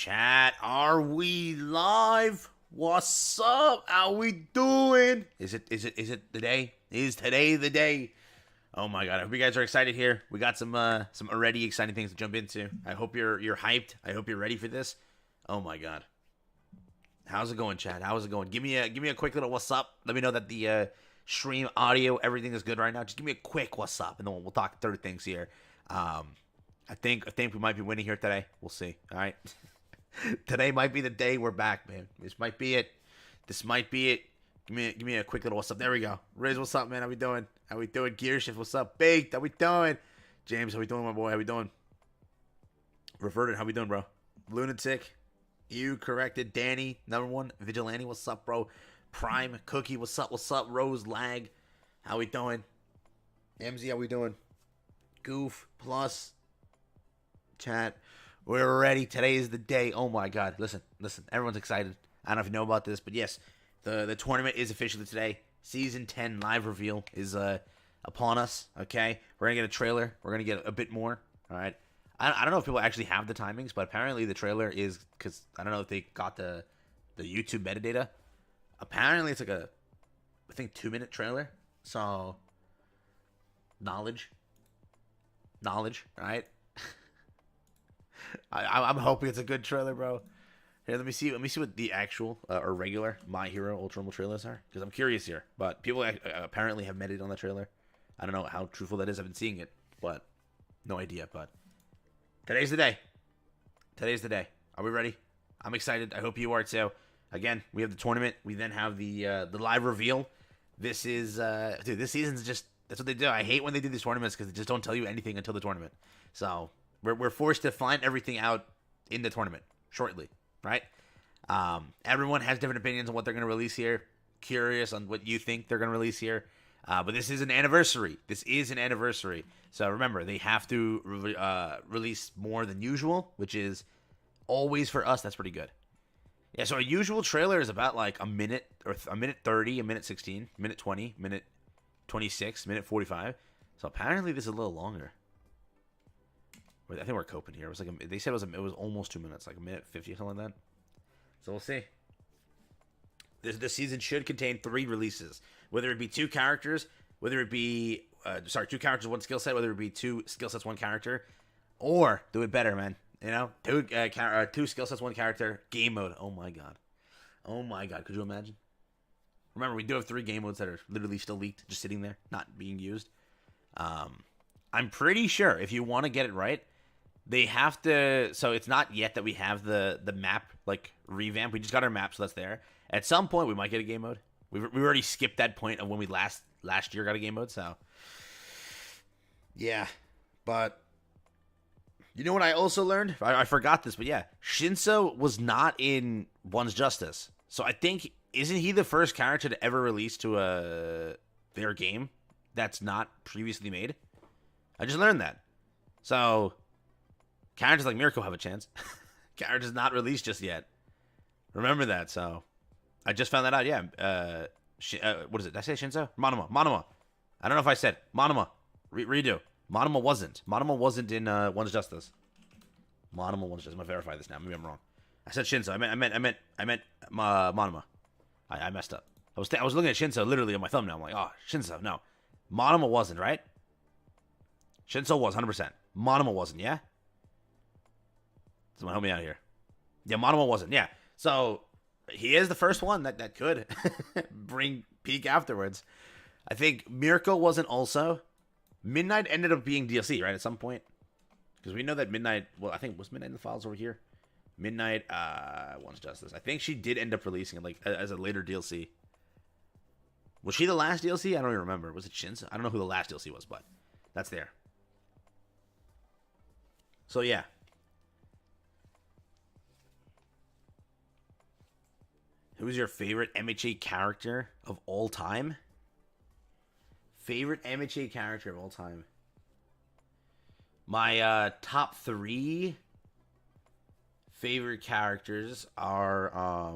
Chat, are we live? What's up? How we doing? Is it the day? Is today the day? Oh my god, I hope you guys are excited here. We got some already exciting things to jump into. I hope you're hyped. I hope you're ready for this. Oh my god. How's it going, chat? How's it going? Give me a quick little what's up. Let me know that the stream audio, everything is good right now. Just give me a quick what's up, and then we'll talk third things here. I think we might be winning here today. We'll see. All right. Today might be the day we're back, man. This might be it. This might be it. Give me a quick little what's up. There we go. Riz, what's up, man? How we doing? How we doing? Gear Shift, what's up? Baked, how we doing? James, how we doing, my boy? How we doing? Reverted, how we doing, bro? Lunatic, you corrected. Danny, number one. Vigilante, what's up, bro? Prime, Cookie, what's up? What's up? Rose, Lag, how we doing? MZ, how we doing? Goof, Plus, chat. We're ready. Today is the day. Oh my god. Listen. Everyone's excited. I don't know if you know about this, but yes, the tournament is officially today. Season 10 live reveal is upon us. Okay, we're gonna get a trailer. We're gonna get a bit more. All right. I don't know if people actually have the timings, but apparently the trailer is, because I don't know if they got the YouTube metadata. Apparently it's like I think 2-minute trailer. So knowledge. All right. I'm hoping it's a good trailer, bro. Here, let me see what the actual or regular My Hero Ultra Rumble trailers are, because I'm curious here. But people apparently have meted on the trailer. I don't know how truthful that is. I've been seeing it, but no idea. But today's the day. Today's the day. Are we ready? I'm excited. I hope you are too. Again, we have the tournament. We then have the live reveal. This is dude. This season's just, that's what they do. I hate when they do these tournaments because they just don't tell you anything until the tournament. So we're forced to find everything out in the tournament shortly, right? Everyone has different opinions on what they're going to release here. Curious on what you think they're going to release here. But this is an anniversary. So remember, they have to release more than usual, which is always, for us, that's pretty good. Yeah, so our usual trailer is about like a minute, or a minute 30, a minute 16, minute 20, minute 26, minute 45. So apparently this is a little longer. I think we're coping here. It was like they said it was almost 2 minutes, like a minute 50 or something like that. So we'll see. This season should contain 3 releases, whether it be 2 characters, whether it be 2 characters, 1 skill set, whether it be 2 skill sets, 1 character, or do it better, man. You know, 2 skill sets, 1 character, game mode. Oh my god, could you imagine? Remember, we do have 3 game modes that are literally still leaked, just sitting there, not being used. I'm pretty sure if you want to get it right, they have to. So it's not yet that we have the map like revamp. We just got our map, so that's there. At some point, we might get a game mode. We already skipped that point of when we last year got a game mode. So yeah, but you know what I also learned? I forgot this, but yeah, Shinso was not in One's Justice. So I think, isn't he the first character to ever release to their game that's not previously made? I just learned that. So characters like Mirko have a chance. Characters not released just yet. Remember that. So I just found that out. Yeah. What is it? Did I say Shinso? Monoma. I don't know if I said Monoma. Redo. Monoma wasn't in One's Justice. Monoma One's Justice. I'm gonna verify this now. Maybe I'm wrong. I said Shinso. I meant Monoma. I messed up. I was looking at Shinso literally on my thumbnail. I'm like, oh, Shinso. No, Monoma wasn't, right? Shinso was 100%. Monoma wasn't, yeah? Someone help me out here. Yeah, Monoma wasn't, yeah. So he is the first one that could bring peak afterwards. I think Mirko wasn't also. Midnight ended up being DLC, right, at some point? Because we know that Midnight, well, I think, was Midnight in the files over here? Midnight, One's Justice. I think she did end up releasing it, like, as a later DLC. Was she the last DLC? I don't even remember. Was it Shinso? I don't know who the last DLC was, but that's there. So, yeah. Who's your favorite MHA character of all time? Favorite MHA character of all time? My top 3 favorite characters are...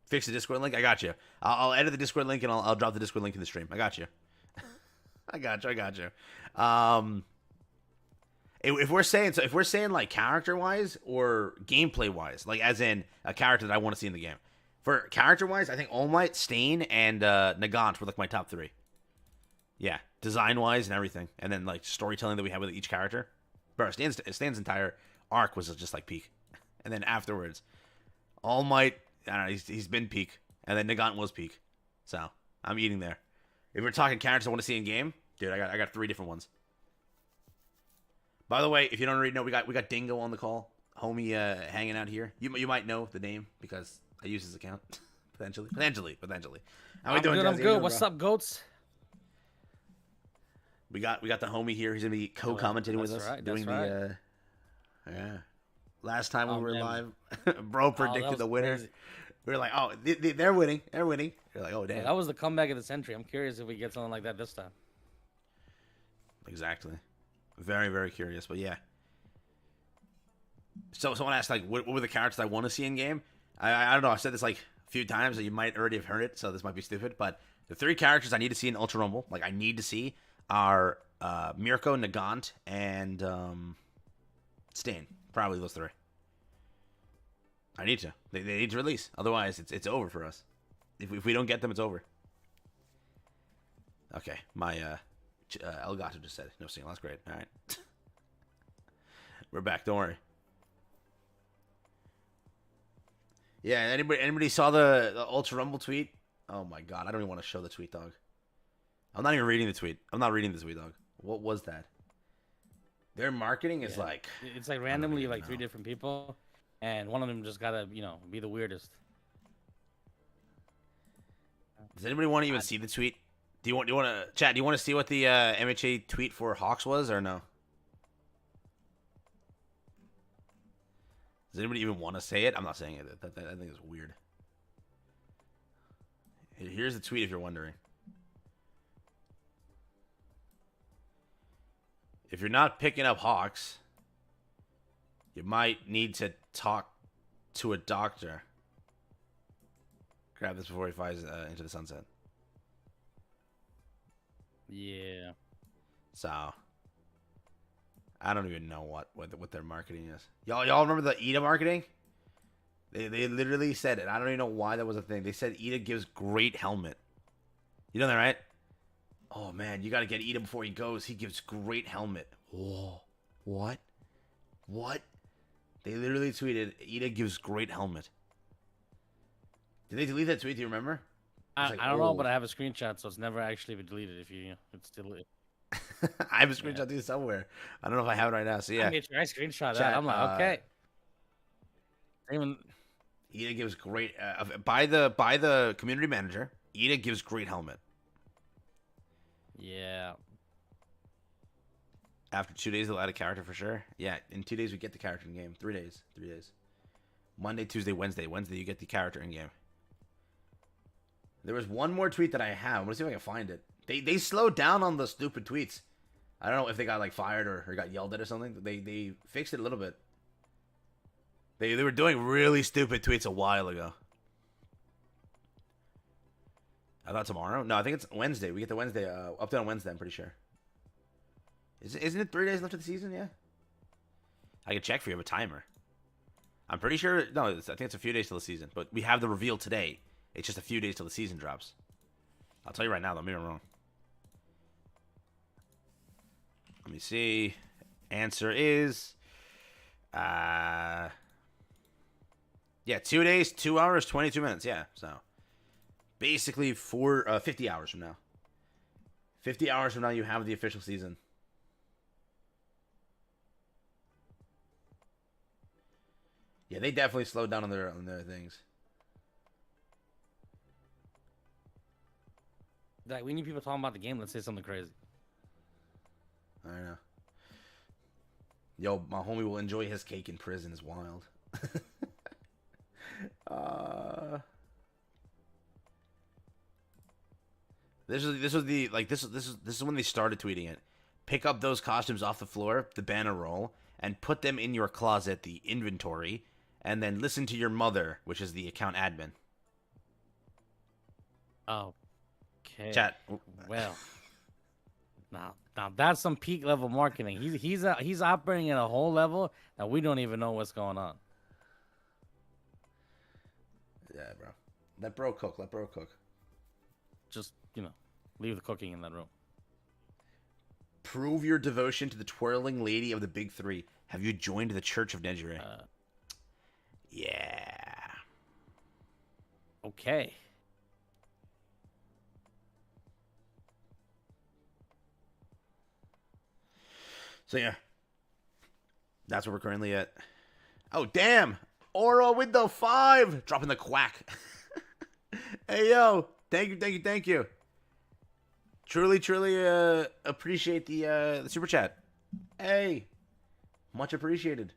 Fix the Discord link? I got you. I'll edit the Discord link and I'll drop the Discord link in the stream. I got you. I got you. if we're saying like character wise or gameplay wise, like as in a character that I want to see in the game. For character wise, I think All Might, Stain, and Nagant were like my top three. Yeah, design wise and everything, and then like storytelling that we had with each character. Bro, Stan's entire arc was just like peak, and then afterwards, All Might, I don't know, he's been peak, and then Nagant was peak. So I'm eating there. If we're talking characters I want to see in game, dude, I got 3 different ones. By the way, if you don't already know, we got Dingo on the call, homie, hanging out here. You might know the name because I use his account potentially. How we doing, good. I'm Jazzy? good. What's up, goats? We got the homie here. He's gonna be co-commentating with us, doing the yeah. Last time we were live, bro predicted the winner. Crazy. We were like, oh, they're winning. They're winning. You're like, oh damn. Yeah, that was the comeback of the century. I'm curious if we get something like that this time. Exactly. Very, very curious, but yeah. So someone asked, like, what were the characters I want to see in game? I don't know. I've said this like a few times, and you might already have heard it, so this might be stupid. But the 3 characters I need to see in Ultra Rumble, like I need to see, are Mirko, Nagant, and Stain. Probably those 3. I need to. They need to release. Otherwise, it's over for us. If we don't get them, it's over. Okay, my Elgato just said no single. That's great. All right, we're back. Don't worry. Yeah, anybody saw the Ultra Rumble tweet? Oh my god, I don't even want to show the tweet, dog. I'm not even reading the tweet. I'm not reading the tweet, dog. What was that? Their marketing is like... It's like randomly like 3 different people, and one of them just gotta, be the weirdest. Does anybody want to even see the tweet? Do you want to... Chat, do you want to see what the MHA tweet for Hawks was, or no? Does anybody even want to say it? I'm not saying it. I think it's weird. Here's the tweet if you're wondering. If you're not picking up Hawks, you might need to talk to a doctor. Grab this before he flies into the sunset. Yeah. So, I don't even know what their marketing is. Y'all remember the Ida marketing? They literally said it. I don't even know why that was a thing. They said Ida gives great helmet. You know that, right? Oh man, you gotta get Ida before he goes. He gives great helmet. Whoa. What? They literally tweeted Ida gives great helmet. Did they delete that tweet? Do you remember? I don't know, but I have a screenshot, so it's never actually been deleted. If it's deleted. I have a screenshot too somewhere. I don't know if I have it right now. So yeah, I screenshot that. I'm like, okay. Ida gives great by the community manager. Ida gives great helmet. Yeah. After 2 days, they'll add a character for sure. Yeah, in 2 days we get the character in game. 3 days. 3 days. Monday, Tuesday, Wednesday. Wednesday you get the character in game. There was one more tweet that I have. I'm gonna see if I can find it. They slowed down on the stupid tweets. I don't know if they got like fired or got yelled at or something. They fixed it a little bit. They were doing really stupid tweets a while ago. I thought tomorrow. No, I think it's Wednesday. We get the Wednesday update on Wednesday. I'm pretty sure. Isn't it 3 days left of the season? Yeah. I can check for you. I have a timer. I'm pretty sure. No, I think it's a few days till the season. But we have the reveal today. It's just a few days till the season drops. I'll tell you right now. Don't get me wrong. Let me see. Answer is... yeah, 2 days, 2 hours, 22 minutes. Yeah, so... Basically, 50 hours from now. 50 hours from now, you have the official season. Yeah, they definitely slowed down on their things. Like, we need people talking about the game. Let's say something crazy. I know. Yo, my homie will enjoy his cake in prison. Is wild. This is when they started tweeting it. Pick up those costumes off the floor, the banner roll, and put them in your closet, the inventory, and then listen to your mother, which is the account admin. Oh. Okay. Chat. Well. Now, Now that's some peak level marketing. He's operating at a whole level that we don't even know what's going on. Yeah, bro. Let bro cook. Let bro cook. Just leave the cooking in that room. Prove your devotion to the twirling lady of the big three. Have you joined the Church of Nejire? Yeah. Okay. So yeah, that's where we're currently at. Oh damn! Oro with the 5, dropping the quack. Hey yo, thank you. Truly appreciate the super chat. Hey, much appreciated.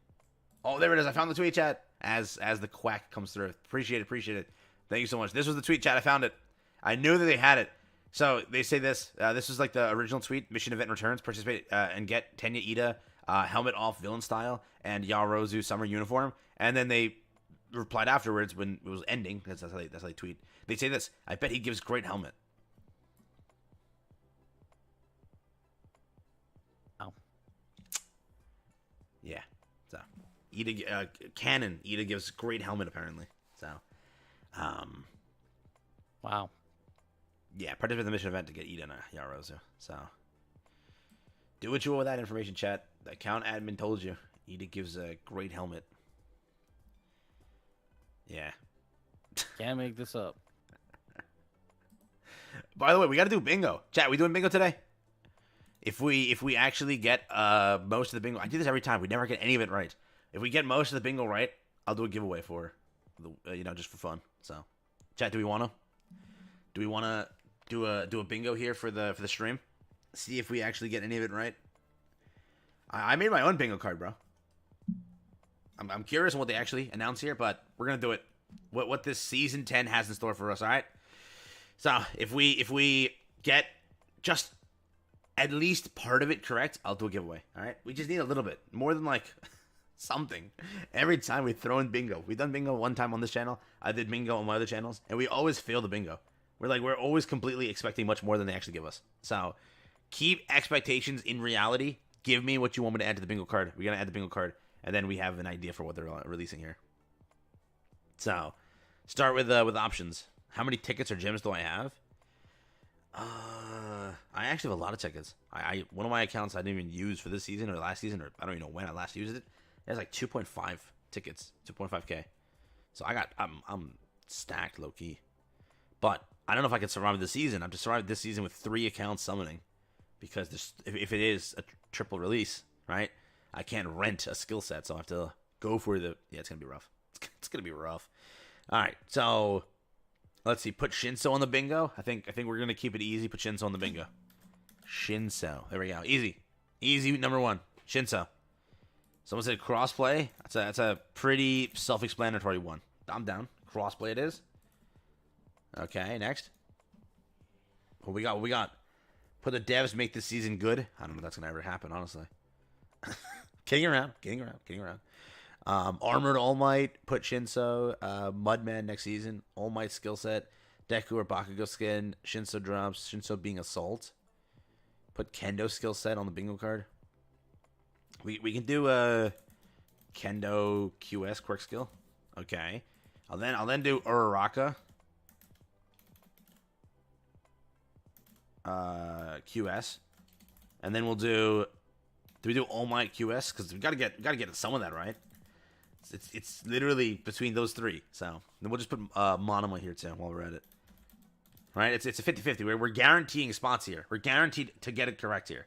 Oh, there it is. I found the tweet chat as the quack comes through. Appreciate it. Thank you so much. This was the tweet chat. I found it. I knew that they had it. So they say this. This is like the original tweet. Mission event returns. Participate and get Tenya Ida helmet off villain style and Yarozu summer uniform. And then they replied afterwards when it was ending. That's how they tweet. They say this. I bet he gives great helmet. Oh. Yeah. So Ida canon. Ida gives great helmet apparently. So. Wow. Yeah, participate in the mission event to get Ida and Yarozu. So, do what you will with that information, chat. The account admin told you. Ida gives a great helmet. Yeah. Can't make this up. By the way, we got to do bingo. Chat, we doing bingo today? If we actually get most of the bingo, I do this every time. We never get any of it right. If we get most of the bingo right, I'll do a giveaway for the just for fun. So, chat, do we want to? Do we want to do a bingo here for the stream? See if we actually get any of it right. I made my own bingo card, bro. I'm curious on what they actually announce here, but we're gonna do it. What this season 10 has in store for us, all right? So if we get just at least part of it correct, I'll do a giveaway. All right? We just need a little bit more than like something. Every time we throw in bingo, we've done bingo one time on this channel. I did bingo on my other channels, and we always fail the bingo. We're always completely expecting much more than they actually give us. So keep expectations in reality. Give me what you want me to add to the bingo card. We're gonna add the bingo card, and then we have an idea for what they're releasing here. So start with options. How many tickets or gems do I have? I actually have a lot of tickets. One of my accounts I didn't even use for this season or last season, or I don't even know when I last used it. It has like 2.5 tickets, 2.5k. So I'm stacked low key. But I don't know if I can survive this season. I'm just survived this season with 3 accounts summoning, because if it is a triple release, right? I can't rent a skill set, so I have to go for the. Yeah, it's gonna be rough. It's gonna be rough. All right, so let's see. Put Shinso on the bingo. I think we're gonna keep it easy. Put Shinso on the bingo. Shinso. There we go. Easy number 1. Shinso. Someone said crossplay. That's a pretty self-explanatory one. I'm down. Crossplay it is. Okay, next. What we got? Put the devs make this season good. I don't know if that's gonna ever happen, honestly. Kidding around. Armored All Might. Put Shinso. Mudman next season. All Might skill set. Deku or Bakugo skin. Shinso drops. Shinso being assault. Put Kendo skill set on the bingo card. We can do a Kendo QS quirk skill. Okay. I'll then do Uraraka. QS, and then we'll do. Do we do All Might QS? Because we gotta get some of that right. It's literally between those 3. So then we'll just put Monoma here too while we're at it. Right? It's a 50-50. We're guaranteeing spots here. We're guaranteed to get it correct here.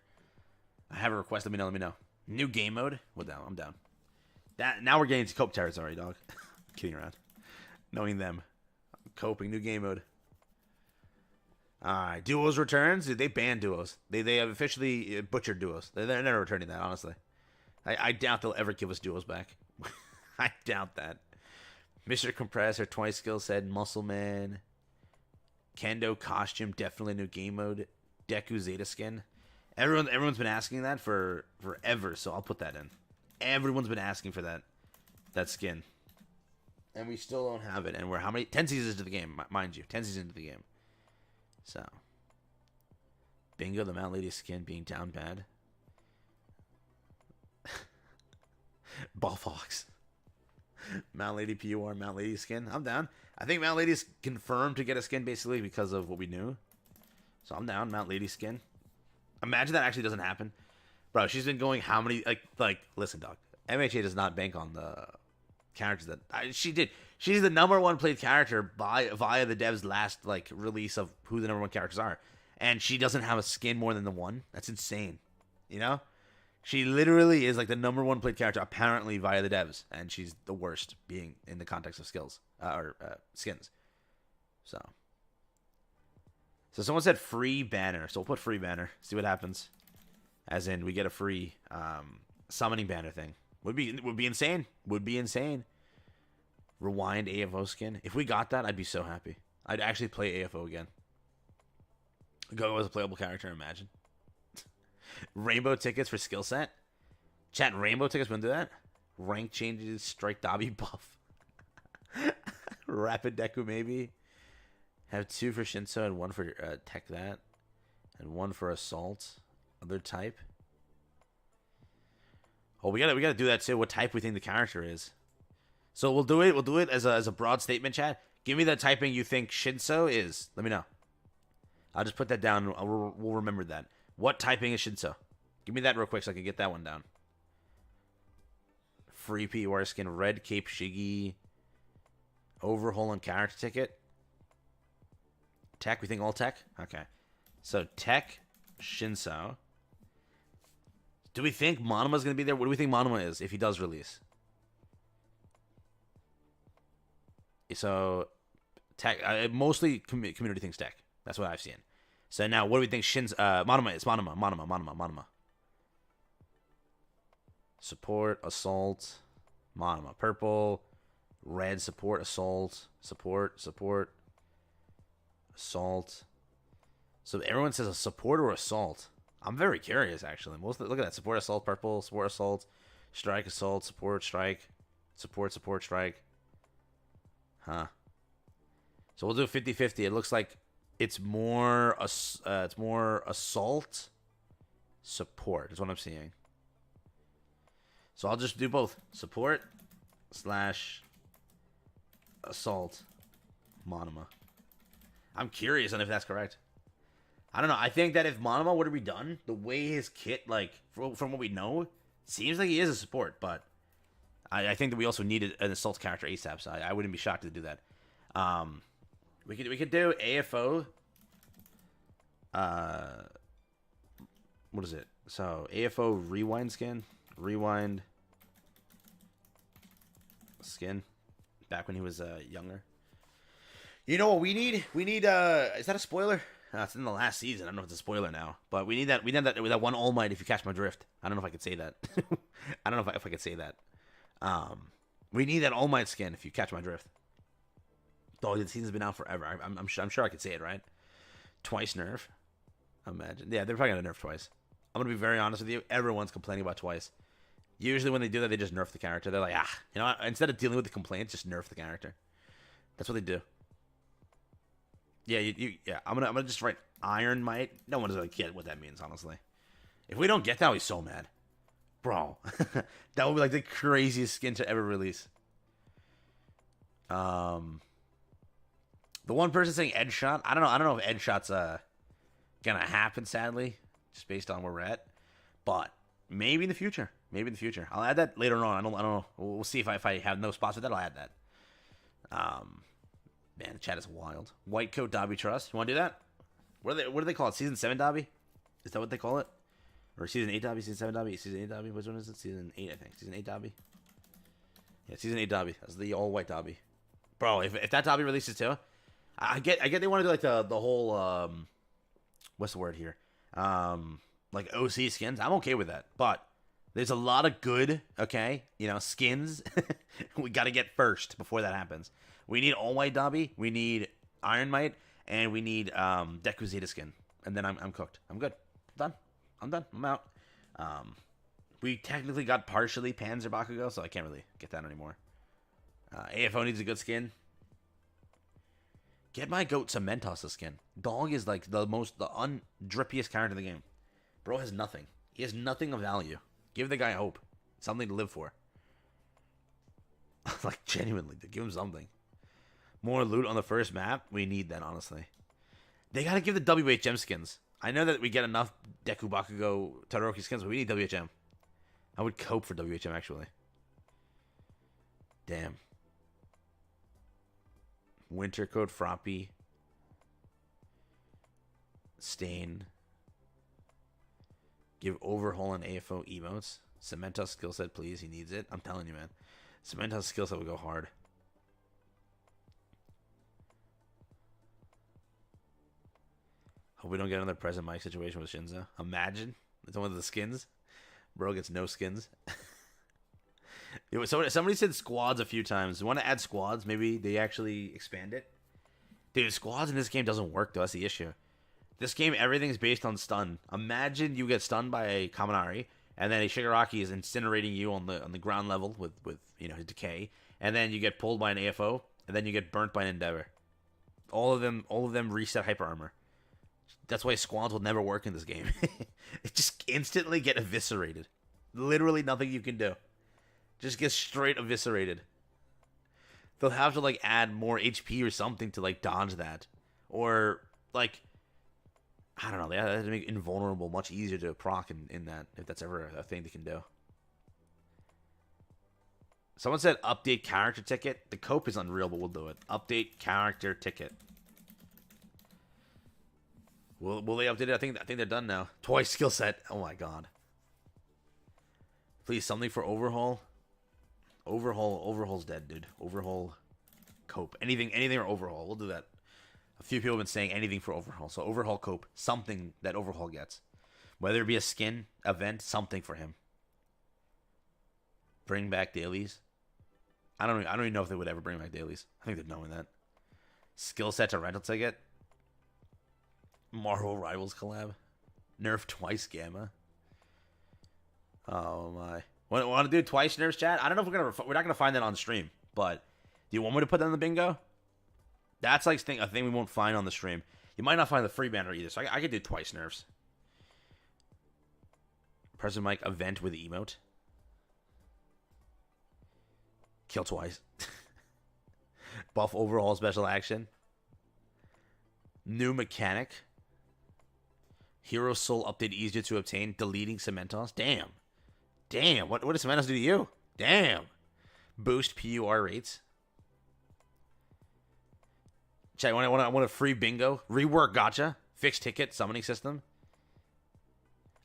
I have a request. Let me know. New game mode. Well, down. I'm down. Now we're getting to cope territory, dog. Kidding around. Knowing them. I'm coping. New game mode. Alright, duos returns. Dude, they banned duos. They have officially butchered duos. They're never returning that, honestly. I doubt they'll ever give us duos back. I doubt that. Mr. Compressor, 20 skill set, Muscle Man, Kendo costume, definitely new game mode, Deku Zeta skin. Everyone's been asking that for forever, so I'll put that in. Everyone's been asking for that skin. And we still don't have it. And we're how many? 10 seasons into the game, mind you. 10 seasons into the game. So, Bingo, the Mount Lady skin being down bad. Ball Fox. Mount Lady PUR, Mount Lady skin. I'm down. I think Mount Lady's confirmed to get a skin basically because of what we knew. So I'm down. Mount Lady skin. Imagine that actually doesn't happen. Bro, she's been going how many... Like listen, dog. MHA does not bank on the characters that... she did. She's the #1 played character via the devs' last release of who the #1 characters are. And she doesn't have a skin more than the one. That's insane. You know? She literally is like the #1 played character apparently via the devs. And she's the worst being in the context of skills. Or skins. So someone said free banner. So we'll put free banner. See what happens. As in we get a free summoning banner thing. Would be insane. Would be insane. Rewind AFO skin. If we got that, I'd be so happy. I'd actually play AFO again. Go as a playable character, imagine. Rainbow tickets for skill set. Chat, rainbow tickets, wouldn't do that. Rank changes, strike Dobby buff. Rapid Deku maybe. Have 2 for Shinso and 1 for tech that. And 1 for assault. Other type. Oh, we gotta do that too. What type we think the character is. So we'll do it as a broad statement, chat. Give me the typing you think Shinso is. Let me know. I'll just put that down. We'll remember that. What typing is Shinso? Give me that real quick so I can get that one down. Free PUR skin, red cape Shiggy. Overhaul on character ticket. Tech, we think all tech? Okay. So tech, Shinso. Do we think Monoma's going to be there? What do we think Monoma is if he does release? So, tech, mostly community thinks tech. That's what I've seen. So now, what do we think Monoma is? Monoma. Support, assault, Monoma. Purple, red, support, assault, support, assault. So everyone says a support or assault. I'm very curious, actually. Look at that. Support, assault, purple, support, assault, strike, assault, support, strike, support, strike. Huh. So we'll do 50-50. It looks like it's more assault, support is what I'm seeing. So I'll just do both. Support / assault, Monoma. I'm curious on if that's correct. I don't know. I think that if Monoma were to be done, the way his kit, from what we know, seems like he is a support, but I think that we also needed an assault character ASAP, so I wouldn't be shocked to do that. We could do AFO. What is it? So AFO rewind skin, back when he was younger. You know what we need? We need is that a spoiler? It's in the last season. I don't know if it's a spoiler now, but we need that. We need that one All Might. If you catch my drift, I don't know if I could say that. I don't know if I could say that. We need that All Might skin. If you catch my drift. Oh, the season's been out forever. I'm sure I could say it right. Twice nerf. Imagine. Yeah, they're probably gonna nerf twice. I'm gonna be very honest with you. Everyone's complaining about twice. Usually when they do that, they just nerf the character. They're like, you know what? Instead of dealing with the complaints, just nerf the character. That's what they do. Yeah, yeah. I'm gonna just write Iron Might. No one's gonna get what that means, honestly. If we don't get that, I'll be so mad, bro. That would be like the craziest skin to ever release. The one person saying Edge Shot. I don't know if Edge Shot's gonna happen. Sadly, just based on where we're at, but maybe in the future. I'll add that later on. I don't know. We'll see if I have no spots for that. I'll add that. Man, the chat is wild. White Coat Dobby Trust. You want to do that? What do they call it? Season 7 Dobby? Is that what they call it? Or Season 8 Dobby? Season 7 Dobby? Season 8 Dobby? Which one is it? Season 8, I think. Season 8 Dobby? Yeah, Season 8 Dobby. That's the all-white Dobby. Bro, if that Dobby releases too, I get they want to do like the whole, what's the word here? Like OC skins. I'm okay with that. But there's a lot of good, skins we got to get first before that happens. We need All White Dobby, we need Iron Might, and we need Deku Zeta skin. And then I'm cooked. I'm good. I'm done. I'm out. We technically got partially Panzer Bakugo, so I can't really get that anymore. AFO needs a good skin. Get my goat Cementos a skin. Dog is like the undrippiest character in the game. Bro has nothing. He has nothing of value. Give the guy hope. Something to live for. Like, genuinely, give him something. More loot on the first map? We need that, honestly. They gotta give the WHM skins. I know that we get enough Deku Bakugo Todoroki skins, but we need WHM. I would cope for WHM, actually. Damn. Winter Code Froppy. Stain. Give Overhaul and AFO emotes. Cementos skill set, please. He needs it. I'm telling you, man. Cementos skill set will go hard. Hope we don't get another present mic situation with Shinzo. Imagine. It's one of the skins. Bro gets no skins. Somebody said squads a few times. You want to add squads? Maybe they actually expand it. Dude, squads in this game doesn't work, though. That's the issue. This game, everything's based on stun. Imagine you get stunned by a Kaminari, and then a Shigaraki is incinerating you on the ground level with his decay, and then you get pulled by an AFO, and then you get burnt by an Endeavor. All of them reset hyper armor. That's why squads will never work in this game. It just instantly get eviscerated. Literally nothing you can do. Just get straight eviscerated. They'll have to like add more HP or something to like dodge that, or like I don't know. They have to make invulnerable much easier to proc in that, if that's ever a thing they can do. Someone said update character ticket. The cope is unreal, but we'll do it. Update character ticket. Will they update it? I think they're done now. Twice skill set. Oh my god. Please, something for Overhaul. Overhaul's dead, dude. Overhaul, cope. Anything or Overhaul. We'll do that. A few people have been saying anything for Overhaul. So Overhaul, cope. Something that Overhaul gets. Whether it be a skin, event, something for him. Bring back dailies. I don't even know if they would ever bring back dailies. I think they're knowing that. Skill set to rental ticket. Marvel Rivals collab. Nerf twice Gamma. Oh my. Want to do twice nerfs, chat? I don't know if we're not gonna find that on stream, but do you want me to put that in the bingo? That's like a thing we won't find on the stream. You might not find the free banner either, so I could do twice nerfs. President Mike event with emote. Kill twice. Buff Overhaul special action. New mechanic. Hero Soul update easier to obtain. Deleting Cementos. Damn. What does Cementos do to you? Damn. Boost PUR rates. Chat, I want a free bingo. Rework gacha. Fixed ticket summoning system.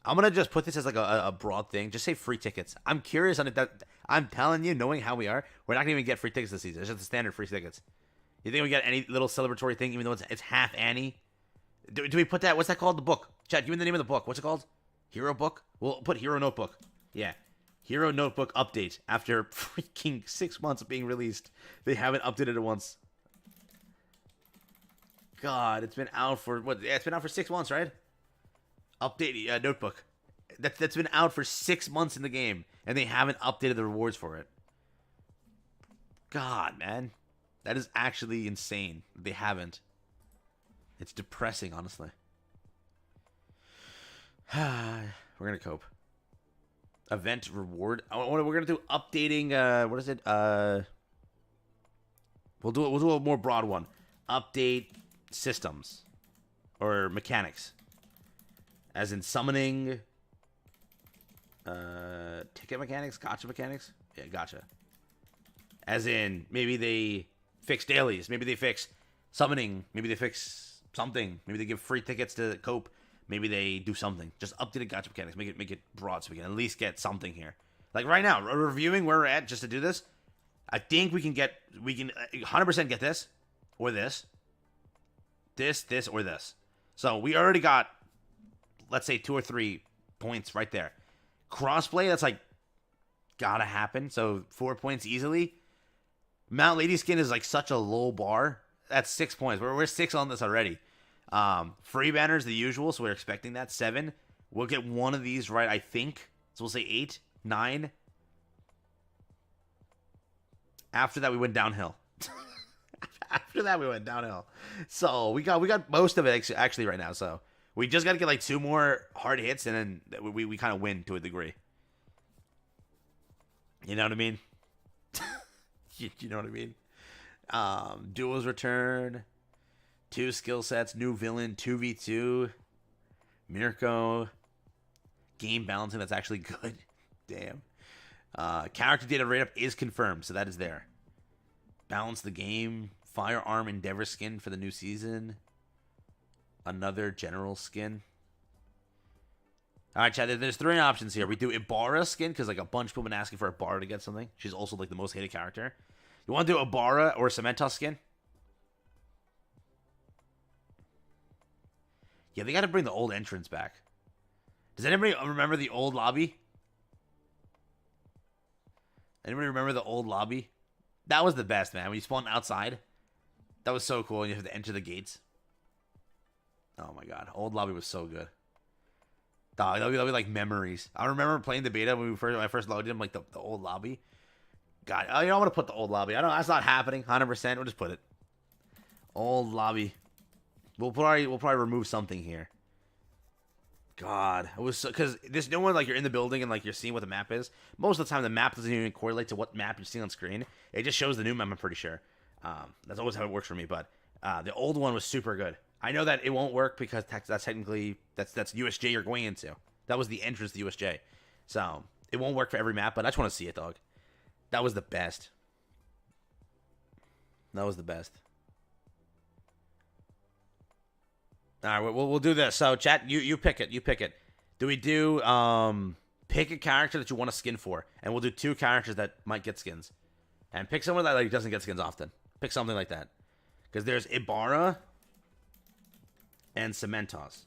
I'm going to just put this as like a broad thing. Just say free tickets. I'm curious on it. I'm telling you, knowing how we are, we're not going to even get free tickets this season. It's just the standard free tickets. You think we get any little celebratory thing, even though it's half Annie? Do we put that? What's that called? The book. Chat, give me the name of the book. What's it called? Hero Book? We'll put Hero Notebook. Yeah. Hero Notebook update. After freaking 6 months of being released, they haven't updated it once. God, it's been out for, what? Yeah, it's been out for 6 months, right? Update Notebook. That's been out for 6 months in the game, and they haven't updated the rewards for it. God, man. That is actually insane. They haven't. It's depressing, honestly. We're going to cope. Event reward. We're going to do updating, what is it? We'll do a more broad one. Update systems or mechanics. As in summoning, ticket mechanics, gacha mechanics. Yeah, gacha. As in maybe they fix dailies, maybe they fix summoning, maybe they fix something, maybe they give free tickets to cope, maybe they do something. Just update gacha mechanics, make it broad so we can at least get something here. Like right now, reviewing where we're at just to do this, I think we can 100% get this or this or this. So we already got, let's say 2 or 3 points right there. Crossplay, that's like gotta happen. So 4 points easily. Mount Lady Skin is like such a low bar. That's 6 points. We're 6 on this already. Free banners, the usual, so we're expecting that. 7. We'll get one of these right, I think. So we'll say 8, 9. After that, we went downhill. After that, we went downhill. So we got most of it actually right now. So we just got to get like 2 more hard hits, and then we kind of win to a degree. You know what I mean? You know what I mean? Duos return, 2 skill sets, new villain, 2v2, Mirko, game balancing that's actually good. Damn. Character data rate up is confirmed, so that is there. Balance the game, firearm endeavor skin for the new season, another general skin. All right, Chad, there's 3 options here. We do Ibarra skin, because like a bunch of people have been asking for Ibarra to get something. She's also like the most hated character. You want to do Ibarra or Cementos skin? Yeah, they got to bring the old entrance back. Does anybody remember the old lobby? Anybody remember the old lobby? That was the best, man. When you spawned outside, that was so cool. And you have to enter the gates. Oh my god, old lobby was so good. Dog, that'll be like memories. I remember playing the beta when I first loaded him, like the old lobby. God, you know, I'm gonna put the old lobby. I don't. That's not happening. 100%. We'll just put it. Old lobby. We'll probably remove something here. God, it was because this new one, like you're in the building and like you're seeing what the map is. Most of the time, the map doesn't even correlate to what map you're seeing on screen. It just shows the new map. I'm pretty sure. That's always how it works for me. But the old one was super good. I know that it won't work because that's technically that's USJ you're going into. That was the entrance to USJ, so it won't work for every map. But I just want to see it, dog. That was the best. That was the best. All right, we'll do this. So, chat, you pick it. You pick it. Do we do pick a character that you want a skin for, and we'll do 2 characters that might get skins, and pick someone that like doesn't get skins often. Pick something like that, because there's Ibarra and Cementos.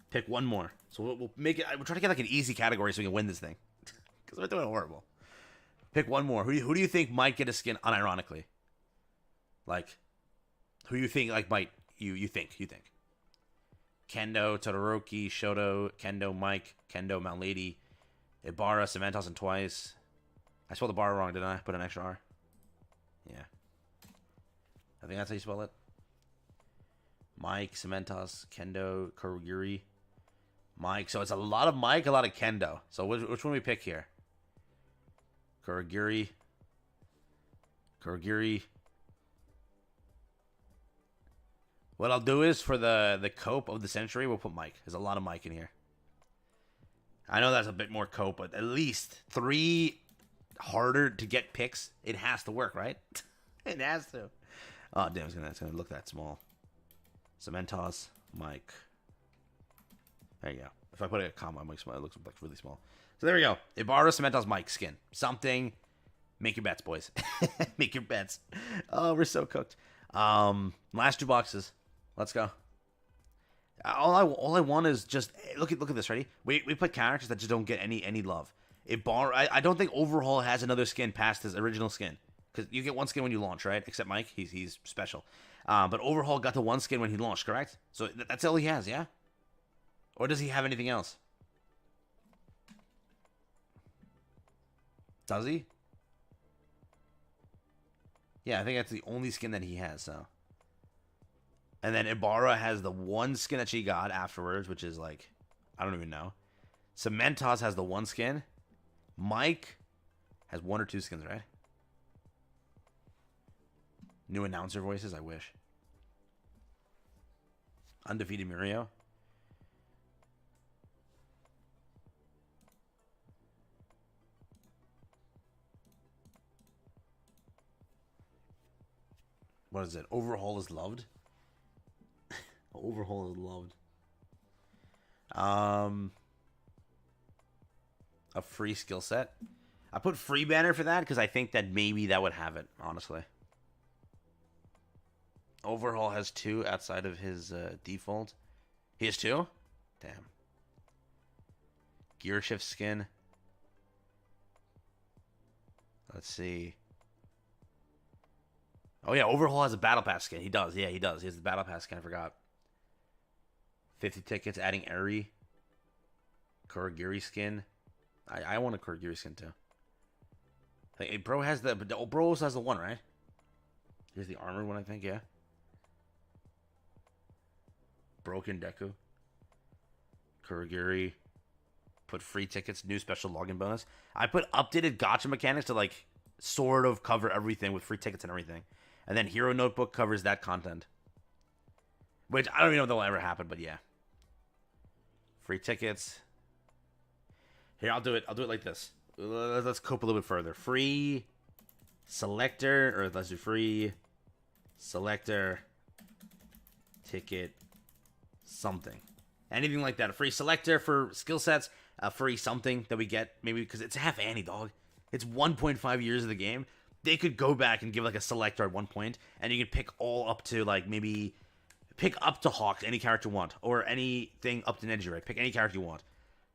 Pick one more. So we'll make it. We'll try to get like an easy category so we can win this thing, because we're doing horrible. Pick one more. Who do you think might get a skin unironically? Like, who you think like might. You think. Kendo, Todoroki, Shoto, Kendo, Mike, Kendo, Mount Lady, Ibarra, Cementos, and Twice. I spelled Ibarra wrong, didn't I? Put an extra R. Yeah. I think that's how you spell it. Mike, Cementos, Kendo, Kurogiri, Mike. So it's a lot of Mike, a lot of Kendo. So which one we pick here? Kurogiri. What I'll do is for the cope of the century, we'll put Mike. There's a lot of Mike in here. I know that's a bit more cope, but at least 3 harder to get picks. It has to work, right? It has to. Oh damn, it's gonna look that small. Cementos, Mike. There you go. If I put a comma, it looks like really small. So there we go. Ibarra, Cementos, Mike skin. Something. Make your bets, boys. Make your bets. Oh, we're so cooked. Last 2 boxes. Let's go. All I want is just look at this. Ready? We put characters that just don't get any love. I don't think Overhaul has another skin past his original skin, because you get 1 skin when you launch, right? Except Mike, he's special. But Overhaul got the 1 skin when he launched, correct? So that's all he has, yeah? Or does he have anything else? Does he? Yeah, I think that's the only skin that he has, so. And then Ibarra has the 1 skin that she got afterwards, which is like, I don't even know. Cementos has the 1 skin. Mike has 1 or 2 skins, right? New announcer voices, I wish. Undefeated Murillo. What is it? Overhaul is loved? Overhaul is loved. A free skill set. I put free banner for that because I think that maybe that would have it, honestly. Overhaul has 2 outside of his default. He has 2? Damn. Gear shift skin. Let's see. Oh yeah, Overhaul has a battle pass skin. He does. Yeah, he does. He has the battle pass skin. I forgot. 50 tickets, adding Eri. Kurogiri skin. I want a Kurogiri skin too. Hey, bro has the also has the 1, right? Here's the armored one, I think, yeah. Broken Deku. Kurogiri. Put free tickets, new special login bonus. I put updated gacha mechanics to like sort of cover everything with free tickets and everything. And then Hero Notebook covers that content. Which I don't even know if that'll ever happen, but yeah. Free tickets. Here, I'll do it. I'll do it like this. Let's cope a little bit further. Free selector, or let's do free selector ticket something. Anything like that. A free selector for skill sets. A free something that we get. Maybe because it's half Annie, dog. It's 1.5 years of the game. They could go back and give like a selector at one point, and you could pick all up to like maybe pick up to Hawk, any character you want, or anything up to Neji, right? Pick any character you want.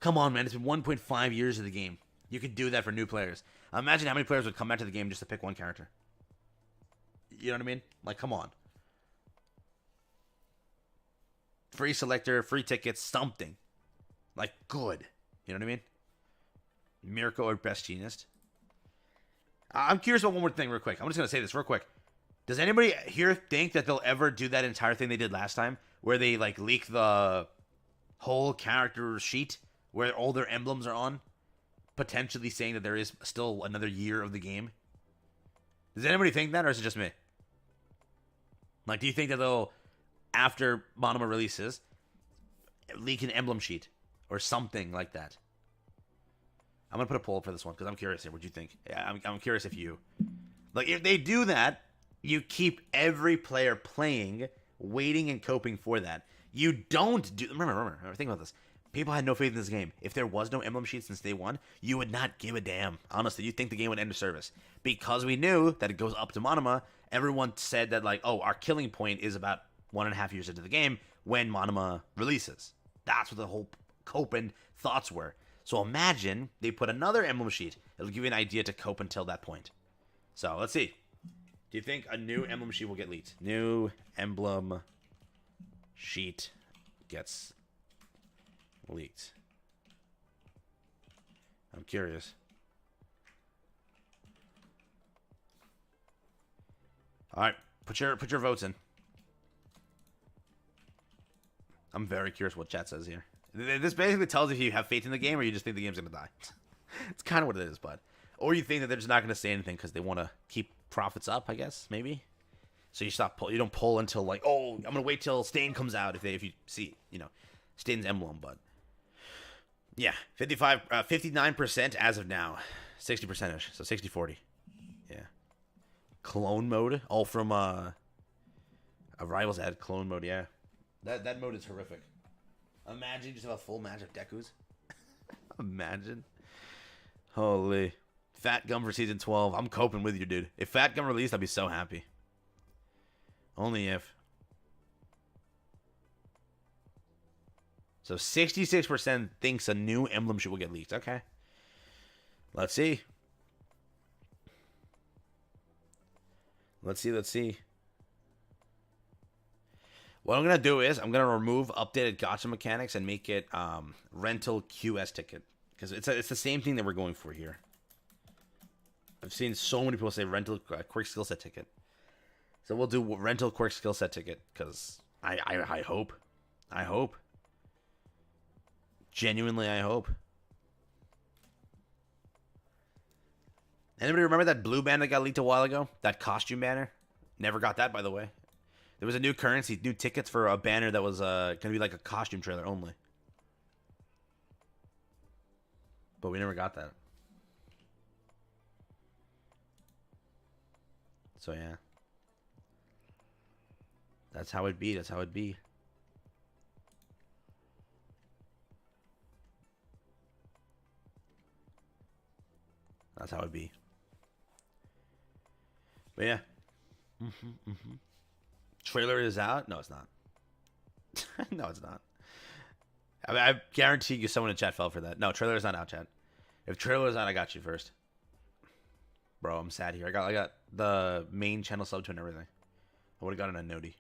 Come on, man. It's been 1.5 years of the game. You could do that for new players. Imagine how many players would come back to the game just to pick one character. You know what I mean? Like, come on. Free selector, free tickets, something. Like, good. You know what I mean? Miracle or Best Genius. I'm curious about one more thing real quick. I'm just going to say this real quick. Does anybody here think that they'll ever do that entire thing they did last time? Where they, like, leak the whole character sheet where all their emblems are on? Potentially saying that there is still another year of the game? Does anybody think that, or is it just me? Like, do you think that they'll, after Monoma releases, leak an emblem sheet? Or something like that? I'm going to put a poll up for this one, because I'm curious here. What do you think? Yeah, I'm curious if you... Like, if they do that, you keep every player playing, waiting and coping for that. You don't do... Remember, think about this. People had no faith in this game. If there was no emblem sheet since day one, you would not give a damn. Honestly, you think the game would end of service. Because we knew that it goes up to Monoma, everyone said that, like, oh, our killing point is about 1.5 years into the game when Monoma releases. That's what the whole coping thoughts were. So imagine they put another emblem sheet. It'll give you an idea to cope until that point. So let's see. Do you think a new emblem sheet will get leaked? New emblem sheet gets leaked. I'm curious. All right, put your votes in. I'm very curious what chat says here. This basically tells if you have faith in the game or you just think the game's gonna die. It's kind of what it is, bud. Or you think that they're just not gonna say anything because they want to keep profits up, I guess, maybe. So you you don't pull until like, oh, I'm gonna wait till Stain comes out if you see, Stain's emblem, but yeah, 59% as of now, 60%ish, so 60-40. Yeah, clone mode, all from a Rivals ad clone mode. Yeah, that mode is horrific. Imagine you just have a full match of Dekus. Imagine. Holy. Fat Gum for Season 12. I'm coping with you, dude. If Fat Gum released, I'd be so happy. Only if. So 66% thinks a new emblem sheet will get leaked. Okay. Let's see. Let's see. What I'm going to do is I'm going to remove updated gacha mechanics and make it rental QS ticket. Because it's the same thing that we're going for here. I've seen so many people say rental QUIRK skill set ticket. So we'll do rental QUIRK skill set ticket. Because I hope. I hope. Genuinely, I hope. Anybody remember that blue banner that got leaked a while ago? That costume banner? Never got that, by the way. There was a new currency, new tickets for a banner that was going to be like a costume trailer only. But we never got that. So, yeah. That's how it be. That's how it be. That's how it be. But, yeah. Trailer is out? No, it's not. No, it's not. I mean, I guarantee you someone in chat fell for that. No, trailer is not out, chat. If trailer is out, I got you first. Bro, I'm sad here. I got the main channel sub to and everything. I would have gotten a noti.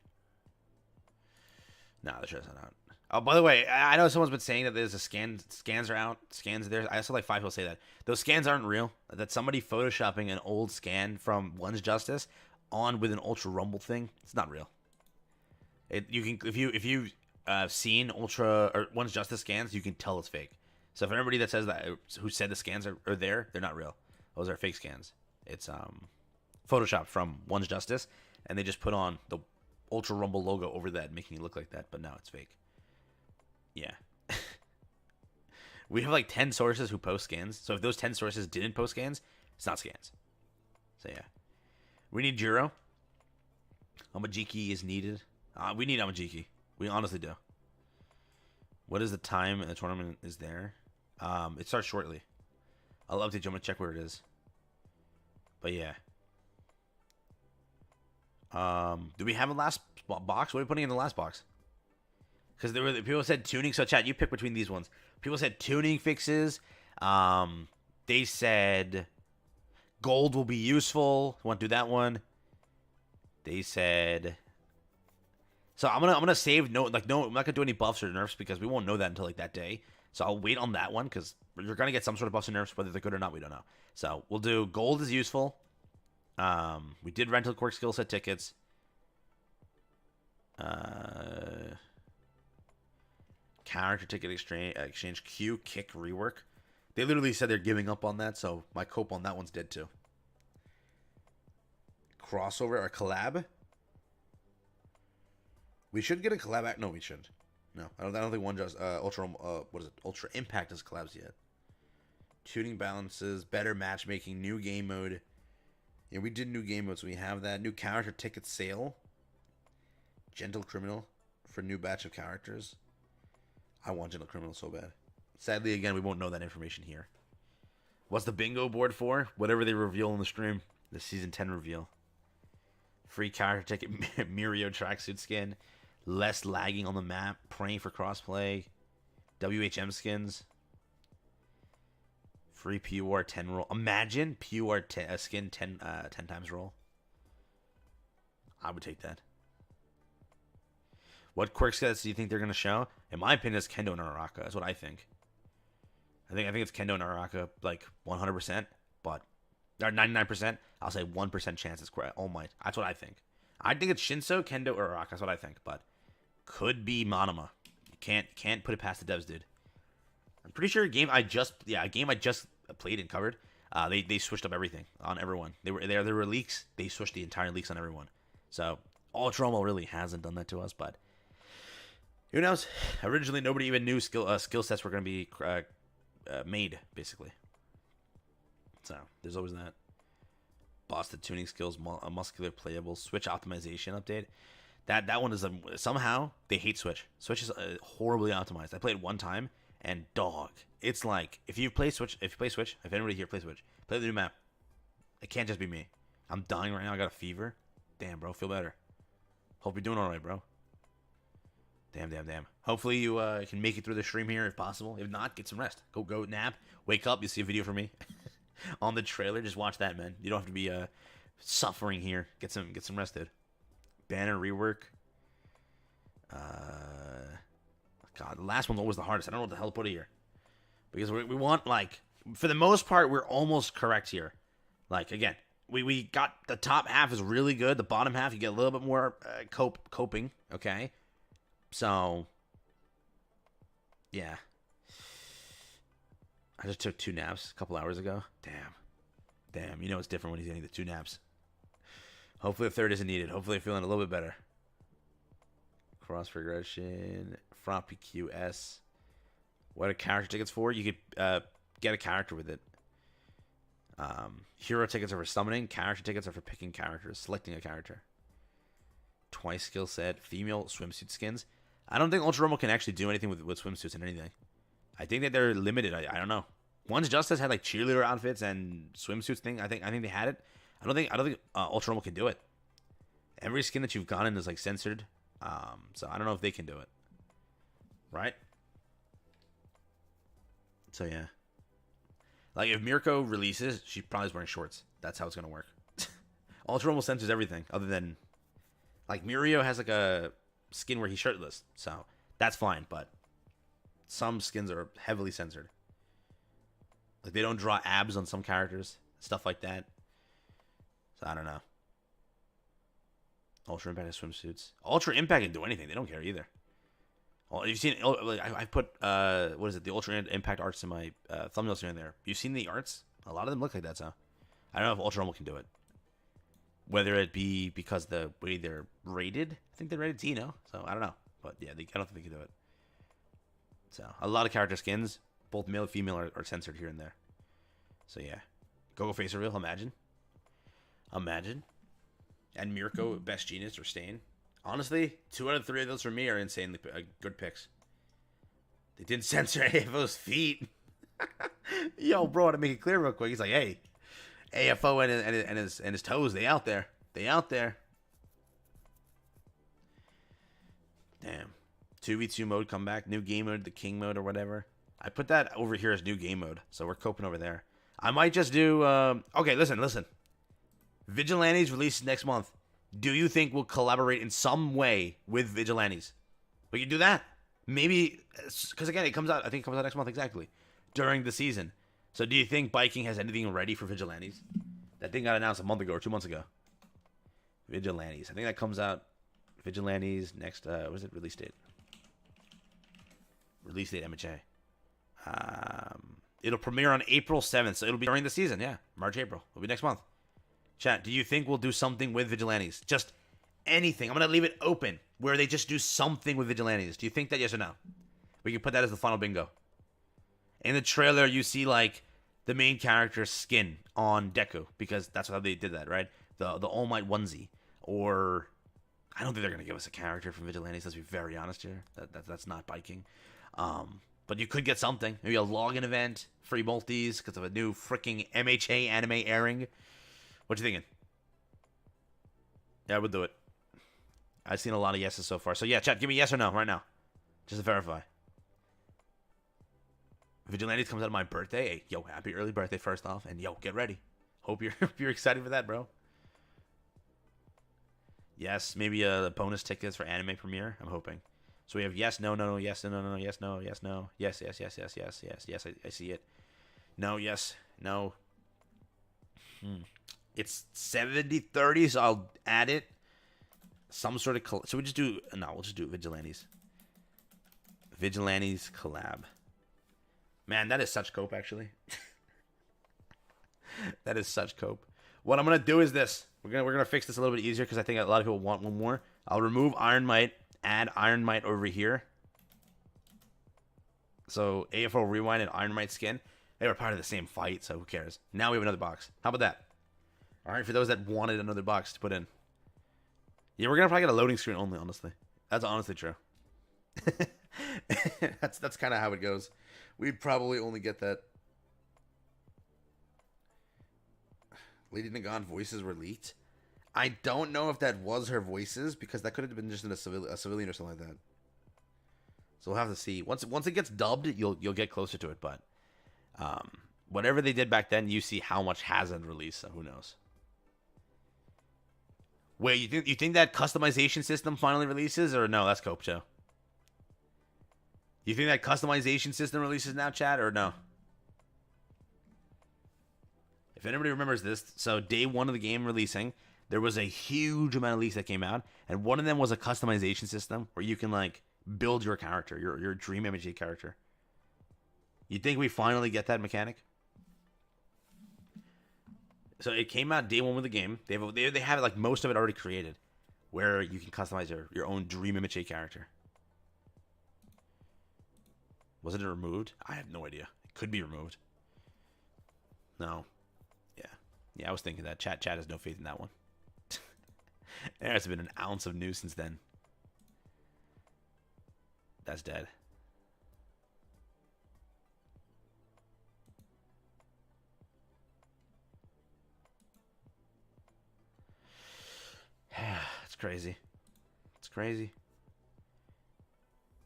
Nah, the trailer's not out. Oh, by the way, I know someone's been saying that there's a scans are out. Scans there. I saw like 5 people say that. Those scans aren't real. That somebody photoshopping an old scan from One's Justice on with an Ultra Rumble thing. It's not real. You can if you seen Ultra or One's Justice scans, you can tell it's fake. So if everybody that says that who said the scans are there, they're not real. Those are fake scans. It's Photoshop from One's Justice, and they just put on the Ultra Rumble logo over that, making it look like that. But no, it's fake. Yeah. We have like 10 sources who post scans. So if those 10 sources didn't post scans, it's not scans. So yeah. We need Jiro. Amajiki is needed. We need Amajiki. We honestly do. What is the time the tournament is there? It starts shortly. I'll update you. I'm going to check where it is. But yeah. Do we have a last box? What are we putting in the last box? Because there were people said tuning. So chat, you pick between these ones. People said tuning fixes. They said gold will be useful. Want to do that one? They said. So I'm gonna save no. I'm not gonna do any buffs or nerfs because we won't know that until like that day. So I'll wait on that one because you're gonna get some sort of buffs and nerfs, whether they're good or not, we don't know. So we'll do gold is useful. We did rental quirk skill set tickets. Character ticket exchange Q kick rework. They literally said they're giving up on that, so my cope on that one's dead too. Crossover or collab? We should get a collab. No, we shouldn't. No, I don't think one just Ultra. What is it? Ultra Impact has collabs yet. Tuning balances, better matchmaking, new game mode. Yeah, we did new game mode, so we have that. New character ticket sale. Gentle Criminal for new batch of characters. I want Gentle Criminal so bad. Sadly, again, we won't know that information here. What's the bingo board for? Whatever they reveal in the stream. The Season 10 reveal. Free character ticket, Mirio tracksuit skin. Less lagging on the map. Praying for crossplay. WHM skins. Free PUR 10 roll. Imagine PUR skin 10 times roll. I would take that. What quirk sets do you think they're going to show? In my opinion, it's Kendo and Araka. That's what I think. I think it's Kendo and Araka, like 100%, but or 99%. I'll say 1% chance it's All Might. That's what I think. I think it's Shinso, Kendo, or Araka. That's what I think, but could be Monoma. You can't put it past the devs, dude. I'm pretty sure a game I just played and covered. They switched up everything on everyone. There were leaks. They switched the entire leaks on everyone. So Ultra Rumble really hasn't done that to us, but who knows? Originally, nobody even knew skill sets were going to be made, basically. So there's always that. Busted tuning skills, muscular playable, Switch optimization update. That one is somehow they hate Switch. Switch is horribly optimized. I played one time and dog, it's like if anybody here plays Switch, play the new map. It can't just be me. I'm dying right now. I got a fever. Damn, bro, feel better. Hope you're doing all right, bro. Damn. Hopefully you can make it through the stream here if possible. If not, get some rest. Go nap. Wake up. You'll see a video from me on the trailer. Just watch that, man. You don't have to be suffering here. Get some rest, dude. Banner rework. God, the last one's always the hardest. I don't know what the hell to put it here. Because we want, like, for the most part, we're almost correct here. Like, again, we got the top half is really good. The bottom half, you get a little bit more coping, okay? So, yeah. I just took 2 naps a couple hours ago. Damn. You know it's different when he's getting the 2 naps. Hopefully the third isn't needed. Hopefully I'm feeling a little bit better. Cross regression. Front PQS. What are character tickets for? You could get a character with it. Hero tickets are for summoning. Character tickets are for picking characters. Selecting a character. Twice skill set. Female swimsuit skins. I don't think Ultra Rumble can actually do anything with swimsuits and anything. I think that they're limited. I don't know. One's Justice had like cheerleader outfits and swimsuits thing. I think they had it. I don't think Ultra Rumble can do it. Every skin that you've gotten is like censored. So I don't know if they can do it. Right? So yeah. Like if Mirko releases, she probably is wearing shorts. That's how it's gonna work. Ultra Rumble censors everything other than like Mirio has like a skin where he's shirtless. So that's fine, but some skins are heavily censored. Like they don't draw abs on some characters, stuff like that. So I don't know. Ultra Impact swimsuits. Ultra Impact can do anything. They don't care either. Well, you've seen, like, I put, what is it, the Ultra Impact arts in my thumbnails here and there. You've seen the arts? A lot of them look like that, so. I don't know if Ultra Rumble can do it. Whether it be because the way they're rated. I think they're rated T, no? So, I don't know. But, yeah, I don't think they can do it. So, a lot of character skins, both male and female, are censored here and there. So, yeah. Go Face Reveal, imagine. Imagine. And Mirko, Best Genius, or Stain. Honestly, 2 out of 3 of those for me are insanely good picks. They didn't censor AFO's feet. Yo, bro, I want to make it clear real quick. He's like, hey, AFO and his toes, they out there. They out there. Damn. 2v2 mode come back. New game mode, the king mode or whatever. I put that over here as new game mode. So we're coping over there. I might just do... okay, listen. Vigilantes releases next month. Do you think we'll collaborate in some way with Vigilantes? We can do that. Maybe, because again, I think it comes out next month exactly, during the season. So do you think Biking has anything ready for Vigilantes? That thing got announced a month ago or 2 months ago. Vigilantes. I think that comes out, Vigilantes next, what is it, release date? Release date, MHA. It'll premiere on April 7th, so it'll be during the season, yeah. March, April. It'll be next month. Chat, do you think we'll do something with Vigilantes? Just anything. I'm going to leave it open where they just do something with Vigilantes. Do you think that, yes or no? We can put that as the final bingo. In the trailer, you see, like, the main character's skin on Deku, because that's how they did that, right? The All Might onesie. Or, I don't think they're going to give us a character from Vigilantes, let's be very honest here. That's not biking. But you could get something. Maybe a login event, free multis, because of a new freaking MHA anime airing. What you thinking? Yeah, I would do it. I've seen a lot of yeses so far. So yeah, chat, give me yes or no right now. Just to verify. Vigilantes comes out on my birthday. Hey, yo, happy early birthday first off. And yo, get ready. Hope you're excited for that, bro. Yes, maybe bonus tickets for anime premiere. I'm hoping. So we have yes, no, no, no, yes, no, no, no, yes, no, yes, no, yes, yes, yes, yes, yes, yes, yes. I see it. No, yes, no. It's 70-30, so I'll add it. Some sort of so we just do we'll just do Vigilantes. Vigilantes collab. Man, that is such cope actually. That is such cope. What I'm gonna do is this. We're gonna fix this a little bit easier because I think a lot of people want one more. I'll remove Iron Might, add Iron Might over here. So AFO Rewind and Iron Might skin. They were part of the same fight, so who cares? Now we have another box. How about that? All right, for those that wanted another box to put in. Yeah, we're gonna probably get a loading screen only. Honestly, that's honestly true. that's kind of how it goes. We'd probably only get that. Lady Nagan voices were leaked. I don't know if that was her voices because that could have been just in a civilian or something like that. So we'll have to see. Once it gets dubbed, you'll get closer to it. But whatever they did back then, you see how much hasn't released. So who knows? Wait, you think that customization system finally releases, or no? That's Cope Show. You think that customization system releases now, chat, or no? If anybody remembers this, so day 1 of the game releasing, there was a huge amount of leaks that came out, and one of them was a customization system where you can like build your character, your dream MHA character. You think we finally get that mechanic? So it came out day 1 with the game. They have like most of it already created, where you can customize your own dream MHA character. Wasn't it removed? I have no idea. It could be removed. No. Yeah, I was thinking that. Chat has no faith in that one. There hasn't been an ounce of news since then. That's dead. It's crazy. It's crazy.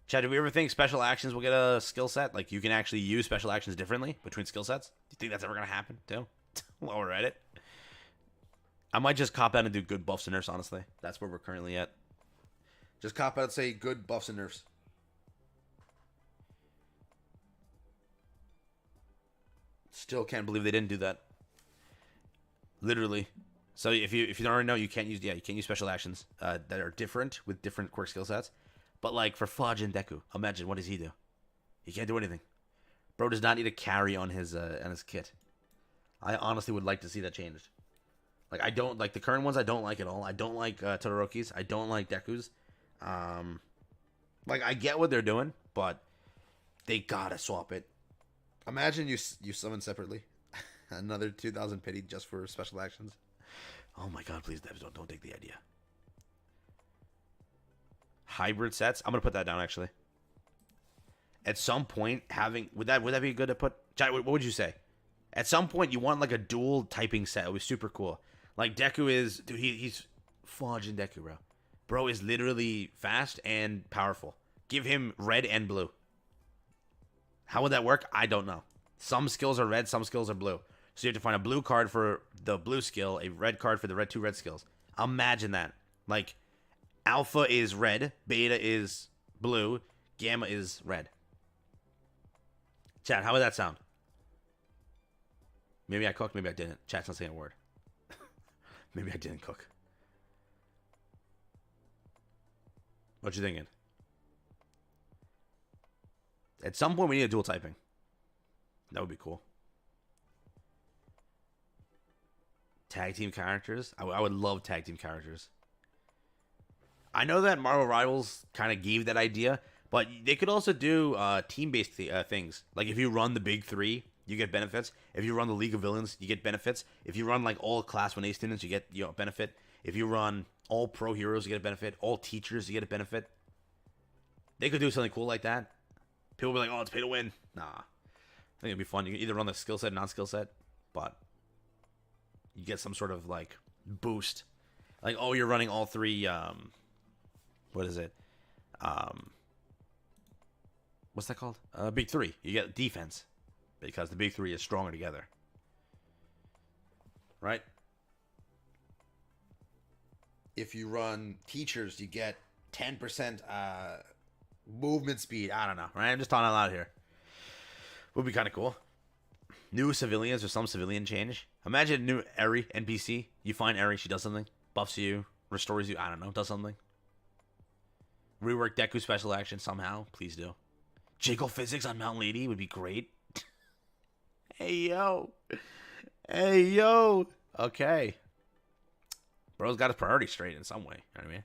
Chad, do we ever think special actions will get a skill set? Like, you can actually use special actions differently between skill sets? Do you think that's ever going to happen, too? While we're at it. I might just cop out and do good buffs and nerfs, honestly. That's where we're currently at. Just cop out and say good buffs and nerfs. Still can't believe they didn't do that. Literally. So if you don't already know, you can't use special actions that are different with different quirk skill sets. But like for Fudge and Deku, imagine what does he do? He can't do anything. Bro does not need a carry on his kit. I honestly would like to see that changed. Like I don't like the current ones. I don't like at all. I don't like Todoroki's. I don't like Deku's. Like I get what they're doing, but they gotta swap it. Imagine you summon separately. Another 2,000 pity just for special actions. Oh my god, please, devs, don't take the idea. Hybrid sets. I'm gonna put that down actually. At some point, would that be good to put? Chad, what would you say? At some point, you want like a dual typing set. It was super cool. Like Deku is, dude, he's Fudge and Deku, bro. Bro is literally fast and powerful. Give him red and blue. How would that work? I don't know. Some skills are red, some skills are blue. So you have to find a blue card for the blue skill, a red card for the two red skills. Imagine that. Like, alpha is red, beta is blue, gamma is red. Chat, how would that sound? Maybe I cooked, maybe I didn't. Chat's not saying a word. Maybe I didn't cook. What you thinking? At some point, we need a dual typing. That would be cool. Tag team characters. I would love tag team characters. I know that Marvel Rivals kind of gave that idea, but they could also do team-based things. Like if you run the big three, you get benefits. If you run the League of Villains, you get benefits. If you run like all Class 1A students, you get benefit. If you run all pro heroes, you get a benefit. All teachers, you get a benefit. They could do something cool like that. People will be like, oh, it's pay to win. Nah. I think it'd be fun. You can either run the skill set or non-skill set, but you get some sort of like boost. Like, oh, you're running all three, what is it? What's that called? Big three. You get defense because the big three is stronger together. Right? If you run teachers, you get 10% movement speed. I don't know, right? I'm just talking out loud here. Would be kind of cool. New civilians or some civilian change. Imagine a new Eri NPC. You find Eri, she does something. Buffs you, restores you, I don't know, does something. Rework Deku special action somehow. Please do. Jiggle physics on Mount Lady would be great. Hey, yo. Hey, yo. Okay. Bro's got his priorities straight in some way. You know what I mean?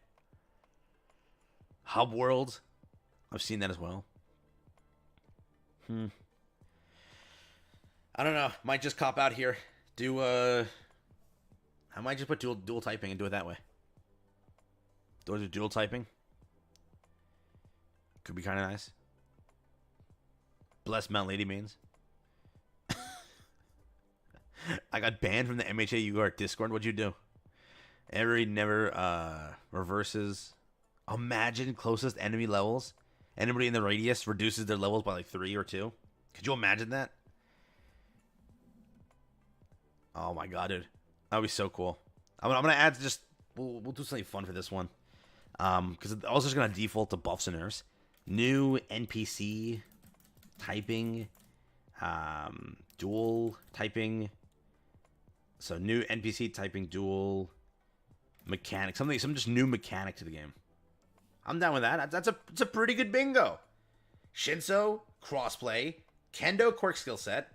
Hub worlds. I've seen that as well. I don't know. Might just cop out here. I might just put dual typing and do it that way. Do dual typing. Could be kind of nice. Bless Mount Lady mains. I got banned from the MHA UR Discord. What'd you do? Eri never reverses. Imagine closest enemy levels. Anybody in the radius reduces their levels by like 3 or 2. Could you imagine that? Oh my god, dude. That would be so cool. I'm gonna add just we'll do something fun for this one. Because it's also just gonna default to buffs and nerfs. New NPC typing, dual typing. So new NPC typing, dual mechanic, some just new mechanic to the game. I'm down with that. It's a pretty good bingo. Shinso crossplay, Kendo quirk skill set,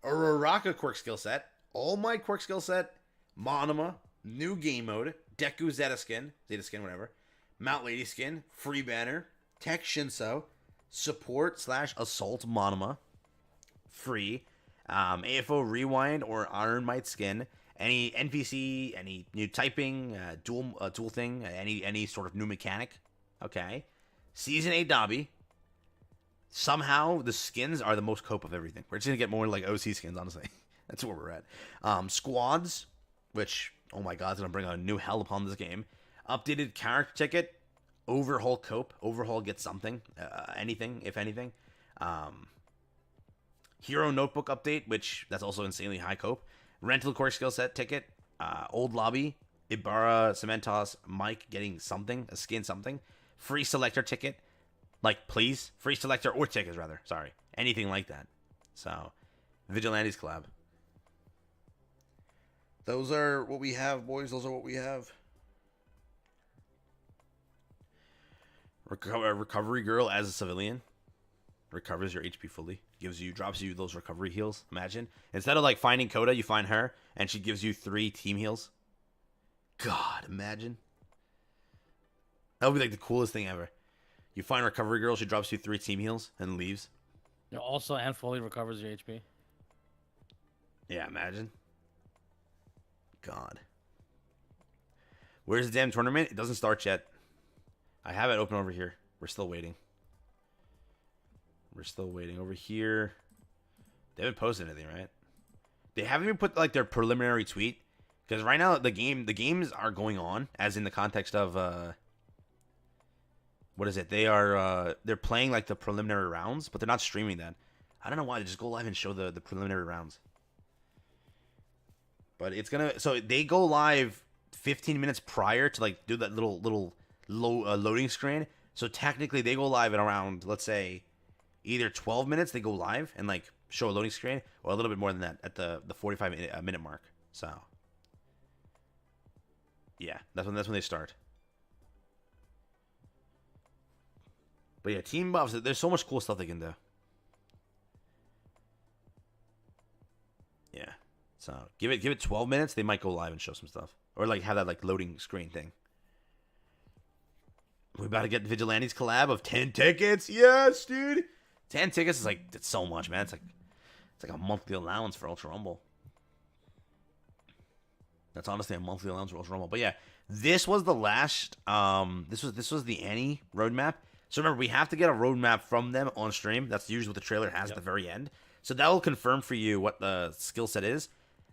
Uraraka quirk skill set, All Might quirk skill set, Monoma, new game mode, Deku Zeta skin, whatever, Mount Lady skin, free banner, Tech Shinso, support / assault Monoma, free, AFO rewind or Iron Might skin, any NPC, any new typing, dual thing, any sort of new mechanic. Okay, Season 8 Dobby. Somehow the skins are the most cope of everything. We're just gonna get more like OC skins, honestly. That's where we're at. Squads, which oh my god, is gonna bring a new hell upon this game. Updated character ticket. Overhaul cope. Overhaul gets something. Anything, if anything. Hero notebook update, which that's also insanely high cope. Rental core skill set ticket. Old lobby. Ibarra, Cementos, Mike getting something. A skin something. Free selector ticket. Like, please. Free selector or tickets, rather. Sorry. Anything like that. So, Vigilantes collab. those are what we have, boys. Those are what we have. Recovery girl as a civilian. Recovers your HP fully. Drops you those recovery heals. Imagine. Instead of like finding Coda, you find her, and she gives you 3 team heals. God, imagine. That would be like the coolest thing ever. You find recovery girl, she drops you 3 team heals and leaves. Yeah, also, and fully recovers your HP. Yeah, imagine. God. Where's the damn tournament? It doesn't start yet. I have it open over here. We're still waiting. We're still waiting over here. They haven't posted anything, right? They haven't even put like their preliminary tweet, because right now the games are going on, as in the context of what is it? They're playing like the preliminary rounds, but they're not streaming that. I don't know why. They just go live and show the preliminary rounds. But it's gonna, so they go live 15 minutes prior to like do that little loading screen. So technically they go live at around, let's say, either 12 minutes they go live and like show a loading screen, or a little bit more than that at the 45 minute mark. So yeah, that's when they start. But yeah, team buffs, there's so much cool stuff they can do. Yeah. So give it 12 minutes, they might go live and show some stuff, or like have that like loading screen thing. We about to get Vigilantes collab of 10 tickets. Yes, dude. 10 tickets is like, it's so much, man. It's like a monthly allowance for Ultra Rumble. That's honestly a monthly allowance for Ultra Rumble. But yeah, this was the last. This was the Annie roadmap. So remember, we have to get a roadmap from them on stream. That's usually what the trailer has at the very end. So that will confirm for you what the skill set is.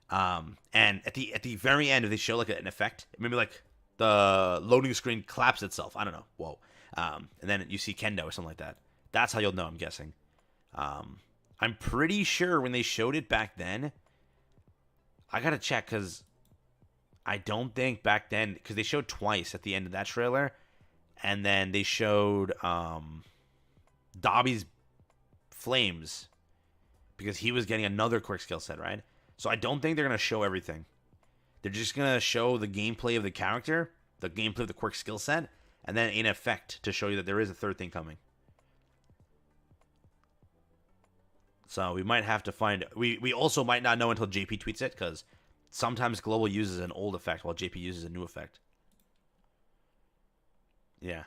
And at the very end, if they show like an effect, maybe like the loading screen claps itself. I don't know. Whoa. And then you see Kendo or something like that. That's how you'll know, I'm guessing. I'm pretty sure when they showed it back then, I gotta check, because I don't think back then, because they showed twice at the end of that trailer, and then they showed Dobby's flames, because he was getting another quick skill set, right? So I don't think they're gonna show everything. They're just gonna show the gameplay of the character, the gameplay of the quirk skill set, and then in effect to show you that there is a third thing coming. So we might have to find. We also might not know until JP tweets it, because sometimes Global uses an old effect while JP uses a new effect. Yeah.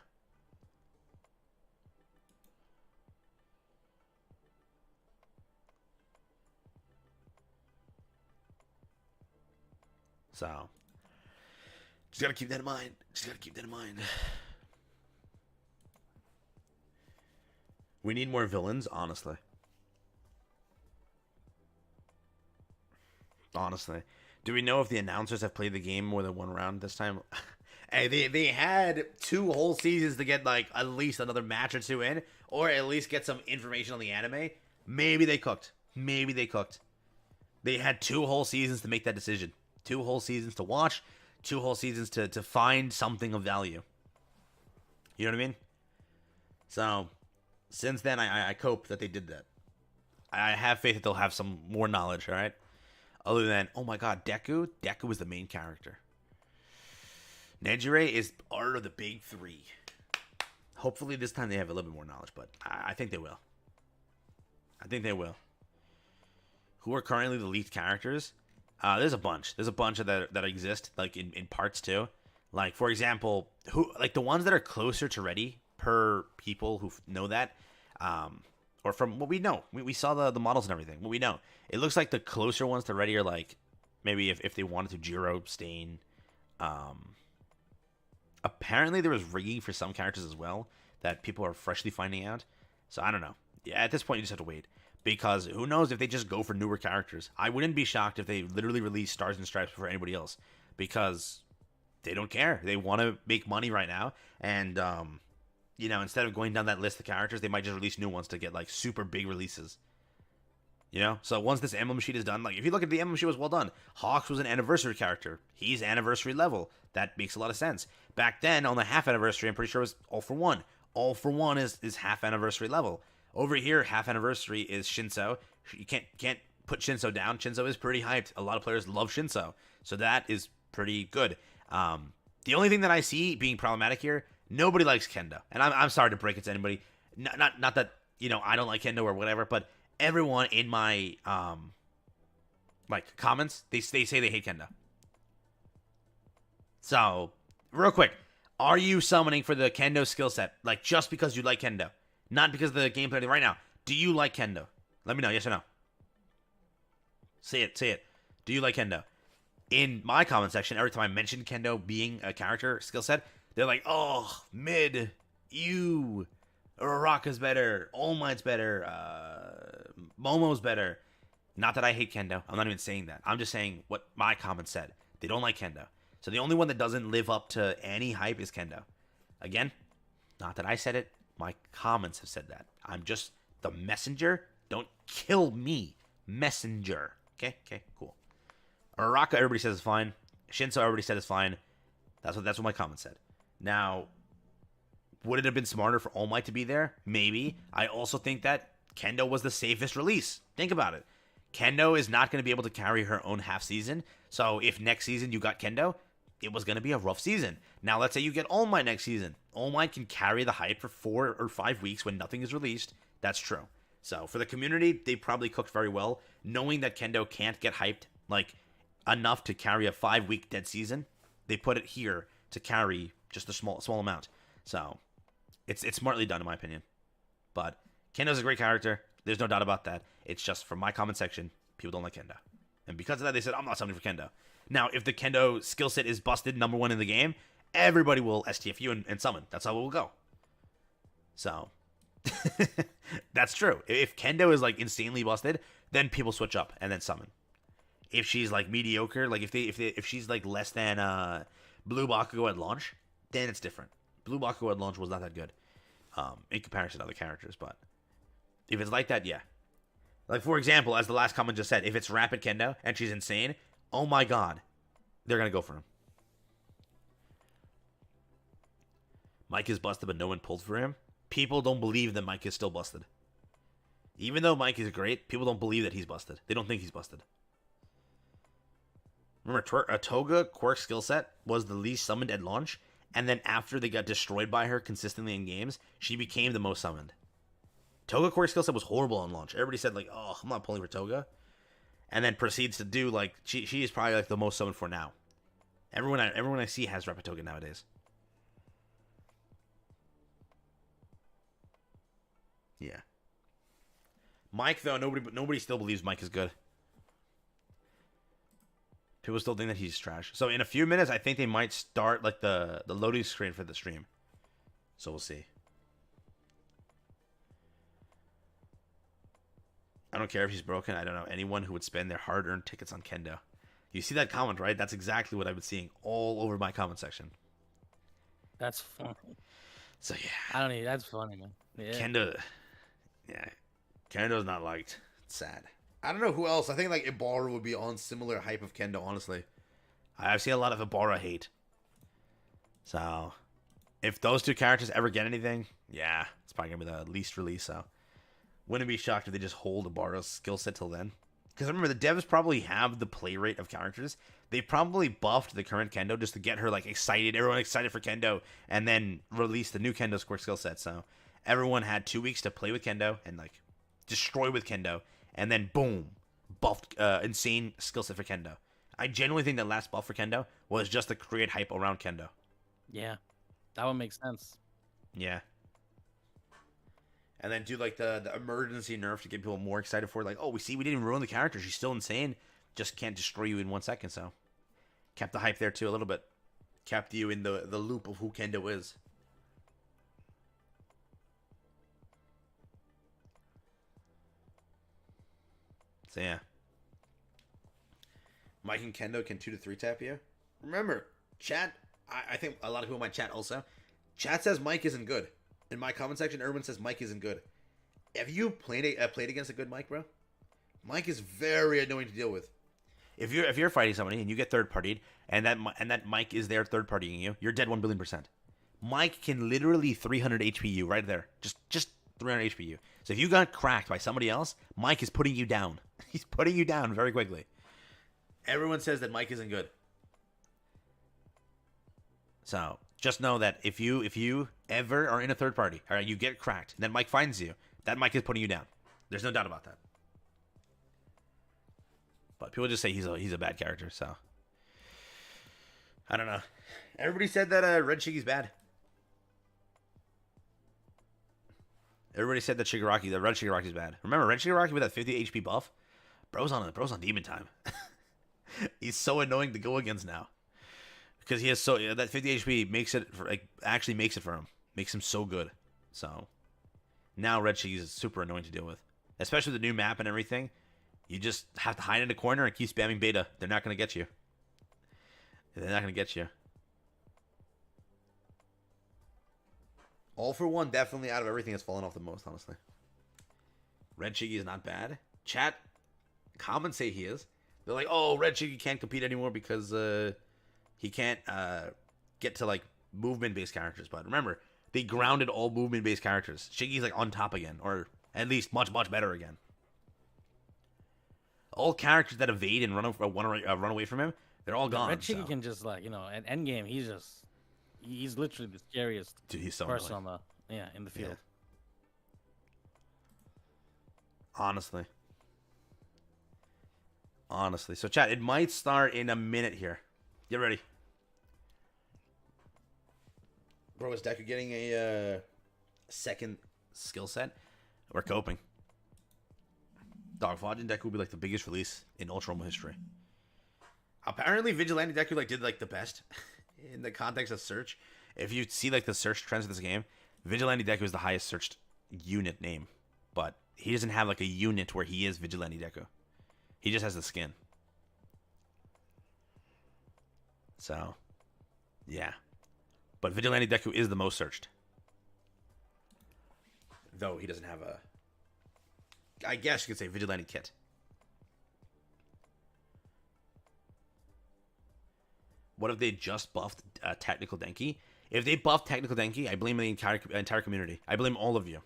So just gotta keep that in mind. We need more villains, honestly. Do we know if the announcers have played the game more than one round this time? Hey, they had 2 whole seasons to get like at least another match or 2 in, or at least get some information on the anime. Maybe they cooked. They had 2 whole seasons to make that decision. 2 whole seasons to watch. 2 whole seasons to find something of value. You know what I mean? So since then, I cope that they did that. I have faith that they'll have some more knowledge. All right. Other than, oh my god, Deku is the main character. Nejire is part of the big 3. Hopefully this time they have a little bit more knowledge, but I think they will. Who are currently the lead characters? There's a bunch. There's a bunch of that exist, like in parts too. Like for example, who like the ones that are closer to ready per people who know that. Or from what we know, we saw the models and everything. What we know, it looks like the closer ones to ready are like maybe if they wanted to Jiro, Stain. Apparently there was rigging for some characters as well that people are freshly finding out. So I don't know. Yeah, at this point you just have to wait, because who knows if they just go for newer characters. I wouldn't be shocked if they literally release Stars and Stripes before anybody else, because they don't care. They want to make money right now, and you know, instead of going down that list of characters, they might just release new ones to get like super big releases. You know, so once this emblem sheet is done, like if you look at the emblem sheet, was well done. Hawks was an anniversary character. He's anniversary level. That makes a lot of sense. Back then on the half anniversary, I'm pretty sure it was All for One. All for One is half anniversary level. Over here, half anniversary is Shinso. You can't put Shinso down. Shinso is pretty hyped. A lot of players love Shinso, so that is pretty good. The only thing that I see being problematic here, nobody likes Kendo, and I'm sorry to break it to anybody. Not that I don't like Kendo or whatever, but everyone in my like comments, they say they hate Kendo. So real quick, are you summoning for the Kendo skill set, like just because you like Kendo, not because of the gameplay right now? Do you like Kendo? Let me know, yes or no. Say it. Do you like Kendo? In my comment section, every time I mention Kendo being a character skill set, they're like, oh, mid, Uraraka's better, All Might's better, Momo's better. Not that I hate Kendo. I'm not even saying that. I'm just saying what my comments said. They don't like Kendo. So the only one that doesn't live up to any hype is Kendo. Again, not that I said it. My comments have said that. I'm just the messenger. Don't kill me. Messenger. Okay, cool. Uraraka, everybody says is fine. Shinso, everybody said is fine. That's what my comment said. Now, would it have been smarter for All Might to be there? Maybe. I also think that Kendo was the safest release. Think about it. Kendo is not going to be able to carry her own half season. So if next season you got Kendo, it was going to be a rough season. Now, let's say you get All Might next season. All Might can carry the hype for 4 or 5 weeks when nothing is released. That's true. So for the community, they probably cooked very well, knowing that Kendo can't get hyped like enough to carry a 5-week dead season. They put it here to carry just a small amount. So it's smartly done in my opinion. But Kendo's a great character. There's no doubt about that. It's just from my comment section, people don't like Kendo. And because of that, they said, I'm not summoning for Kendo. Now, if the Kendo skill set is busted number 1 in the game, everybody will STFU and summon. That's how it will go. So that's true. If Kendo is like insanely busted, then people switch up and then summon. If she's like mediocre, like if she's like less than Blue Bakugo at launch, then it's different. Blue Bakugo at launch was not that good in comparison to other characters, but if it's like that, yeah. Like for example, as the last comment just said, if it's Rapid Kendo and she's insane, oh my god, they're gonna go for him. Mike is busted, but no one pulled for him. People don't believe that Mike is still busted. Even though Mike is great, people don't believe that he's busted. They don't think he's busted. Remember, Toga QUIRK skill set was the least summoned at launch, and then after they got destroyed by her consistently in games, she became the most summoned. Toga QUIRK skill set was horrible on launch. Everybody said like, "Oh, I'm not pulling for Toga," and then proceeds to do like she is probably like the most summoned for now. Everyone I see has Rapid Toga nowadays. Yeah. Mike though, nobody still believes Mike is good. People still think that he's trash. So in a few minutes, I think they might start like the loading screen for the stream. So we'll see. I don't care if he's broken. I don't know anyone who would spend their hard-earned tickets on Kendo. You see that comment, right? That's exactly what I've been seeing all over my comment section. That's funny. So yeah. I don't need. That's funny, man. Yeah. Kendo. Yeah. Kendo's not liked. It's sad. I don't know who else. I think like Ibarra would be on similar hype of Kendo, honestly. I've seen a lot of Ibarra hate. So, if those two characters ever get anything, yeah, it's probably going to be the least release, so. Wouldn't be shocked if they just hold Ibarra's skill set till then. Because remember, the devs probably have the play rate of characters. They probably buffed the current Kendo just to get her like excited, everyone excited for Kendo, and then release the new Kendo QUIRK skill set. So, everyone had 2 weeks to play with Kendo and like destroy with Kendo. And then, boom, buffed insane skill set for Kendo. I genuinely think that last buff for Kendo was just to create hype around Kendo. Yeah, that would make sense. Yeah. And then do like the emergency nerf to get people more excited for it. Like, oh, we didn't even ruin the character. She's still insane. Just can't destroy you in 1 second. So, kept the hype there too a little bit. Kept you in the loop of who Kendo is. So yeah, Mike and Kendo can 2 to 3 tap you. Remember, chat. I think a lot of people in my chat also. Chat says Mike isn't good. In my comment section, everyone says Mike isn't good. Have you played against a good Mike, bro? Mike is very annoying to deal with. If you're fighting somebody and you get third partied, and that Mike is there third partying you, you're dead 1,000,000,000%. Mike can literally 300 HP you right there. Just 300 HP you. So if you got cracked by somebody else, Mike is putting you down. He's putting you down very quickly. Everyone says that Mike isn't good. So just know that if you ever are in a third party, all right, you get cracked, and then Mike finds you, that Mike is putting you down. There's no doubt about that. But people just say he's a bad character, so I don't know. Everybody said that Red Shiggy's bad. Everybody said that Red Shigaraki's bad. Remember Red Shigaraki with that 50 HP buff? Bro's on demon time. He's so annoying to go against now. Because he has that 50 HP makes it actually makes it for him. Makes him so good. So now Red Shiggy is super annoying to deal with. Especially with the new map and everything. You just have to hide in a corner and keep spamming beta. They're not gonna get you. They're not gonna get you. All for One definitely out of everything has fallen off the most, honestly. Red Shiggy is not bad. Chat, comments say he is. They're like, oh, Red Shiggy can't compete anymore because he can't get to like movement-based characters. But remember, they grounded all movement-based characters. Shiggy's like on top again, or at least much, much better again. All characters that evade and run away from him, they're all gone. Red Shiggy can just like, at endgame, he's literally the scariest Dude, so person annoying. in the field. Yeah. Honestly. So chat, it might start in a minute here. Get ready. Bro, is Deku getting a second skill set? We're coping. Dog, Fajin Deku will be like the biggest release in Ultra Rumble history. Apparently, Vigilante Deku did the best in the context of search. If you see the search trends of this game, Vigilante Deku is the highest searched unit name, but he doesn't have a unit where he is Vigilante Deku. He just has the skin. So, yeah. But Vigilante Deku is the most searched. Though he doesn't have a... I guess you could say Vigilante Kit. What if they just buffed Technical Denki? If they buffed Technical Denki, I blame the entire community. I blame all of you.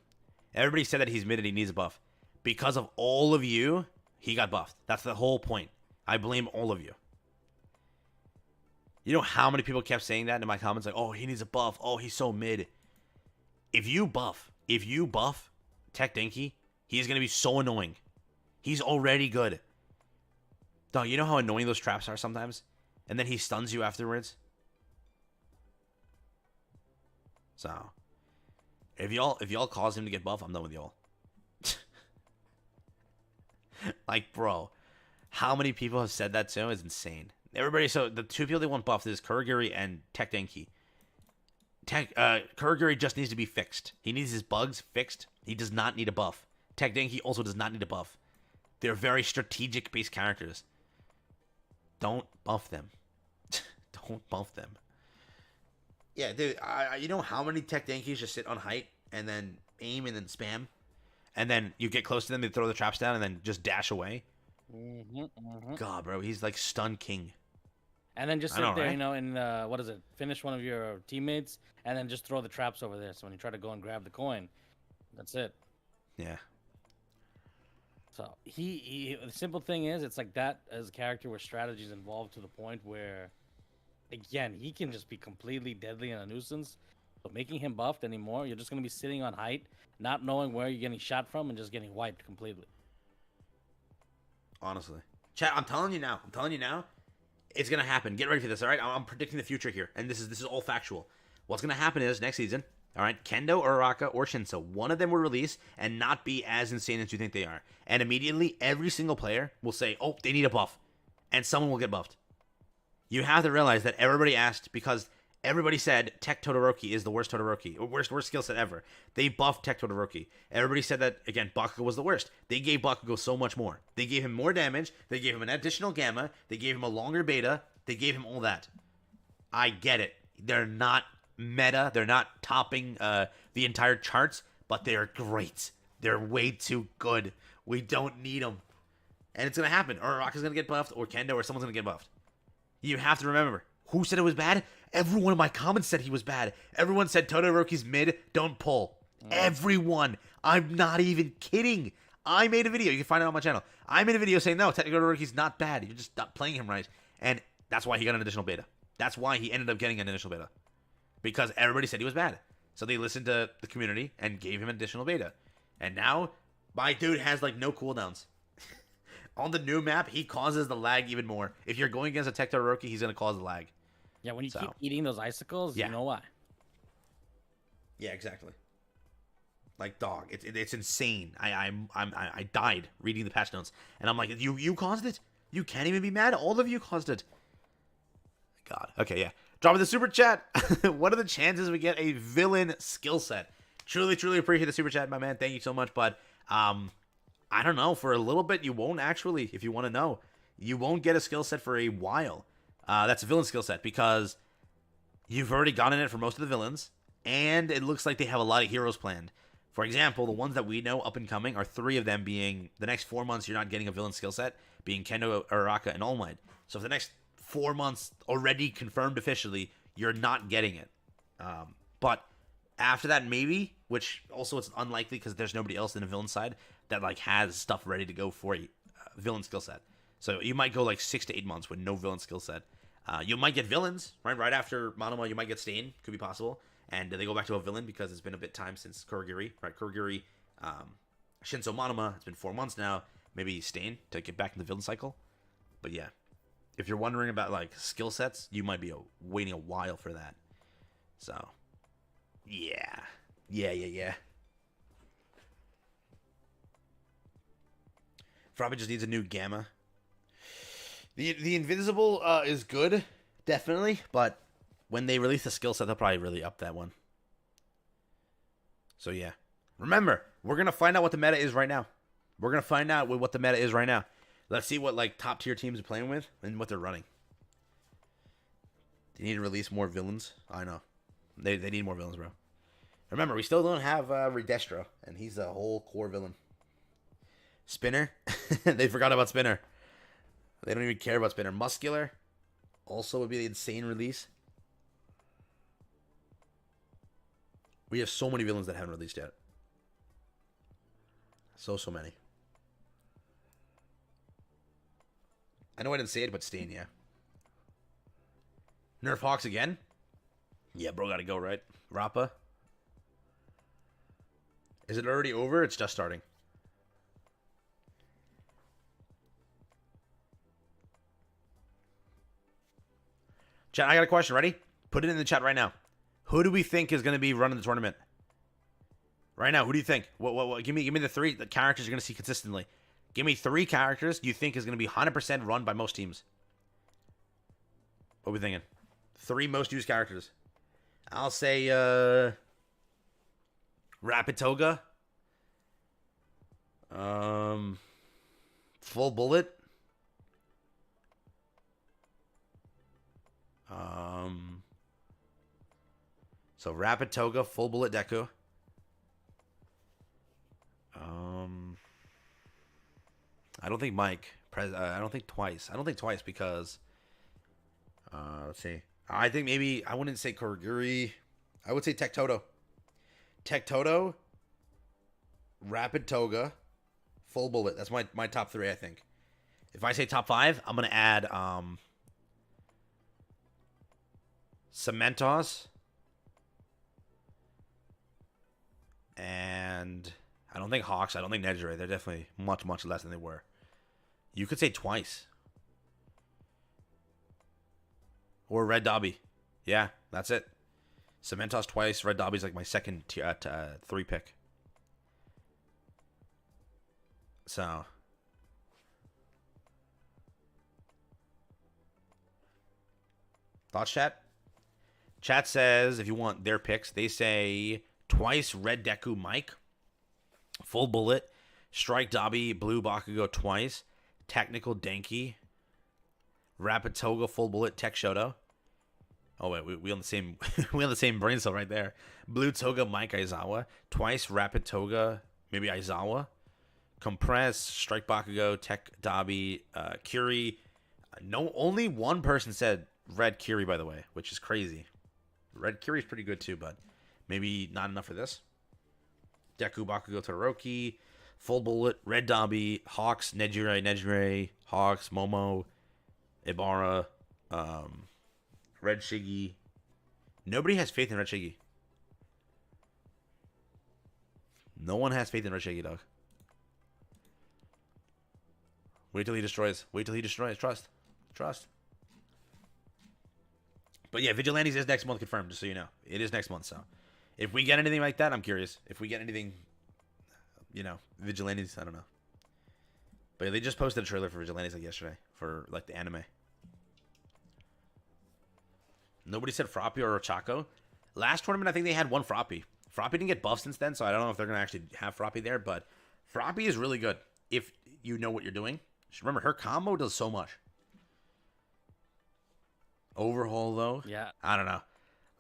Everybody said that he's mid and he needs a buff. Because of all of you, he got buffed. That's the whole point. I blame all of you. You know how many people kept saying that in my comments? Like, oh, he needs a buff. Oh, he's so mid. If you buff Tech Denki, he's going to be so annoying. He's already good. Dog, you know how annoying those traps are sometimes? And then he stuns you afterwards? So, if y'all cause him to get buff, I'm done with y'all. Bro, how many people have said that too? It's insane. Everybody, so the two people they want buffed is Kurogiri and Tech Denki. Kurogiri just needs to be fixed. He needs his bugs fixed. He does not need a buff. Tech Denki also does not need a buff. They're very strategic-based characters. Don't buff them. Don't buff them. Yeah, dude, you know how many Tech Denkis just sit on height and then aim and then spam? And then you get close to them, they throw the traps down and then just dash away? God, bro, he's like stun king. And then just sit there, and finish one of your teammates, and then just throw the traps over there. So when you try to go and grab the coin, that's it. Yeah. So the simple thing is, it's like that as a character where strategy is involved to the point where, again, he can just be completely deadly and a nuisance. But making him buffed anymore, you're just going to be sitting on height, not knowing where you're getting shot from, and just getting wiped completely. Honestly. Chat, I'm telling you now. It's going to happen. Get ready for this, all right? I'm predicting the future here, and this is all factual. What's going to happen is, next season, all right, Kendo, Uraraka, or Shinso, one of them will release and not be as insane as you think they are. And immediately, every single player will say, oh, they need a buff. And someone will get buffed. You have to realize that everybody asked because everybody said Tech Todoroki is the worst Todoroki, or worst skill set ever. They buffed Tech Todoroki. Everybody said that, again, Bakugo was the worst. They gave Bakugo so much more. They gave him more damage. They gave him an additional gamma. They gave him a longer beta. They gave him all that. I get it. They're not meta. They're not topping the entire charts, but they're great. They're way too good. We don't need them. And it's going to happen. Or Uraraka's going to get buffed, or Kendo, or someone's going to get buffed. You have to remember. Who said it was bad? Everyone in my comments said he was bad. Everyone said Todoroki's mid, don't pull. Everyone. I'm not even kidding. I made a video. You can find it on my channel. I made a video saying, no, Technical Todoroki's not bad. You're just not playing him right. And that's why he got an additional beta. That's why he ended up getting an initial beta. Because everybody said he was bad. So they listened to the community and gave him an additional beta. And now, my dude has like no cooldowns. On the new map, he causes the lag even more. If you're going against a Tech Todoroki, he's going to cause the lag. Yeah, when you keep eating those icicles, you know why. Yeah, exactly. Like, dog, it's insane. I died reading the patch notes, and I'm like, you caused it? You can't even be mad. All of you caused it. God. Okay, yeah. Drop in the super chat. What are the chances we get a villain skill set? Truly, truly appreciate the super chat, my man. Thank you so much. But I don't know. For a little bit, you won't actually. If you want to know, you won't get a skill set for a while. That's a villain skill set because you've already gotten it for most of the villains, and it looks like they have a lot of heroes planned. For example, the ones that we know up and coming are 3 of them being the next 4 months. You're not getting a villain skill set, being Kendo, Araka, and All Might. So for the next 4 months, already confirmed officially, you're not getting it. But after that, maybe, which also it's unlikely because there's nobody else in the villain side that like has stuff ready to go for a villain skill set. So you might go like 6 to 8 months with no villain skill set. You might get villains, right? Right after Monoma, you might get Stain. Could be possible. And they go back to a villain because it's been a bit time since Kurogiri, right? Kurogiri, Shinso Monoma, it's been 4 months now. Maybe Stain to get back in the villain cycle. But yeah, if you're wondering about like skill sets, you might be waiting a while for that. So, yeah. Probably just needs a new Gamma. The Invincible is good, definitely, but when they release the skill set, they'll probably really up that one. So yeah. Remember, we're going to find out what the meta is right now. We're going to find out what the meta is right now. Let's see what like top tier teams are playing with and what they're running. They need to release more villains. I know. They need more villains, bro. Remember, we still don't have Redestro, and he's a whole core villain. Spinner? They forgot about Spinner. They don't even care about Spinner. Muscular also would be the insane release. We have so many villains that haven't released yet. So many. I know I didn't say it, but Stain, yeah. Nerf Hawks again? Yeah, bro, gotta go, right? Rappa? Is it already over? It's just starting. Chat, I got a question. Ready? Put it in the chat right now. Who do we think is going to be running the tournament? Right now, who do you think? What? Give me the 3 characters you're going to see consistently. Give me 3 characters you think is going to be 100% run by most teams. What are we thinking? 3 most used characters. I'll say Rapid Toga. Full Bullet. So Rapid Toga, Full Bullet Deku. I don't think Mike. I don't think twice. I don't think twice because. Let's see. I think maybe I wouldn't say Kurogiri. I would say Tech Toto. Tech Toto. Rapid Toga. Full Bullet. That's my top 3. I think. If I say top 5, I'm gonna add Cementos. And I don't think Hawks. I don't think Nejire. They're definitely much, much less than they were. You could say twice. Or Red Dobby. Yeah, that's it. Cementos twice. Red Dobby's like my second 3 pick. So. Thoughts, chat? Chat says, if you want their picks, they say twice Red Deku Mike, Full Bullet, Strike Dobby, Blue Bakugo twice, Technical Denki, Rapid Toga, Full Bullet, Tech Shoto. Oh wait, we on the same we on the same brain cell right there. Blue Toga, Mike Aizawa, twice Rapid Toga, maybe Aizawa, Compress, Strike Bakugo, Tech Dobby, Curie. No, only one person said Red Curie, by the way, which is crazy. Red Curie's pretty good too, but maybe not enough for this. Deku Bakugo Todoroki. Full Bullet, Red Dobby, Hawks, Nejire, Hawks, Momo, Ibarra, Red Shiggy. Nobody has faith in Red Shiggy. No one has faith in Red Shiggy, dog. Wait till he destroys. Wait till he destroys. Trust. Trust. But yeah, Vigilantes is next month confirmed, just so you know. It is next month, so. If we get anything like that, I'm curious. If we get anything, Vigilantes, I don't know. But yeah, they just posted a trailer for Vigilantes like yesterday for like the anime. Nobody said Froppy or Chaco. Last tournament, I think they had one Froppy. Froppy didn't get buffed since then, so I don't know if they're going to actually have Froppy there, but Froppy is really good if you know what you're doing. Just remember, her combo does so much. Overhaul, though? Yeah. I don't know.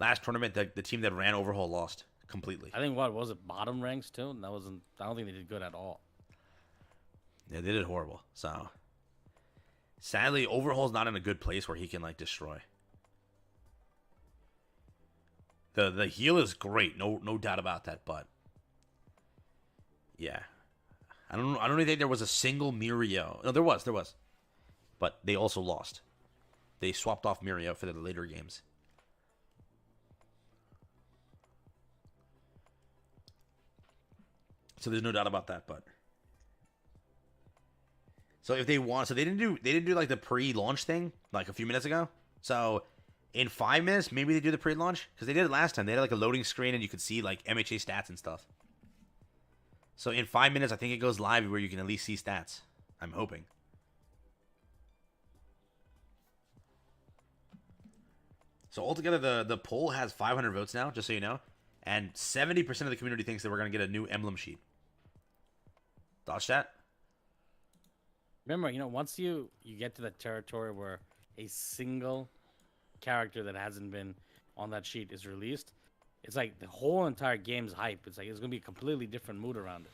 Last tournament, the team that ran Overhaul lost completely. I think, what was it, bottom ranks, too? And that wasn't, I don't think they did good at all. Yeah, they did horrible, so. Sadly, Overhaul's not in a good place where he can, like, destroy. The heal is great, no doubt about that, but yeah. I don't even think there was a single Mirio. No, there was. But they also lost. They swapped off Mirio for the later games. So there's no doubt about that, but so if they want, so they didn't do like the pre-launch thing like a few minutes ago. So in 5 minutes, maybe they do the pre-launch because they did it last time. They had like a loading screen and you could see like MHA stats and stuff. So in 5 minutes, I think it goes live where you can at least see stats. I'm hoping. So altogether, the poll has 500 votes now, just so you know, and 70% of the community thinks that we're gonna get a new emblem sheet. Thoughts, chat? Remember, once you get to that territory where a single character that hasn't been on that sheet is released, it's like the whole entire game's hype. It's like it's gonna be a completely different mood around it.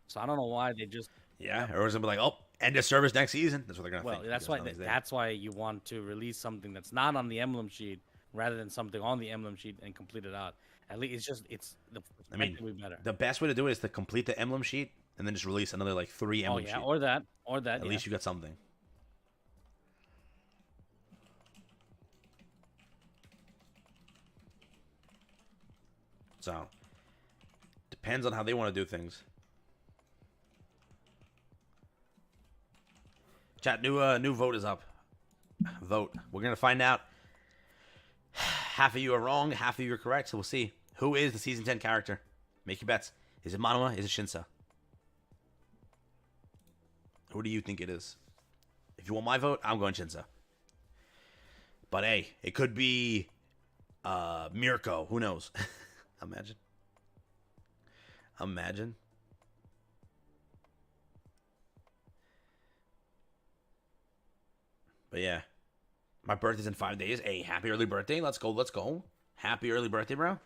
So I don't know why they just or it's gonna be like, oh, end of service next season. That's what they're gonna think. Well, that's why you want to release something that's not on the emblem sheet rather than something on the emblem sheet and complete it out. At least it's better. The best way to do it is to complete the emblem sheet and then just release another like 3 emblem sheets. Or that. At least you got something. So, depends on how they want to do things. Chat, new vote is up. Vote. We're gonna find out. Half of you are wrong, half of you are correct. So we'll see who is the season 10 character. Make your bets. Is it Manoma? Is it Shinsa? Who do you think it is? If you want my vote, I'm going Shinsa. But hey, it could be Mirko. Who knows? Imagine. But yeah. My birthday's in 5 days. Hey, happy early birthday. Let's go. Happy early birthday, bro.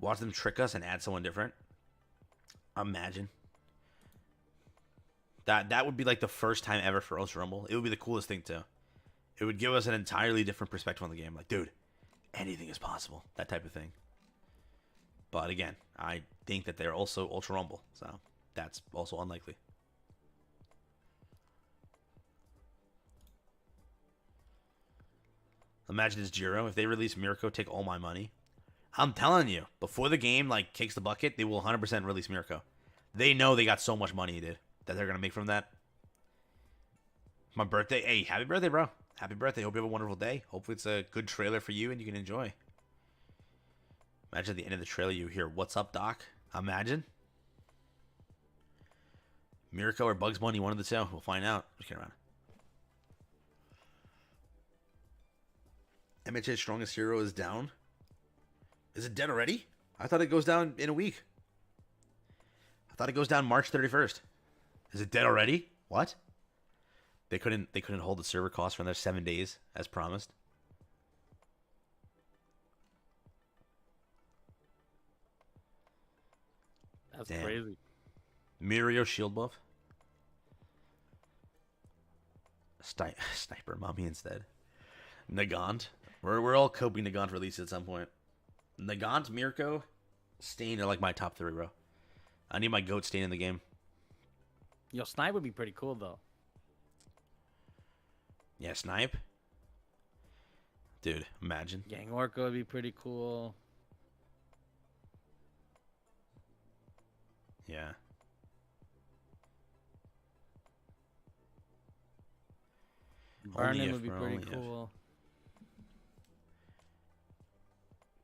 Watch them trick us and add someone different. Imagine. That would be like the first time ever for Ultra Rumble. It would be the coolest thing too. It would give us an entirely different perspective on the game. Like, dude, anything is possible. That type of thing. But again, I think that they're also Ultra Rumble. So that's also unlikely. Imagine it's Jiro. If they release Mirko, take all my money. I'm telling you, before the game kicks the bucket, they will 100% release Mirko. They know they got so much money, dude, that they're going to make from that. My birthday. Hey, happy birthday, bro. Happy birthday. Hope you have a wonderful day. Hopefully it's a good trailer for you and you can enjoy. Imagine at the end of the trailer you hear, "What's up, Doc?" Imagine. Mirko or Bugs Bunny, one of the two. We'll find out. Just kidding around. MHA's strongest hero is down. Is it dead already? I thought it goes down in a week. I thought it goes down March 31st. Is it dead already? What? They couldn't hold the server cost for another 7 days as promised. That's crazy. Mirio shield buff. Sniper mommy instead. Nagant. We're all coping Nagant release at some point. Nagant, Mirko, Stain are like my top 3, bro. I need my goat staying in the game. Yo, Snipe would be pretty cool though. Yeah, Snipe. Dude, imagine. Gang Orca would be pretty cool. Yeah. Vernon would be pretty cool.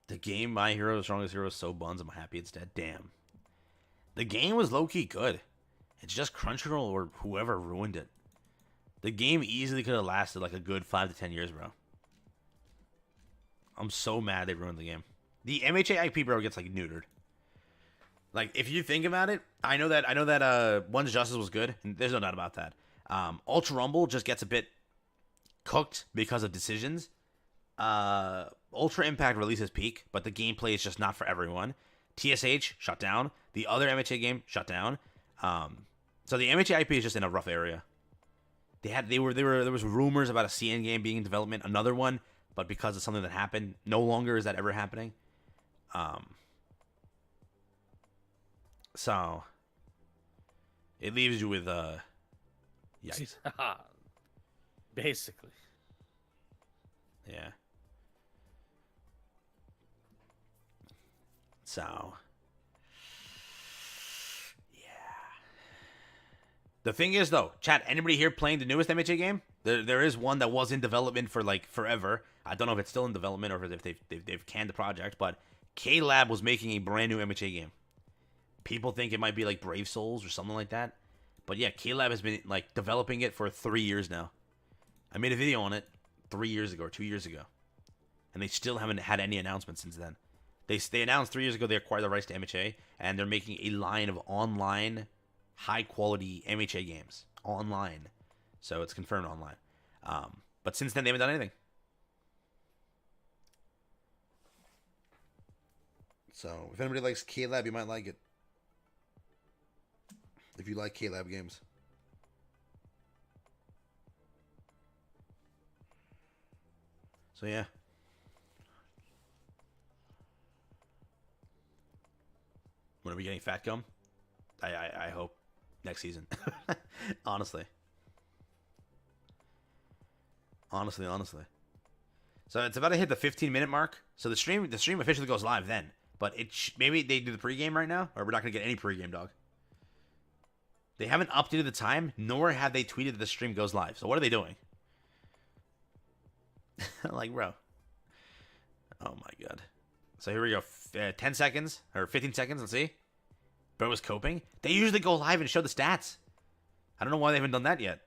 The game My Hero, The Strongest Hero is so buns. I'm happy it's dead. Damn. The game was low-key good. It's just Crunchyroll or whoever ruined it. The game easily could have lasted like a good 5 to 10 years, bro. I'm so mad they ruined the game. The MHA IP, bro, gets like neutered. Like, if you think about it, I know that One's Justice was good, and there's no doubt about that. Ultra Rumble just gets a bit cooked because of decisions. Ultra Impact releases peak, but the gameplay is just not for everyone. TSH shut down. The other MHA game shut down. So the MHA IP is just in a rough area. There was rumors about a CN game being in development, another one, but because of something that happened, no longer is that ever happening. So it leaves you with yikes. Basically. Yeah. So yeah. The thing is, though, chat, anybody here playing the newest MHA game? There is one that was in development for like forever. I don't know if it's still in development or if they've canned the project, but K-Lab was making a brand new MHA game. People think it might be like Brave Souls or something like that, but yeah, K-Lab has been like developing it for 3 years now. I made a video on it 3 years ago or 2 years ago, and they still haven't had any announcements since then. They announced 3 years ago they acquired the rights to MHA, and they're making a line of online, high-quality MHA games. Online. So it's confirmed online. But since then, they haven't done anything. So, if anybody likes K-Lab, you might like it. If you like K-Lab games. So, yeah. When are we getting Fat Gum? I hope next season. Honestly. So it's about to hit the 15-minute mark. So the stream officially goes live then. But maybe they do the pregame right now, or we're not gonna get any pregame, dog. They haven't updated the time, nor have they tweeted that the stream goes live. So what are they doing? Like, bro. Oh my god. So here we go. 10 seconds or 15 seconds. Let's see. Bro was coping. They usually go live and show the stats. I don't know why they haven't done that yet.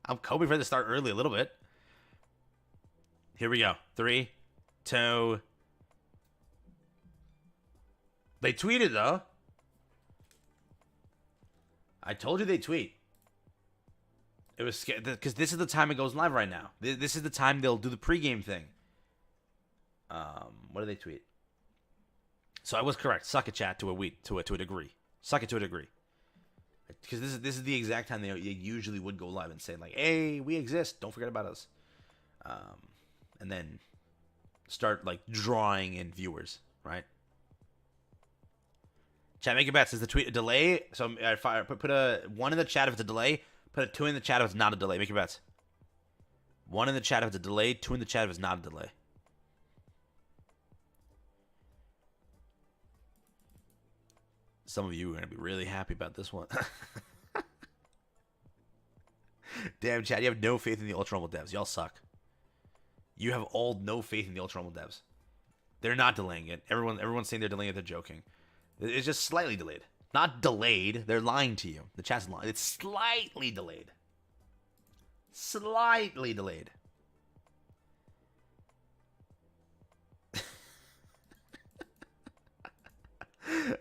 I'm coping for them to start early a little bit. Here we go. 3, 2. They tweeted though. I told you they tweet. It was because this is the time it goes live right now. This is the time they'll do the pregame thing. What do they tweet? So I was correct. Suck it, chat, to a degree. Suck it to a degree. Because this is the exact time they usually would go live and say like, "Hey, we exist. Don't forget about us." And then start like drawing in viewers, right? Chat, make your bets. Is the tweet a delay? So put a 1 in the chat if it's a delay. Put a 2 in the chat if it's not a delay. Make your bets. 1 in the chat if it's a delay. 2 in the chat if it's not a delay. Some of you are going to be really happy about this one. Damn, Chad, you have no faith in the Ultra Rumble devs. Y'all suck. You have all no faith in the Ultra Rumble devs. They're not delaying it. Everyone's saying they're delaying it. They're joking. It's just slightly delayed. Not delayed. They're lying to you. The chat's lying. It's slightly delayed. Slightly delayed.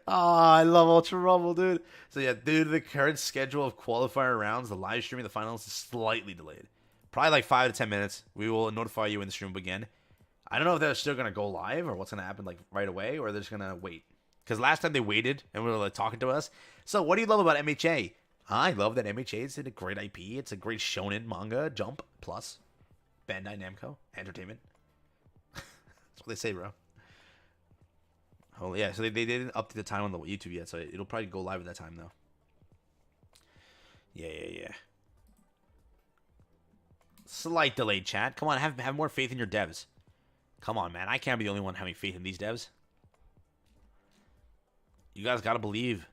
Oh, I love Ultra Rumble, dude. So yeah, due to the current schedule of qualifier rounds, the live streaming of the finals is slightly delayed. Probably like 5 to 10 minutes. We will notify you when the stream begin. I don't know if they're still gonna go live or what's gonna happen like right away, or they're just gonna wait. Because last time they waited and were like talking to us. So what do you love about MHA? I love that MHA is a great IP. It's a great shonen manga. Jump plus Bandai Namco Entertainment. That's what they say, bro. Oh yeah, so they didn't update the time on the YouTube yet, so it'll probably go live at that time though. Yeah. Slight delayed, chat. Come on, have more faith in your devs. Come on, man. I can't be the only one having faith in these devs. You guys gotta believe.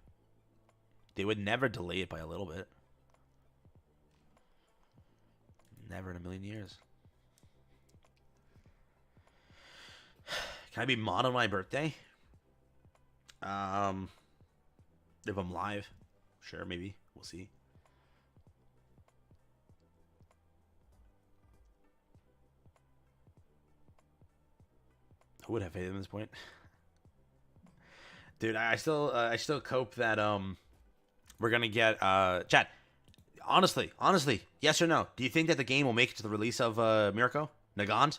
They would never delay it by a little bit. Never in a million years. Can I be mod on my birthday? If I'm live. Sure, maybe. We'll see. Who would have faith at this point? Dude, I still cope that we're gonna get chat. Honestly, yes or no? Do you think that the game will make it to the release of Mirko? Nagant?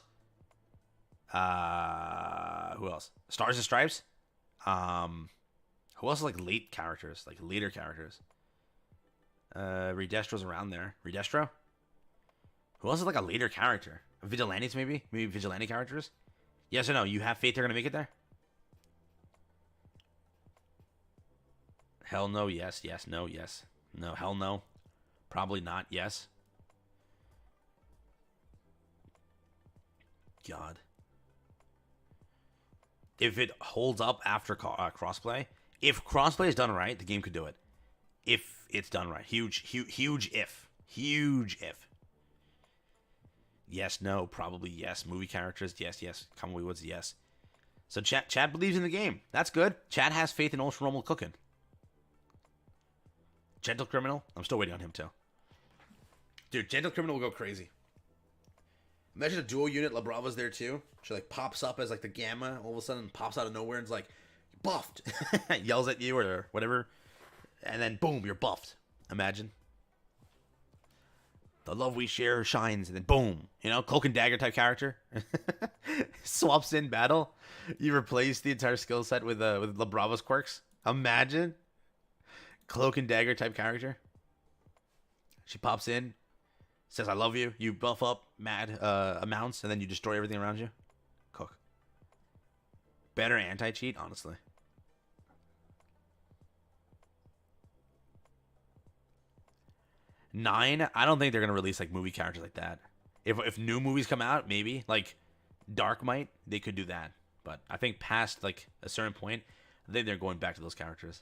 Who else? Stars and Stripes? Who else is like late characters? Like later characters? Redestro's around there. Redestro? Who else is like a later character? Vigilantes maybe? Maybe vigilante characters? Yes or no? You have faith they're gonna make it there? Hell no, yes, no, yes. No, hell no. Probably not, yes. God. If it holds up after crossplay, if crossplay is done right, the game could do it. If it's done right. Huge if. Huge if. Yes, no, probably yes. Movie characters, yes. Commonwealth Woods, yes. So chat believes in the game. That's good. Chat has faith in Ultra Normal cooking. Gentle Criminal, I'm still waiting on him too. Dude, Gentle Criminal will go crazy. Imagine a dual unit, La Brava's there too. She like pops up as like the Gamma, all of a sudden pops out of nowhere and is like, buffed. Yells at you or whatever. And then boom, you're buffed. Imagine. The love we share shines, and then boom. You know, cloak and dagger type character. Swaps in battle. You replace the entire skill set with La Brava's quirks. Imagine. Cloak and dagger type character. She pops in, says I love you. You buff up mad amounts, and then you destroy everything around you. Cook. Better anti-cheat, honestly. Nine, I don't think they're gonna release like movie characters like that. If new movies come out, maybe like Dark Might, they could do that. But I think past like a certain point, I think they're going back to those characters.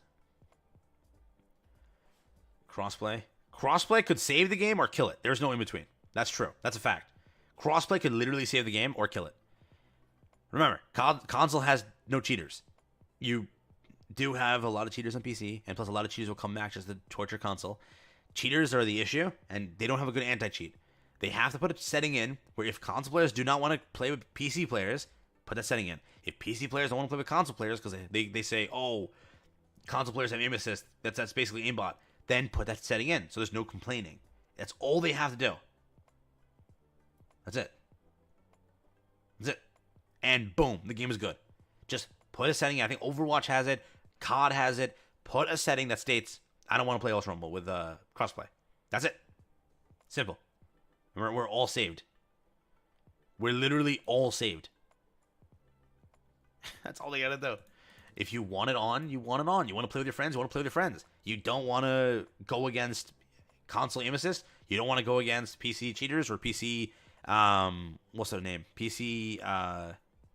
Crossplay could save the game or kill it. There's no in between. That's true. That's a fact. Crossplay could literally save the game or kill it. Remember, console has no cheaters. You do have a lot of cheaters on PC, and plus a lot of cheaters will come back just to torture console. Cheaters are the issue, and they don't have a good anti-cheat. They have to put a setting in where if console players do not want to play with PC players, put that setting in. If PC players don't want to play with console players because they say, oh, console players have aim assist, that's basically aimbot, then put that setting in so there's no complaining. That's all they have to do. That's it. And boom, the game is good. Just put a setting in. I think Overwatch has it. COD has it. Put a setting that states, I don't want to play Ultra Rumble with crossplay. That's it. Simple. We're all saved. We're literally all saved. That's all they gotta do. If you want it on, you want it on. You want to play with your friends, you want to play with your friends. You don't want to go against console aim assist. You don't want to go against PC cheaters or PC, what's their name? PC,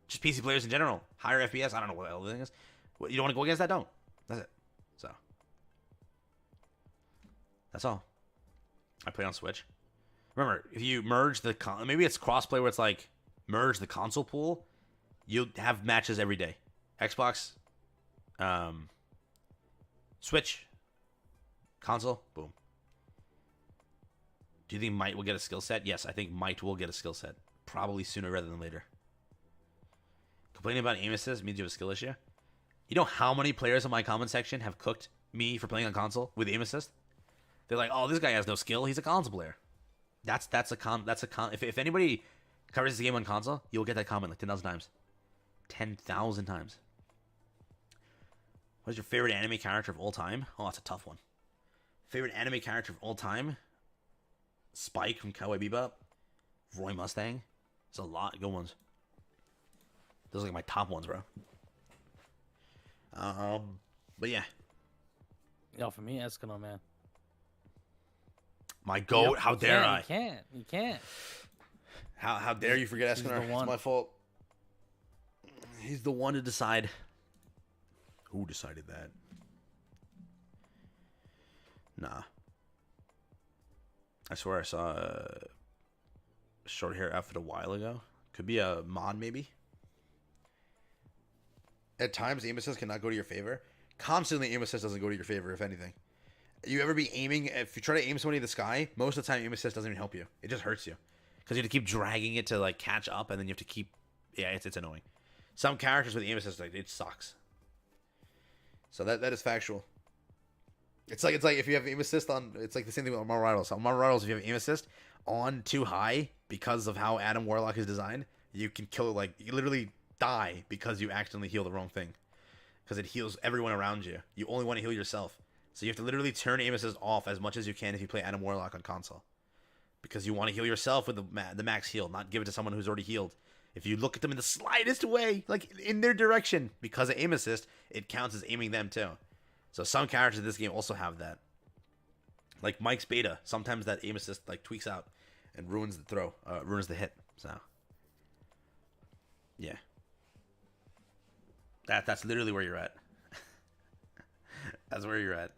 just PC players in general. Higher FPS. I don't know what the hell the thing is. You don't want to go against that? Don't. That's it. So. That's all. I play on Switch. Remember, if you merge the maybe it's crossplay where it's like merge the console pool, you'll have matches every day. Xbox, Switch, console, boom. Do you think Might will get a skill set? Yes, I think Might will get a skill set. Probably sooner rather than later. Complaining about aim assist means you have a skill issue. You know how many players in my comment section have cooked me for playing on console with aim assist? They're like, oh, this guy has no skill. He's a console player. That's a con. If anybody covers this game on console, you'll get that comment like 10,000 times. 10,000 times. What is your favorite anime character of all time? Oh, that's a tough one. Favorite anime character of all time? Spike from Cowboy Bebop. Roy Mustang. There's a lot of good ones. Those are like my top ones, bro. But yeah, Yo, for me, Eskimo, man. my goat. Yep, How dare I? You can't. You can't. How dare you forget He's the Escanor? It's one. my fault. He's the one to decide. Who decided that? Nah. I swear I saw a short hair outfit a while ago. Could be a mod, maybe. At times, aim assist cannot go to your favor. Constantly, aim assist doesn't go to your favor, if anything. You ever be aiming, if you try to aim somebody in the sky, most of the time, aim assist doesn't even help you. It just hurts you. Because you have to keep dragging it to, like, catch up, and then you have to keep... Yeah, it's annoying. Some characters with aim assist, like, it sucks. So that is factual. It's like if you have aim assist on... It's like the same thing with Armor Rivals. On Armor Rivals, if you have aim assist on too high, because of how Adam Warlock is designed, you can kill, like, you literally die because you accidentally heal the wrong thing. Because it heals everyone around you. You only want to heal yourself. So you have to literally turn aim assist off as much as you can if you play Adam Warlock on console. Because you want to heal yourself with the max heal, not give it to someone who's already healed. If you look at them in the slightest way, like in their direction, because of aim assist, it counts as aiming them too. So some characters in this game also have that. Like Mike's beta, sometimes that aim assist like tweaks out and ruins the throw, ruins the hit. So yeah, that's literally where you're at. That's where you're at.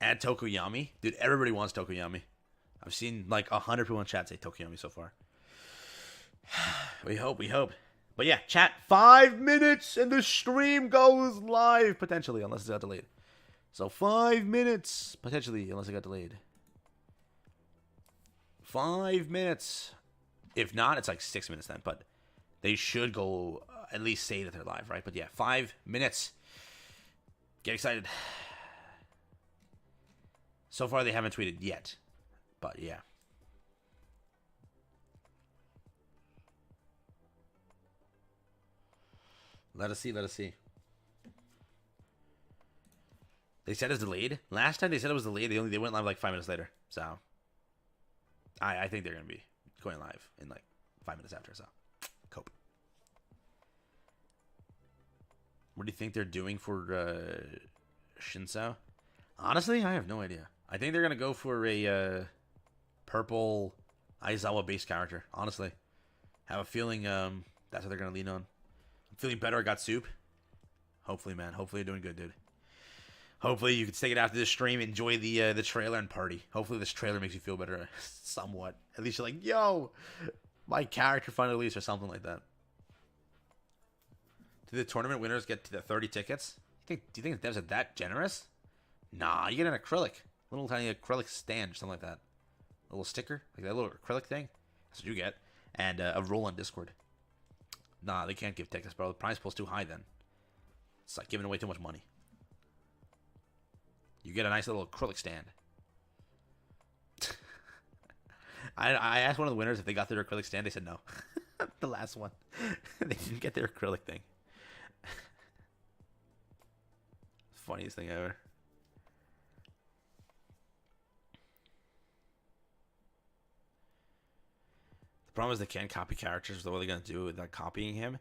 Add Tokoyami, dude. Everybody wants Tokoyami. I've seen like 100 people in chat say Tokoyami so far. We hope. But yeah, chat, 5 minutes and the stream goes live, potentially, unless it got delayed. So 5 minutes, potentially, unless it got delayed. 5 minutes. If not, it's like 6 minutes then, but they should go, at least say that they're live, right? But yeah, 5 minutes. Get excited. So far, they haven't tweeted yet, but yeah. Let us see. They said it's delayed. Last time they said it was delayed, they went live like 5 minutes later. So I think they're gonna be going live in like 5 minutes after. So cope. What do you think they're doing for Shinso? Honestly, I have no idea. I think they're gonna go for a purple Aizawa base character. Honestly, have a feeling that's what they're gonna lean on. Feeling better, I got soup. Hopefully, man. Hopefully you're doing good, dude. Hopefully you can take it after this stream, enjoy the trailer and party. Hopefully this trailer makes you feel better somewhat. At least you're like, yo, my character finally released or something like that. Do the tournament winners get to the 30 tickets? Do you think the devs are that generous? Nah, you get an acrylic. Little tiny acrylic stand or something like that. A little sticker, like that little acrylic thing. That's what you get. And a role on Discord. Nah, they can't give tickets, bro. The prize pool's too high then. It's like giving away too much money. You get a nice little acrylic stand. I asked one of the winners if they got their acrylic stand. They said no. The last one. They didn't get their acrylic thing. Funniest thing ever. Problem is they can't copy characters. So what are they going to do with like copying him?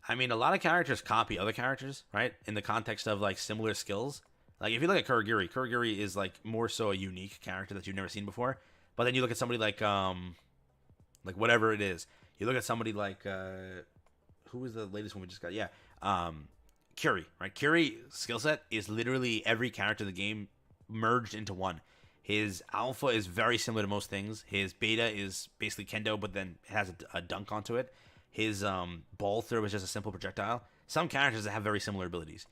I mean, a lot of characters copy other characters, right? In the context of like similar skills. Like if you look at Kurogiri is like more so a unique character that you've never seen before. But then you look at somebody like whatever it is. You look at somebody like who was the latest one we just got? Yeah, Curie, right? Curie's skill set is literally every character in the game merged into one. His alpha is very similar to most things. His beta is basically kendo, but then has a dunk onto it. His ball throw is just a simple projectile. Some characters that have very similar abilities.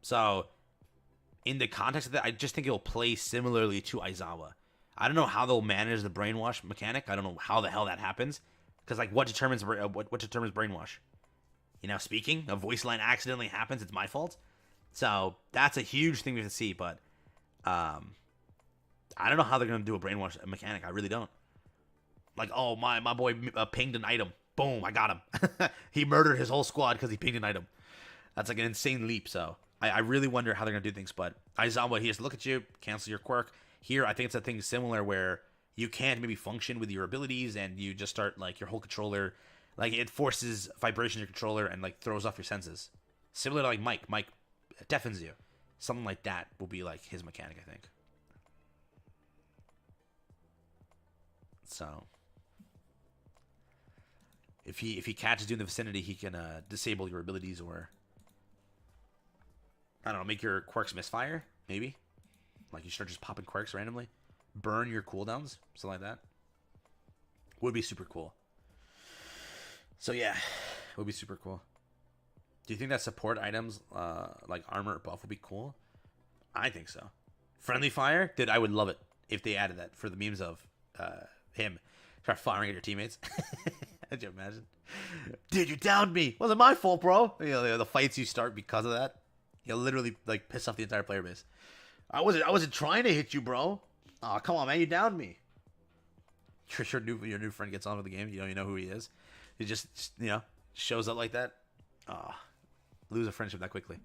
So, in the context of that, I just think it'll play similarly to Aizawa. I don't know how they'll manage the brainwash mechanic. I don't know how the hell that happens. Because, like, what determines brainwash? You know, speaking, a voice line accidentally happens, it's my fault. So, that's a huge thing we have to see, but... I don't know how they're going to do a brainwash mechanic. I really don't. Like, oh, my boy pinged an item. Boom, I got him. He murdered his whole squad because he pinged an item. That's like an insane leap, so I really wonder how they're going to do things. But Aizawa, he has to look at you, cancel your quirk. Here, I think it's a thing similar where you can't maybe function with your abilities and you just start, like, your whole controller Like it forces vibration in your controller and like throws off your senses. Similar to like Mike. Mike deafens you. Something like that will be like his mechanic, I think. So if he catches you in the vicinity, he can disable your abilities or I don't know, make your quirks misfire, maybe. Like you start just popping quirks randomly. Burn your cooldowns, something like that. Would be super cool. So yeah, would be super cool. Do you think that support items like armor or buff would be cool? I think so. Friendly fire? Dude, I would love it if they added that for the memes of him start firing at your teammates. Could you imagine? Dude, you downed me. Wasn't my fault, bro. You know, the fights you start because of that. You'll literally like piss off the entire player base. I wasn't trying to hit you, bro. Oh, come on, man, you downed me. Your new friend gets on with the game. You know who he is. He just shows up like that. Oh, lose a friendship that quickly.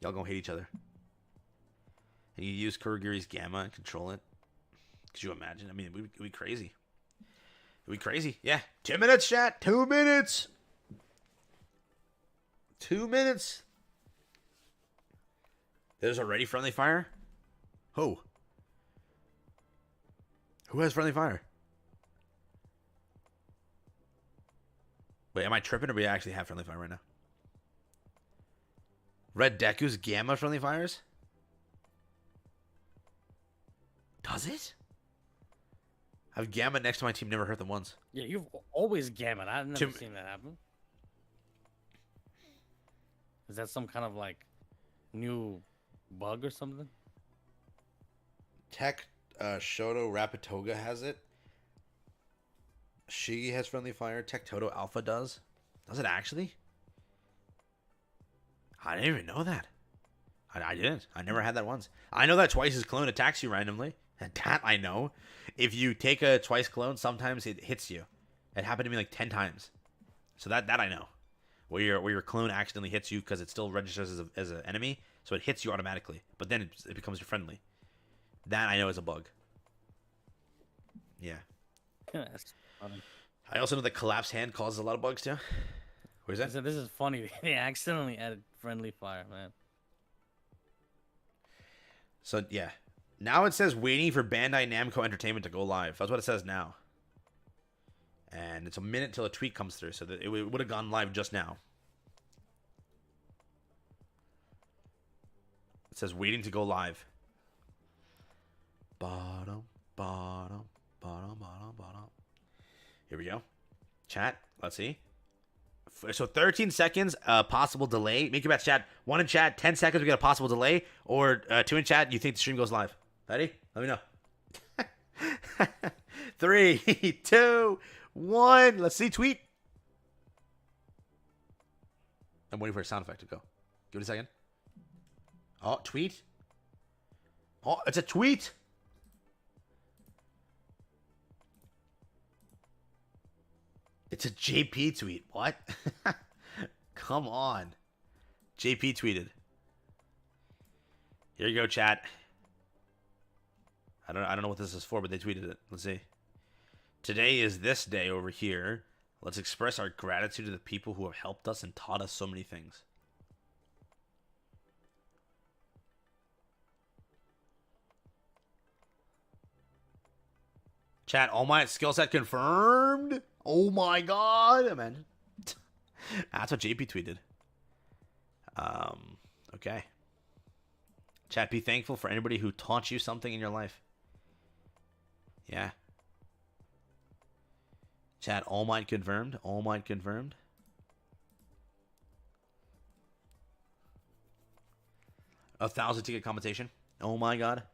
Y'all gonna hate each other. And you use Kurogiri's Gamma and control it. Could you imagine? I mean, it'd be crazy. It'd be crazy. Yeah. 2 minutes, chat. 2 minutes. 2 minutes. There's already friendly fire? Who? Who has friendly fire? Wait, am I tripping or we actually have friendly fire right now? Red Deku's Gamma friendly fires? Does it? I have Gamma next to my team, never hurt them once. Yeah, you've always Gamma. I've never seen that happen. Is that some kind of like new bug or something? Tech Shoto Rapatoga has it. Shigi has friendly fire. Tech Toto Alpha does. Does it actually? I didn't even know that. I didn't. I never had that once. I know that twice his clone attacks you randomly. That I know. If you take a twice clone, sometimes it hits you. It happened to me like 10 times. So that I know. Where your clone accidentally hits you because it still registers as an enemy, so it hits you automatically. But then it becomes your friendly. That I know is a bug. Yeah. That's funny. I also know that collapse hand causes a lot of bugs too. What is that? So this is funny. They accidentally added friendly fire, man. So yeah. Now it says waiting for Bandai Namco Entertainment to go live. That's what it says now. And it's a minute till a tweet comes through, so that it would have gone live just now. It says waiting to go live. Bottom, bottom, bottom, bottom, bottom. Here we go. Chat, let's see. So 13 seconds, possible delay. Make your bets, chat. 1 in chat, 10 seconds, we get a possible delay. Or 2 in chat, you think the stream goes live. Ready? Let me know. 3, 2, 1. Let's see, tweet. I'm waiting for a sound effect to go. Give it a second. Oh, tweet. Oh, it's a tweet. It's a JP tweet. What? Come on. JP tweeted. Here you go, chat. I don't know what this is for, but they tweeted it. Let's see. Today is this day over here. Let's express our gratitude to the people who have helped us and taught us so many things. Chat, All Might skill set confirmed. Oh my god, man. That's what JP tweeted. Okay. Chat, be thankful for anybody who taught you something in your life. Yeah. Chat, All Might confirmed. All Might confirmed. A 1,000 ticket compensation. Oh my god.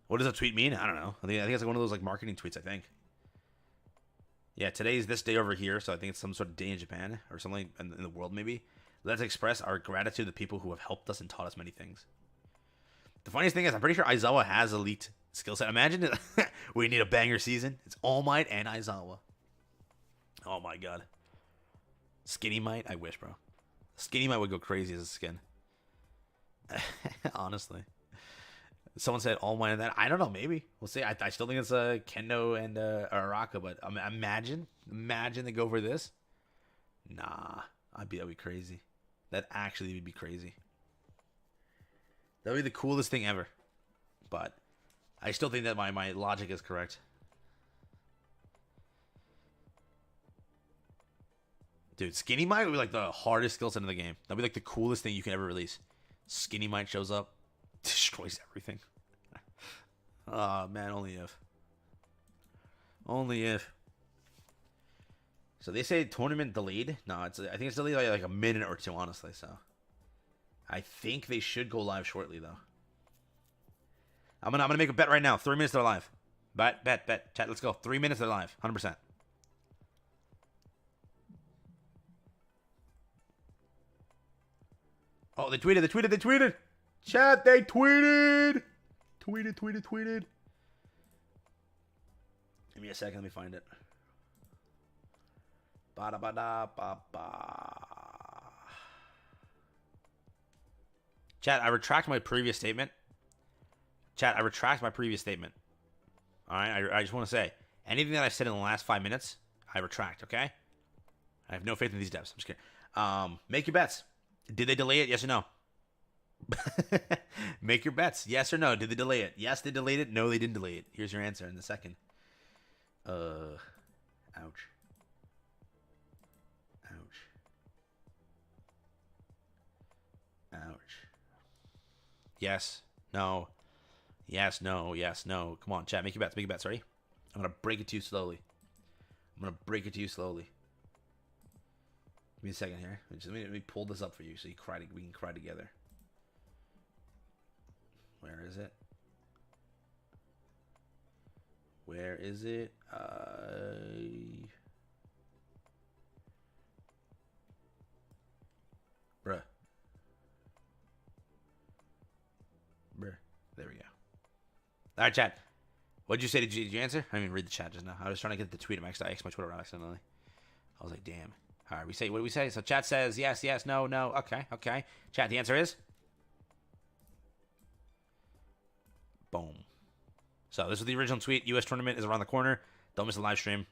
What does a tweet mean? I don't know. I think it's like one of those like marketing tweets, I think. Yeah, today is this day over here, so I think it's some sort of day in Japan or something in the world maybe. Let's express our gratitude to the people who have helped us and taught us many things. The funniest thing is I'm pretty sure Aizawa has elite skill set. Imagine it. We need a banger season. It's All Might and Aizawa. Oh my god. Skinny Might? I wish, bro. Skinny Might would go crazy as a skin. Honestly. Someone said All Might and that. I don't know. Maybe we'll see. I still think it's Kendo and Araka, but imagine they go for this. Nah, that'd be crazy. That actually would be crazy. That would be the coolest thing ever. But I still think that my logic is correct. Dude, Skinny Might would be like the hardest skill set in the game. That'd be like the coolest thing you can ever release. Skinny Might shows up, destroys everything. Oh man, only if. Only if. So they say tournament delayed. No, I think it's delayed by like a minute or two, honestly. So I think they should go live shortly, though. I'm gonna make a bet right now. 3 minutes they're live. Bet. Chat, let's go. 3 minutes they're live. 100%. Oh, they tweeted. Chat, they tweeted. Tweeted. Give me a second. Let me find it. Ba-da-ba-da-ba-ba. Chat, I retract my previous statement. All right, I just want to say, anything that I said in the last 5 minutes, I retract, okay? I have no faith in these devs. I'm just kidding. Make your bets. Did they delay it? Yes or no? Make your bets. Yes or no? Did they delay it? Yes, they delayed it. No, they didn't delay it. Here's your answer in a second. Ouch. Yes. No. Yes. No. Yes. No. Come on, chat. Make your bets. Ready? I'm gonna break it to you slowly. Give me a second here. Let me pull this up for you so we can cry together. Where is it? Bruh. There we go. All right, chat. What'd you say? Did you answer? I didn't even read the chat just now. I was trying to get the tweet. I X my Twitter out accidentally. I was like, damn. All right, what do we say? So chat says yes, no. Okay. Chat, the answer is? Boom. So this is the original tweet. U.S. tournament is around the corner. Don't miss the live stream.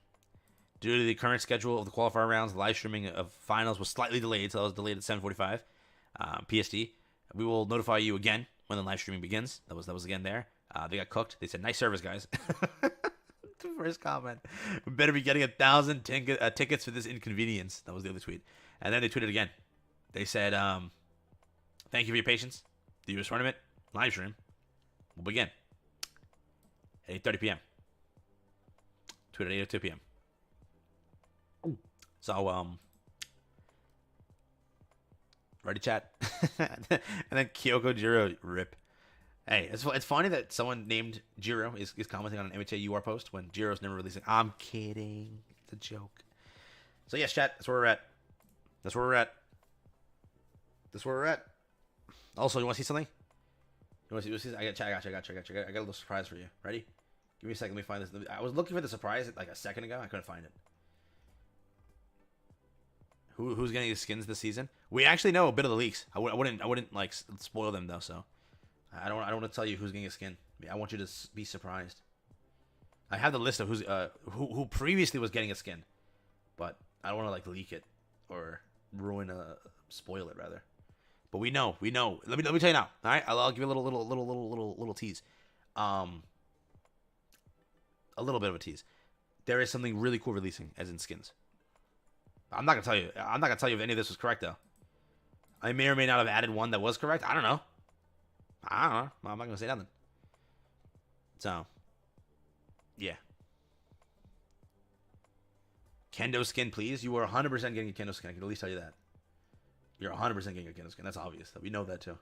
Due to the current schedule of the qualifier rounds, the live streaming of finals was slightly delayed, so that was delayed at 7:45 PST. We will notify you again when the live streaming begins. That was again there. They got cooked. They said, nice service, guys. The first comment. We better be getting 1,000 tickets for this inconvenience. That was the other tweet. And then they tweeted again. They said, thank you for your patience. The U.S. tournament live stream will begin at 8:30 p.m. Tweeted at 8:02 p.m. So, ready, chat? And then Kyoko Jiro, rip. Hey, it's funny that someone named Jiro is commenting on an MHA UR post when Jiro's never releasing. I'm kidding. It's a joke. So, yes, chat, that's where we're at. Also, you want to see something? I got you. I got a little surprise for you. Ready? Give me a second. Let me find this. I was looking for the surprise like a second ago. I couldn't find it. Who's getting the skins this season? We actually know a bit of the leaks. I wouldn't like spoil them though. So I don't want to tell you who's getting a skin. I want you to be surprised. I have the list of who previously was getting a skin, but I don't want to like leak it or spoil it rather. But we know. Let me tell you now. All right, I'll give you a little tease. A little bit of a tease. There is something really cool releasing, as in skins. I'm not gonna tell you. I'm not gonna tell you if any of this was correct though. I may or may not have added one that was correct. I don't know. I'm not gonna say nothing. So, yeah. Kendo skin, please. You are 100% getting a Kendo skin. I can at least tell you that. You're 100% getting a Kendo skin. That's obvious. We know that too.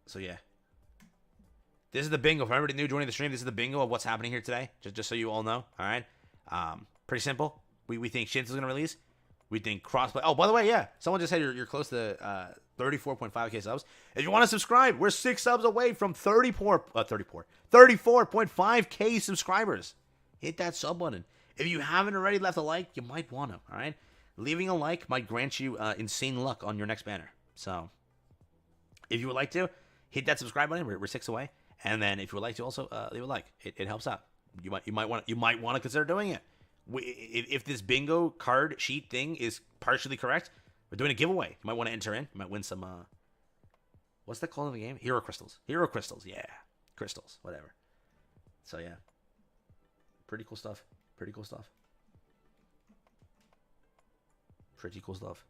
So yeah. This is the bingo. For everybody new joining the stream, this is the bingo of what's happening here today. Just so you all know. All right. Pretty simple. We think Shinsu's gonna release. We think crossplay. Oh, by the way, yeah. Someone just said you're close to 34.5k subs. If you want to subscribe, we're 6 subs away from 34.5k subscribers. Hit that sub button. If you haven't already left a like, you might want to. All right. Leaving a like might grant you insane luck on your next banner. So, if you would like to, hit that subscribe button. We're 6 away. And then if you would like to also leave a like, it helps out. You might want to consider doing it. If this bingo card sheet thing is partially correct, we're doing a giveaway. You might want to enter in. You might win some what's that called in the game? Hero crystals. Hero crystals. Yeah, crystals. Whatever. So yeah, pretty cool stuff. Pretty cool stuff. Pretty cool stuff.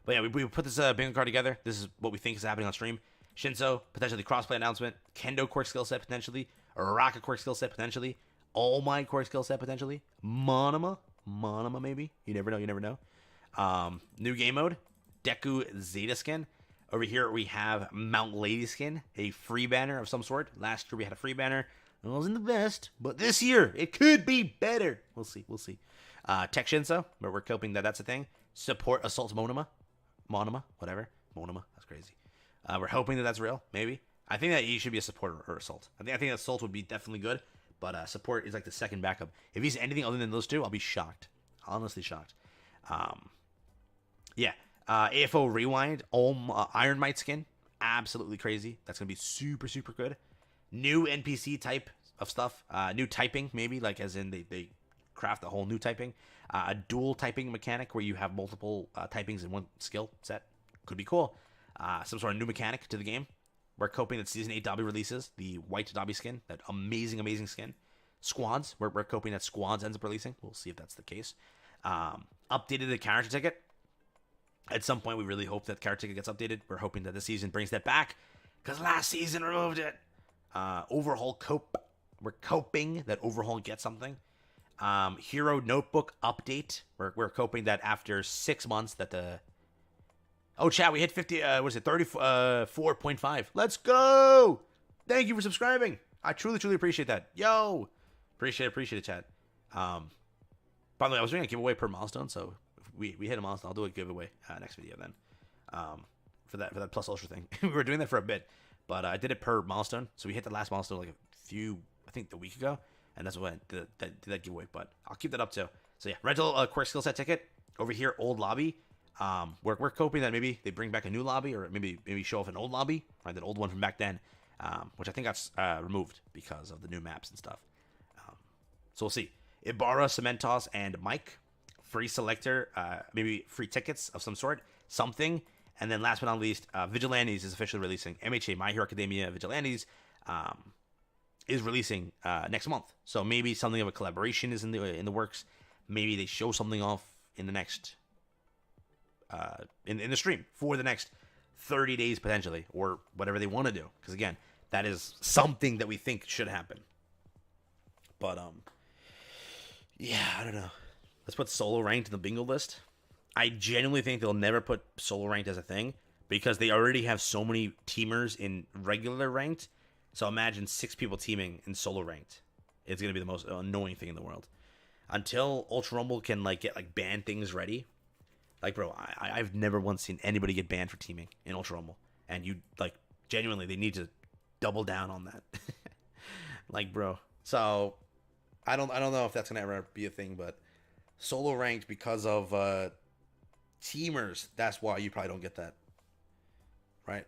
But yeah, we put this bingo card together. This is what we think is happening on stream. Shinzo, potentially crossplay announcement. Kendo quirk skill set, potentially. Araka quirk skill set, potentially. All Might quirk skill set, potentially. Monoma, maybe. You never know. New game mode. Deku Zeta skin. Over here, we have Mount Lady skin. A free banner of some sort. Last year, we had a free banner. It wasn't the best. But this year, it could be better. We'll see. Tech Shinzo, where we're hoping that that's a thing. Support Assault Monoma, whatever. Monoma, that's crazy. We're hoping that that's real, maybe. I think that he should be a support or Assault. I think Assault would be definitely good, but support is like the second backup. If he's anything other than those two, I'll be shocked. Honestly shocked. Yeah. AFO Rewind, Iron Might skin, absolutely crazy. That's going to be super, super good. New NPC type of stuff. New typing, maybe, like as in they craft a whole new typing. A dual typing mechanic where you have multiple typings in one skill set. Could be cool. Some sort of new mechanic to the game. We're hoping that Season 8 Dobby releases. The white Dobby skin. That amazing, amazing skin. Squads. We're hoping that Squads ends up releasing. We'll see if that's the case. Updated the character ticket. At some point, we really hope that character ticket gets updated. We're hoping that this season brings that back. Because last season removed it. Overhaul Cope. We're hoping that Overhaul gets something. Hero Notebook update. We're hoping that after 6 months that the... Oh, chat, we hit 50, what is it, 34.5. Let's go! Thank you for subscribing. I truly, truly appreciate that. Yo! Appreciate it, chat. By the way, I was doing a giveaway per milestone, so if we hit a milestone, I'll do a giveaway next video then. For that Plus Ultra thing. We were doing that for a bit, but I did it per milestone, so we hit the last milestone like I think the week ago, and that's when I did that giveaway, but I'll keep that up too. So yeah, rental quirk skill set ticket. Over here, old lobby. We're hoping that maybe they bring back a new lobby, or maybe show off an old lobby, right? That old one from back then, which I think got removed because of the new maps and stuff. So we'll see. Ibarra, Cementos, and Mike, free selector, maybe free tickets of some sort, something. And then last but not least, Vigilantes is officially releasing. MHA, My Hero Academia Vigilantes, is releasing next month. So maybe something of a collaboration is in the works. Maybe they show something off in the next. In the stream for the next 30 days potentially, or whatever they want to do, because again, that is something that we think should happen. But yeah, I don't know. Let's put solo ranked in the bingo list. I genuinely think they'll never put solo ranked as a thing because they already have so many teamers in regular ranked. So imagine 6 people teaming in solo ranked. It's gonna be the most annoying thing in the world. Until Ultra Rumble can get ban things ready. Like, bro, I've never once seen anybody get banned for teaming in Ultra Rumble. And you, genuinely, they need to double down on that. Bro. So, I don't know if that's going to ever be a thing, but solo ranked because of teamers, that's why you probably don't get that. Right?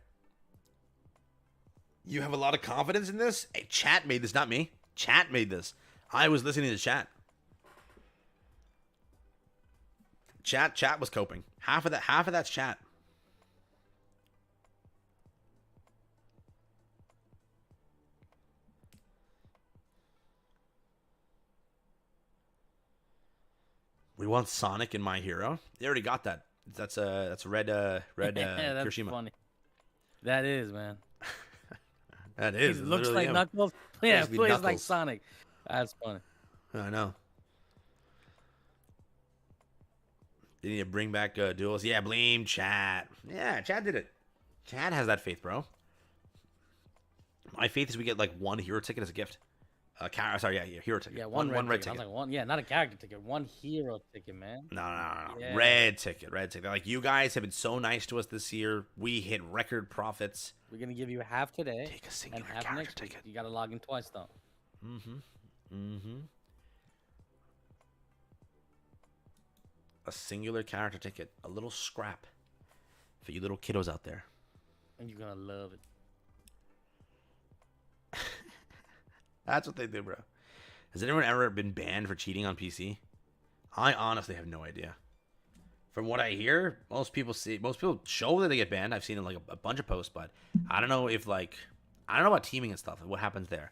You have a lot of confidence in this? Hey, chat made this, not me. Chat made this. I was listening to chat. Chat was coping. Half of that's chat. We want Sonic in My Hero. They already got that. That's red that's Kirishima. Funny. That is, man. That is. He looks like him. Knuckles. Yeah, plays Knuckles. like Sonic. That's funny. I know. They need to bring back duels. Yeah, blame chat. Yeah, chat did it. Chat has that faith, bro. My faith is we get one hero ticket as a gift. Hero ticket. Yeah, one red ticket. I was like, not a character ticket. One hero ticket, man. No. Yeah. Red ticket. You guys have been so nice to us this year. We hit record profits. We're gonna give you half today. Take a singular and half character next ticket. week. You gotta log in twice though. A singular character ticket. A little scrap for you little kiddos out there. And you're gonna love it. That's what they do, bro. Has anyone ever been banned for cheating on PC? I honestly have no idea. From what I hear, most people show that they get banned. I've seen it like a bunch of posts, but I don't know if like I don't know about teaming and stuff. What happens there?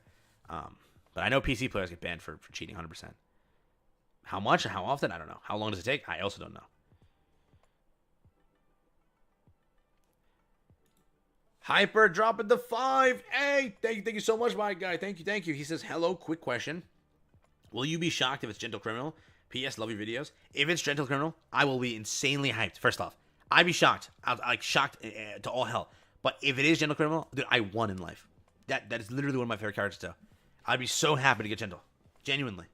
But I know PC players get banned for cheating 100%. How much? How often? I don't know. How long does it take? I also don't know. Hyper dropping the 5. Hey, thank you so much, my guy. Thank you. He says, hello, quick question. Will you be shocked if it's Gentle Criminal? P.S. Love your videos. If it's Gentle Criminal, I will be insanely hyped. First off, I'd be shocked. I'd shocked to all hell. But if it is Gentle Criminal, dude, I won in life. That is literally one of my favorite characters too. I'd be so happy to get Gentle. Genuinely.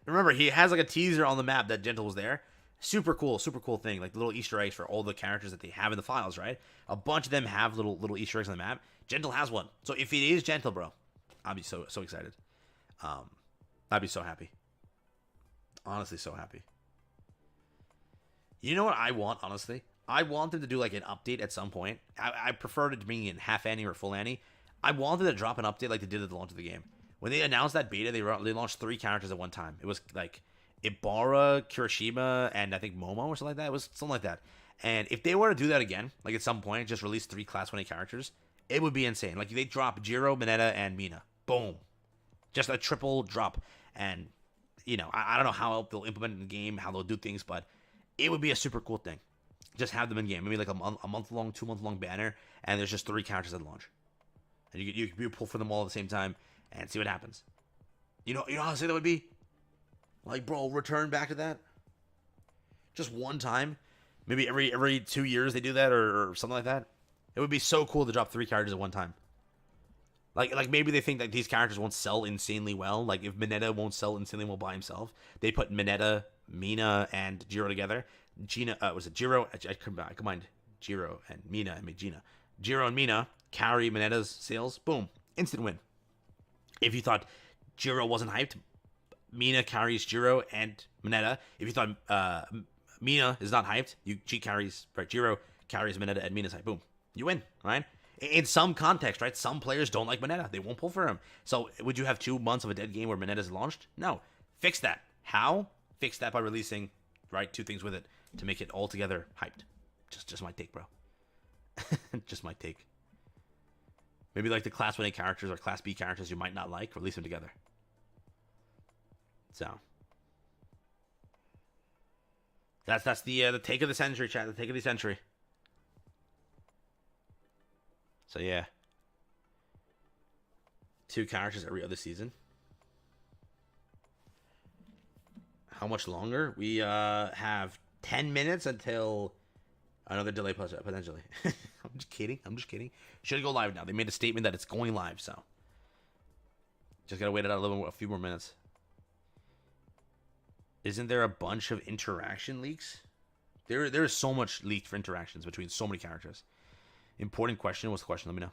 Remember, he has like a teaser on the map that Gentle was there. Super cool thing. Like the little Easter eggs for all the characters that they have in the files, right? A bunch of them have little Easter eggs on the map. Gentle has one. So if it is Gentle, bro, I'll be so excited. I'd be so happy. Honestly, so happy. You know what I want, honestly? I want them to do like an update at some point. I prefer it to being in half Annie or full Annie. I wanted to drop an update like they did at the launch of the game. When they announced that beta, they launched 3 characters at one time. It was like Ibarra, Kirishima, and I think Momo or something like that. It was something like that. And if they were to do that again, like at some point, just release 3 Class 1A characters, it would be insane. Like they drop Jiro, Mineta, and Mina. Boom. Just a triple drop. And, you know, I don't know how they'll implement it in the game, how they'll do things, but it would be a super cool thing. Just have them in game. Maybe like a month-long, 2-month-long banner, and there's just 3 characters at launch. And you pull for them all at the same time and see what happens. You know how sick that would be? Like, bro, return back to that. Just one time. Maybe every 2 years they do that or something like that. It would be so cool to drop 3 characters at one time. Like maybe they think that these characters won't sell insanely well. Like if Mineta won't sell insanely well by himself, they put Mineta, Mina, and Jiro together. Was it Jiro? I combined Jiro and Mina and made Gina. Jiro and Mina carry Mineta's sales. Boom. Instant win. If you thought Jiro wasn't hyped, Mina carries Jiro and Mineta. If you thought Mina is not hyped, Jiro carries Mineta and Mina's hyped. Boom. You win, right? In some context, right? Some players don't like Mineta. They won't pull for him. So would you have 2 months of a dead game where Mineta's launched? No. Fix that. How? Fix that by releasing, right, 2 things with it to make it all together hyped. Just my take, bro. Just my take. Maybe like the Class 1A characters or Class B characters you might not like, release them together. So. That's the take of the century, chat. The take of the century. So yeah, 2 characters every other season. How much longer? We have 10 minutes until another delay potentially. I'm just kidding. Should go live now. They made a statement that it's going live, so just gotta wait it out a few more minutes. Isn't there a bunch of interaction leaks? There is so much leaked for interactions between so many characters. Important question. What's the question? Let me know.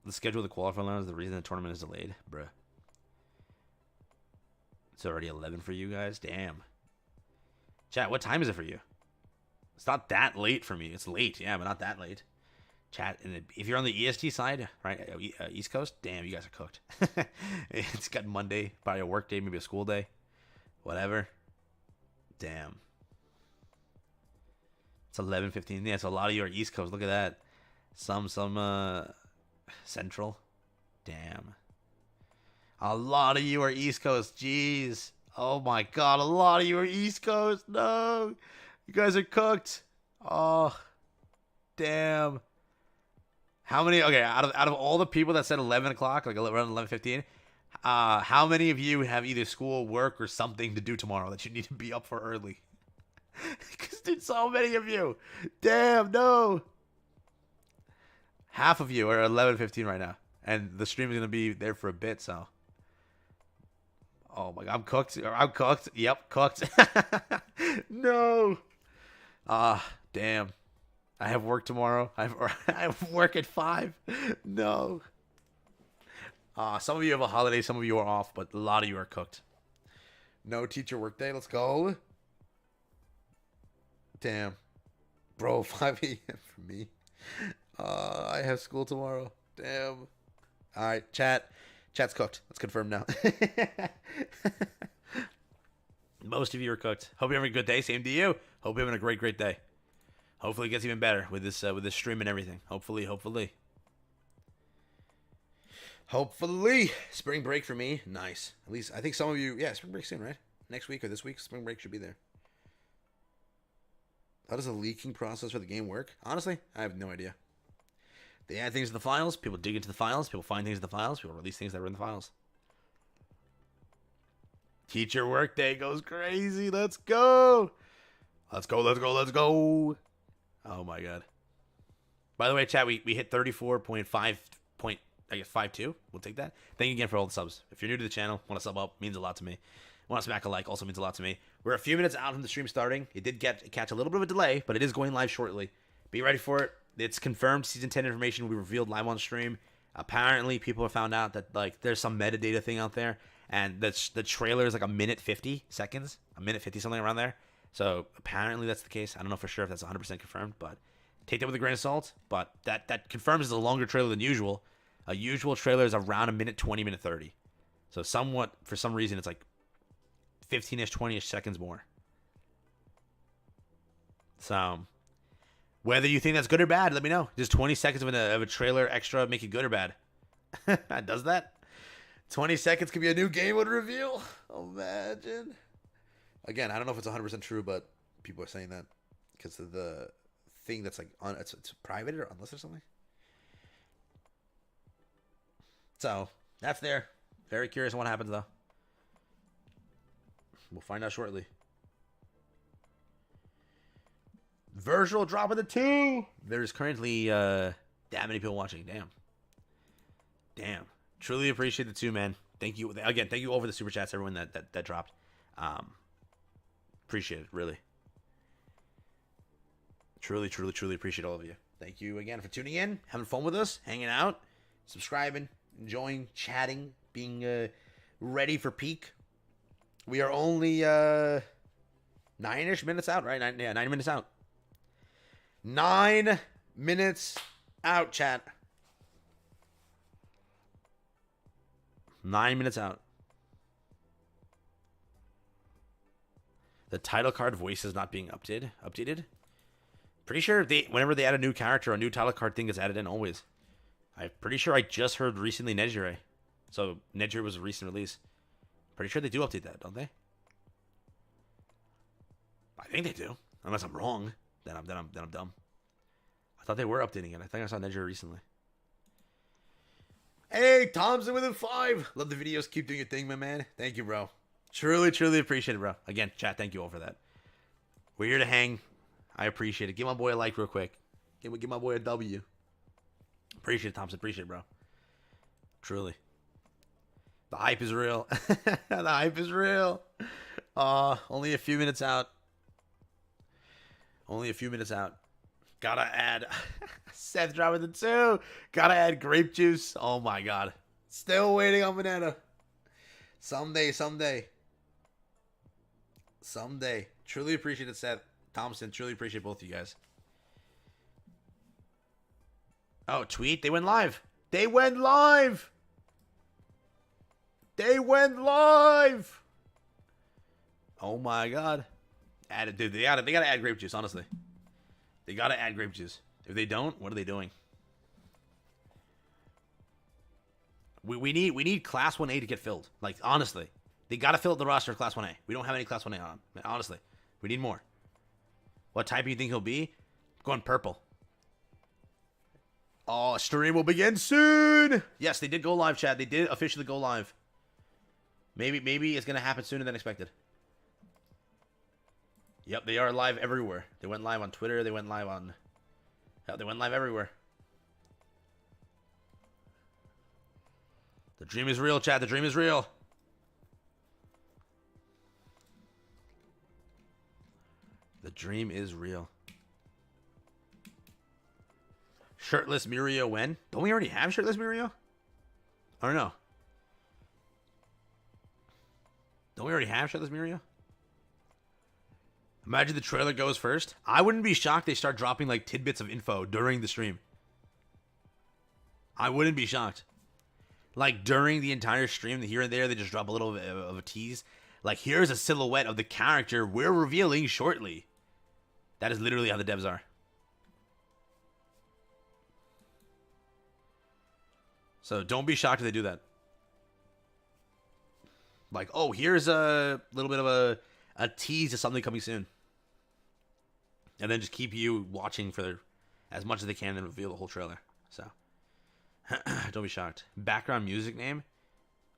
The schedule of the qualifying round is the reason the tournament is delayed. Bruh. It's already 11 for you guys. Damn. Chat, what time is it for you? It's not that late for me. It's late, yeah, but not that late. Chat, and if you're on the EST side, right, East Coast, damn, you guys are cooked. It's got Monday, probably a work day, maybe a school day. Whatever. Damn. It's 11:15. Yeah, so a lot of you are East Coast. Look at that. Some Central. Damn. A lot of you are East Coast. Jeez. Oh my God. A lot of you are East Coast. No. You guys are cooked. Oh. Damn. How many? Okay, out of all the people that said 11 o'clock, like around 11:15, how many of you have either school, work, or something to do tomorrow that you need to be up for early? Because dude, so many of you. Damn, no. Half of you are 11:15 right now, and the stream is gonna be there for a bit. So, oh my God, I'm cooked. Yep, cooked. No. Damn. I have work tomorrow. I have work at 5. No. Some of you have a holiday. Some of you are off, but a lot of you are cooked. No teacher work day. Let's go. Damn. Bro, 5 a.m. for me. I have school tomorrow. Damn. All right, chat. Chat's cooked. Let's confirm now. Most of you are cooked. Hope you're having a good day. Same to you. Hope you're having a great day. Hopefully it gets even better with this stream and everything. Hopefully. Spring break for me. Nice. At least I think some of you, yeah, spring break soon, right? Next week or this week, spring break should be there. How does the leaking process for the game work? Honestly, I have no idea. They add things to the files. People dig into the files. People find things in the files. People release things that were in the files. Teacher workday goes crazy. Let's go. Let's go. Oh my god. By the way, chat, we hit 34.5 point, I guess 5.2. We'll take that. Thank you again for all the subs. If you're new to the channel, want to sub up, means a lot to me. Want to smack a like, also means a lot to me. We're a few minutes out from the stream starting. It did catch a little bit of a delay, but it is going live shortly. Be ready for it. It's confirmed. Season 10 information will be revealed live on stream. Apparently, people have found out that like there's some metadata thing out there, and the trailer is like a minute 50 seconds, a minute 50 something around there. So apparently that's the case. I don't know for sure if that's 100% confirmed, but take that with a grain of salt. But that confirms it's a longer trailer than usual. A usual trailer is around a minute 20, minute 30. So somewhat, for some reason, it's like 15-ish, 20-ish seconds more. So whether you think that's good or bad, let me know. Does 20 seconds of a trailer extra make it good or bad? Does that? 20 seconds could be a new game mode reveal. Imagine. Again, I don't know if it's 100% true, but people are saying that because of the thing that's like it's private or unless or something. So that's there. Very curious on what happens though. We'll find out shortly. Virtual drop of the 2. There's currently that many people watching. Damn. Truly appreciate the 2, man. Thank you again. Thank you over the super chats, everyone that dropped. Appreciate it, really. Truly appreciate all of you. Thank you again for tuning in, having fun with us, hanging out, subscribing, enjoying, chatting, being ready for peak. We are only 9-ish minutes out, right? 9 minutes out. 9 minutes out, chat. 9 minutes out. The title card voice is not being updated. Pretty sure whenever they add a new character, a new title card thing gets added in always. I'm pretty sure I just heard recently Nejire. So Nejire was a recent release. Pretty sure they do update that, don't they? I think they do. Unless I'm wrong. Then I'm dumb. I thought they were updating it. I think I saw Nejire recently. Hey, Thompson within 5. Love the videos. Keep doing your thing, my man. Thank you, bro. Truly appreciate it, bro. Again, chat, thank you all for that. We're here to hang. I appreciate it. Give my boy a like real quick. Give my boy a W. Appreciate it, Thompson. Appreciate it, bro. Truly. The hype is real. The hype is real. Only a few minutes out. Gotta add Seth dropping the 2. Gotta add grape juice. Oh my god. Still waiting on banana. Someday. Truly appreciate it, Seth. Thompson, truly appreciate both of you guys. Oh, tweet. They went live. Oh my god. Dude, they gotta add grape juice, honestly. They gotta add grape juice. If they don't, what are they doing? We need Class 1A to get filled. Like, honestly. They gotta fill up the roster of Class 1A. We don't have any Class 1A on. Honestly. We need more. What type do you think he'll be? I'm going purple. Oh, stream will begin soon! Yes, they did go live, chat. They did officially go live. Maybe it's gonna happen sooner than expected. Yep, they are live everywhere. They went live on Twitter. They went live on... Hell, they went live everywhere. The dream is real, chat. The dream is real. The dream is real. Shirtless Mirio when? Don't we already have Shirtless Mirio? I don't know. Don't we already have Shirtless Mirio? Imagine the trailer goes first. I wouldn't be shocked they start dropping like tidbits of info during the stream. I wouldn't be shocked. Like during the entire stream, here and there, they just drop a little bit of a tease. Like, here's a silhouette of the character we're revealing shortly. That is literally how the devs are. So don't be shocked if they do that. Like, oh, here's a little bit of a tease of something coming soon. And then just keep you watching for as much as they can and reveal the whole trailer. So, don't be shocked. Background music name?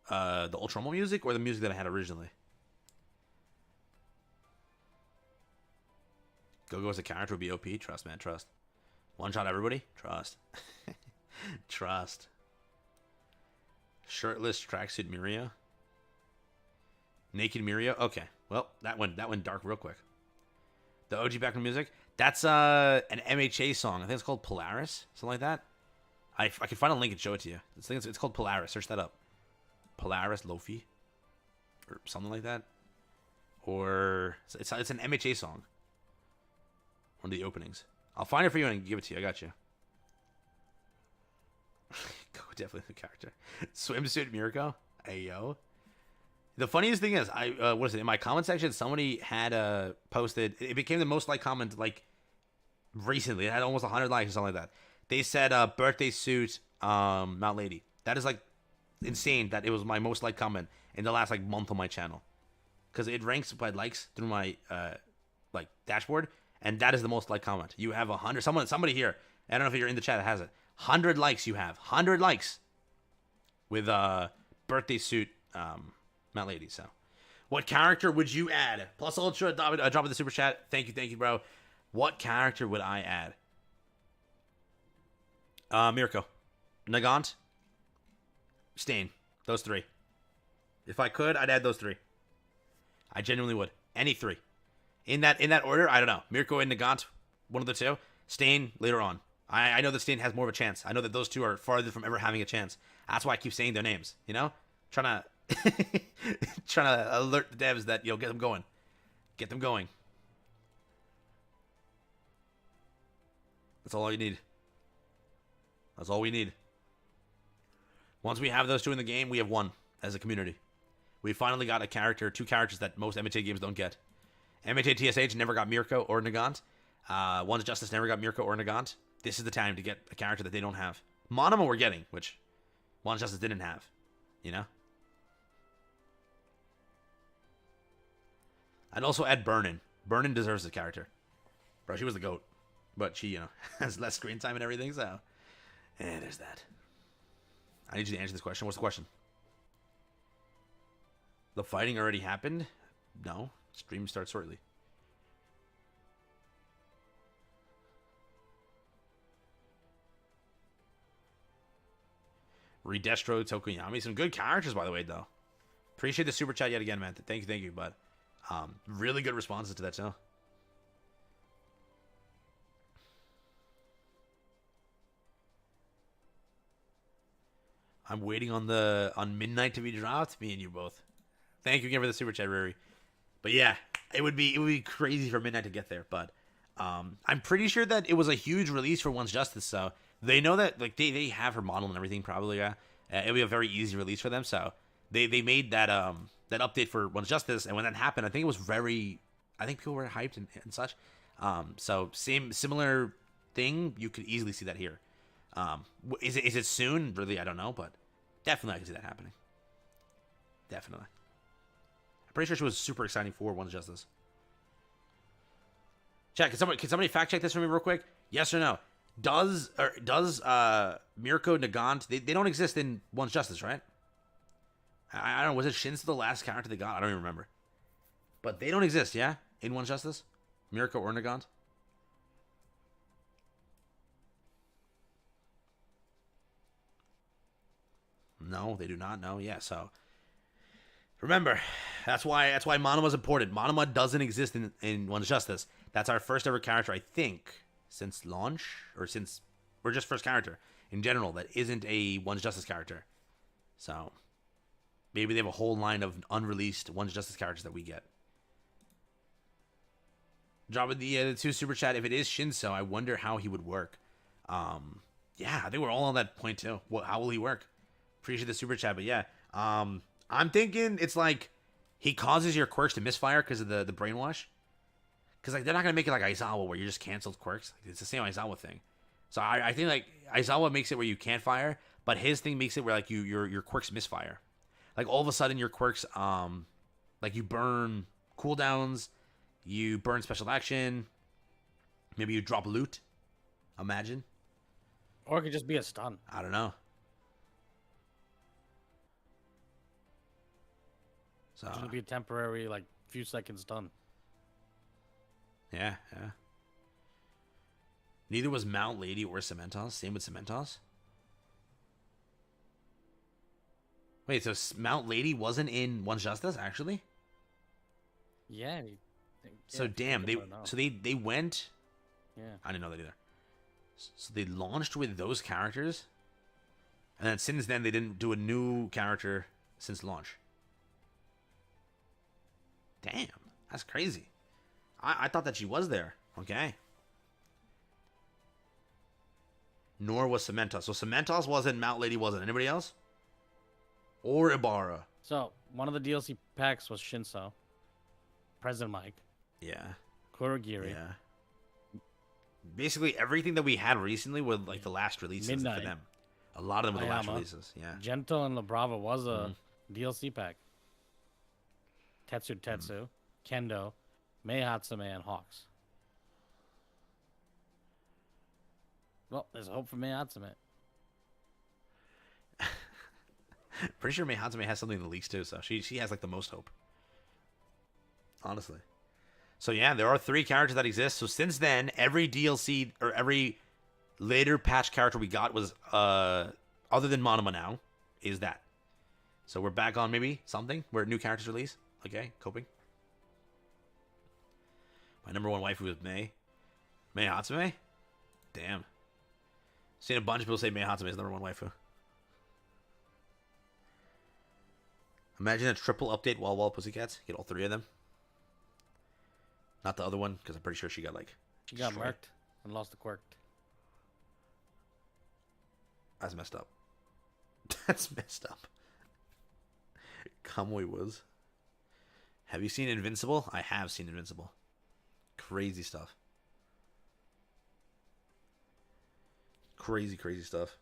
The Ultra Rumble music or the music that I had originally? Go as a character would be OP. Trust, man. Trust. One shot everybody? Trust. Trust. Shirtless tracksuit Mirio? Naked Mirio? Okay. Well, that went dark real quick. The OG background music? That's an MHA song. I think it's called Polaris. Something like that. I can find a link and show it to you. It's called Polaris. Search that up. Polaris Lofi. Or something like that. Or it's an MHA song. One of the openings. I'll find it for you and give it to you. I got you. Go definitely the character. Swimsuit Mirko. Hey yo. The funniest thing is, what is it? In my comment section, somebody had posted. It became the most liked comment like recently. It had almost 100 likes or something like that. They said birthday suit Mount Lady. That is like insane. That it was my most liked comment in the last like month on my channel, because it ranks by likes through my like dashboard, and that is the most liked comment. You have 100. Somebody here. I don't know if you're in the chat that has it. 100 likes. You have 100 likes with birthday suit. Mount Lady. So, what character would you add? Plus Ultra, drop in the super chat. Thank you, bro. What character would I add? Mirko, Nagant, Stain. Those three. If I could, I'd add those three. I genuinely would. Any three. In that order, I don't know. Mirko and Nagant, one of the two. Stain later on. I know that Stain has more of a chance. I know that those two are farther from ever having a chance. That's why I keep saying their names. You know, trying to alert the devs that, get them going. Get them going. That's all you need. That's all we need. Once we have those two in the game, we have won as a community. We finally got two characters that most MHA games don't get. MHA TSH never got Mirko or Nagant. One's Justice never got Mirko or Nagant. This is the time to get a character that they don't have. Monoma we're getting, which One's Justice didn't have. You know? I'd also add Burnin. Burnin deserves the character. Bro, she was the GOAT. But she, has less screen time and everything, so... there's that. I need you to answer this question. What's the question? The fighting already happened? No. Stream starts shortly. Redestro, Tokoyami. Some good characters, by the way, though. Appreciate the super chat yet again, man. Thank you, but... really good responses to that too. I'm waiting on midnight to be dropped. Me and you both. Thank you again for the super chat, Riri. But yeah, it would be crazy for midnight to get there. But I'm pretty sure that it was a huge release for One's Justice, so they know that like they have her model and everything. Probably, yeah. It'll be a very easy release for them. So they made that that update for One's Justice, and when that happened, I think people were hyped and such. So similar thing. You could easily see that here. Is it soon? Really, I don't know, but definitely I can see that happening. Definitely. I'm pretty sure she was super exciting for One's Justice. Chat, can somebody fact check this for me real quick? Yes or no? Does Mirko, Nagant, they don't exist in One's Justice, right? I don't know, was it Shin's the last character they got? I don't even remember. But they don't exist, yeah? In One's Justice? Mirko or Nagant? No, they do not know. Yeah, so remember, that's why Monoma's important. Monoma doesn't exist in One's Justice. That's our first ever character, I think, since launch or just first character in general that isn't a One's Justice character. So maybe they have a whole line of unreleased One's Justice characters that we get. Drop the 2 super chat. If it is Shinso, I wonder how he would work. Yeah, I think we're all on that point too. How will he work? Appreciate the super chat, but yeah, I'm thinking it's like he causes your quirks to misfire because of the brainwash. Because like they're not gonna make it like Aizawa where you just canceled quirks. Like, it's the same Aizawa thing. So I think like Aizawa makes it where you can't fire, but his thing makes it where like your quirks misfire. Like all of a sudden your quirks like you burn cooldowns, you burn special action, maybe you drop loot. Imagine. Or it could just be a stun. I don't know. So It's gonna be a temporary, like, few seconds stun. yeah. Neither was Mount Lady or Cementos. Same with Cementos. Wait, so Mount Lady wasn't in One Justice actually? Yeah. So damn, they went. Yeah. I didn't know that either. So they launched with those characters, and then since then they didn't do a new character since launch. Damn, that's crazy. I thought that she was there. Okay. Nor was Cementos. So Cementos wasn't, Mount Lady wasn't. Anybody else? Or Ibarra. So, one of the DLC packs was Shinso, President Mike, Yeah. Kurogiri, Yeah. Basically everything that we had recently were like the last releases Midnight. for them. A lot of them were the last Ayama. releases. Yeah. Gento and Labrava was a DLC pack. Tetsu, Kendo, Mei Hatsume, and Hawks. Well, there's hope for Mei Hatsume. Pretty sure Mei Hatsume has something in the leaks too, so she has like the most hope. Honestly. So yeah, there are 3 characters that exist. So since then, every DLC or every later patch character we got was other than Monoma now is that. So we're back on maybe something where new characters release. Okay, coping. My number one waifu is Mei Hatsume. Damn. Seen a bunch of people say Mei Hatsume is number one waifu. Imagine a triple update Wall Pussycats. Get all 3 of them. Not the other one, because I'm pretty sure she got like. She got destroyed. murked and lost the quirk. That's messed up. That's messed up. Kamui was. Have you seen Invincible? I have seen Invincible. Crazy stuff. Crazy stuff.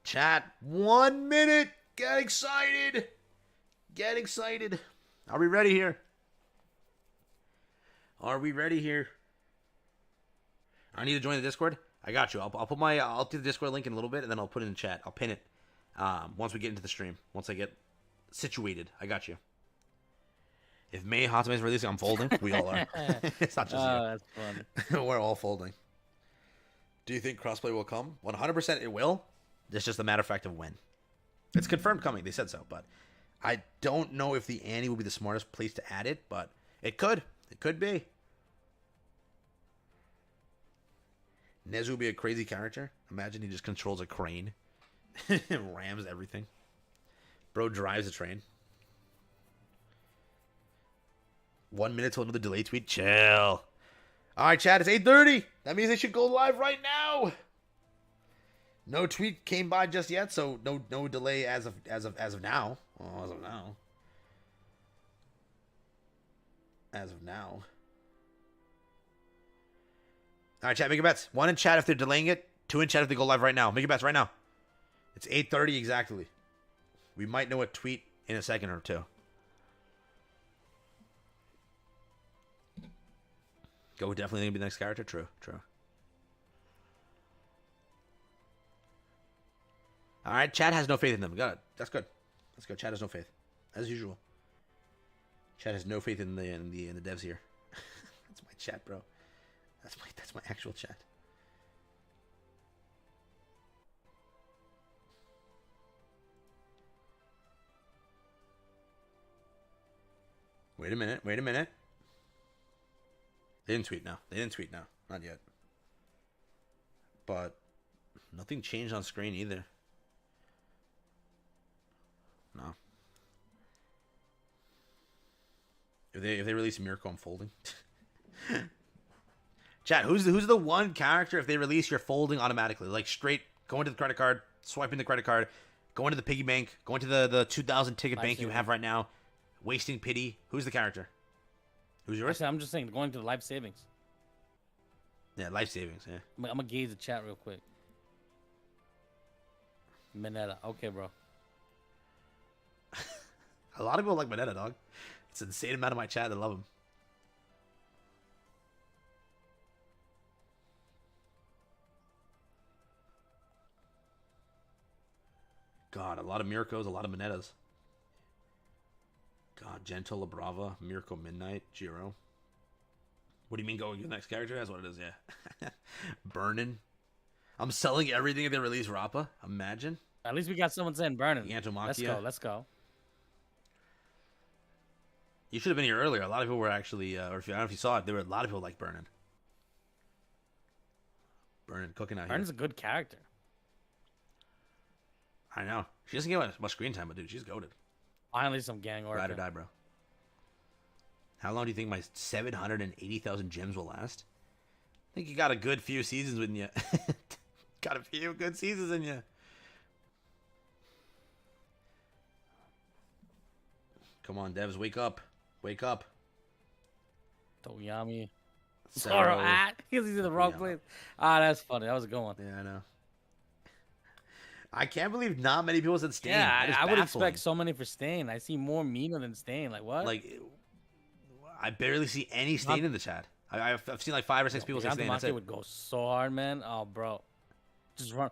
Chat, 1 minute. Get excited. Get excited. Are we ready here? Are we ready here? I need to join the Discord. I got you. I'll do the Discord link in a little bit, and then I'll put it in the chat. I'll pin it once we get into the stream. Once I get situated. I got you. If Mei Hatsume is releasing, I'm folding. We all are. It's not just you. That's fun. We're all folding. Do you think crossplay will come? 100% it will. It's just a matter of fact of when. It's confirmed coming. They said so, but I don't know if the Annie will be the smartest place to add it, but it could. It could be. Nezu would be a crazy character. Imagine he just controls a crane. Rams everything. Bro drives a train. 1 minute till another delay tweet. Chill. Alright, chat, it's 8:30. That means they should go live right now. No tweet came by just yet, so no delay as of now. Oh, as of now. As of now. Alright, chat, make your bets. 1 in chat if they're delaying it. 2 in chat if they go live right now. Make your bets right now. It's 8:30 exactly. We might know a tweet in a second or two. Go definitely gonna be the next character. True. All right, Chad has no faith in them. Got it. That's good. Chad has no faith, as usual. Chad has no faith in the devs here. That's my chat, bro. That's my actual chat. Wait a minute. They didn't tweet now. Not yet. But nothing changed on screen either. No. If they release Miracle, I'm folding. Chat, who's the one character if they release you're folding automatically? Like straight going to the credit card, swiping the credit card, going to the piggy bank, going to the 2,000 ticket bank you have right now, wasting pity. Who's the character? Who's yours? I'm just saying, going to the life savings. Yeah, life savings, yeah. I'm gonna gauge the chat real quick. Mineta. Okay, bro. A lot of people like Mineta, dog. It's an insane amount of my chat that love him. God, a lot of Mirkos, a lot of Minetas. God, Gentle, Labrava, Mirko Midnight, Jiro. What do you mean going to the next character? That's what it is, yeah. Burnin. I'm selling everything if they release Rappa. Imagine. At least we got someone saying burning. Antomachia. Let's go. Let's go. You should have been here earlier. A lot of people were actually, or if you, I don't know if you saw it, there were a lot of people like Burnin. Burnin, cooking out Burnin's here. a good character. I know. She doesn't get much screen time, but dude, she's goated. Finally, some gang order. Ride or die, bro. How long do you think my 780,000 gems will last? I think you got a good few seasons in you. Got a few good seasons in you. Come on, devs, wake up. Wake up. Toyami. Saro. He's in the wrong place. Ah, that's funny. That was a good one. Yeah, I know. I can't believe not many people said Stain. Yeah, I would expect so many for Stain. I see more Mina than Stain. Like, what? Like, I barely see any Stain in the chat. I've seen like 5 or 6 people say Stain. That's it. would go so hard, man. Oh, bro. Just run.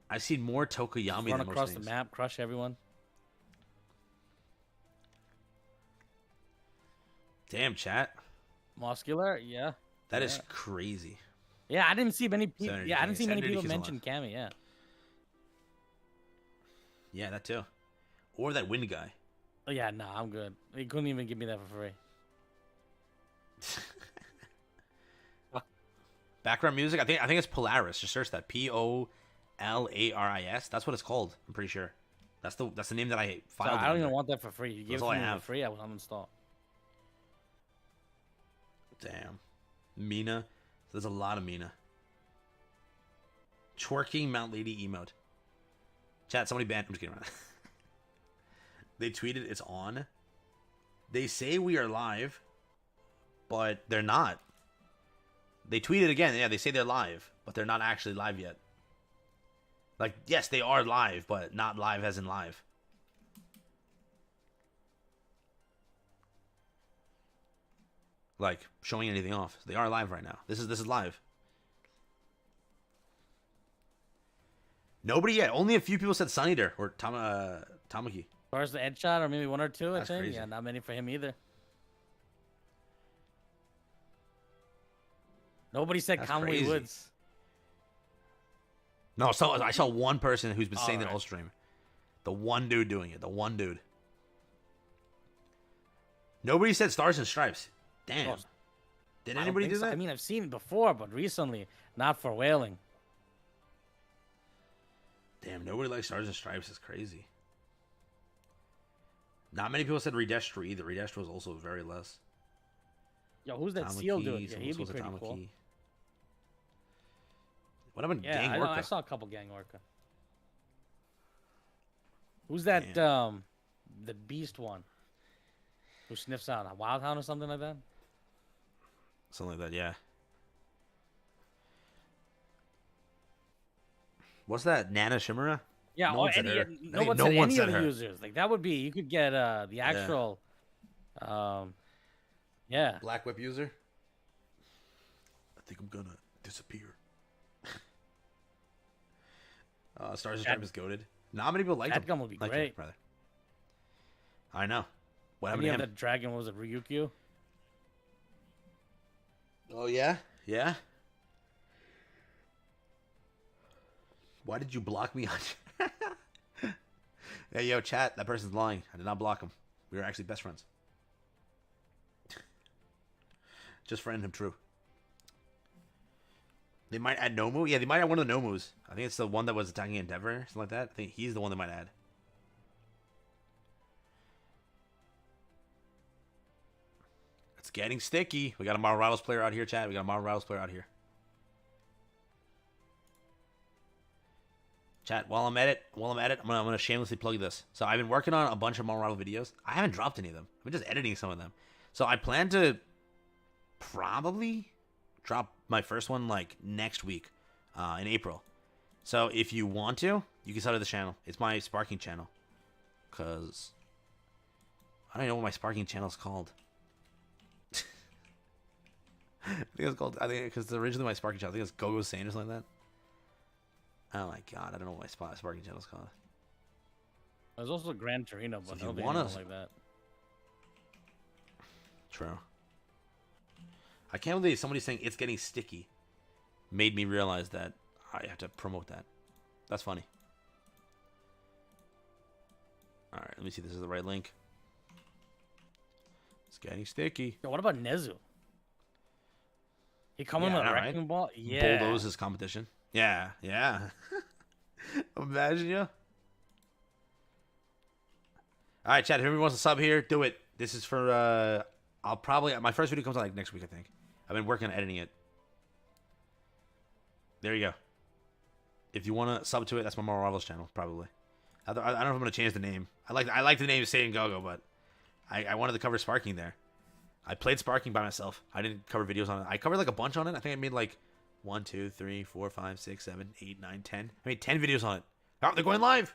I've seen more Tokoyami than run most across the Stains. map, crush everyone. Damn, chat. Muscular, yeah. That is crazy. Yeah, I didn't see many people. Yeah, I didn't see many people 780K mention Cammy. Yeah. Yeah, that too. Or that wind guy. Oh yeah, no, I'm good. He couldn't even give me that for free. Background music. I think it's Polaris. Just search that. Polaris. That's what it's called. I'm pretty sure. That's the name that I filed. So I don't even want that for free. You give it to me for free, I will uninstall. Damn. Mina. There's a lot of Mina. Twerking Mount Lady emote. Chat, somebody banned. I'm just kidding around. They tweeted it's on. They say we are live, but they're not. They tweeted again. Yeah, they say they're live, but they're not actually live yet. Like, yes, they are live, but not live as in live. Like, showing anything off. They are live right now. This is live. Nobody yet. Only a few people said Sun Eater or Tamaki. As far as the headshot, or maybe 1 or 2, That's I think. crazy. Yeah, not many for him either. Nobody said That's Conway crazy. Woods. No, I saw one person who's been saying that all stream. The one dude doing it. The one dude. Nobody said Stars and Stripes. Damn. Did anybody do that? I mean, I've seen it before, but recently, not for whaling. Damn, nobody likes Stars and Stripes. Is crazy. Not many people said Redestra either. Redestra was also very less. Yo, who's that seal dude? Yeah, he'd be pretty cool. What happened? Yeah, Gang I Orca? saw a couple Gang Orca. Who's that? The beast one who sniffs out a wild hound or something like that. Something like that, yeah. What's that? Nana Shimura? Yeah, no one said her. No one said any of the users. Like, that would be, you could get the actual, yeah. Black Whip user? I think I'm gonna disappear. Stars and Stripes is goated. Not many people like him. That gun would be great. Brother. I know. What happened And you to have him? that dragon, what was it, Ryukyu? Oh, yeah? Yeah? Why did you block me on... Hey, yo, chat. That person's lying. I did not block him. We were actually best friends. Just friend him, true. They might add Nomu. Yeah, they might add one of the Nomus. I think it's the one that was attacking Endeavor, something like that. I think he's the one they might add. It's getting sticky. We got a Marvel Rivals player out here, chat. We got a Marvel Rivals player out here. Chat, while I'm at it, I'm gonna shamelessly plug this. So I've been working on a bunch of Marvel Rival videos. I haven't dropped any of them. I've been just editing some of them. So I plan to probably drop my first one like next week, in April. So if you want to, you can sub to the channel. It's my Sparking channel. Cause I don't know what my Sparking channel is called. I think it's called. I think because originally my Sparking channel, I think it's Go Sane or something like that. Oh my god, I don't know what my Sparking channel is called. There's also Gran Torino, but So if I don't you think want anything us- like that. True. I can't believe somebody saying it's getting sticky made me realize that I have to promote that. That's funny. Alright, let me see if this is the right link. It's getting sticky. Yo, what about Nezu? He coming Yeah, with a I know, right? wrecking ball? Yeah. Bulldoze his competition. Yeah, yeah. Imagine you. Alright, chat, if anybody wants to sub here, do it. This is for I'll probably my first video comes out like next week, I think. I've been working on editing it. There you go. If you want to sub to it, that's my Marvel Rivals channel, probably. I don't know if I'm gonna change the name. I like the name Say and Gogo, but I wanted to cover Sparking there. I played Sparking by myself. I didn't cover videos on it. I covered like a bunch on it. I think I made like 1, 2, 3, 4, 5, 6, 7, 8, 9, 10. I made 10 videos on it. Oh, they're going live.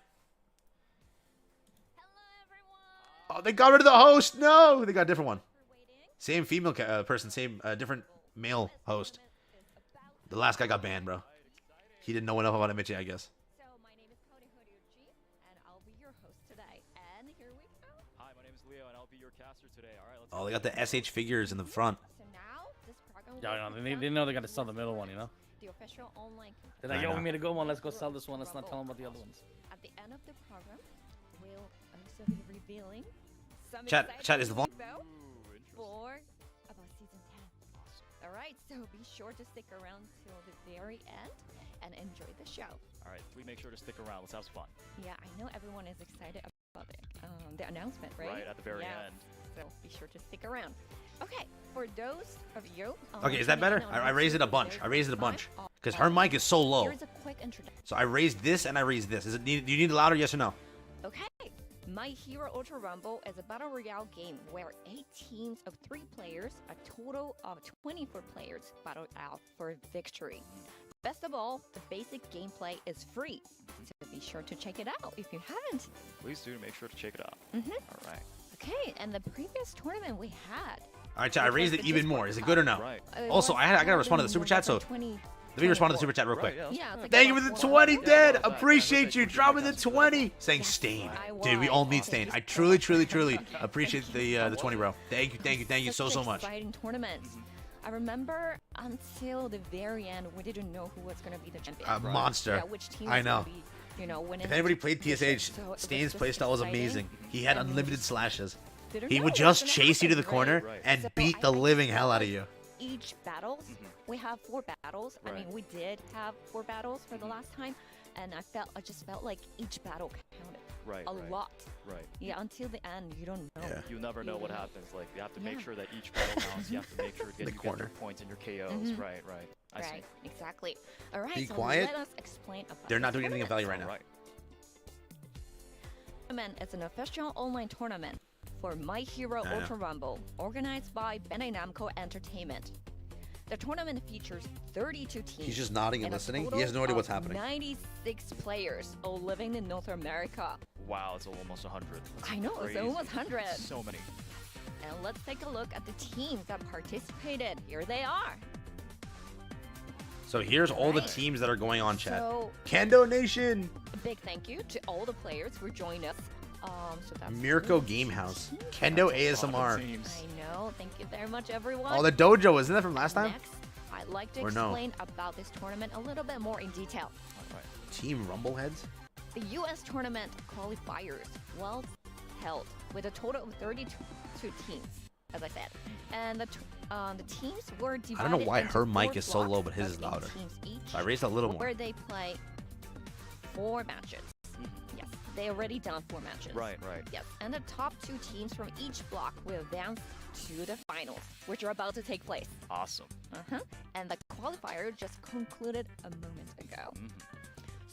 Oh, they got rid of the host. No, they got a different one. Same female person, same different male host. The last guy got banned, bro. He didn't know enough about MHA, I guess. So my name is Cody Horyuchi, and I'll be your host today. And here we go. Hi, my name is Leo, and I'll be your caster today. All right, let's Oh, they got the SH figures in the front. So now this program Yeah, will they didn't know they got to sell the middle one, you know? the official online They're like, I yo, know. we made a good one. Let's go sell this one. Let's not tell them about the other ones. At the end of the program, we'll also be revealing some Chat, is the exciting vol- info Ooh, interesting. for about season 10. All right, so be sure to stick around till the very end and enjoy the show. All right, we make sure to stick around. Let's have some fun. Yeah, I know everyone is excited about the announcement, right? Right at the very Yeah. end. So be sure to stick around. Okay, for those of you. Okay, is that better? I raised it a bunch. I raised it a bunch. Because her mic is so low. Here's a quick introduction. So I raised this and I raised this. Do you need it louder, yes or no? Okay, My Hero Ultra Rumble is a battle royale game where 8 teams of 3 players, a total of 24 players, battle out for victory. Best of all, the basic gameplay is free, so be sure to check it out if you haven't. Please do make sure to check it out. Mhm. All right. Okay, and the previous tournament we had. All right, chat, I which was raised it the even Discord more. Is it Cup, good or no? Right. Also, was I gotta held respond to the in super chat, so November 20 Let me respond to the super chat real quick. Right, yeah, Yeah, it's like Thank you about for the 4 20, hours. Dad. Yeah, Appreciate you yeah, dropping the yeah. 20. Saying Yes, Stain. I Dude, we all was. need Stain. Thank I you so truly, much. truly, truly appreciate the 20, bro. Thank you so Such much. Exciting tournaments. I remember until the very end, we didn't know who was going to be the champion. A monster. Yeah, which team I was gonna know. Be, winning. If anybody played TSH, So it was Stain's just playstyle was exciting. amazing. He had And we unlimited just slashes. didn't He know would what just was gonna chase you to the happen, corner right? and So beat I the just living felt hell out of like you. Each battles, we have 4 battles. I mean, Right. we did have 4 battles for the last time, and I just felt like each battle counted Right. a right. lot. Right. Yeah, until the end, you don't know. Yeah. You never know what Yeah. happens. Like you have to make Yeah. sure that each battle counts. You have to make sure The you get corner. your points and your KOs. Mhm. Right. Right. I see. Right, exactly. All right, Be so quiet. let us explain about They're not this doing anything of tournament. value right now. All right. Tournament is an official online tournament for My Hero I know. Ultra Rumble, organized by Bandai Namco Entertainment. The tournament features 32 teams. He's just nodding and a listening. He total has no idea of what's happening. 96 players, all living in North America. Wow, it's almost 100. That's I know, it's crazy. almost 100. So many. And let's take a look at the teams that participated. Here they are. So here's all the Right. teams that are going on, chat. So, Kendo Nation, a big thank you to all the players who joined us. So that's Mirko 32 Game House, teams. Kendo That's a lot of ASMR. teams. I know. Thank you very much, everyone. Oh, the dojo, isn't that from last time? Next, I'd like to Or no? explain about this tournament a little bit more in detail. All right. Team Rumbleheads. The U.S. tournament qualifiers well held with a total of 32 teams, as I said, and the teams were divided. I don't know why into her mic 4 is so low, blocks but his of is 8 louder. Teams each, So I raised it a little more. where they play 4 matches. Yes, they already done 4 matches. Right. Right. Yes, and the top 2 teams from each block will advance to the finals, which are about to take place. Awesome. And the qualifier just concluded a moment ago.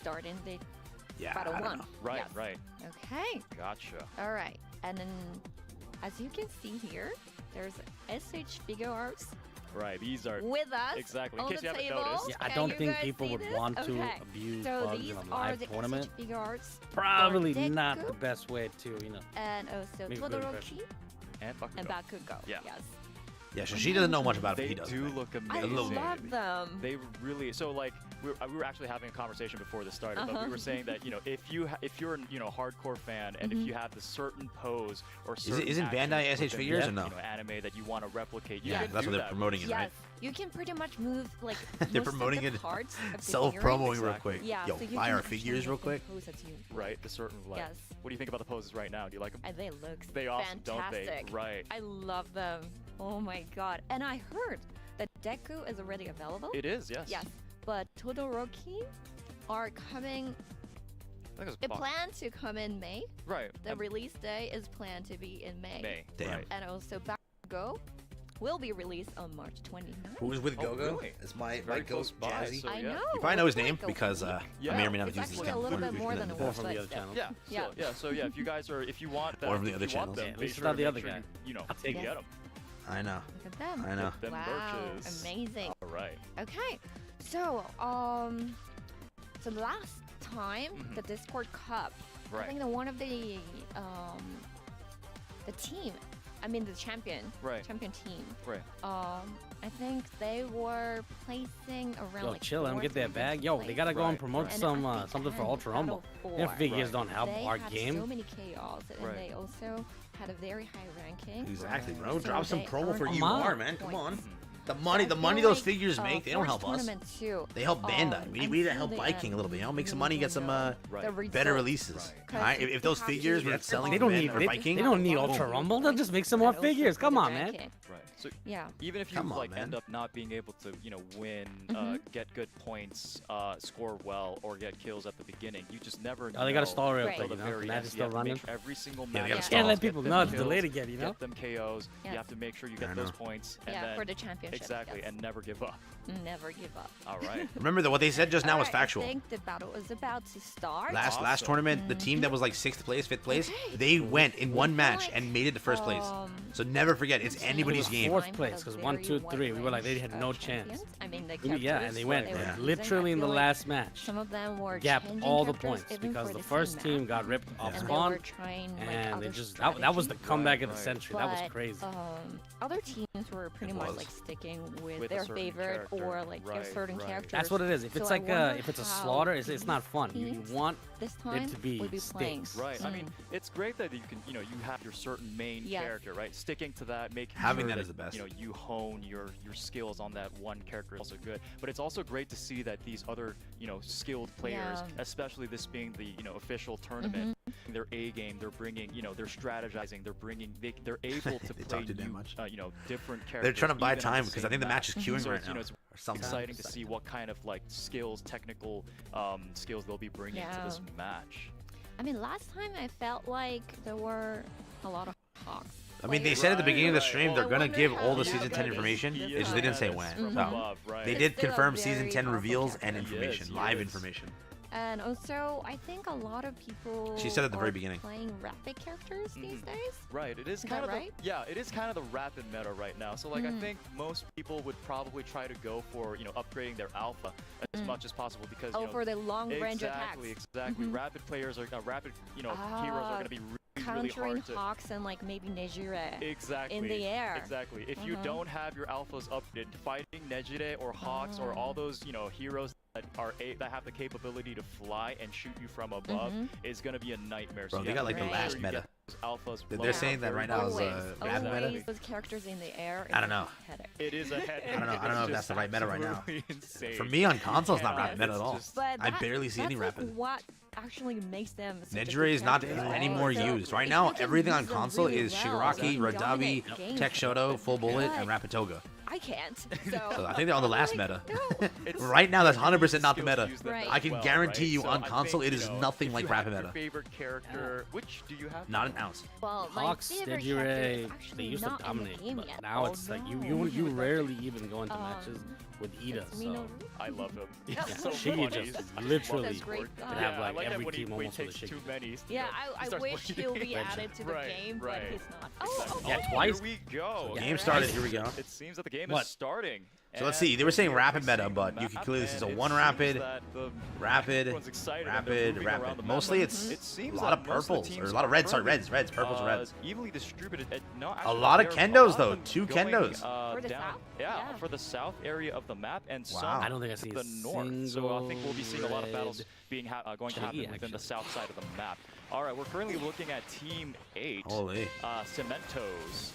starting the Yeah. battle I don't 1. know. Right, Yes. right. Okay. Gotcha. All right. And then, as you can see here, there's SH figure arts Right. These are with us exactly. In on case the you haven't table. noticed. Yeah, I Can don't you think guys people see would this? want to Okay. abuse So bugs these in a are live the tournament. SH figure arts. Probably for not the Deku, best way to, and also Make a good Todoroki And Bakugo. and Bakugo. Yeah. Yes. Yeah, so she doesn't know much about it, but They he does. do right? look I amazing. love them. They really so like we were actually having a conversation before this started, but we were saying that if you're a hardcore fan and if you have the certain pose or certain Isn't action Bandai SH within, figures or no? anime that you want to replicate, you Yeah, can that's do what they're that. promoting it, Yes. right? You can pretty much move like They're most promoting of the it, parts of the self-promoing figurine. real Exactly. quick. Yeah, Yo, so you buy can our actually figures make real them quick. pose as you Right, the certain like. Yes. What do you think about the poses right now? Do you like them? They look They awesome, fantastic. don't they? Right. I love them. Oh my god. And I heard that Deku is already available. It is, yes. Yes. But Todoroki are coming. I think It it's planned to come in May. right. The release day is planned to be in May. May. Damn. Right. And also Bakugo will be released on March 29th. Who's with Oh, Go-Go? really? It's my Very ghost close by, Jazzy. so- I yeah. know. You probably know his it's name like a because week. Yeah. I may or may not It's have used his actually a account little before. bit more than a Or week, from the but other still. channel. Yeah. Yeah. So, yeah. So yeah, if you guys are, if you want that, Or from the if other you want channels. them, Yeah, make we should sure have the to other make sure guy. you I'll take Yes. it. get them. I know. Look at them. I know. Them Wow, birches. amazing. All right. Okay, so so last time the Discord Cup, I Right. think that one of the team, I mean the champion Right. team, Right. I think they were placing around Yo, like chill, let them get fourth their or bag. fifth Yo, they place. gotta go and Right, promote right. And some I think something for at Ultra Battle Rumble. four, Their figures Right. don't help they our had game. so many chaos, and Right. they also had a very high ranking. Exactly, bro. So Drop some they promo earned for a you lot are, of man. Come on. points. The I money feel those like, figures make, they don't Force help us. Tournament too, They help Bandai. We need to help until the Viking a end, little bit, you know? Make some we money, get don't some know Right. the better results. releases. Right. All right? 'Cause If those you have to figures do were it selling They for don't Ben need or they, Viking, they don't need boom. Ultra Rumble. They'll just make some more And also figures. for Come the on, man. ranking. Right. So Yeah. even if you Come on, like man. end up not being able to, win, get good points, score well, or get kills at the beginning, you just never. Oh, they got a know stall real Right. quick, until you the know? very The match end. is You have still to make running. sure every single Yeah, they match. gotta you stall. Can't let get people them know it's kills, delayed again, you know? Get them KOs. Yes. You have to make sure you I get those know. points, and Yeah, then for the championship. exactly, yes. and never give up. Never give up. All right. Remember that what they said just now was Alright, factual. I think the battle is about to start. Last Awesome. tournament, the team that was like 6th place, 5th place, Okay. they went in one feel match like, and made it to first place. um, So never forget, it's It anybody's was game. fourth time place, had a 'cause 1, very 2, 3, we were like, they wide had range no of chance. champions. I mean, the Yeah, and characters they that went they were Yeah. using, literally I in the feel like last match. Some of them were Gapped changing all the characters points even because for the same first map, team got ripped off and they spawn, were trying, like, and they other just that was the strategies. comeback of the Right. century. That was But, crazy. Other teams were pretty It much was. like sticking with, With a their certain favorite character. or like their Right, certain right. characters. That's what it is. If it's So I like wonder if it's a how slaughter, it's not fun. You teams want this time to be would be playing. stakes. Right. I mean, it's great that you can, you have your certain main Yes. character, right? Sticking to that, making Having sure that is the best. You hone your skills on that one character is also good. But it's also great to see that these other, skilled players, Yeah. especially this being the, official tournament, their A game, they're bringing, they're strategizing, they're able to They play talk too damn new, much. different characters. They're trying to buy even on time the because I same think the match is queuing So right it's, now. it's Or something. exciting to see what kind of like skills, technical skills they'll be bringing to this match. I mean, last time I felt like there were a lot of Hawks. I mean, they said at the beginning of the Right, stream right. they're I gonna wonder give how all the he's season 10 gonna be information. this It's just they didn't say time. when. From So above, right. they It's did still a confirm very season 10 powerful reveals and character. information, He live is. information. And also, I think a lot of people She said at the very are beginning. playing rapid characters these days. Right, it is Is kind that of right? it is kind of the rapid meta right now. So like I think most people would probably try to go for upgrading their alpha as much as possible because Oh, for the long range attacks. exactly. Rapid players are rapid heroes are going to be really Countering hard to Hawks and like maybe Nejire. exactly in the air. Exactly. If you don't have your alphas updated, fighting Nejire or Hawks or all those heroes that that have the capability to fly and shoot you from above is going to be a nightmare. Bro, you they have got to like the make last sure you meta. get those alphas They're leveled saying up that very right now is, Always, rapid meta. always those characters in the air. I don't know. Headache. It is a head. I don't know if that's the right meta right now. Insane. For me on console, it's not Yeah, rapid meta at it's all. just- But I that- barely see any that's, like, rapid. what actually makes them such a Nejire good is not character. anymore So used. Right if now, you can everything on use them console really is well, Shigaraki, you can Radabi, dominate games. Tech Shoto, Full Bullet, and But Rapitoga. I can't. So So I think they're on the last like, meta. no. It's- Right now, that's 100% not the skills meta. use them Right. as I can well, guarantee right? you So on I console, think, it is nothing if like you rapid have meta. Your favorite character, which do you have? Not an ounce. Well, my Hawks, favorite character is Nejire, they actually used to not in dominate, the game but yet. now it's like you rarely even go into matches with Ida. It's So Minoru. I love him. He's Yeah, so she funny. just He's literally That's great. could Yeah, have I like like that every when he team almost with a takes Shiggy. too many. Yeah, I starts wish bleeding. he'll be Right. added to the Right, game, right. but he's not. Oh, Yeah, okay. twice. Here we go. Game started. Here we go. It seems that the game game What? is starting. So let's and see. They were saying we're rapid meta, seeing but the you can map, clearly see it's a and it one seems rapid, that rapid, everyone's excited and they're rapid, moving around rapid. the map. Mostly it's It a seems lot that of most the purples, or teams a lot of reds. Sorry, currently, reds, purples, reds. evenly distributed. No, A actually, lot of there are kendos lot though. them 2 going, kendos. For the down, south? yeah, Yeah. for the south area of the map, and Wow. some I don't think I see to the north. So I think we'll be seeing a lot of battles red being going to happen Gee, within the actually. south side of the map. All right, we're currently looking at Team 8. Holy. Cementos.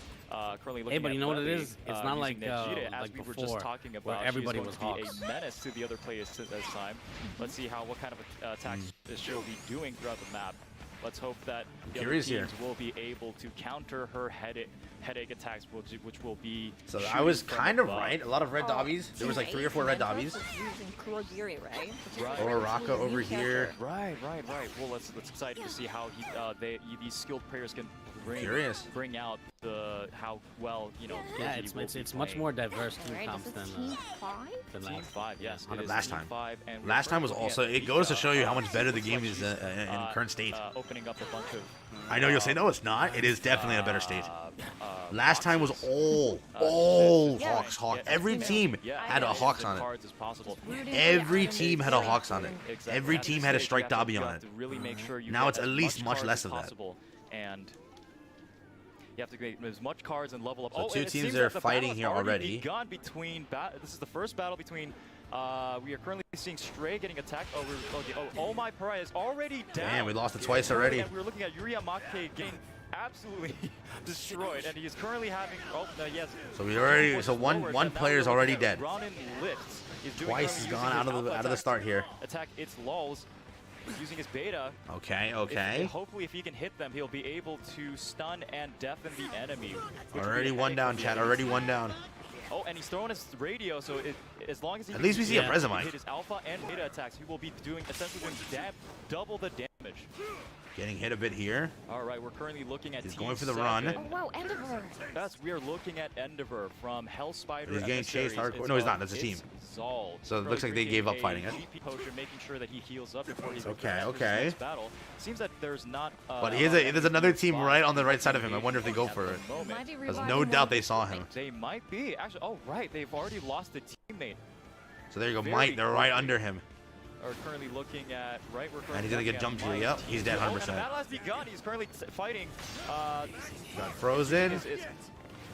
Currently looking Hey, but at you know what it Levy, is? It's not like, using Nejire, as like we were before, just talking where about. everybody She's was going to Hawks. be a menace to the other players this time. Let's see what kind of attacks she'll be doing throughout the map. Let's hope that the other Curious teams here. will be able to counter her headache attacks, which will be. So I shooting was from kind of above. right. A lot of red dobbies. There was like 3 or 4 red dobbies. Using Kurogiri, right? Which is a Right. very Oraka new over character. here. Right. Well, let's excited to see how these skilled players can Curious. bring out how well Yeah, Kurogiri will it's be much playing. more diverse team Alright, comps this than is team 5? Team 5, yes. It is Last Team time. 5, and we're Last time was currently also. looking at It goes to Mika, show you how much better the looks game like is she's, in current state. Opening up a bunch of. I know you'll say no, it's not. It is definitely in a better state. Last boxes. time was all Yeah. Hawks. Hawk. Yeah, Every you know, team Yeah, had a as Hawks many on it. cards as possible. Rooting for Every the team enemy had a is Hawks on it. important. Exactly. Every At this team had a stage, strike you have dobby to- on you have it. to really make sure you Now get it's at as least much cards less as of that. possible, and you have to get as much cards and level up. So oh, two and it teams seems are that the battle fighting has here already. Begun between this is the first battle between. We are currently seeing Stray getting attacked. Oh my Pariah is already down. Damn, we lost it twice already. And we're looking at Yuria Make getting absolutely destroyed, and he is currently having. Oh no, yes. So we already. Forces So one forward, one and now player's we're already looking at dead. Ronin lifts. He's doing Twice currently he's gone using out his of the alpha start here. Attack its lulls. He's using his beta. Okay. Okay. Hopefully, if he can hit them, he'll be able to stun and deafen the enemy. which would be Already a one headache down, for the chat. enemy Already team. one down. Oh, and he's throwing his radio, so as long as he At can least we see a Yeah. Prezamite. hit his alpha and beta attacks, he will be doing essentially doing double the damage. Getting hit a bit here. All right, we're currently looking at He's Team going for the 7. run. Oh wow, Endeavor! That's we are looking at Endeavor from Hellspider. He's getting chased Emissaries. hardcore. It's No, he's of- not. That's a team. it's Zol. So it looks Currently like they gave up drinking fighting a it. GP potion, making sure that he heals up before he Okay, enters okay. this battle. Seems that there's not. But there's another team right on the right side of him. I wonder if they go for it. Might be There's reviving no one doubt of they the saw teammates. him. They might be actually. Oh right, they've already lost a teammate. So there you go. Very Mike, they're right quickly. under him. Are currently looking at right. We're currently And he's gonna get looking jumped at here. Mike. Yep, he's dead Oh, and 100%. the battle has begun. He's currently fighting. Got frozen. Is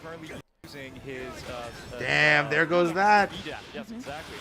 currently using his. Damn, there goes that. Yes, exactly.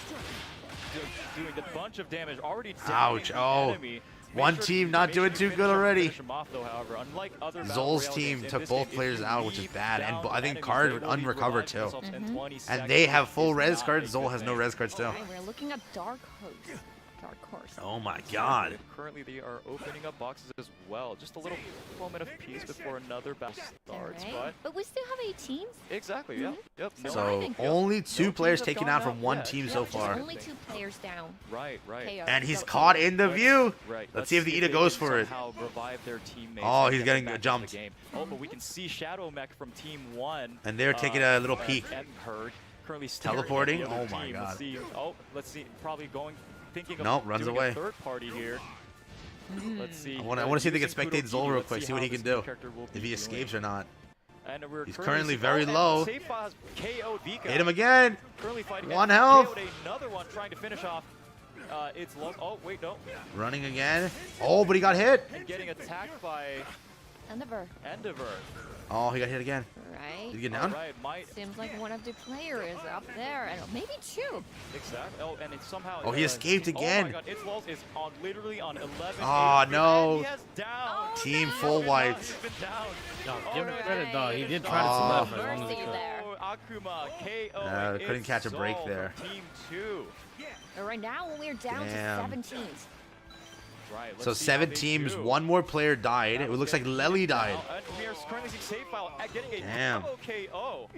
Doing a bunch of damage. Already Ouch, downing the oh. enemy. One team not doing too good already. Finish him off, though, however. Unlike other Battle Zol's Royale team games, in took this both game, if players you out, which is leave bad. And down I think enemies, Card they would will be unrecover reviving too. themselves in 20 And seconds, they have which full is res not cards. a Zol good has no thing. res cards still. Alright, we're looking at Dark Host. Dark Horse. Oh my god. Currently, they are opening up boxes as well. Just a little moment of peace before another battle starts. Alright. But we still have 8 teams. But exactly, yeah. Yep. So So I think- only 2 No players teams have taken gone out from out one yet. team Yeah, so just far. only 2 players down. Right. KO. And he's So- caught in the view. Right. Let's see if the they Ida goes can for it. somehow revive their teammates Oh, and he's get getting them back into jumped. the game. Oh, but we can see Shadow Mech from Team 1. And they're taking a little peek. And Herd currently staring at Teleporting? the other Oh my team. god. Let's see. Probably thinking of Nope, runs doing away. a third party here. Let's see. I want to see if they can spectate Zol real quick. See what he can do. If he doing. escapes or not. And we're He's currently currently very low. Hit Hit him again. Currently fighting One and health. KO'd another one trying to finish off. It's low. Oh wait, no. Running again. Oh, but he got hit. And getting attacked by Endeavor. Endeavor. Oh, he got hit again. Right. Did he get All down? right, might Seems like one of the players is up there, and maybe 2. exactly. Oh, and it's somehow. Oh, he escaped again. Oh my God, its lows is on literally on 11. Aw, HP, no. and he has down. Oh, Team no. full wiped. He's been down. No, Oh, give him no. credit though. He did try Oh. to survive for as long as he Mercy could. there. Oh, Akuma, KO. and couldn't it's catch a break Zol there. from Team 2. But right now, we're down Damn. to 7 teams. Right. So let's see how 7 they teams, do. 1 more player died. It looks like Lely died. And we are currently seeing Save File getting a Damn. double KO.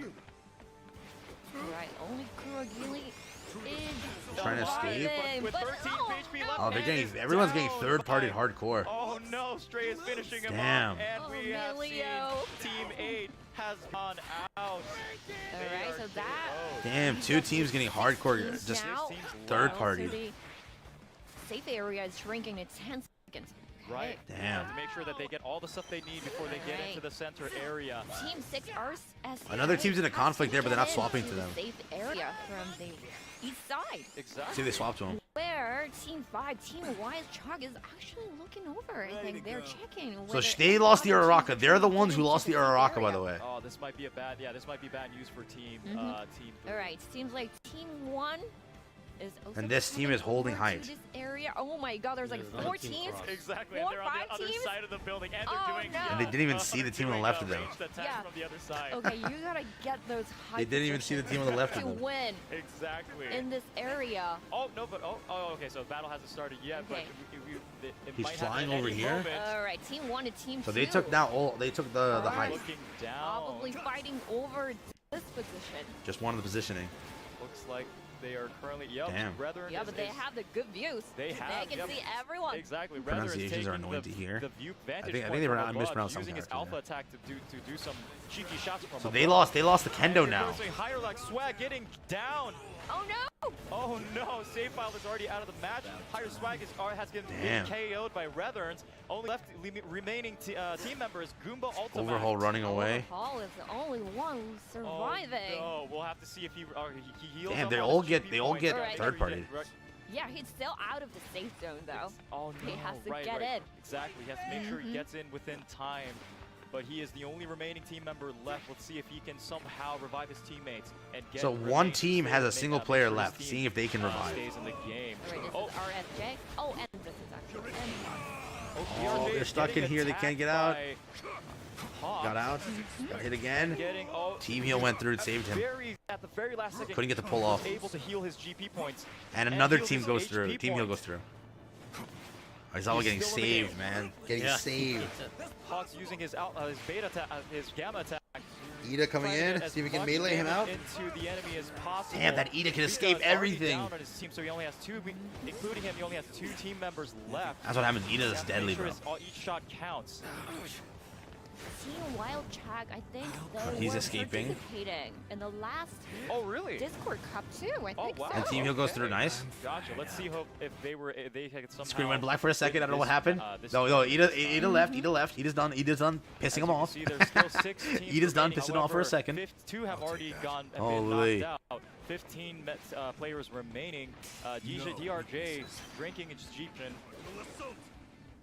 Right, only Kurogili is Trying to escape. surviving, With but 13 HP left. Oh, they're and getting it's everyone's getting down third-party by- hardcore. Oh no, Stray is finishing him Damn. off, and Oh, we have seen Emilio. Team 8 has gone out. They Alright, are so that KO'd. Damn, 2 teams getting hardcore. teams Just now. Teams third left. party. So the safe area is shrinking to 10 seconds. Right. Damn. To make sure that they get all the stuff they need before they get into the center area. Team 6 Another team's in a conflict there, but they're not swapping to them. Safe area from the east side. Exactly. See, they swapped to him. Where Team 5, Team Wild Chug is actually looking over. I think they're checking. So whether they lost the Uraraka. They're the ones who lost the Uraraka, by the way. Oh, this might be bad news for team team. All right, seems like Team 1 is also And this team coming is holding over to height. This area. Oh my God, there's like There's 4 another team teams. cross. Exactly. Four, And they're on five the other teams? side of the building, and they're Oh, doing. no. And they didn't even see the team on the left of them. ranged attack Yeah. from the other side. Okay, you gotta get those high They didn't even see the positions team on the left of to them. win Exactly. in this area. Oh no, but okay. So battle hasn't started yet, Okay. but it He's might happen flying at over any here? moment. All right, Team 1 and Team 2. So they took the Alright. height. Looking down. Probably fighting over this position. Just wanted the positioning. Looks like they are currently. Yep. Damn. Brethren Yeah, is- but they is- have the good views. They have. They can yep. see everyone. Exactly. Brethren is Pronunciations are taking annoying the, to hear. The view vantage I think point they from I above, mispronounced some using his character, alpha attack to do some cheeky shots from So above. they lost the kendo now. Unfortunately, higher like swag getting down. Oh no! Oh no, Save File is already out of the match. Higher Swag has been Damn. KO'd by Retherns. Only left remaining team member is Goomba Ultimate. Overhaul running away. Hall is the only one who's surviving. Oh no, we'll have to see if he heals. Damn, up they on all his get GP they all points. get Alright. third party. Yeah, he's still out of the safe zone though. Oh no, He has to right, get right. in. Exactly, he has to make sure he gets in within time. But he is the only remaining team member left. Let's see if he can somehow revive his teammates and get. So one team has a make single that player make sure his left, team, seeing if they can revive. Stays in the game. Alright, this Oh, is RFJ. Oh, and this is actually Oh, DRJ they're is stuck in getting here, they can't get out. attacked by Hawk. Got out. Got hit again. Getting, Team heal went through and saved him. At the very last second, Couldn't get the pull off. was able to heal his GP points. And another heals team his goes HP through. Team heal points. goes through. Oh, he's all He's getting still in the game. saved, man. Getting Yeah. saved. Hawk's using his beta attack, his gamma attack. Ida coming trying to in. get as See if we can much melee him out. damage into the enemy as possible. Damn, that Ida can escape He's already everything. down on his team, so he only has two, including him. He only has 2 team members left. That's what happens. Ida You is have to deadly, make sure bro. each shot counts. Team Wild Chag, I think they He's were escaping. participating in the last Oh, really? Discord Cup too. I Oh, think wow. so. And team heal goes through. Nice. Gotcha. Let's see if they had somehow. Screen went black for a second. I don't know what happened. This- No, Ida left. Ida left. Ida's done. Ida's done. Pissing As him you can off. see, there's still 6 teams Ida's done. remaining. Pissing off for a However, second. 2 have already gone and Holy. been knocked out. 15 players remaining. DRJ drinking his Jeep and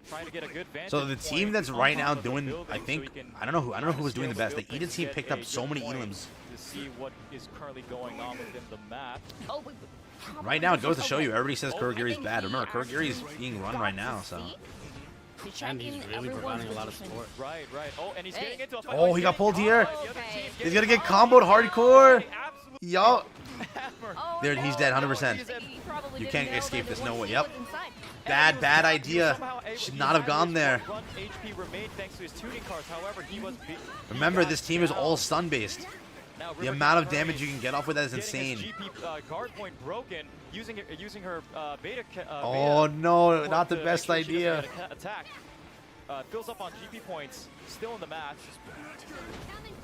trying to get a good vantage So the point team that's right on now top of the doing, building I so think, he can I don't know who was doing the best. The scale Ida buildings team to picked get up a so good many point elims. to see what is currently going on within the map. Oh, Right now, it goes to show you. Everybody says Oh, Kurogiri's I think bad. he Remember, Kurogiri's actually being run got right to now, so. see to And check he's in really everyone's providing a lot of position. support. Right. Oh, and he's Hey. getting into a fight. Oh, he's he got getting pulled caught here. by the other Okay. team, He's getting gonna get caught. comboed hardcore. Absolutely Yo. hammered. Oh, Dude, he's dead, 100%. He probably You didn't can't know escape that this, the no one way. he Yep. was inside. Bad idea. Somehow Should he not have had gone his there. 1 HP remained thanks to his tuning cards. However, he was Remember, this team is all stun based. Now, The River amount of Curry damage you can get off with that is getting his insane. GP guard point broken, using her beta. Oh no, beta not the to best make sure she doesn't idea. get attack. Fills up on GP points, still in the match,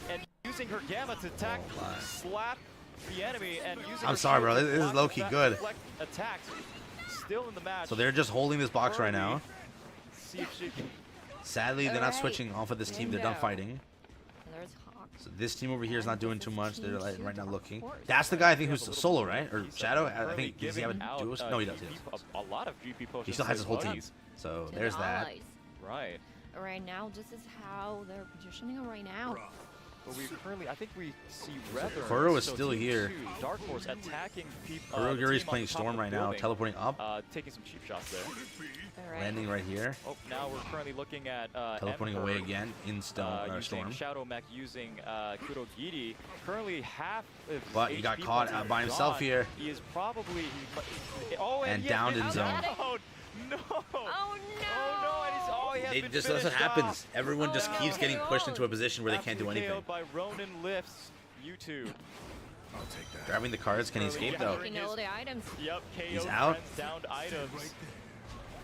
and using her gamma to attack, slap the enemy, and using. I'm her sorry, shield bro. to This is block low-key back- good. deflect attacks, still in the match. So they're just holding this box right now. See if she can. Sadly, they're not Alright. switching off of this team. They're done Window. fighting. There's Hawk. So this team over here is not doing too much. They're like, right now Of looking. course. That's the guy I think who's solo, right? Or He's Shadow? I currently think. Does he have a giving out, duo? No, he does. He GP does. A lot of GP potions. He still has his whole as well. team. So To the there's that. allies. Right. Right now, this is how they're positioning him right now. But we currently, I think we see Rether. Kuro is still here. Dark Horse attacking people. Kurogiri's playing Storm right now, teleporting up, Taking some cheap shots there. All right. landing right here, Oh, now we're currently looking at teleporting Emperor, away again in Stone using Storm. Shadow Mech using Kurogiri. Currently half of his But he got HP caught points are by himself gone. here. He is probably. Oh, And he has downed been in zone. downed. No. Oh no! Oh no! And he's, oh, he has They been just that's what finished happens. off. Everyone just Oh, keeps no. getting pushed into a position where they can't do Absolutely anything. KO'd by Ronin lifts YouTube. Grabbing the cards, can he escape though? Taking all the items. Yep, KO He's out. downed items.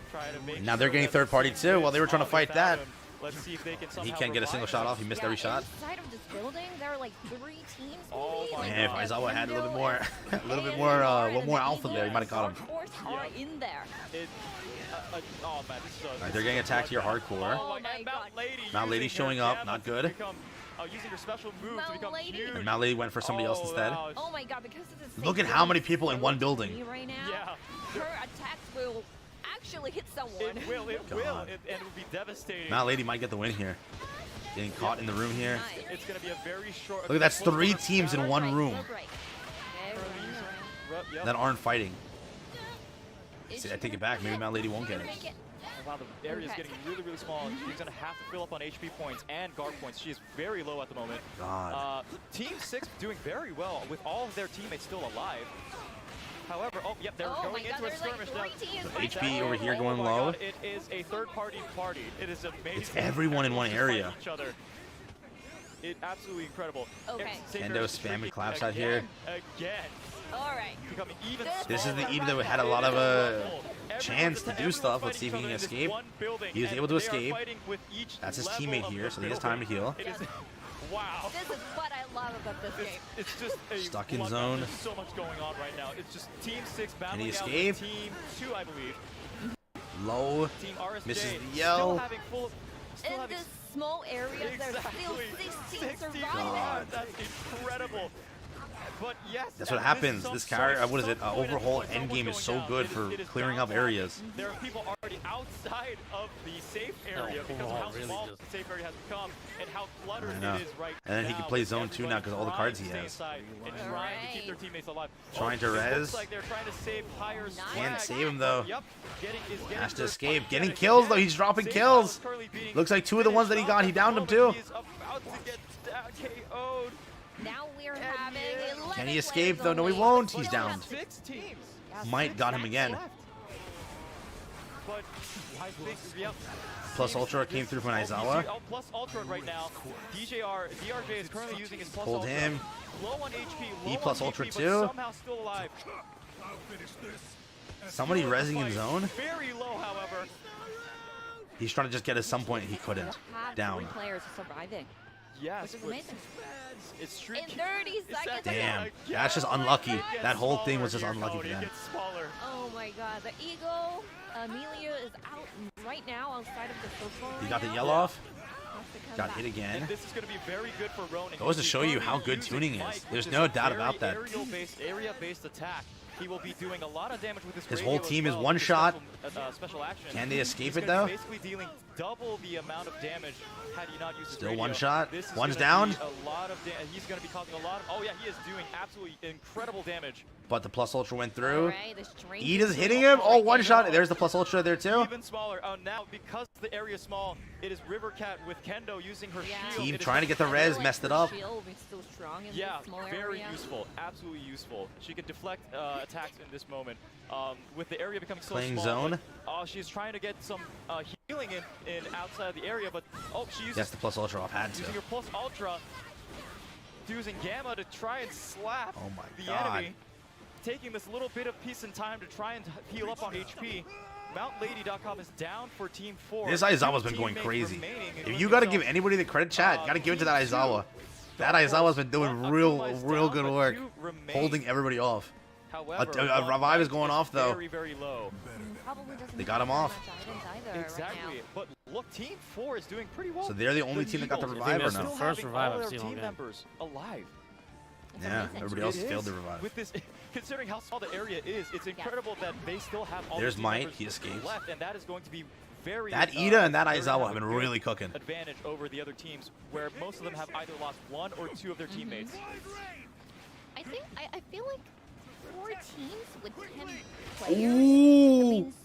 Trying to make And now they're sure getting that third party the too, while they were trying to is fight without that. him. Let's see if they can somehow He can't get a single revive shot them. off. He missed every shot. Inside of this building, there are like 3 teams. Oh maybe, my like, Man, if we have Aizawa had a little bit Kendo more, and a little bit ANNI more, and one more the alpha there, he might have caught him. Dark Horse are in there. Oh man, this is Alright, they're getting attacked here hardcore. Oh my and God. Mount Lady using showing her up, gamma not to good. become, using her special move to Mount become Lady. huge. And Mount Lady went for somebody else Oh, instead. wow. Oh my God, because of this. Look at how many people in one building. Right now, Yeah. her attacks will actually hit someone. It will, God. and it will be devastating. Mount Lady might get the win here. Getting caught in the room here. Nice. It's going to be a very short. Look, that's 3 teams in one room Look right. Yep. that aren't fighting. Is See, she I take it gonna back. Maybe Mount Lady won't get it. make it? Wow, the area is Okay. getting really, really small. She's going to have to fill up on HP points and guard points. She is very low at the moment. God. Team 6 doing very well with all of their teammates still alive. However, yep, they're Oh going my God, into a there's like skirmish 3 now. teams. HP right over there. here going Oh my low. God, it is a third-party party. It is amazing. It's everyone in one Everyone's area. fighting Each other. It absolutely incredible. Okay. Kendo spamming claps out here. Again. All right. Becoming even This is the smaller. Ida that had a lot of chance to do Everyone's stuff. Let's see if he fighting can each other in this escape. one building, He was and able to they are escape. fighting with each That's his level teammate of here, the so he has time to heal. building. It is, wow. This is what I love about this game. It's just a Stuck in bloodbath. zone. There's so much going on right now. It's just Team 6 battling out escape? with Team 2, I believe. Low. Team RSJ Misses the still yell. having full. Still In having this small area, there's still exactly 16 surviving. God. That's incredible. But yes, That's what and happens. some This sort character, of what is it? some point at Overhaul this point, endgame is someone's so going good down. for It is clearing up downfall. areas. There are people already outside of the safe area because of overall, how really small just- the safe area has become and how cluttered I know. it is right And then he now can play with zone 2 now everyone 'cause of all the trying cards to he stay has. inside and trying to keep their teammates alive. Trying to it res. looks like they're trying to save higher Nice. Can't swag. save him, though. Yep. Has to first escape. fight Getting yet kills, though. again. He's dropping Save kills. is currently being Looks like 2 of the ones that he finished got, he off downed at them the too. moment. He is about to get KO'd. Now we're And having yeah. 11 Can he escape, players though? No, he only. won't. We He's don't downed. have 6 teams. Might got him again. Left. But I think, yep. Plus Ultra came through from Aizawa. Plus Ultra right now. DRJ is currently using his Plus Pulled Ultra. him. Low on HP, He low plus on Ultra HP, too. but somehow still alive. Somebody Still in the rezzing in fight. zone. Very low, however. He's trying to just get at some point. He couldn't. Have Down. 3 players surviving. Yes, Which is but amazing. it's streak. In 30 seconds. Damn. Again. That's just Oh my unlucky. God. It gets That whole thing smaller was just here, unlucky for Cody. them. It gets smaller. Oh my God, the Eagle, Amelia is out right now outside of the social. He got the right yell now. off. Has to come Got back. hit again. And this is going to be very good for Ronan. Goes to He's show you currently how good using tuning is. Mike, which There's is no a doubt very about that. Area-based attack. He will be doing a lot of damage with His radio whole as team is well one with shot. Special action. Can they escape He's it, gonna though? be basically dealing double the amount of damage had he not used his Still radio. one shot. This is One's gonna be down. A lot of he's going to be causing a lot of. Oh yeah, he is doing absolutely incredible damage. But the Plus Ultra went through. Alright, the strength Ida's is hitting still him. Oh, up. one shot. There's the Plus Ultra there too. Even smaller. Now because the area is small, it is River Cat with Kendo using her Yeah. shield. Team It is trying to get the I feel res, like messed it her up. shield is still strong in Yeah, this small very area. useful. Absolutely useful. She can deflect attacks in this moment. With the area becoming so Playing small. zone. But, she's trying to get some healing in outside of the area, but she uses Yes, the Plus Ultra off had to. using her Plus Ultra, using Gamma to try and slap Oh my the God. enemy. Taking this little bit of peace and time to try and heal up on HP. MountLady.com is down for Team 4. This Aizawa's Two been going teammates crazy. remaining, If including you gotta give themselves. anybody the credit, chat, gotta give it to that Team 2, Aizawa. That Dark Aizawa's been Horse, doing one real Akuma is good down, but work, 2 remain. holding everybody off. However, a revive is one going off, though. Very, very low. Probably doesn't They got have him off. much items either right Exactly. now. But look, Team 4 is doing pretty well. So they're the only team that got the Eagles, revive or that's no? the still first having revive all I've their seen all team game. members alive. It's Yeah, amazing. everybody else It failed is. the revive. With this, considering how small the area is, it's incredible that they still have all There's the team Mike, members he escapes. left, and that is going to be very. That Ida and that they're gonna Aizawa have a been good really cooking. Advantage over the other teams, where most of them have either lost 1 or 2 of their teammates. I think I feel like 4 teams with 10 players. Ooh. means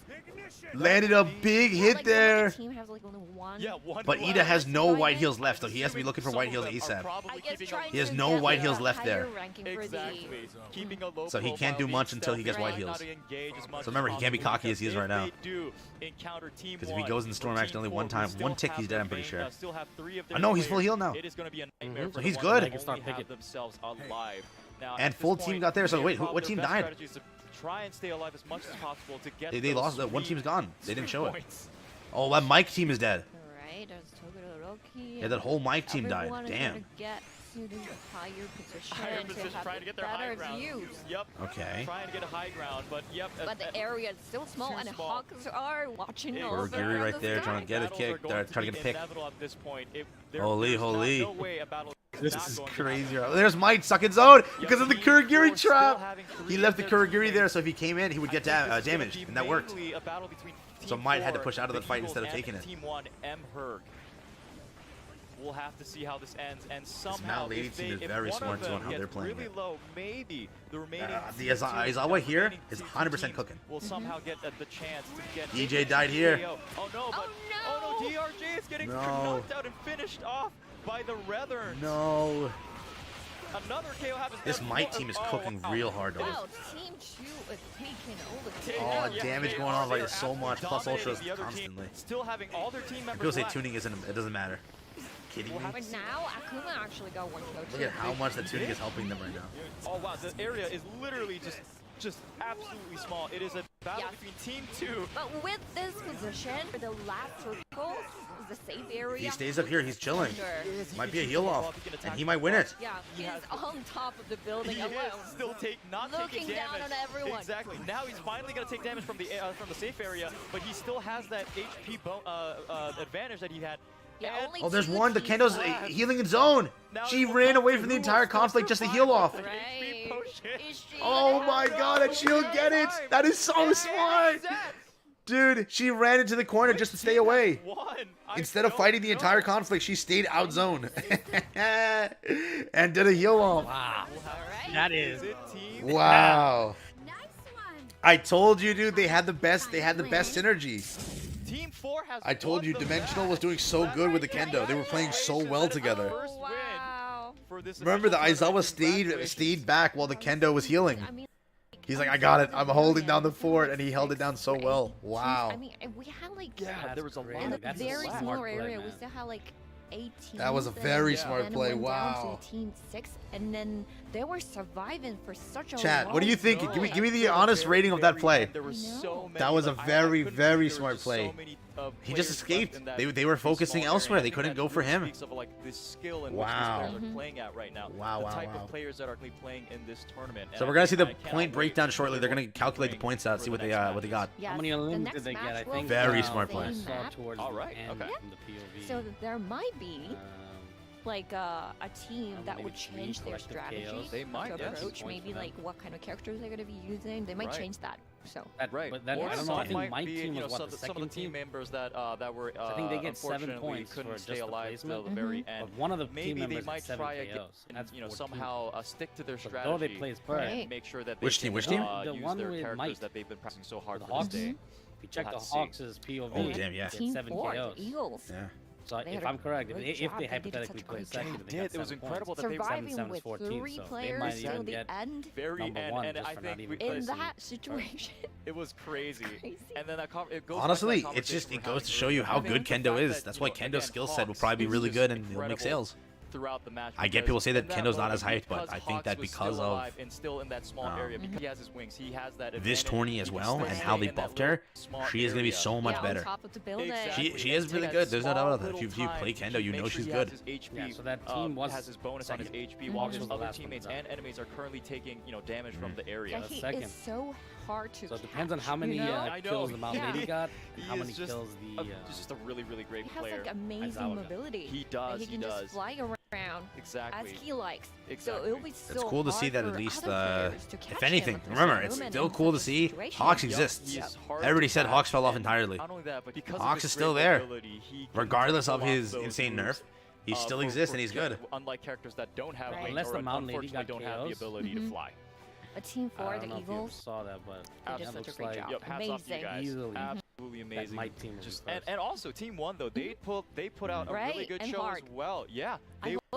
Landed a big hit like there. one team has like only one. Yeah, one. But Ida has no white heels left, so he has to be looking for Some white of heels them are ASAP. probably I guess keeping trying He has to no get white a heels left higher there. ranking for Exactly. Keeping a low So he can't profile, do being much until he gets white stealthy, heels. trying not to engage as much So remember, as he can't be possible, cocky as he is because right now. if they do encounter Team Because if he 1 goes in or Storm Team accidentally 4, one who time, still one tick, have he's their dead, I'm pretty main- sure. Still have 3 of their Oh, no, he's full players, heal now. It is going to be a nightmare for So the he's ones good. that They can start only have picking. themselves alive. Now, And at full this team point, got there, so they wait, have what their team best died? strategy is to try and stay alive as much as possible to get They those lost. One sweet- team's gone. They didn't sweet show it. points. Oh, that Mike team is dead. Alright, there's Togo low-key. Yeah, that whole Mike team died. Everyone is Damn. gonna get to the higher position, Higher position, to have trying to get their high better ground. views. Yep. Okay. Trying to get a high ground, but yep. But the area is still small, too and the small. Hawks are watching Yeah, over Kurogiri in right the there sky. trying to get a Battles are kick. going They're to trying to be get a pick. inevitable at this point. Holy, there's holy. No way a battle This not is going to crazy. happen. There's Mike stuck in zone because of the Team Kurogiri 4 still trap. having He three left the of their Kurogiri there, teammates. so if he came in, he would get I think this is gonna damaged, be and that worked. mainly a battle between So Team Might had to 4, push out of the fight Eagles, instead of and taking it. Team 1, MHA. We'll have to see how this ends, and somehow Mount Lady if team is if very one smart of to them how they're gets playing really it. low, maybe the remaining The team two- Aizawa here remaining is team 100% teams cooking. will somehow get the chance to get DJ a died here. KO. Oh no, but Oh, no. DRJ is getting No. knocked out and finished off by the Reatherns. No. Another KO happens. This now. Might team is cooking wow. real hard, though. Wow, Team 2 is taking over. Oh, Yeah, damage they going are. on by They are so much, plus dominating ultras the other team, constantly. still having all their team members People say left. tuning isn't, it doesn't matter. Kidding me? But now Akuma actually got one kill Look too. at how much the tuning is helping them right now. Oh wow, the area is literally just absolutely small. It is a battle Yeah. between Team 2. But with this position, for the last circle is the safe area. He stays up here, he's chilling. Under. Might be a heal off, and he might win it. Yeah, He he's has- on top of the building He alone. is still not Looking taking down damage. on everyone. Exactly. Now he's finally gonna take damage from the safe area, but he still has that HP advantage that he had. Yeah, And only Oh, there's two one. The teams Kendo's left. healing in zone. now She it will ran come away to from the who entire will conflict just to survive heal off. with the HP Right. potion. Is she Oh gonna my have god, no and she'll way? get it. That is so smart. Dude, she ran into the corner just to stay away. Instead of fighting the entire conflict, she stayed out zone. And did a heal off. Wow. Alright. That is. Wow. Nice one. I told you, dude, they had the best synergy. Team 4 has I told won you the Dimensional match. was doing so That good with the right Kendo. there. They were playing so well together. First win Wow. for this Remember, the official Aizawa tournament. stayed back while the Kendo was healing. I mean, He's like, I got it. I'm holding down the fort, and he held it down so well. Wow. I mean, we had like Yeah, there was a crazy. in lot a of That's a very smart small play, area, we man. still had like 8 teams. That was a and very Yeah. smart then play. went down to Wow. team 6, and then they were surviving for such a Chat, long what do you think? time. Give me the honest rating of that play. There were so many, That was a but I very, couldn't very believe there smart were just so play. many, He just players escaped. left in that They were very focusing small elsewhere. area. They I think couldn't that go for really him. speaks of, like, the skill in Wow. which these players are playing at right now. Wow, the wow, type wow. of players that are actually playing in this tournament. So And we're I gonna see the cannot point wait breakdown to shortly. see They're what gonna calculate the bring points out, for see what the they next what they matches. got. Yes, How many the elims next did they get? I match will think be Very the smart same play. Saw map. towards All the right, end okay. from the POV. So there might be like a team How that many would three change their collective strategy KOs? They might, to yes. approach. Points Maybe for them. like what kind of characters they're gonna be using. They might Right. change that. So That, Right. But that, Or I don't know. some I think might my be, team you know, was what, some the of the second team team? members that were I think they get 7 unfortunately points couldn't for stay just the alive till the placement. very Mhm. end. But one of the team Maybe they members might had 7 try again, KOs. And and, that's you know, 14. somehow stick to their But strategy. though they plays per, Right. and make sure that they Which team, can, which team? The use one their with characters Mike. that they've been practicing so hard The for Hawks. this day. If you check We'll the have to see. Hawks' POV, Oh, damn, yeah. they team had 7 4, the KOs. Eagles. Yeah. So They if had a I'm correct, good if job. they They did hypothetically such a played good second, job. they Did. got It was 7 incredible points. that they were Surviving 7 with 14, 3 so they players might till even the get end. Very number end, one and just I for think not even we, In placing. that situation, it was crazy. crazy. And then that it goes Honestly, back to that it's just conversation it we're goes to having show you earlier. how Mhm. good The Kendo fact is. that, That's you why know, Kendo's again, skill set will Hawks probably be is really just good and he'll make incredible sales. throughout the match. I get because people say that in Kendo's not moment, as hyped, but because I think that Hawks was because still of alive and still in that small area, because he has his wings, he has that this advantage, tourney as he can well, still and stay how they in that buffed her, little small she is gonna be area. so much yeah, better. on top of the building. Exactly. She is And really take good. that There's no doubt small about that. little If you play time Kendo, to you make know sure she's he good. has his HP, Yeah, so that team was has his bonus on his second. HP, Mhm. while Hawks his was the other last one teammates up. and enemies are currently taking, you know, damage from the Yeah, area. he second. is so hard to So it depends on catch, how many you know? I know. kills the Mount Yeah. Lady got, and He how is many just kills the. He's just a really, really great He has player. like amazing Aizawa. mobility. He Like, does. he He can just does. fly around as Exactly. he likes. So Exactly. it'll be so It's cool to see hard that at for least, other players to catch if him anything, if there's remember, no it's movement still in cool to such a see situation. Hawks Yup, exists. he is hard Everybody to said catch, Hawks fell off and entirely. Not only that, but because Hawks of his is still great there. mobility, he can Regardless of pull off his those insane nerf, moves, he still for exists and he's good. Unlike characters that don't have Right. wings Unless or the Mountain Lady unfortunately got don't have the KOs. ability to Mhm. fly. A team I for don't the know if you Eagles. saw that, but They did that such a looks great like job. Yep, hats off to you Amazing. guys. Easily. Absolutely that amazing. Mike team is Just first. and also Team 1 though, they put out a really Right, good and show hard. as well. Yeah, I they hope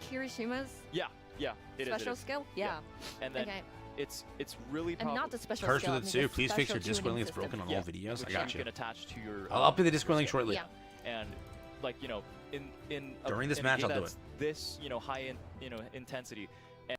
Kirishima's Yeah, it is. special skill? Yeah. And then Okay. it's really And powerful. not the special Curse skill. with I it mean too. the Please fix your special Discord link. It's tuning broken on system. all videos. I which got you you. can attach to your. I'll update the your Discord link skill. shortly. Yeah. And like in During this in match, a game I'll do that's it. This high intensity, and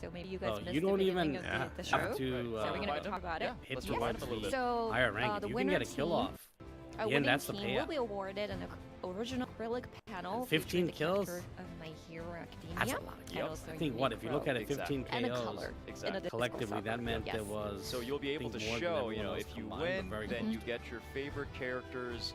So maybe you guys Oh, missed you the don't beginning even of the show. have to. So we're gonna Remind talk them? about it. Yeah, hit let's the remind one them a little bit. So higher rank. the You can winner get a kill team, off. a Again, winning that's the team will payout. be awarded an original acrylic panel 15 featuring the kills? character of My Hero Academia. That's a lot. and Yep. also I think what if you look at it, 15 and a KOs color. Exactly. In a collectively, disco that soccer. meant Yes. there was. So you'll be able to I think more than show, everyone else if you combined, win, but very then close. you get your favorite characters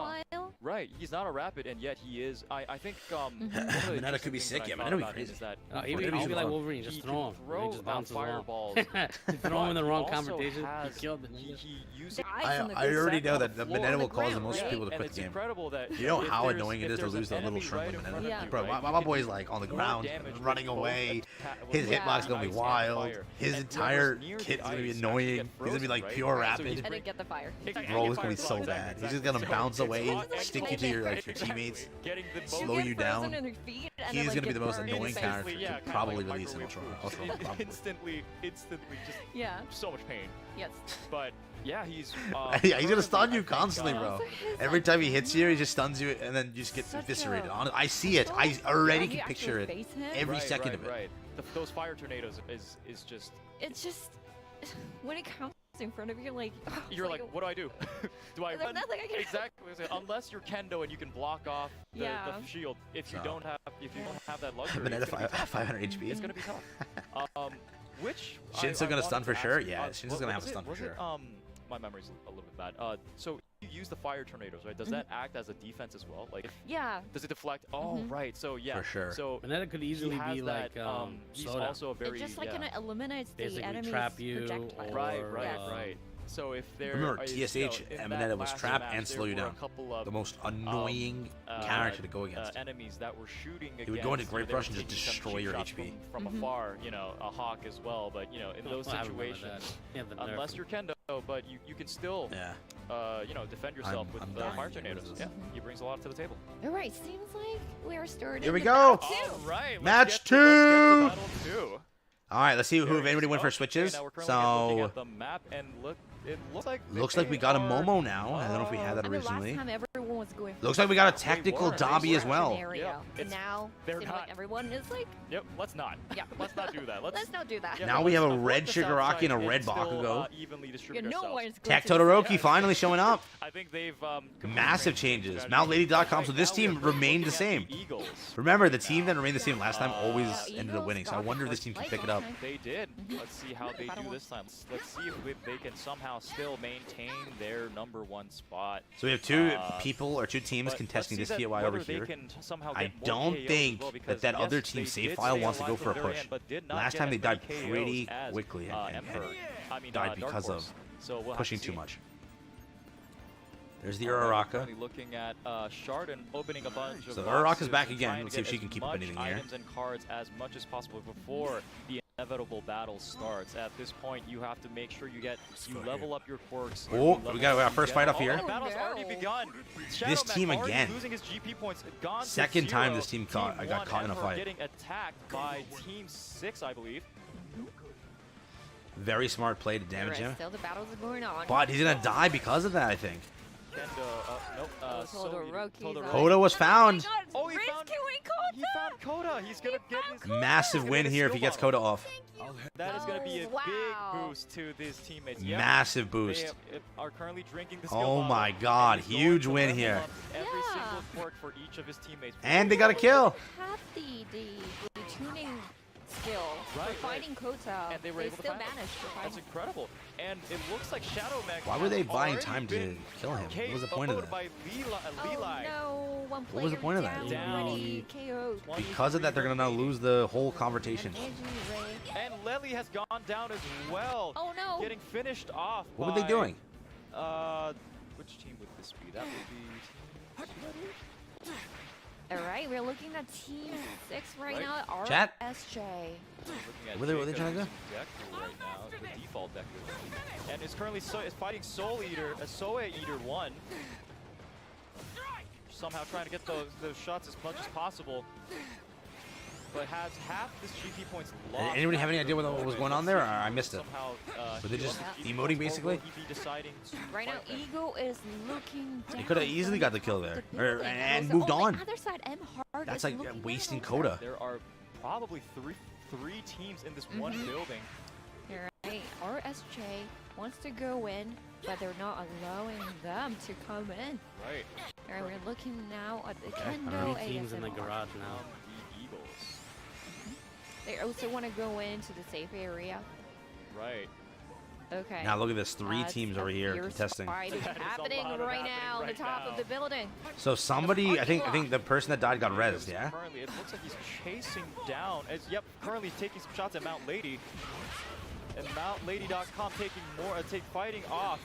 while. Right, he's not a rapid, and yet he is. I think one of the Mineta could be interesting sick. things Yeah, that I Mineta would be thought about him crazy. is that He would be like Wolverine, just he throw him. can throw He just bounces along. fireballs. You throw him in the but wrong he also confrontation, has- he killed him. He uses I already know that the Mineta will cause the most right? people to and quit it's the game. incredible that You know if how there's- annoying it if is to there's lose the an little enemy shrimp right with in front Mineta? of you, Bro, right, my you boy's can like on the do ground, more damage running with both away. with His the hitbox is gonna be ice and wild. fire. His And entire whoever's near the kit's gonna be ice annoying. actually He's gonna be get like frozen, pure right? So rapid. he's And then get the fire. Exactly. Bro, Get it's gonna be fire so zones, bad. He's just exactly. gonna So bounce it's away, hot and stick you cold. to your Exactly. teammates. Getting the Slow most get you frozen down. in your feet, and He's then, like, gonna be get the most burned in annoying your face. character yeah, to kinda probably like release in microwave Ultra foods. probably. Instantly, just Yeah. so much pain. Yes. But yeah, he's Yeah, he's gonna stun currently, you I think, constantly, bro. Also his, Every like, time he hits you, he just stuns you, and then you just get Such eviscerated. a- I see it. I already When you can picture actually it. face him, Every right, second right, of it. Right. Those fire tornadoes is just. it's just when it comes in front of you, like You're like, what do I do? Do I There's run? nothing I can do. Exactly. Unless you're Kendo and you can block off the Yeah. shield. If you So- don't have that luxury, Mineta it's gonna be tough. 500 HP. It's gonna be tough. Which Shin's still I gonna wanted stun to for ask, sure? Yeah, Shin's what gonna have was a stun for was it, sure. my memory's a little bit bad. So you use the fire tornadoes, right? Does that act as a defense as well? Like, yeah. does it deflect? Oh, right. So yeah. For sure. So Mineta could he easily has be that, like he's Soda. also a very It just like yeah. kind of eliminates the Basically enemy's trap you projectile. Right, or, right, Yes. right. So if there Remember, is, TSH you know, in and that Mineta was last trap match, and there slow you were a down. couple of, The most annoying character to go against. enemies that were shooting He would go into against, Great they were Rush and just taking some destroy cheap your shots HP. from afar, you know, a hawk as well. But you know, in those Well, I remember that. situations, Yeah, the nerf. unless you're Kendo, but you can still, Yeah. you know, defend yourself with I'm the dying fire to tornadoes. lose Yeah, this. he brings a lot to the table. All right, seems like we're starting. Here we the go. battle All two. right, Match let's get two. to battle two. All right, let's see who if anybody went for Okay, switches. now we're currently looking So at the map and it looks like we got a are- Momo now. I don't know if we had that I mean, originally. last time everyone was going. Looks like we got a tactical were. Dobby as well. Scenario. Yeah, And it's- now they're seems not. like everyone is like, Yep, let's not. Yeah. Let's not do that. let's not do that. yeah, Now we let's have a avoid red the south Shigaraki side and a red still, Bakugo. Evenly Yeah, distribute no ourselves. one's going Tech to the Todoroki side. finally showing up. I think they've Massive changes. MountLady.com. So this team remained the same. Eagles. Remember, the team that remained the same last time always Yeah, ended up winning. So I Eagles wonder if got this team can first pick it place up. last time. They did. Let's see how they Battle do one. this time. Let's see if they can somehow still maintain their #1 spot. So we have two Uh, people or two teams But contesting let's this see that TOI over whether they here. can somehow I get more don't KOs as think well, that because, that other yes, team they save did file stay wants to go alive for a till the very push. end, but did not Last get time they as many died KOs pretty as, quickly and Emperor. I mean, died Dark because Horse. of So we'll have pushing to too see. much. There's the Alright, we're Uraraka. currently looking at Shard and opening a bunch of So boxes Uraraka's back and again. trying to Let's see if get she can as keep up much anything here. items and cards as much as possible before the inevitable battle starts. At this point, you have to make sure you level up your quirks. Oh, you we level got our up first your fight get- up here. Oh, the battle's already no. begun. This Shadow team Mac already again. losing his GP points. Gone to Second time 0. this team got Team 1 caught in a Emperor fight. Getting attacked by Team 6, I believe. Very smart play to damage Alright, him. still the battles are going on. But he's gonna die because of that, I think. And nope. Todoroki's up. Koda was found. Oh he my God, found- rescuing Koda! He found Koda. He's gonna get his Massive win here if he gets Koda off. That is going to be a Oh, wow. big boost to his teammates. Yeah, Massive they boost. are currently drinking the skill Oh bottle, my and God, he's going huge to win level here. up Every Yeah. single quirk for each of his teammates. And they got a kill. Have the tuning skill Right, for fighting Kota. And they were able to still find him. managed to find That's him. incredible. And it looks like Shadow Mech Why were they has buying already time to been kill him? What was the point of KO'd that? by Leeli. Oh no, one player What was the point of that? down, 20 KO'd. Because of that, they're gonna now lose the whole conversation. Angie Ray. And Lely has gone down as well. Oh no! Getting finished off. What were they by, doing? Which team would this be? That would be. Alright, we're looking at Team 6 right, Right. now. Chat? RSJ. Looking at What are they trying to Jacob's deck pool right now, the default deck pool. And is currently is fighting Soul Eater, Soe Eater 1. Somehow trying to get those shots as much as possible. But has half this GP points lost. Anybody have any idea what was going on there, or I missed it? Somehow, Were they he just lost his GP emoting, points, or basically? will he be deciding to Right now, fight them? Eagle is looking down. He could have easily got the kill there, and On moved the on. other side, M Hard That's is like looking wasting at Koda. There are probably three teams in this one building. Alright, RSJ wants to go in, but they're not allowing them to come in. Right. Alright, we're looking now at the Okay, Kendo Three teams in the ASMR. garage now. The Eagles. They also want to go into the safe area. Right. Okay. Now look at this, 3 That's teams a over here fierce contesting. fight is That is a happening lot right happening now on the right top of now. the building. So somebody, I think the person that died got rezzed, yeah? Currently, it looks like he's chasing down. Yep, currently taking some shots at Mount Lady. And MountLady.com fighting off.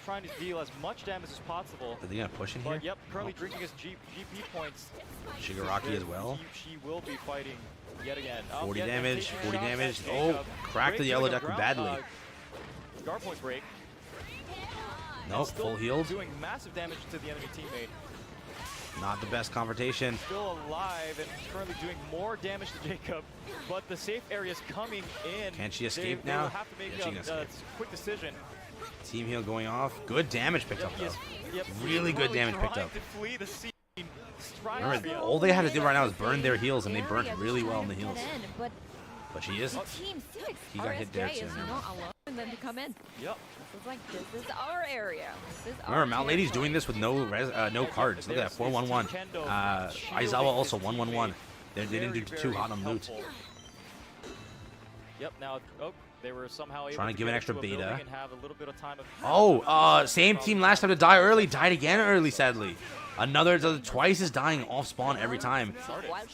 Trying to deal as much damage as possible. Are they gonna push in here? But yep, currently drinking his GP points. Shigaraki as well. She will be fighting yet again. 40 Yet damage, taking 40 shots at damage. Jacob. Oh, cracked the Break yellow doing a deck ground- badly. Guard point break. Nope, Still full healed. Doing massive damage to the enemy teammate. Not the best confrontation. Still alive and currently doing more damage to Jacob. But the safe area is coming in. Can she escape They now? will have to make Yeah, she can a escape. quick decision. Team heal going off. Good damage picked up Yep, though. yep, Really good currently damage picked trying up. to flee the scene. Trying to Remember, be- all they had to do right now is burn their heals, and they burned Area really just well in trying the to heals. get in, but But she is. Team 6, He got hit there, RSJ too. is not allowing them to come in. Yep. This is like, this is our area. This is our Remember, Mount Lady's territory. doing this with no cards. Look at that, 4-1-1. Aizawa also 1-1-1. They didn't do too hot on loot. Yep. Now, they were somehow able Trying to give an get extra into a beta. building and have a little bit of time of- Oh, same team last time to die early, died again early, sadly. Twice is dying off spawn every time.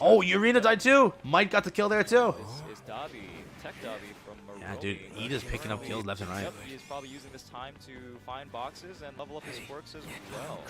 Oh, Urena died too. Mike got the kill there too. Is Dabi, Tech Dabi from Maroni. Yeah, dude, Ida's picking up kills left and right. Yep, he is probably using this time to find boxes and level up his quirks as well.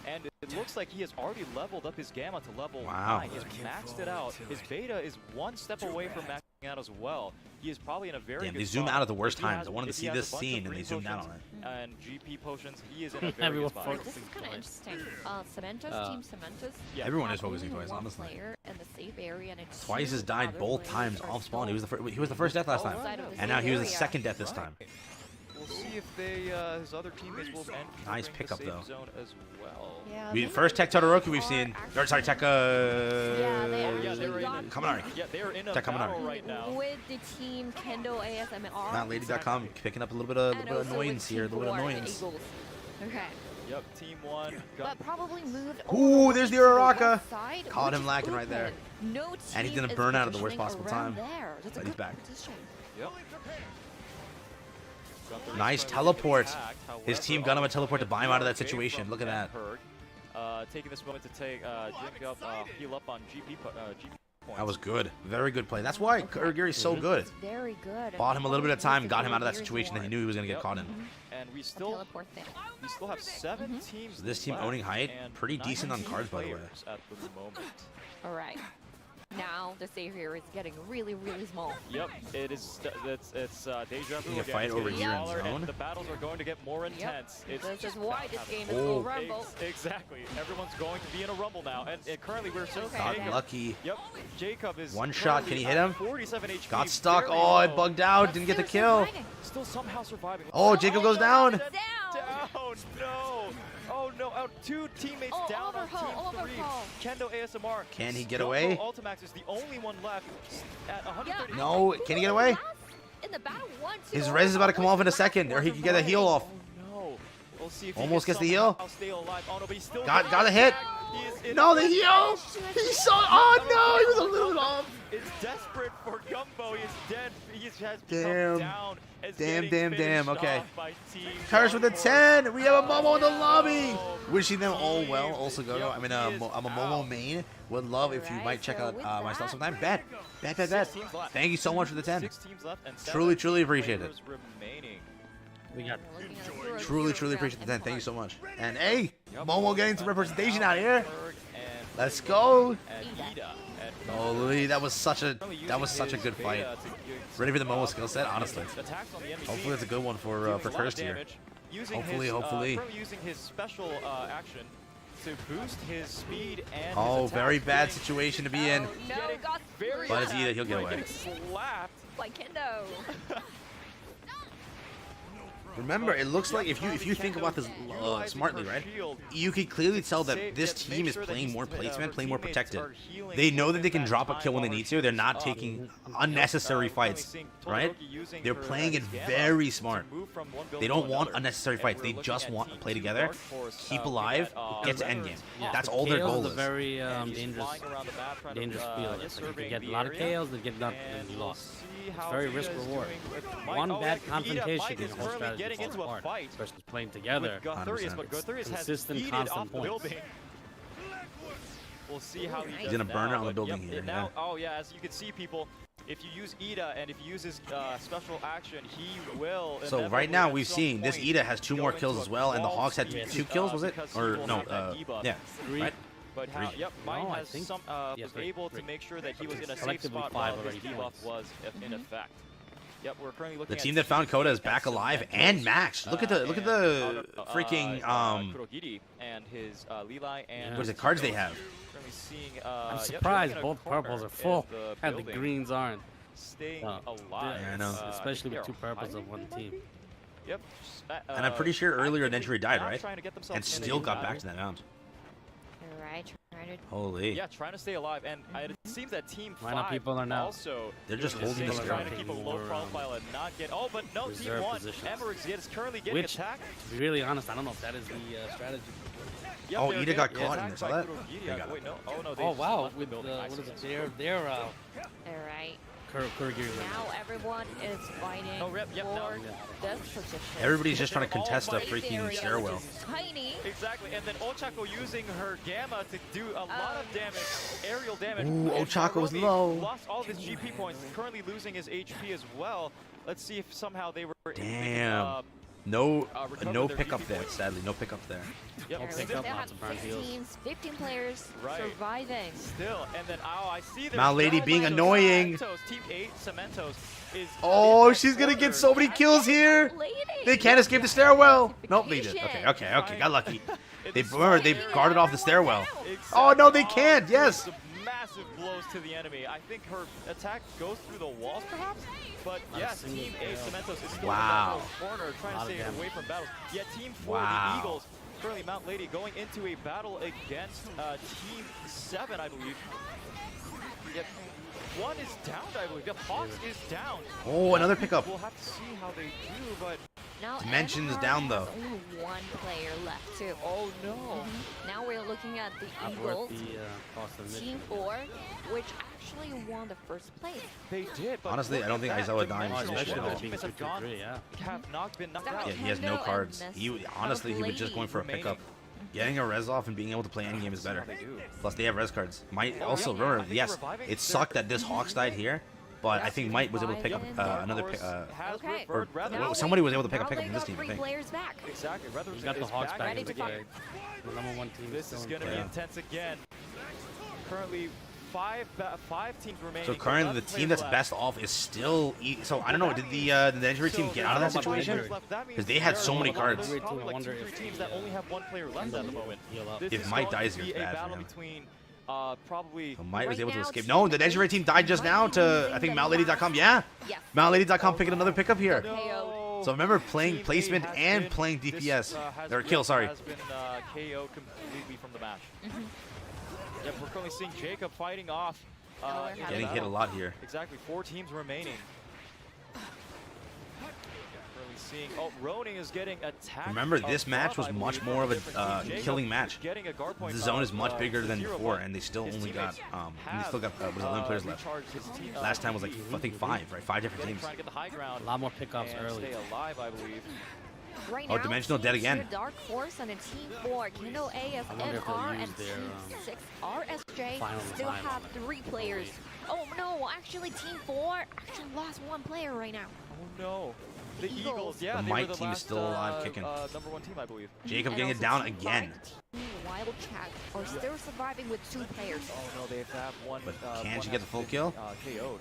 And it looks like he has already leveled up his Gamma to level Wow. 9. He has maxed it out. His Beta is one step away from maxing out as well. He is probably in a very Damn, good they zoom spot. out at the worst If he times. has- I wanted to if he see has a this bunch of scene, and they green zoomed out on potions it. And GP potions, he is in a very Everyone good spot. This is focusing kind of twice. interesting. Cementos, Team Cementos. Yeah. Everyone is have focusing only twice, one honestly. player in the safe area, and Twice has two died other both players times are off spawn. still He was the first death last time, outside of the and now safe he was the area. second death this time. We'll see if his other teammates will end Nice entering pickup, the safe though. zone as well. Yeah, First Tech Todoroki we've seen. Or sorry, Tech. Yeah, they Yeah, actually they're got in, Kaminari. yeah, they're in a Tech Kaminari. battle right now. with the team Kendo ASMR. MountLady.com picking up a little bit of and also annoyance with here, a Team little bit of 4, the annoyance. Eagles. Okay. Yep, Team 1. But probably moved Ooh, over there's the to Uraraka. left side, Caught which him is lacking right there. open. No And he's team gonna is burn out at the worst positioning possible around time. There. That's a But he's good back. position. Yep. Nice teleport. His team got him a teleport to buy him out of that situation. Look at that. Taking this moment to drink up, heal up on GP points. That was good. Very good play. That's why Kurogiri's so good. It's very good. Bought him a little bit of time, got him out of that Very situation that he smart. knew he was going to get Yep. caught in. And we A still teleport there. have 7 teams. So this team left owning height, and pretty decent on 19 cards, by the way. players At the moment. All right. Now the safe area is getting really, really small. Yep, it's deja vu. You can again. fight It's over getting here in smaller, and zone. The battles are going to get more intense. It's This is just why this about game is having- called Rumble. Exactly. Everyone's going to be in a rumble now, and currently we're still Okay. Got Jacob. lucky. Yep, Jacob is One shot, can he hit him? 47 HP. Got stuck. very Oh, it low. bugged out. Didn't get the kill. Still somehow surviving. Oh, Jacob goes down. Down. No. Oh no. Oh, 2 teammates Oh, down on overhaul, team 3. overhaul. Kendo ASMR. Can he get Gumbo away? Ultimax is the only one left at 130. No, can he get away? In the battle, 1-2. His res is about to come off in a second, or he can get a heal off. Oh no. We'll see if he Almost can gets the heal. somehow stay alive. Oh no, but he's still Got a hit. He is in No, the heal. He saw. Oh no, he was a little bit off. It's desperate for Gumbo. He is dead. He has become Damn. down. as Damn, getting damn. finished Okay. off by Team Curse with a 1. 10. We have a Momo in the lobby. Oh, Wishing them all Team. well. Also, go. Yep, I mean, he is I'm a Momo out. main. Would love if you Alright, might check so out with my stuff that- sometime. Bet. 6 teams left. Thank you so much for the 10. 6 teams left and Truly, 7 truly appreciate it. players remaining. We got Truly, truly appreciate the 10. Thank you so much. And hey, Yep. Momo getting some representation out here. Berg and Let's go. and Ida. Holy, that was such a good fight. Ready for the Momo skill set, honestly. Hopefully it's a good one for Cursed here. Hopefully. Currently using his special action to boost his speed and Oh, his very attack bad speed. situation to be in. No, got Very But it's three. either he'll get away. Getting slapped. Like Kendo. Remember, it looks like if you think about this smartly, right? You can clearly tell that this team is playing more placement, playing more protected. They know that they can drop a kill when they need to. They're not taking unnecessary fights, right? They're playing it very smart. They don't want unnecessary fights. They just want to play together, keep alive, get to endgame. That's all their goal is. A very dangerous field. If you get a lot of KOs, they get not lost. It's very risk reward. One bad confrontation in the whole strategy falls apart versus playing together. 100%. Consistent, constant points. We'll see how he He's does gonna burn it on the now, building but here. now, oh yeah, as you can see, people, if you use Ida and if you use his special action, he will. So right now we've seen this Ida has 2 more kills as well, and the Hawks had 2 kills, was it? Or no? Yeah, right. But how, yep, Mine has some, was able to make sure that he was in a safe spot while his debuff was in effect. Yep, we're currently looking The team that found Coda is back alive and maxed. Look at the freaking Kurogiri and his Lilai and what is it, cards they have? currently seeing, I'm yep, surprised looking at a both purples corner are full in and the building, greens aren't. staying Oh, alive. Yeah, I know. Especially with They 2 are purples on hiding, one team. Yep. And I'm pretty sure earlier actively Denjure died, not right? trying to get themselves And in a still got battle. back to that mount. Alright, trying to Holy. Yeah, trying to stay alive, and it seems that Team Why not 5 people are now? also They're just is holding the trying to strong. keep a low profile and not get. Oh, but no, Team reserve 1, positions. Emmerich is currently getting Which, attacked. to be really honest, I don't know if that is the strategy. Yep, Oh, they're Ida got getting caught in attacked this. Saw by that? Kurogiri. They got Wait, it. no. Oh, no, they Oh just wow, left the with building. I what is see. it? Their Alright. Kurogiri. Now everyone is fighting Oh, rip, yep, no. for this position. Everybody's just trying to They're all contest a fighting freaking area, which stairwell. is tiny. Exactly, and then Ochako using her Gamma to do a lot of damage, aerial damage. Ooh, And Ochako's Hiromi low. Lost all of his GP points, currently losing his HP as well. Let's see if somehow they were able to, Damn. No recover their pickup GP there, points. sadly. No pickup there. Yep, I'll We pick still up have lots of burn 6 heals. teams, 15 players Right. surviving. Still, and then I see their My lady being strategy. annoying. Cementos, Team 8, Cementos is. Oh, in the she's gonna get corner. so many kills here. Lady. They can't escape the stairwell. Nope, they did. Okay. Got lucky. They guarded off the stairwell. Oh, no, they can't. Yes. Some massive blows to the enemy. I think her attack goes through the walls, perhaps. But yes, single Team 8 KO. Cementos is still Wow. in that corner, trying to Lot of stay damage. away from battles. Yet Team 4, Wow. the Eagles, currently Mount Lady, going into a battle against Team 7, I believe. Yep. 1 is down, I believe. Yep, Hawks is down. Oh, another pickup. We'll have to see how they do, but Now Dimensions MHA down, has though. only 1 player left too. oh no. Now we're looking at the Not Eagles, worth the cost of Team mission. 4, which actually won the first place. They did, but Honestly, look I don't at think that Aizawa dying dimensional is shift. initiative. The teammates have gone, 2-3, yeah. have not been knocked That out. was Yeah, he has no Nintendo cards. and He Miss honestly he was just going for a pickup. Getting a res off and being able to play endgame is better. They do. Plus they have res cards. Might Oh, also yeah, I remember, think yes, they're reviving. it sucked that this Hawks died here, but I think Might was able to pick up Dark another Horse pick. has Okay. referred rather Now somebody was able to pick a now pickup they from this got team, I 3 think. players back. Exactly. Rather You got the Hawks back Ready in the to fight. game. The #1 team. This is still going to in be play. intense again. Currently, five teams remaining. So currently the 11 team that's players best off is still. So I don't know. Did the injury team get out of that situation? Because they had so many cards. There's probably I like wonder 2-3 if teams the, that only have 1 player left at the moment. Heal up. This If is Might going dies to here, be it's a bad for battle him. between probably. So Might was Right able to now, escape. Team No, the Denjure team died just now to I think MountLady.com. Yeah, Yes. MountLady.com picking another pickup here. KO. So remember playing Team placement A has and been- playing this, DPS. has Or been- kill, sorry. Has been KO completely from the match. Yep, we're currently seeing Jacob fighting off. Oh, they're in having Getting the hit a battle. lot here. Exactly, 4 teams remaining. Currently seeing. Oh, Roning is getting attacked. Remember, this above, match was I much believe, more of a different team. Jacob killing match. getting a guard point, The zone is much bigger than 0, before, but and they still his only got teammates they still got was 11 players left. recharged his team, Last time was like I think 5, right? 5 different teams. trying to get the high ground A lot more pickups and early. stay alive, I believe. Right Oh, now, Dimensional Team dead again. 2 Dark Horse and a Team 4, Kindle I wonder if they'll ASMR use and their, Team 6 RSJ final still design have on it. 3 players. Oh no, actually Team 4 actually lost 1 player right now. Oh no. The Eagles. Eagles, yeah, The they Might were the team is last, still alive, kicking. #1 team, I believe. Jacob And getting it also down Team again. 5, Team Wildcat are still surviving with 2 players. Oh no, they have to have one. But one can't you has get the full been, kill? KO'd.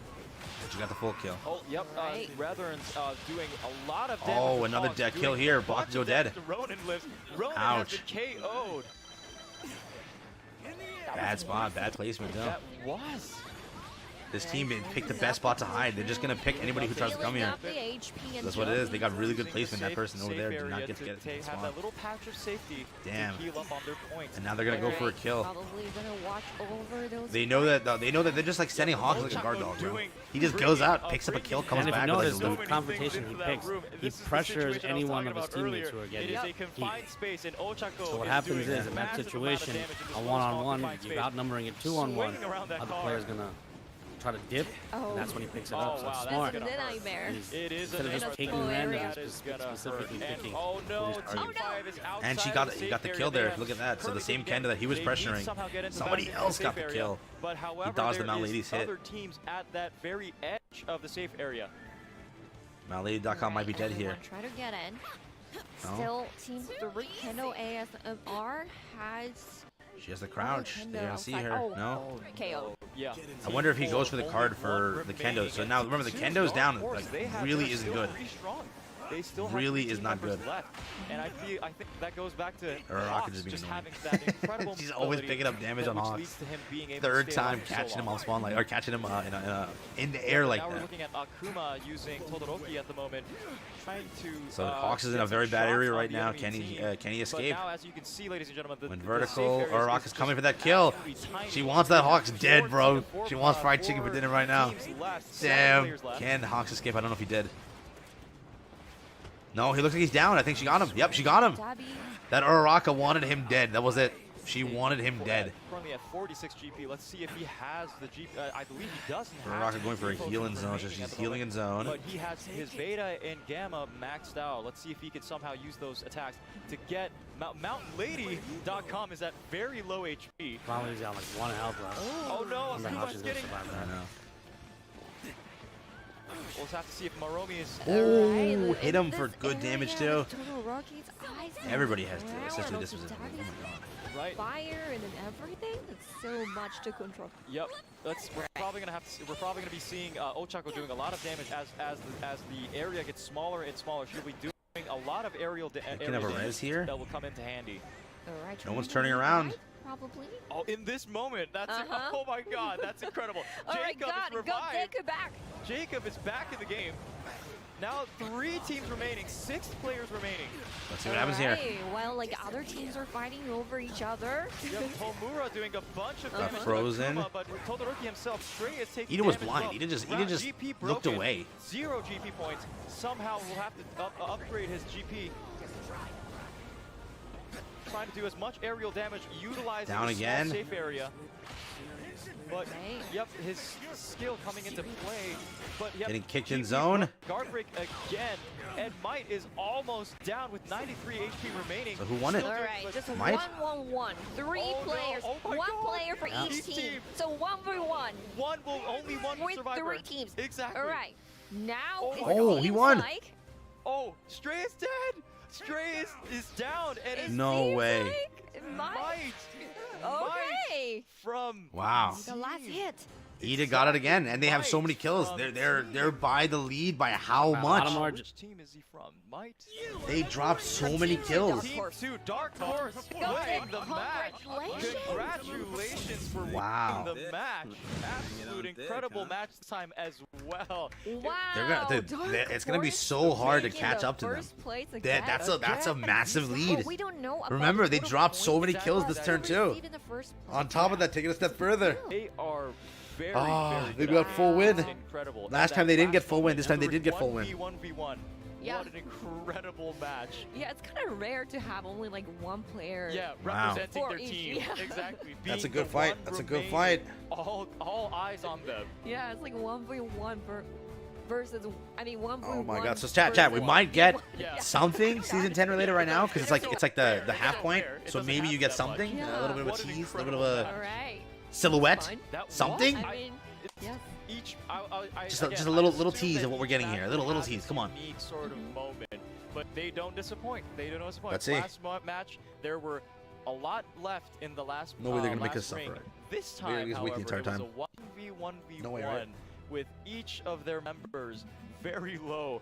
But you got the full kill. Oh, yep. Right. Brethren doing a lot of damage. Oh, with another Hawks, dead doing kill here. a Block bunch to go of dead. damage to Ronin lives. Ronin Ouch. has been KO'd. Bad spot, bad placement, though. That was. This team picked the best spot to hide. They're just gonna pick anybody who tries to come here. That's what it is. They got really good placement. That person over there did not get to get the spawn. That little patch of safety. Damn. To heal up on their points. And now they're gonna go for a kill. Probably gonna watch over those. They know that they're just like sending Hawks like a guard dog, bro. He just goes out, picks up a kill, comes And if you back notice, with the like a loop. confrontation he picks, he pressures any one of his teammates who are getting a heat. confined space, and Ochako So what is happens doing is, in that massive amount of situation, damage in this a little one-on-one, confined you're space. outnumbering it 2-on-1, Swinging around that other car. player's gonna try to dip, Oh. and that's when he picks it Oh, up. So wow, it's that's smart. This is a nightmare. He's- It is Instead of just taking random, he's specifically picking. Oh no, who he's targeting. T5 is outside And she of got the he safe got the area. kill They there. have Look at that. So the perfect same game. Kendo that he was They need to pressuring, somehow get into somebody that else safe got the area. kill. But however, dodged the there Mount is Lady's hit. other teams at that very edge of the safe area. MountLady.com might be dead here. Try to get in. No. Still, Team 3 Kendo ASMR has. She has the crouch. Kendo They're gonna see outside. her. Oh, No. KO. Yeah. I wonder if he goes for the card for the Kendo. So now remember the Kendo's down. Like really isn't good. They still have Really 3 is team not members good. left. And I think that goes back to Or Rocket Hawks just being annoying. having that incredible She's always mobility picking up damage on which Hawks. leads to him being able Third to stay time alive for so catching him long. on spawn, like or catching him in the air like Now we're that. looking at Akuma using Todoroki at the moment, trying to. So Hawks is in get a very some bad shots area on right the now. enemy Can he team. can he But escape? now, as you can see, ladies and gentlemen, When the vertical safe area or is Rock is coming for just that kill. absolutely tiny. She wants that Hawks dead, Four bro. teams, She wants fried four chicken for dinner right now. teams left, 7 Damn. players left. Can Hawks escape? I don't know if he did. No, he looks like he's down. I think she got him. Yep, she got him. Dabby. That Uraraka wanted him dead. That was it. She wanted him dead. Currently at 46 GP. Let's see if he has the GP. I believe he does. Uraraka going for a heal in zone. So remaining she's at the healing in moment. zone. But he has his Beta and Gamma maxed out. Let's see if he can somehow use those attacks to get MountainLady.com is at very low HP. Probably's got like 1 health left. Oh no, I wonder how Akuma's she's gonna getting. survive I that. know. We'll just have to see if Maromi is. Oh, hit him for good damage too. Todoroki's eyes are Everybody has brown, essentially and this was it. Oh Dabby's my god. Right. fire and then everything. It's so much to control. Yep. We're probably gonna have to. We're probably gonna be seeing Ochako doing a lot of damage as the area gets smaller and smaller. She'll be doing a lot of aerial damage. can have a res here. That will come into handy. All right, No one's trying turning to around. right, Probably. Oh, in this moment, that's oh my God, that's incredible. All right, Jacob is go revived. Jacob back. Jacob is back in the game. Now 3 teams remaining, 6 players remaining. Let's see what happens here. Alright, while like other teams are fighting over each other. You have Tomura doing a bunch of damage to frozen. Akuma, but Todoroki himself, Stray is taking Ida was damage blind. well. Ida just GP looked broken, away. 0 GP points. Somehow we'll have to upgrade his GP. Trying to do as much aerial damage, utilizing Down the again. small safe area. But Right. yep, his skill coming into play. But yep, Getting kicked in GP zone. Guard break again. And Might is almost down with 93 HP remaining. So who won it? Still doing Alright, good. just Might? 1-1-1. 3 Oh, no. players. Oh my one God. player for Yeah. each Each team. team. So 1v1 only one with survivor. 3 teams. Exactly. Alright. Now Oh it my God. seems He won. Like, Oh, Stray is dead. Stray is down and it is No seems way. Like Might. Okay. From Wow. The last hit. Ida got it again, and they have so many Might kills. from They're by the lead by how Wow, much? bottom margin. Which team is he from? Might. They dropped so many kills. Team 2, Dark Horse, Go winning Dick, the match. congratulations. Congratulations for Wow. winning the match. Absolute incredible match time as well. Wow. It's gonna be so hard to catch up to them. That's a massive lead. We don't know about Remember, the they total dropped so points many kills this that turn they too. received in the first place. On top of that, taking it a step further. They are very, Oh, very they good. got full win. Incredible. Last That time they didn't get last full win. This time they moment, did get full win. 1v1. Yeah. What an incredible match. Yeah, it's kind of rare to have only like one player. Yeah, Wow. representing For their each, team. yeah. Exactly. That's a Being good the fight. one That's a good remaining, fight. All eyes on them. Yeah, it's like 1v1 versus. I mean 1v1. Oh my god. So chat, we might get Yeah. something season 10 related right now because it's like the half point. Fair. It So doesn't maybe have you to get be that much. something, Yeah. a little bit of a What an tease, a little bit of incredible a All right. silhouette, Fine. That something. I mean, yes. Each, Just a little tease of what we're getting here. A little tease. Come on. Unique sort of moment, but they don't disappoint. They don't disappoint. Let's see. Last match, there were a lot left in the last. No way they're gonna make last us ring. suffer. This We're gonna time, get weak the however, entire it was a 1v1v1 No way, right? with each of their members very low.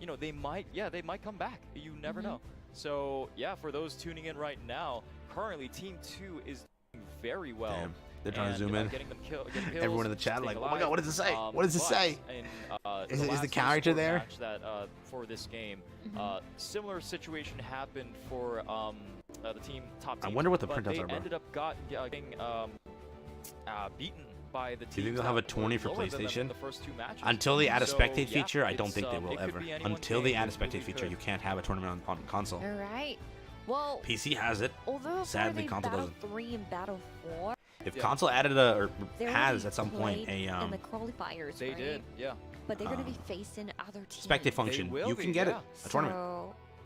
you know, they might come back. You never know. So yeah, for those tuning in right now, currently Team 2 is doing very well. Damn. They're trying to zoom in. Getting kills, Everyone in the chat like, oh my god, what does it say? What does it but say? In, Is the character esports there? match that, for this game, similar situation happened for the top team. I wonder what the but printouts they are, bro. ended up getting beaten by the Do you teams think they'll have a that were 20 for lower than them in PlayStation? the first two matches. Until they add a So, spectate yeah, feature, I don't think they it will could ever. be anyone's Until they game. add a It really spectate feature, could. you can't have a tournament on console. All right. Well, PC has it. although Sadly, for console Battle doesn't. 3 and Battle 4, If Yeah. console added a or they has already at some point played a in the qualifiers, They right? did, yeah. But they're going to be facing other teams. spectate function, will you be, can get yeah. it. A tournament. So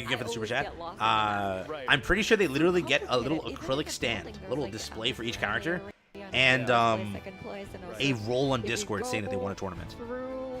thank you again for the super chat. always get lost in Right. I'm pretty sure they literally get a little Even if acrylic it's stand, something, a little there's, like, display for each first character, place, and second place, and a also role on if you Discord saying that they go won a tournament. through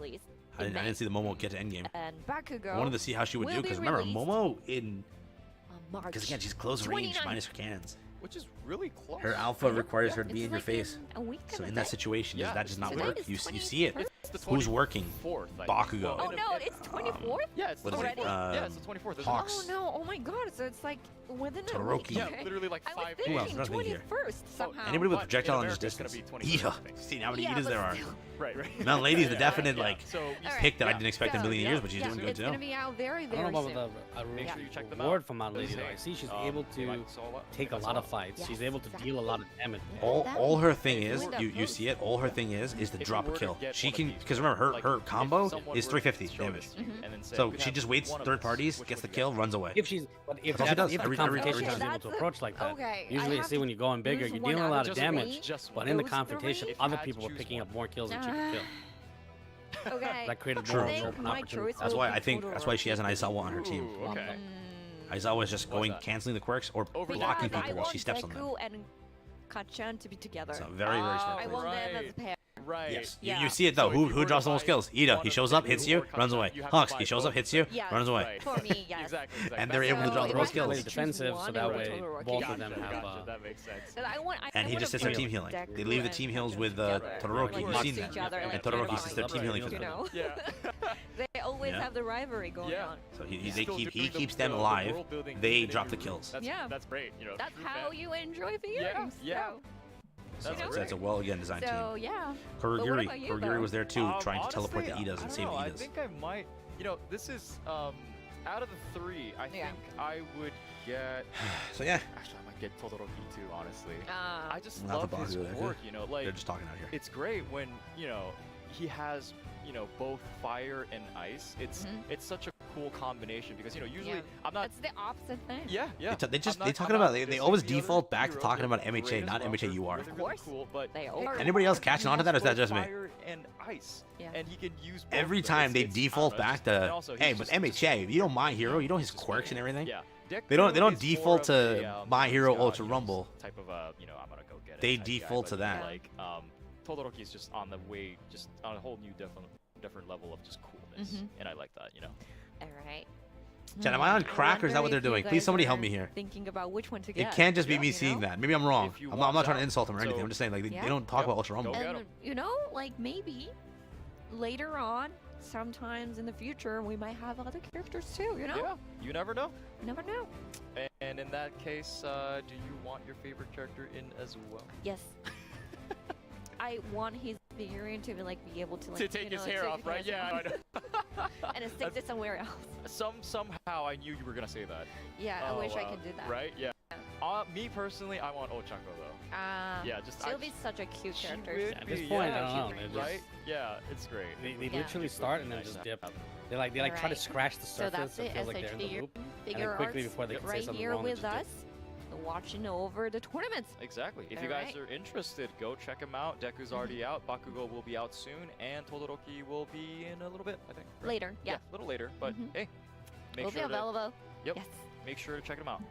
release. I didn't see the Momo get to endgame. And Bakugo. I wanted to see how she would do will because be remember released Momo in on March because again she's close range 29th. minus her cannons. Which is really close. Her alpha requires her to be It's in your like face. a week So and in a that bit. situation, Yeah, does that just not tonight work? is You see it. 21st. It's the Who's working? 24th, I think. Bakugo. Oh no, it's 24th. 24th? Yeah, it's the What is it? 24th. Yeah, it's the 24th. isn't it? Hawks. Oh no! Oh my God! So it's like within a Todoroki. week. Yeah, Okay. literally like I was 5 thinking Who else? Nothing here. 21st somehow. Anybody with But in projectile in America, this it's gonna distance? be 21st, Yeah. I think. See how many Yeah, Idas but there are. still. Right. Mount Lady's the Yeah, definite yeah. like So you Alright. pick that I Yeah. didn't expect in a So, million years, but she's yeah, doing good it's too. gonna be out very, I very don't know soon. about the Make sure you check them reward out. from Mount Lady though. I see she's able to take a lot of fights. She's Yes, able to deal a lot of damage. All her thing is, Window you closed. see it. All her thing is to If you drop a were to kill. get She one of can, these, because remember like, her if combo someone is were 350 to show damage. this to you and then say, So "You can she have just waits one of third this, parties, which gets one the do you kill, get?" runs away. If she's, but if That's all she does. if the Every confrontation time. is able to approach like that, Okay, I usually you have see to when you're going bigger, lose you're one dealing a out lot of of three. damage. Just But one. in the Those confrontation, three? If you other had to people were choose picking one. up more kills than she could kill. Okay. That created True. more I of an think open my opportunity. choice That's will why be I think that's why she has an Aizawa on her team. Ooh, okay. Aizawa is just going that? canceling the quirks or Over blocking Because I people while want she steps on them. Deku and Kachan to be together. So very very smart I play. want them as a Right. pair. Right. Yes, Yeah. you see it though. So if Who you were to drops the most buy kills? Ida. one He of shows the up, two hits you, or runs Kachan, away. you have to Hawks. buy He shows up, both. hits you, Yes. runs away. Right. For me, yes. Exactly. And they're able to So drop the if most I kills. have Play to choose defensive, so one, that I would way Todoroki. both Gotcha, of them have. gotcha, that makes sense. And I want. And he just sits there team healing. They leave the team heals with Todoroki. Like, You've next seen to that. each other, And like, Todoroki fine. sits there team healing for You them. know, Yeah. they always Yeah. have the rivalry going Yeah. on. So he Still doing keeps the them alive. world building They even drop in the your kills. roots. Yeah. That's great. You know, That's true how fan. you enjoy the Yeah, games. yeah. So That's it's a well again designed So team. yeah. But what Kurogiri. about you, Kurogiri though? was there too, trying to teleport the Honestly, Idas and I save don't the know, I Idas. think I might. You know, this is out of the three. I Yeah. think I would get. So yeah, Actually, I might get Todoroki too. Honestly, Uh, I just Not the love his Bakugo there, quirk. You know, like they're just talking out here. it's great when he has both fire and ice. It's such a cool combination because usually Yeah. I'm not. That's the opposite thing. Yeah. They just I'm they not- talking I'm about not they always dissing the other default back to heroes. talking They're about MHA, great as not well. MHA They're UR. really, Of really course. cool, but They hey, are. Anybody else he catching on to that, or is has that just both me? fire and ice, Yeah. and he can use both Every of them. time they It's- I don't default know, back it's just- and to, also, hey, he's but just- MHA, you know My Hero, you know his just quirks and everything. Yeah. They don't Deku is default more of to a, My Hero he's got, Ultra Rumble. Type of I'm gonna go get it. They type default guy, to but, that. Like Todoroki is just on the way, just on a whole new different level of just coolness, and I like that. All right. Chat, am I on I crack or is that wonder what they're if you doing? guys Please somebody help are me here. Thinking about which one to get. It can't just be Yeah. me You seeing know? that. Maybe I'm wrong. If you I'm not want trying to out. insult them or anything. So- I'm just saying like they Yeah. don't talk Yep. about Ultra Rumble. Go get And 'em. like maybe later on, sometimes in the future, we might have other characters too. You know, Yeah, you never know. you never know. And in that case, do you want your favorite character in as well? Yes. I want his figurine to be able to like To take his hair take off, right? his hair Yeah, off I know. and it sticks it somewhere else. Somehow I knew you were gonna say that. Yeah, I Oh, wish I wow. could do that. Right? Yeah. Me personally, I want Ochako though. Yeah, just she'll I be such a cute she character. would At this be, point, yeah, I don't know. she's They're great. just- Right? Yeah, it's great. They Yeah. literally It would start be and then nice just to dip. have. They try to Alright. scratch the So surface, that's so it it. feels like they're in the SHD loop. figure quickly arts before they can say right something here wrong, they with just us, watching over the tournaments. Exactly. If you guys Alright. are interested, go check him out. Deku's already out. Bakugo will be out soon, and Todoroki will be in a little bit, I think. right? Later, yeah. a little later. But Mhm. hey, make Will be sure to available. Yep. Yes. make sure to check him out.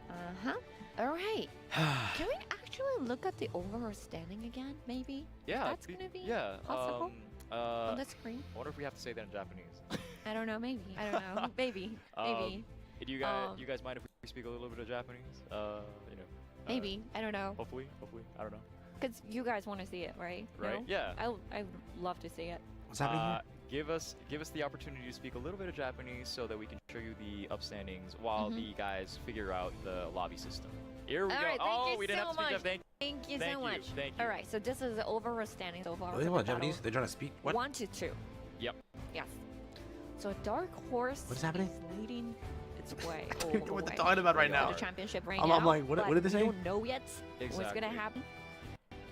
All right. Can we actually look at the overall standing again? Maybe. Yeah, That's gonna be yeah. possible on I the screen. wonder if we have to say that in Japanese. I don't know. Maybe. I don't know. Maybe. Maybe. Do you guys mind if we speak a little bit of Japanese? Maybe. I don't know. Hopefully, I don't know. Because you guys want to see it, right? Right? No? Yeah. I would love to see it. What's happening here? Give us the opportunity to speak a little bit of Japanese so that we can show you the upstandings while the guys figure out the lobby system. Here we All go. right, thank Oh, you we didn't so have to speak much. Japanese. Thank you Thank so you, much. thank you. All right. So this is the overall standing so far. What do they for want? the battle. Japanese? They're trying to speak? What? 1 to 2. Yep. Yes. So Dark Horse What is happening? is leading its way. don't all know the what they're way talking about right to now. The championship right I'm now. like, what but did they say? We don't know yet what's Exactly. gonna happen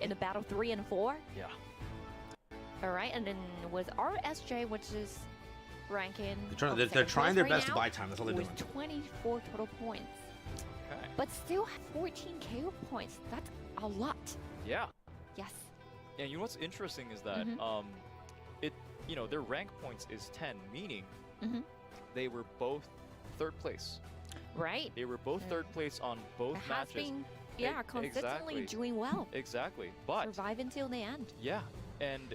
in the battle 3 and 4. Yeah. All right, and then with RSJ, which is ranking. They're trying their best to buy time. That's all they're doing. with 24 total points, Okay. but still have 14 KO points. That's a lot. Yeah. Yes. And you know what's interesting is that their rank points is 10, meaning Mhm. they were both third place. Right. They were both third place on both Has matches. been, yeah, consistently exactly. doing well. Exactly. But Survive until the end. yeah, and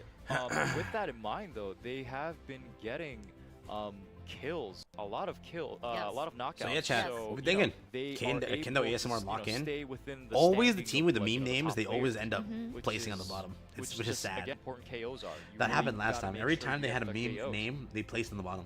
with that in mind, though, they have been getting kills, a lot of Yes. a lot of knockouts. So yeah, chat. So, We're you thinking. know, they Kendo are Kendo able ASMR to, lock in. stay within the Always the standings team of, with the like, meme the names, top they always players, end up which placing on the is- bottom. Which is just, sad. Again, important KOs are. You That really happened last gotta time. make Every sure time you they get had a the meme KOs. name, they placed on the bottom.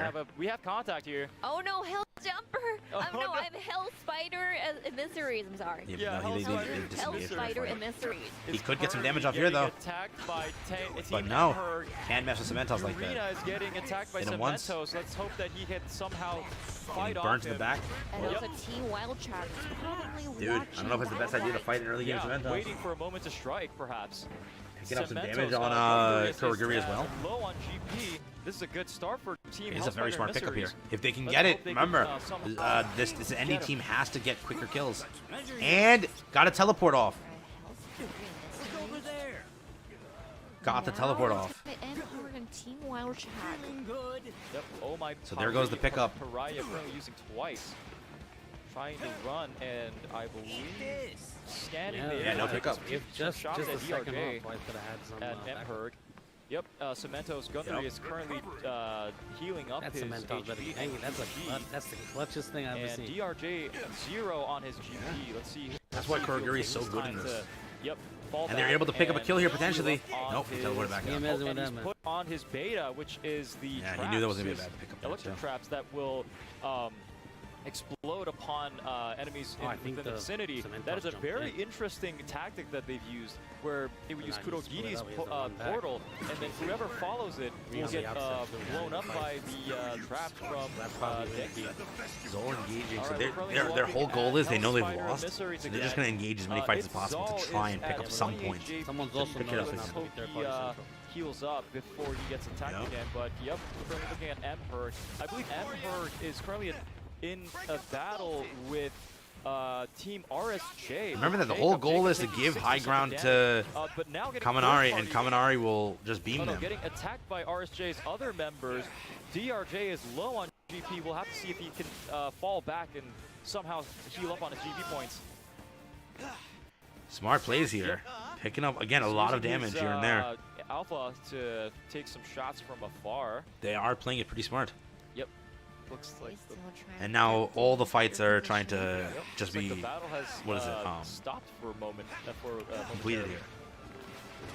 here. We have contact here. Oh no, hell Jumper. I'm Oh, no, no. I'm Hell Spider Emissaries. I'm sorry. Yeah, Yeah, but no, Hell they Spider- Hell disengaged Spider right. Emissaries. He Is could get some currently damage off here, getting though. Attacked by But Team no, Emperor. can't mess with Cementos like Arena that. is getting attacked by Hit him once. Cementos. Let's hope that he can somehow Getting fight off burnt to him. the back. And Yep. also Team Wild Chat is probably Dude, I don't know if it's the best idea to fight an early game Yeah, Cementos. waiting for a moment to strike, perhaps. Picking up some Cementos, damage on Gundurius is, Kurogiri as well. Low on GP. This is a good start for Team It is a very Hellspider smart pickup here. Emissaries. If they can Let's get hope it, they remember, can, somehow this get ND him. team has to get quicker kills. And got to teleport off. Got the teleport off. And Team Wild Chat. Yep. Oh my. So there goes the pickup. Pariah currently using twice. Trying to run, and I believe scanning the Yeah, no pickup. If just shots a at second DRJ off, I could have had some. at back- Emperor. Yep, Cementos Gundurius is currently healing up That's his cement on, but HP dang, and that's a GP. that's the clutchest thing I've ever And seen. DRJ 0 on his GP. Let's see. That's let's why see if he'll Kurogiri take is so good in time this. Yep. Fall And they're back able to pick up a and kill here heal potentially. up on Nope, he teleported back Can you out. imagine Oh, what and that he's meant? put on his beta, which is the Yeah, he traps, knew that wasn't gonna be a his bad pickup there, electric too. traps that will explode upon enemies Oh, I in think the the vicinity. cement That is a jumped very in. interesting tactic that they've used, where they would use Nah, he split Kurogiri's up, he has to run back. portal, and then whoever follows it will Reads get the outside, blown up fight. by the traps from That's probably Denki. Zol engaging. All So right, their we're currently their whole looking goal at is they know they've Hellspider lost. So Emissaries they're just again. going to engage as many fights as It's possible Zal to try is and pick at up some 28 points. JP. Someone's also Pick it up knows again. not to Hope be third he party central. heals up before he gets attacked Yep. again. But yep, we're currently looking at Emperor. I believe Emperor is currently in a battle with Team RSJ. Remember that the Jacob. whole goal Jacob is to taking give 60 high ground damage, to but now getting Kaminari, and third-party Kaminari will just beam them. getting attacked by RSJ's other members. DRJ is low on GP. We'll have to see if he can fall back and somehow heal up on his GP points. Smart plays here. Picking up, again, a lot of Using damage his, here and there. Alpha to take some shots from afar. They are playing it pretty smart. Yep. Looks like the, And now all the fights are trying to just looks like be the battle has what is it, stopped for a moment. completed here.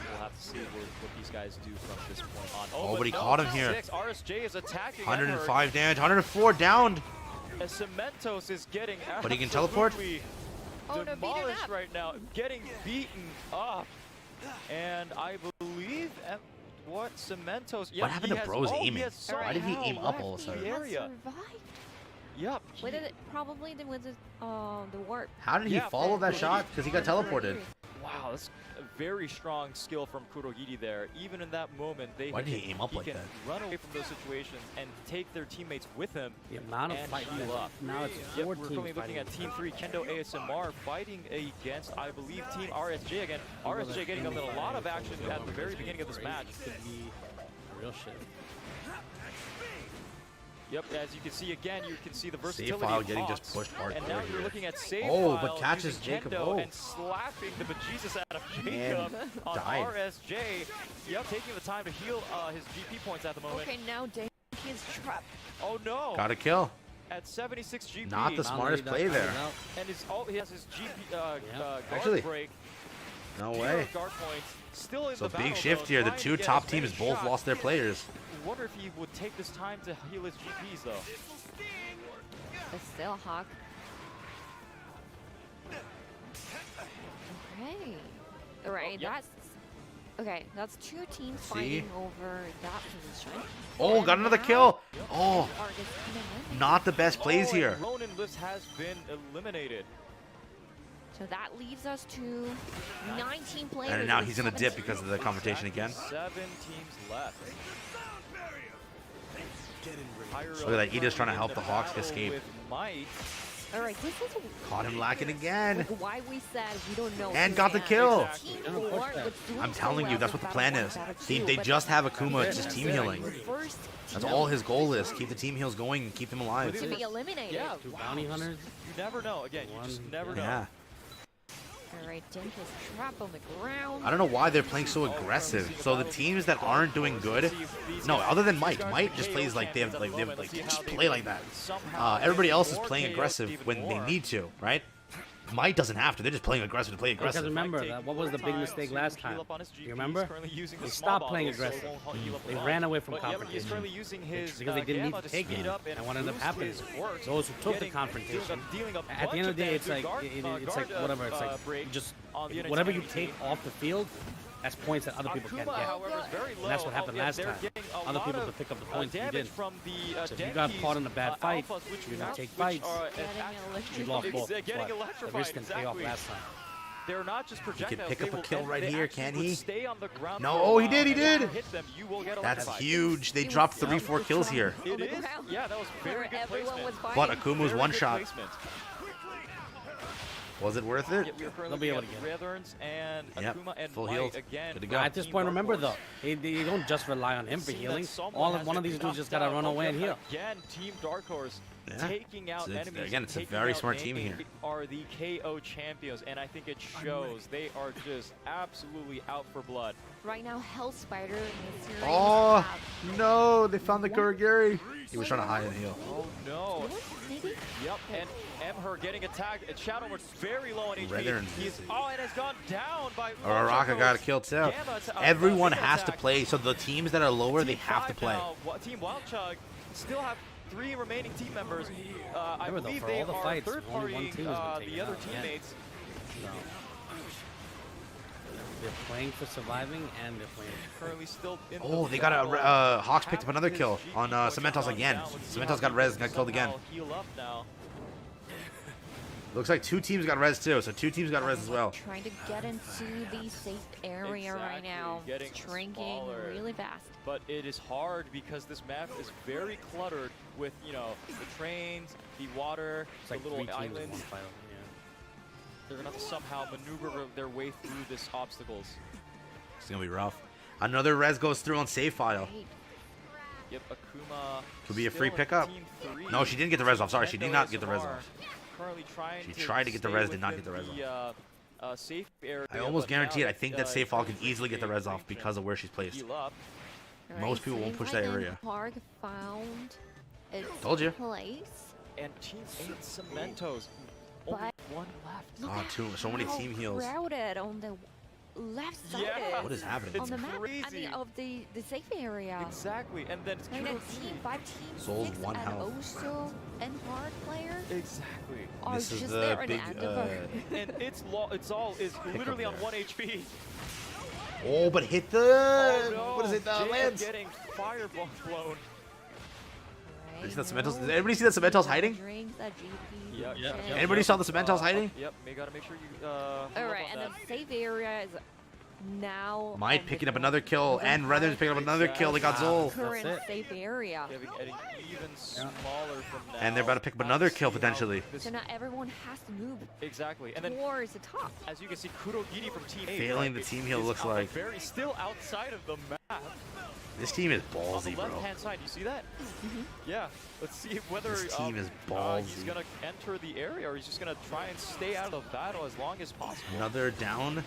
We'll have to see what these guys do from this point on. Oh, but he no, caught him here. 6. RSJ is attacking. 105 damage, 104 downed. And Cementos is getting But he can teleport? absolutely Oh, no, beat it demolished up. right now. Getting beaten up. And I believe what Cementos. Yeah, What happened he to has, Bro's he aiming? has Why did he somehow aim up left all of a the sudden? area. Survived. Yep. With it, probably with the warp. How did he Yeah, follow that Kurogiri. shot? Because he got teleported. Wow, that's a very strong skill from Kurogiri there. Even in that moment, Why did he aim up like can that? run away from those situations and take their teammates with him. The amount of and fight heal up. now it's Yep, 4 we're teams currently looking fighting. at Team 3, Kendo ASMR, fighting against, I believe, Team RSJ again. RSJ getting a lot of action at the very beginning of this match. Could be real shit. Yep, as you can see again, you can see the Save versatility file of getting Hawks. just pushed And hardcore now here. you're looking at save Oh, file but catches using Jacob. Kendo Oh. and slapping the bejesus out of Jacob on died. RSJ. Yep, taking the time to heal his GP points at the moment. Okay, now Denki is trapped. Oh no! Got a kill. At 76 GP. Not the smartest play there. And he has his GP guard Actually, break. No Zero way. guard points. Still in So the battle, big shift though, here. The trying to two get top as many teams both shots. lost their players. Wonder if he would take this time to heal his GPs though. But still, Hawk. Okay. Alright, yep. that's two teams fighting over that position. Oh, And got another now kill. Oh, Argus can eliminate. not the best plays and here. Ronan List has been eliminated. So that leaves us to 19 players. And now with he's going to 7 dip because of the confrontation again. 7 teams left. Look at that, Ida's trying to help the Hawks Battle escape. with might. Alright, this is Caught him lacking again. why we said we don't know. And who got the can. kill. Exactly. Team Yeah, four push that. was doing I'm so telling you, well that's with what the plan Battle is. One, Battle They Two, but just have that's Akuma just team healing. the first That's team all his goal is. Keep the team heals going and keep them alive. to be eliminated. Yeah, Two wow. bounty hunters. You never know. Again, you just One- never know. Yeah. Alright, Dink is trapped on the ground. I don't know why they're playing so aggressive. So the teams that aren't doing good, no, other than Mike. Mike just plays like they just play like that. Everybody else is playing aggressive when they need to, right? Might doesn't have to. They're just playing aggressive to play Because aggressive. remember, what was the big mistake last time? You remember? They stopped playing aggressive. They ran away from confrontation because they didn't need to take it. And what ended up happening is those who took the confrontation, at the end of the day, it's like whatever. It's like just whatever you take off the field, that's points that other people can't get. And that's what happened last time. Other people could pick up the points, you didn't. So if you got caught in a bad fight, you didn't take fights, you lost both. But the risk didn't pay off last time. They're not just projectiles. He can pick up a kill right here, can he? No, oh, he did. That's huge. They dropped 3-4 kills here. It is? Yeah, that was very good placement. But Akumu's one shot. Was it worth it? They'll be able to get it. And yep, Akuma and full Might healed. again. Good to go. At this point, remember though, they don't just rely on him for healing. One of these dudes just gotta run away and heal. Again, Team Dark Horse taking out enemies. Again, it's a very smart team here. Are the KO champions, and I think it shows. They are just absolutely out for blood. Right now, Hell Spider in the series. Oh no! They found the Kuragiri. He was trying to hide and heal. Oh no! Maybe? Yep, and MHA getting attacked. And Shadow was very low on HP. Redern. He's and has gone down by. Araka got a kill too. Everyone has to play. So the teams that are lower, they have to play. Team Wild Chug still have 3 remaining team members. I Remember, though, believe for they all the are fights, third only one partying team has been taken the other out. Yeah. teammates. So, they're playing for surviving and they're playing. Currently still in Oh, the they got a battle. Hawks picked up another kill on Cementos again. Cementos got res and got killed again. Heal up now. Looks like 2 teams got res too, so 2 teams got res as well. Trying to get into the safe area right now. Getting Shrinking smaller. really fast. But it is hard because this map is very cluttered with, you know, the trains, the water, It's like the 3 little teams in islands. one final. Yeah. They're gonna have to somehow maneuver their way through this obstacles. It's gonna be rough. Another res goes through on save file. Right. Yep, Akuma. Could be a still free in pickup. team 3. No, she didn't get the res off. Sorry, she did Nintendo not get the res ASMR off. Currently trying She to tried to get the stay res, did not get the within res off. the, safe area, I almost but now guarantee it. I that, think that save file can Kuragiri easily get the res off reaching because of where she's placed. heal up. All Most right, people won't seems push like that area. Park found its Told you. place. And Team 8 Cementos. Only But- one left. Look Oh, at so many how team heals. crowded on the left side. Yeah. What is happening? On the map, I crazy. mean, of the safe area. Exactly, and then it's Right now, Kuragiri. team 5, team Souls 6, one and health. also N-Park players Exactly. are This is just the there in big, the end And it's literally on there. 1 HP. Oh, but hit the. Oh no! What is it? Jay Lands. getting fireball blown. You see that Cementos? Did everybody see that Cementos hiding? Drinks at GP. Yeah, yeah. Jay. Anybody saw the Cementos hiding? Yep, you gotta make sure you. All right, and the safe area is now. Might on picking the up another kill, and Redern's picking up another kill. They got Zol. current That's it. safe area. Getting even smaller from now. And they're about to pick up another kill, See how potentially. this- So now everyone has to move Exactly, and then towards the top. as you can see, Kurogiri from Team 8 Failing the team heal, is looks out- like. very still outside of the map. This team is On ballsy, the bro. left-hand side, you see that? Yeah. Let's see whether This team is he's ballsy. gonna enter the area or he's just gonna try and stay out of battle as long as possible. Another down.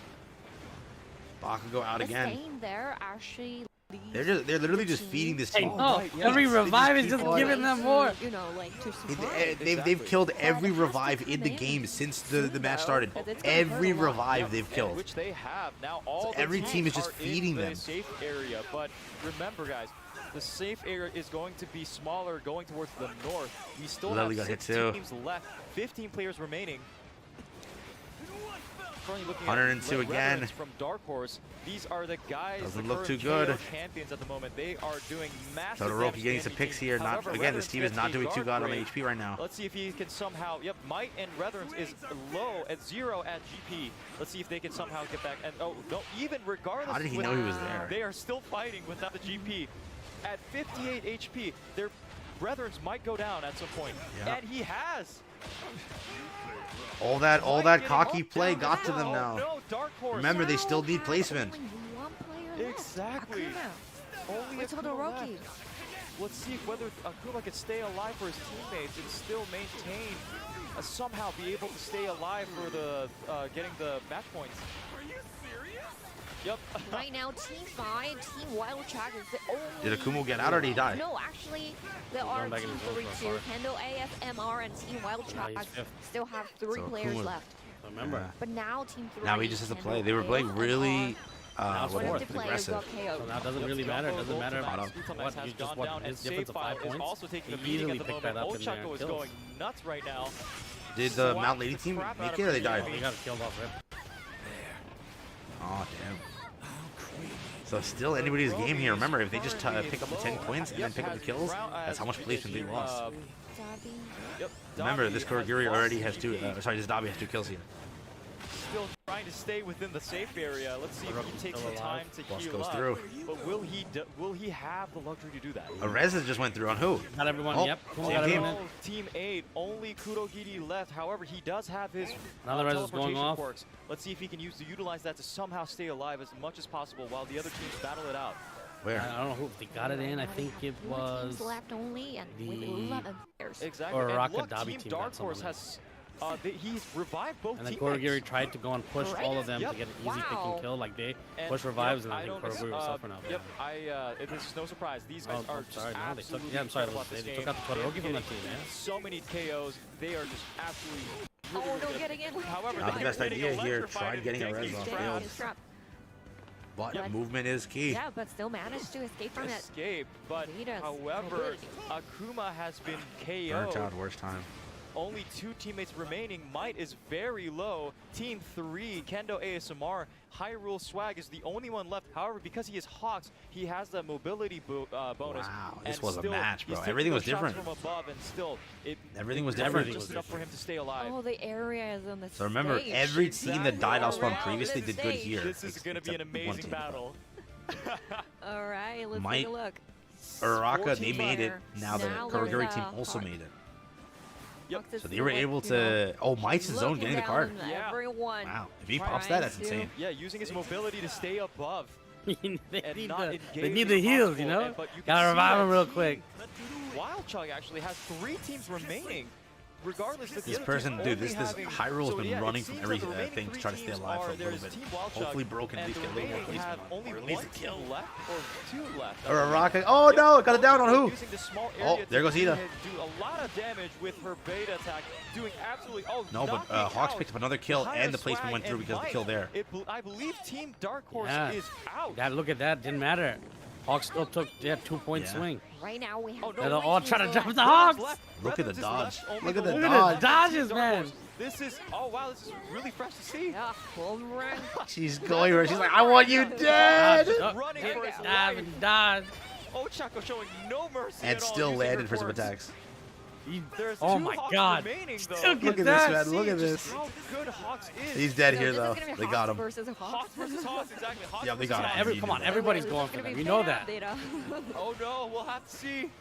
Bakugo out The again. staying there actually leads They're literally just the feeding this Hey, team. no, right, yeah. every They just revive is keep just on- giving them more. You know, like to survive. They've Exactly. killed every But it has to revive in the come game in since the match soon, started. though, 'cause it's gonna Every hurt a lot. revive they've And killed. which they have. Now all So the every team is just are feeding in them. the safe area, but remember guys, the safe area is going to be smaller going towards the north. We still Lily have got hit 6 too. teams left, 15 players remaining. Currently looking 102 at again. Reverence from Dark Horse. These are the guys, Doesn't the look too current good. KO champions at the moment. They are doing massive Todoroki damage getting to some enemy picks team. here. Not However, again. This Reverence team is gets not a doing too guard good on the break. HP right now. Let's see if he can somehow. Yep, Might and Reverence is low at 0 at GP. Let's see if they can somehow get back. And oh no, even regardless. How did he with- know he was there? They are still fighting without the GP. At 58 HP, their Brethrens might go down at some point, Yeah. and he has. All Might that getting cocky up play down got to them Oh, now. no, Dark Horse. Remember, they Now still need have placement. only one player left. Exactly. Akuma. Only With Akuma Todoroki. left. Let's see whether Akuma can stay alive for his teammates and still maintain, somehow be able to stay alive for the getting the match points. Yep. Right now, Team 5, Team Wild Track is the only... Did Akuma get out or did he die? No, actually, there are back in Team his own 3 so too. far. Handle AFMR and Team Wild Track he's fifth. still have 3 So players Akuma- left. Remember. But now Team 3. Now he just has to can play. They were play playing a really lot. Now One of fourth, the players aggressive. got KO'd. So now it doesn't really matter. It doesn't matter Bottom. what you just want. His difference of 5 is points. also taking a He beating easily at the picked that moment. up in there. Ochako is Kills. going nuts right now. Did the Slaps Mount Lady the team crap out make of it or they Prelude. died? They got killed off rip. Oh, damn. So still anybody's game here. Remember, if they just pick up the 10 points and then pick up the kills, that's how much placement they lost. Dobby. Yep, Remember, Dobby this has Kurogiri lost already has his 2, lead. sorry, this Dobby has 2 kills here. Still trying to stay within the safe area. Let's see if he takes the time to Boss heal goes up. through. But will he have the luxury to do that? Areza just went through on who? Got everyone. Oh, Yep. same Got team. everyone in. Team 8, only Kurogiri left. However, he does have his Now the res is going teleportation off. quirks. Let's see if he can utilize that to somehow stay alive as much as possible while the other teams battle it out. Where? I don't know who if they got it in. I think it 4 was. teams left only, and with the- 11 players. Exactly. Or and Rocket look, Dobby Team team got Dark Horse someone has he's revived both And then teammates. Kurogiri tried to go and push all of them Yep. to get an easy pick Wow. and kill. Like they And, push revives, and I I think don't Kurogiri was suffering out. Yep, this is no surprise. These guys Oh, are I'm just sorry. No, they took. absolutely Yeah, I'm sorry. incredible at They this took game. out the Todoroki from that team, Getting man. so many KOs. They are just absolutely. Oh, really no, good. getting in. However, Not the they're best getting idea here. electrified Tried and getting a taking res off these Stay field. on rounds. his trap. But Yep. movement is key. Yeah, but still managed to escape from it. Escape, but Vegeta's however, mobility. Akuma has been Burnt KO'd. out, worst time. Only 2 teammates remaining. Might is very low. Team 3, Kendo ASMR, Hyrule Swag is the only one left. However, because he is Hawks, he has that mobility bonus. Wow, this and was a still, match, bro. he's taking Everything was those shots different. From above, and still, Everything was covered different. just enough for him to stay alive. Oh, the area is on the So remember, stage. every team that died off spawn Wow, previously this did good stage. here. This is going to be an except one amazing team. battle. All right, let's Might- take a look. Uraraka, they 14 made it. player. Now the Now Kurogiri there's, team also Hawk. made it. Yep. Hawks is So they were still, able you know, to. Oh, Might's his own looking getting the down card. on Yeah. Everyone. Wow. If he Trying pops that, that's to- insane. Yeah, using his mobility to stay above. they And need not the, engage they need if the heals, possible, you know. and- but you can Gotta see revive that him real team- quick. Wild Chug actually has 3 teams remaining. Regardless of the This other person, team dude, only this having- Hyrule's so, been yeah, it running from seems every that the remaining thing to 3 try to stay teams alive for a are- little there's bit. Team Wild Hopefully Chug, Broken at and least the get a little more remaining have placement. only Or at least one a kill. team left or 2 left. Uraraka. Oh no, got it down on who? Using the small Oh, area there to goes Ida. do a lot of damage with her beta attack, doing absolutely No, but knocking Hawks out picked up another kill Hyrule and the placement Swag went through and because of the Mike. kill there. I believe Team Dark Horse Yeah. is out. That look at that. Didn't matter. Hawks still took 2-point Yeah. swing. Right now we have. Oh, no, They're three all teams trying to left. jump the Redlands Hawks. left. Look at the Redlands is dodge. left. Only Look at the Look dodge. at the dodges, Dark man. Horse. This is, oh wow, this is really fresh to see. Yeah, home run. She's going where she's like, I want you dead. Running for his Dive life. and dodge. Ochako showing no mercy And at all, still using her landed for some quirks. attacks. There's Oh 2 my Hawks God. remaining, though. Still get Look at that. this, man. Look at See this. just how good Hawks is. He's dead So here, this is though. gonna be They Hawks got him. versus Hawks. Hawks versus Hawks, exactly. Hawks Yeah, they versus got Hawks. him. Come on, everybody's going for them. You know that. Oh no, we'll have to see.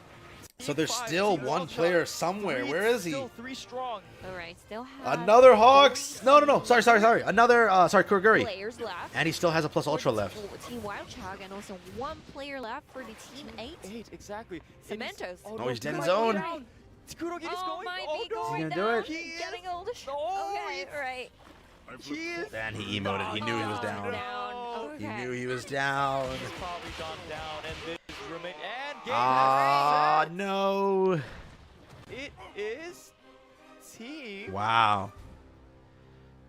So there's Team 5, still Team one Wild player Chug. somewhere. Three- Where is he? Still 3 strong. All right, still have Another Hawks. No. Sorry. Another, sorry, Kurogiri. players left. And he still has a plus ultra left. For Team Wild Chug, and also 1 player left for the Team 8. 8, exactly. Cementos. Oh, he's dead in Might zone. be down. Kurogiri's Oh, going. might Oh be no. going gonna do down. it? He is. Getting all the Oh, Okay, it's- all right. He is. And he emoted. He knew he was down. Down. He Okay. knew he was down. He's probably gone down, and this remain. And game Ah, set. no. It is Team Wow.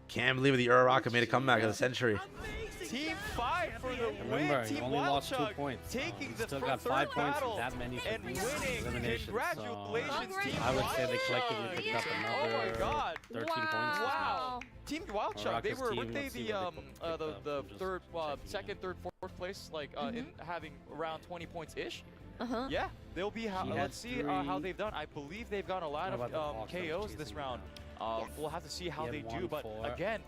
Can't believe the Uraraka made a comeback of the century. Team 5 for the Remember, win. he Team only Wild lost 2 Chug points. taking He the still got third 5 points battle and that many for and these winning. eliminations. Congratulations, So, Team I would say they Wild collectively Chug. picked up Oh my another God. 13 points. Wow. Team Wild Chug, they Uraraka's were, team, weren't they let's see the what they picked up. the Just third, checking second, in. third, fourth place, like in having around 20 points ish? Uh-huh. Yeah, they'll be. He had Let's see how 3. they've done. I believe they've got a lot How of about the Hawks that were KOs this chasing round. down? Yes. We'll have to see how He they had do. But 1-4. again,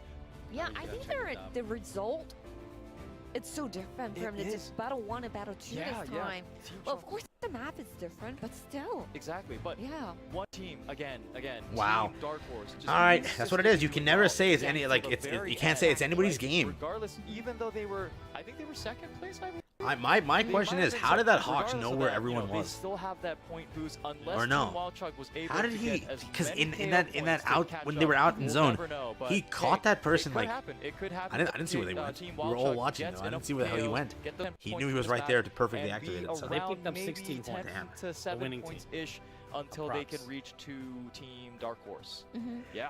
Yeah, Oh, you I gotta think check it out. the result, it's so different It from the is. battle 1 and battle 2 Yeah, this yeah. time. Team Well, of Chug- course the map is different, but still. exactly. But Yeah. one team again. Wow. Team Dark Horse. Just All right, that's what it is. You can never consistently say it's well any to like the it's very you can't end, say it's anybody's like, game. Regardless, even though they were, I think they were second place. I believe. My They question might is, have how been did that second. Hawks Regardless know of where that, everyone They was? still have that point boost unless Or no? Team Wild Chug was able How did to he? get as Because many in KO that points to out catch when up. they were out in We'll zone, never know, but, he hey, caught that person it could like happen. It could happen. I didn't see where they went. Team We were Wild all Chug watching gets though. I didn't enough see where the hell he KOs, went. get them He points knew he in was this right there match, to perfectly and be activate it. So They around picked up maybe 16 10 points. Damn. to 7 winning points team. ish until they can Approx. reach to Team Dark Horse. Mm-hmm. Yeah.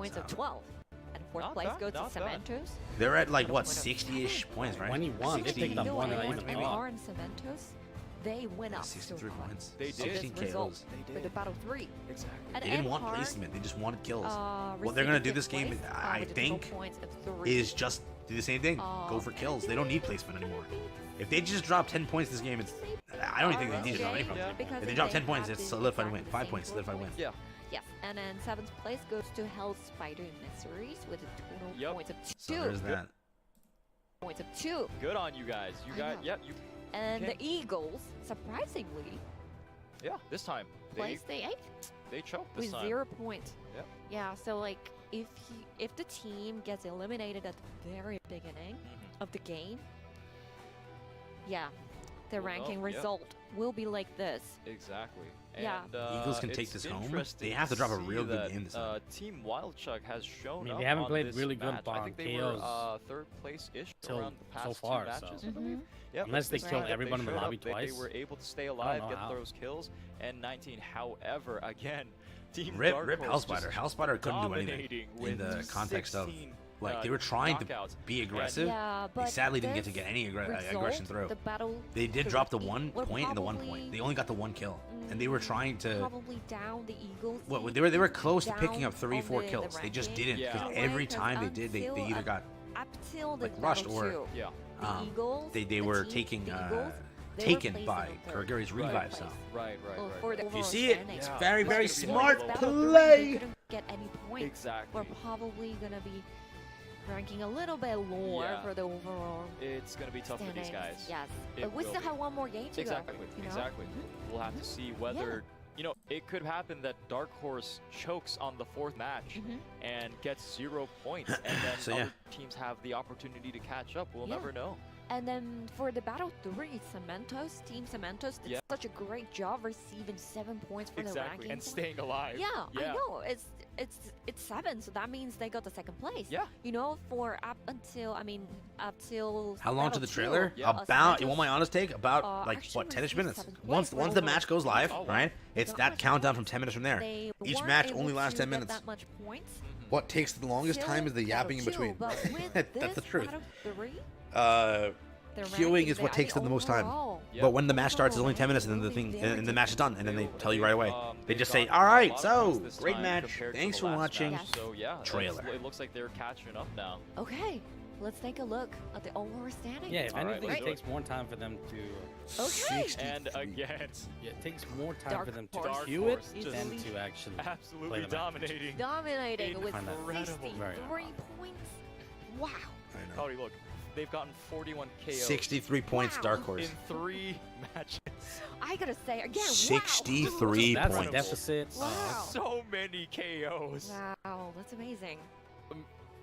points of 12. And fourth Not place bad, goes to not bad. Cementos. They're at like what 60-ish points, right? 21. They picked up No, one and even when more. are in Cementos, they went up 63 points. They so did. this 16 result KOs. They for the did. battle 3. Exactly. And They didn't want Emhart, placement. They just wanted kills. What received they're gonna do fifth this game, place, I with a total think, points of 3. is just do the same thing. Go for kills. They don't need placement anymore. If they just drop 10 points this game, it's I don't even think they need to drop any points. Yeah. Because If they drop 10 have points, it's the solidified win. exact 5 same points, total solidified win. Yeah. Yes, and then 7th place goes to Hell Spider Mysteries with a total Yep. points of So 2. there's that. Points of 2. Good on you guys. You I got know. yep. You And Okay. the Eagles, surprisingly, Yeah, this time placed the 8th they choked this with time. 0 points. Yep. Yeah, so like if the team gets eliminated at the very beginning Mhm. of the game, yeah, the We'll ranking know, yep. result will be like this. Exactly. Yeah. And, Eagles can take it's this home. interesting They have to drop a see real good that, game this time. Team Wildchuck has shown I mean, up they haven't on played this really good match. I think on they KOs were third place-ish till around the past so far, two so. matches, I believe. Mhm. Yep, Unless they it's kill that they everyone in the showed lobby up, They twice. were able to stay alive, know get how. those kills, and 19. However, again, Team Rip Dark Rip Horse Hellspider. just Hellspider couldn't do anything dominating in with the context of 16, like they were trying to knockouts. be aggressive. Yeah, They but sadly didn't get to this get any aggression result, through. The battle They did drop the 3 1 were point and the 1 probably- point. They only got the 1 kill, and they were trying to. probably down the Eagles. Well, team they were close to picking down up 3, on 4 the kills. They just ranking. didn't Yeah. because In a way, every 'cause time they did, they until either got up till the like, rushed battle or- 2, Yeah. the Eagles, they the were team, taking the Eagles, they were taken placing by in third. Kurgari's Right. revive. Place. So Right. Well, for the you overall see it, standing. it's Yeah. very This very is gonna be smart low. Battle 3, play. They couldn't get any points. Exactly. We're probably gonna be ranking a little bit lower Yeah. for the overall It's going to be tough for standings. these guys. Yes, It but we will still be. have one more game to Exactly. go. You know? Exactly. We'll have to see whether it could happen that Dark Horse chokes on the 4th match Mhm. and gets 0 points, and then So, yeah. other teams have the opportunity to catch up. We'll Yeah. never know. And then for the battle 3, Team Cementos did Yeah. such a great job receiving 7 points for the Exactly, ranking. and staying alive. Yeah, I know. It's 7, so that means they got the 2nd place. Yeah. You know, for up till How long to battle the 2, trailer? Yeah. About you Cementos, want my honest take? About like actually what 10ish received minutes. 7 Once points the over- match goes live, Oh, wow. right? It's Not that much countdown longer. from 10 minutes from there. They Each weren't match able only lasts to 10 get minutes. that much points. What takes the longest time is the till yapping in battle between. 2, But with That's the this truth. battle 3, The the queuing ranking, is what takes them the most time. overall, Yeah. But when the match starts, it's only 10 minutes, and then the thing, and the match is done, and then they tell you right away. They just say, "All right, so great match. Thanks for watching." Yes. So yeah, Trailer. It looks like they're catching up now. Okay, let's take a look at the overall standings. Yeah, if All right, anything, let's it do takes more time for them to. Okay. And again, Yeah, it takes more time Dark for them to Horse queue it Horse just- than to actually. absolutely Play the match. dominating. Dominating with Incredible. 63 points. Wow. Cody, look, they've gotten 41 KOs 63 points, Wow. Dark in Horse. 3 matches. I gotta say again, 63 That's points. a deficit. Wow. So many KOs. Wow, that's amazing.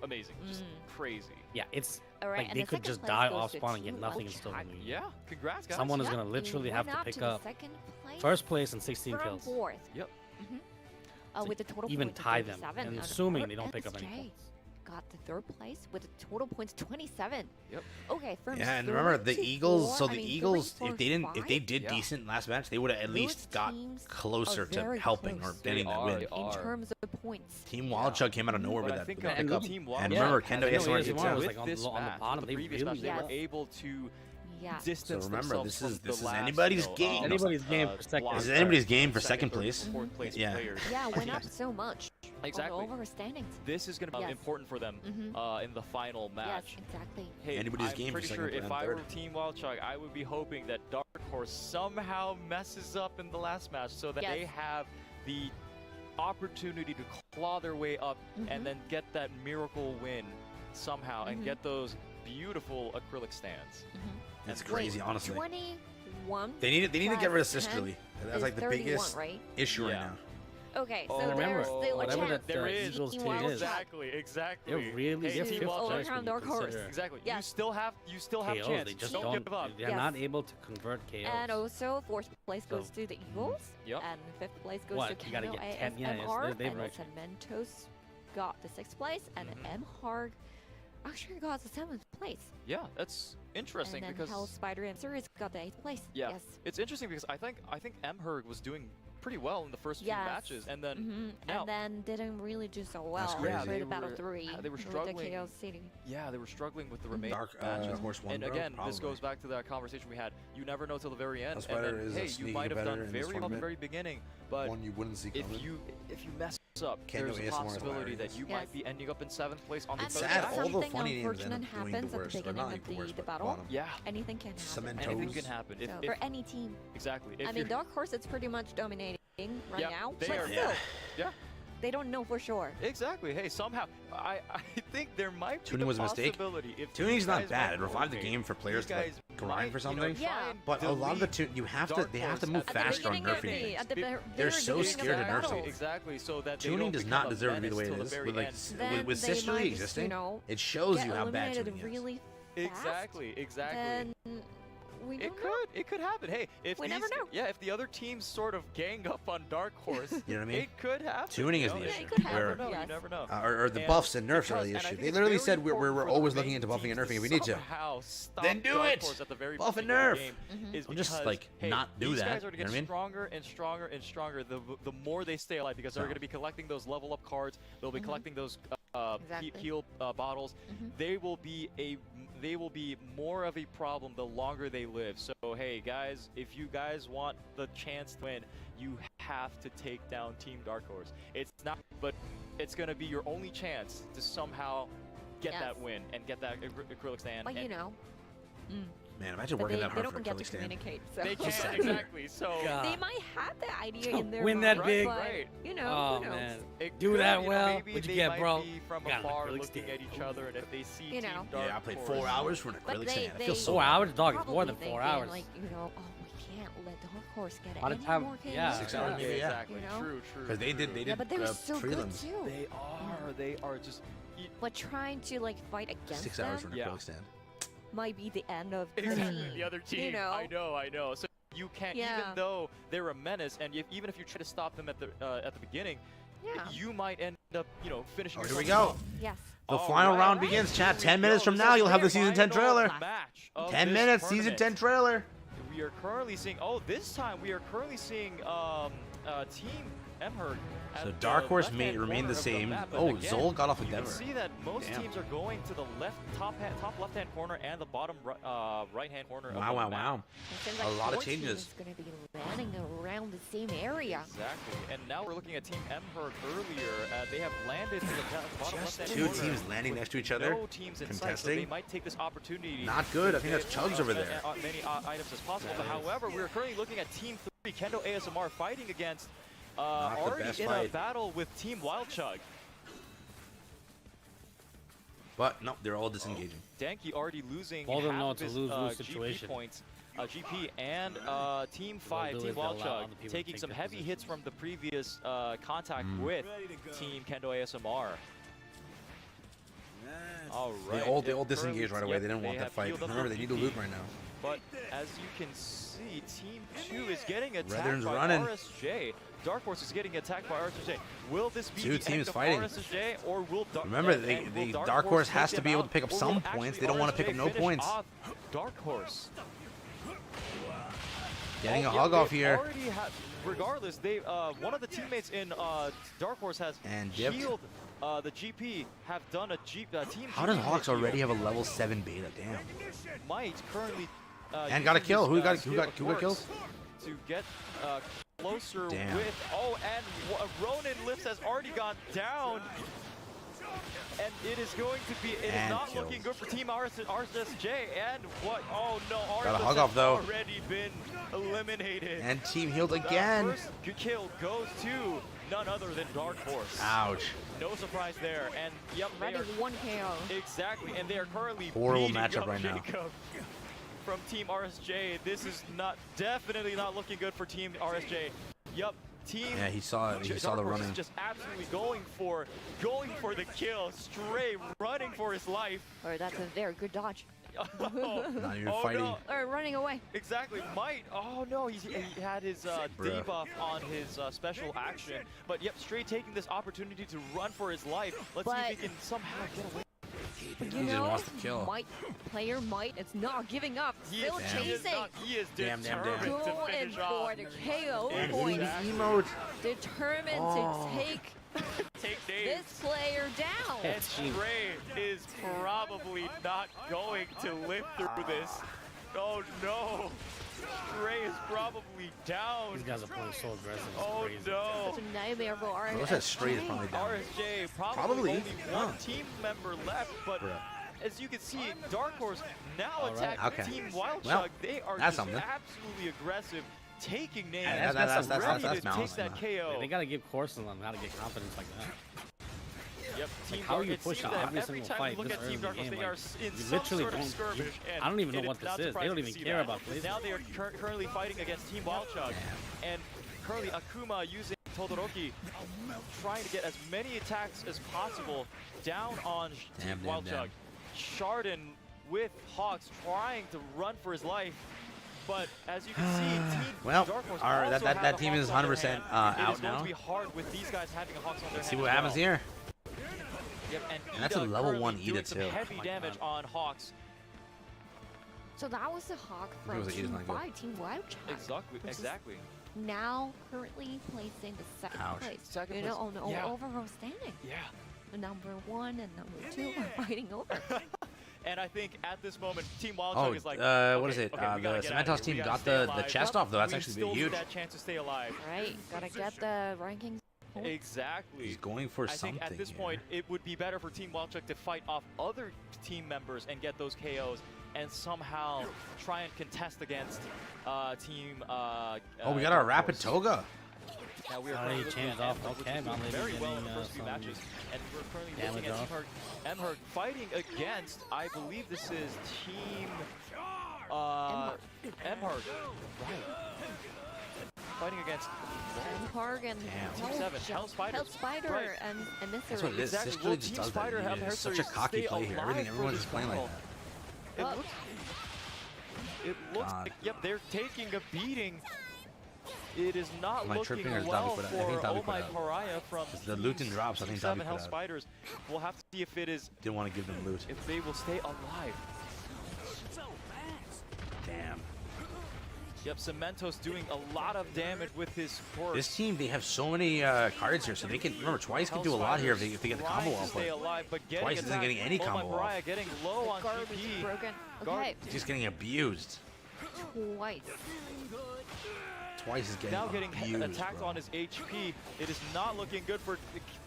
Amazing. Just crazy. Yeah, it's All right, like and they the could second just place die goes off to spawn and Team get nothing and still Wildchild. win. Yeah, congrats, guys. Someone is Yep, gonna literally it have went to up pick the up second place first place and 16 from kills. 4th. Yep. With the total even points of tie them, 37, and and assuming our they don't pick up any SJ points. got the 3rd place with the total points 27. Yep. Okay, from Yeah, and 3rd remember the to Eagles. 4, So I the mean, 3, Eagles, 4, if they did Yeah. decent last match, they would have at Those least got teams closer are to very helping close. or getting They that are, win. they in are. terms of points. Team Wildchuck came out of nowhere But with I that think pickup. Team And Wildchuck remember, has Kendo been SMR able did to, too. with Like on this the match, bottom, with they the previous really match, they were Yes. able to Yeah. distance So remember, themselves this is- from this the is last, anybody's game. Anybody's game for second. block This is or anybody's game for second place, place. 4th place Yeah. players. Yeah, went up so much. Exactly. On the overall standings. This is going to be Yes. important for them Mhm. in the final match. Yes, exactly. Hey, Anybody's I'm game for pretty second sure and if I third. were Team Wildchuck, I would be hoping that Dark Horse somehow messes up in the last match so that they Yes. have the opportunity to claw their way up Mhm. and then get that miracle win somehow and Mhm. get those beautiful acrylic stands. That's Wait, crazy, honestly. 21. They need to get rid of plus 10 Sisterly. That's is like the 31, biggest right? issue right Yeah. now. Okay, so Oh, there's remember, still a whatever chance. that There the is. Eagles Team team is, Exactly, exactly. they're really Hey, they're Team fifth all place around when you Dark Horse. consider Exactly. Yeah. You still have KOs. chance. They just don't give up. They're Yes. not able to convert KOs. And also, 4th place goes So- to the Eagles. Yep. And 5th place goes What, to you gotta Kano get 10 yeah, yes, ASMR. they've And right. Cementos got the 6th place. And Mhm. MHARG actually got the 7th place. Yeah, that's interesting and then because Hell Spider and Series got the 8th place. yeah, Yes. it's interesting because I think MHerg was doing pretty well in the first few Yes. matches, and then Mhm. now- And then didn't really do so well crazy. Yeah, for they the Battle were- 3 they were with the struggling. Chaos City. yeah, they were struggling with the remaining Dark matches. Horse one, And bro, again, probably. this goes back to that conversation we had. You never know till the very end. Hellspider And then, is a hey, you sneaky might have done competitor in this very well in the tournament. very beginning, but One you wouldn't see if coming. you mess up, Kendo there's a ASMR is possibility that hilarious. you Yes. might be ending up in 7th place on the And It's third then sad. match. All the something funny names end unfortunate up doing happens the at worst. the Or beginning not of like the worst, the but battle. bottom. Yeah, Anything can happen. Cement anything toes. can happen. So If for any team. exactly, if I mean, you're Dark Horse, it's pretty much dominating right Yeah, now. they But are. still, yeah, They don't know for sure. Exactly. Hey, somehow I think there might be Tuning the was a mistake. possibility if Tuning's these not guys bad. It went revived the okay, game for players these to like guys grind might, for you know, something. Yeah. try and But a lot of the delete you have to Dark they have to Horse move at the faster on beginning of nerfing the- things. at the They're very so beginning of scared the to nerf battle. things. Exactly, so that they Tuning don't does become not a deserve to be the menace way it till is. very With like end. Then with they Sister might League just, existing, you know, it shows get you how bad eliminated tuning is. really Exactly, exactly. Then we It don't know. could happen. Hey, if We these, never know. yeah, if the other teams sort of gang up on Dark Horse, You know what I mean? it could happen. Tuning is you the know? issue. Yeah, it could You never Where- know. Yes. You never know. Or the And buffs and nerfs are because- the and I issue. think They it's literally very said we're important for always the looking main into buffing and teams nerfing if we to need to. somehow stop Then do Dark it! Horse at the very Buff and beginning of nerf. the game is Don't just, because, like, hey, not do these that, guys are you know going what I to mean? get stronger and stronger and stronger the more they stay alive because they're No. going to be collecting those level up cards. They'll be collecting those Exactly. heal bottles. They will be more of a problem the longer they live. So hey guys, if you guys want the chance to win, you have to take down Team Dark Horse. It's not, but it's gonna be your only chance to somehow get Yes. that win and get that acrylic stand. But you and know, Man, imagine but working they that hard don't for a get acrylic to stand. communicate. So they can't Exactly. exactly. So God. they might have the idea in their Win mind, that big. but, Right. you know, Oh who knows? man. it Do could, that you know, well. maybe What'd you they get, might bro? be from Got an afar acrylic looking stand. at each other, and if they see You Team know. Dark Yeah, I played Horse, 4 hours for an But acrylic they- stand. I they- feel so 4 bad. hours, dog. It's Probably more than 4 thinking, hours. Like, you know, oh, we can't let Dark Horse get By the any time- more kills. yeah, 6 yeah. hours Yeah, maybe, yeah. exactly. You know? True. Because they did Yeah, but they were so good prelims. too. They are just. But trying to like fight against 6 hours for them an Yeah. acrylic stand. might be the end of the Exactly, team. the other team. You know? I know. So you can't, Yeah. even though they're a menace, and even if you try to stop them at the beginning, Yeah. you might end up, finishing. Oh, here we yourself go. off. Yes. The All final right. round Alright. begins, chat. Here 10 we minutes go. from This now, is you'll have the the season 10 final trailer. match of 10 this minutes, season tournament. 10 trailer. We are currently seeing. Oh, this time we are currently seeing Team MHA. at So the Dark Horse left-hand may remain corner the of same. map, but Oh, again, Zol got off you can Endeavor. see that most Damn. teams are going to the top left-hand corner and the bottom right-hand corner. Wow, of the wow, map. wow. It seems A like lot of 4 teams changes. is going to be landing around the same area. Exactly. And now we're looking at Team MHA earlier. They have landed in the bottom Just left-hand 2 corner. teams landing next to each other. No teams in sight, so they contesting. might take this opportunity. Not good. I to think that's get, Chubbs over there. Many items as possible. That But is. however, we're currently looking at Team 3, Kendo ASMR, fighting against Not the already best in a fight. battle with Team Wild Chug. But no, they're all disengaging. Danky already losing All of them half know of it's his a lose-lose GP situation. points. GP and Team 5, do Team is they'll Wild allow Chug, other people to taking take some their heavy hits positions. from the previous contact Mm. with Team Kendo ASMR. All They right. all Yep, disengaged right currently- away. yep, They didn't want that have fight. healed up Remember, their they need to GP. loot right now. But as you can see, Team 2 is getting attacked Veterans by running. RSJ. Dark Horse is getting attacked by RSJ. Will this be 2 the teams end of fighting. RSJ, or will Remember, the Dark Horse has to be able to pick up some points. They don't want to pick up no points. Dark Horse. Getting a Oh, yeah, hug off they've here. already regardless, they one of the teammates in Dark Horse has And dipped. healed the GP. Have done a team. How does GP Hawks heal. already have a level 7 beta? Damn. Might currently And got a using kill. this, Who got skill, of kills? course, to get closer Damn. with. Oh, and Ronin Lifts has already gone down. And it is going to be. It is And not killed. looking good for Team RSJ. And what? Oh no! Got a RSS hug off, has though. already been eliminated. And team healed The again. first kill goes to none other than Dark Horse. Ouch. No surprise there. And yep, they Ready are 1 KO. exactly. And they are currently Horrible beating matchup up right now. Jacob from Team RSJ. This is definitely not looking good for Team RSJ. Yep. Team Yeah, he saw it. He Dark saw the Horse running. is just absolutely going for the kill, straight running for his life. Or that's a very good dodge. Oh, Not even oh, fighting. no. Or running away. Exactly, might. Oh no, he had his Bruh. debuff on his special action. But yep, straight taking this opportunity to run for his life. Let's see if he But- can somehow get away. But He you just know, wants to kill. player Might, it's not giving up. He Still is, Damn. he is chasing. not- he is Damn, damn, damn. determined to Going finish for off. the KO And points. exactly. Emote. Determined Oh. to take Take this names. player down. And Stray is probably not going to live through this. Oh no. Stray is probably down. These guys are playing so aggressive. It's Oh crazy. no. Such a nightmare for RSJ. What's that straight is probably down. RSJ probably Probably. only one Huh. team member left, but Bruh. as you can see, Dark Horse now All right. attacking Okay. Team Wild Well, Chug. They are that's just something. absolutely aggressive. taking names. Yeah, that's ready to mountain. take that KO. They gotta give courses on how to get confidence like that. Yep, Team how Dark, you it push seems out that every every single time fight you look this at early Team Dark, in the they game, are like, in you some literally sort of don't- skirmish. And I don't even know it what not this is. They surprising don't to even see care that. about places. Now they are currently fighting against Team Wildchug. And currently Akuma using Todoroki, trying to get as many attacks as possible down on Team Wildchug. Chardon with Hawks trying to run for his life. But as you can see, Team Well, Dark Horse our- also that have team the is Hawks on their 100% hand. It out is going now. to be hard with these guys having a Hawks on their Let's hand see as what happens well. here. Yep, And that's a Ida level currently 1 Ida doing some too. heavy Oh my damage God. on Hawks. So that was the Hawk it from was a Ida's Team not good. 5, Team Wildchuk. Exactly, Which is exactly. Now currently placing the second Ouch. place. Second You know, place. on the Yeah. overall standing. Yeah. The number 1 and number 2 are fighting over. And I think at this moment, Team Oh, Wildchug is like, what is it? okay, we gotta The get outta Cementos here. team We gotta got stay the alive. chest off though. That's We actually still huge. need that chance to stay alive. Right, gotta get the rankings. Exactly. He's going for I something. think at this here. point, it would be better for Team Wildchuk to fight off other team members and get those KOs and somehow try and contest against Team. Oh, we got Dark our rapid Horse. toga. Now we are Oh, currently he looking changed at off. Emherg, which Okay, was Mount doing Lady very well in getting, the first few some matches, and we're currently looking damage at Emherg fighting against, I believe this is Team Emherg. Right. Fighting against Emherg and Damn. Team 7, Hell Spiders. Hell Spider Right. and That's Mystery. what it is. Exactly. This Well, really just Team does Spider that. have It's such a Hercules cocky stay play here. Everything, alive everyone's for just playing this like battle. that. It Oh. looks, God. like, yep, they're taking a beating. It is not Am I looking tripping or is well Davi put out? I think for Davi Oh put My out. Pariah from The loot and drops, I think Team Davi 7 put Hell out. Spiders. We'll have to see if it is, Didn't want to give them loot. if they will stay alive. Damn. Yep, Cementos doing a lot of damage with his horse. This team, they have so many cards here, so they can remember Twice can do a lot here if they get the combo Trying to off. stay But alive, but getting Twice isn't attacked. getting any Oh My combo off. Pariah getting low on Guard is TP. broken. Guard- Okay, he's just getting abused. twice. Twice is getting Now getting abused, attacked bro. on his HP. It is not looking good for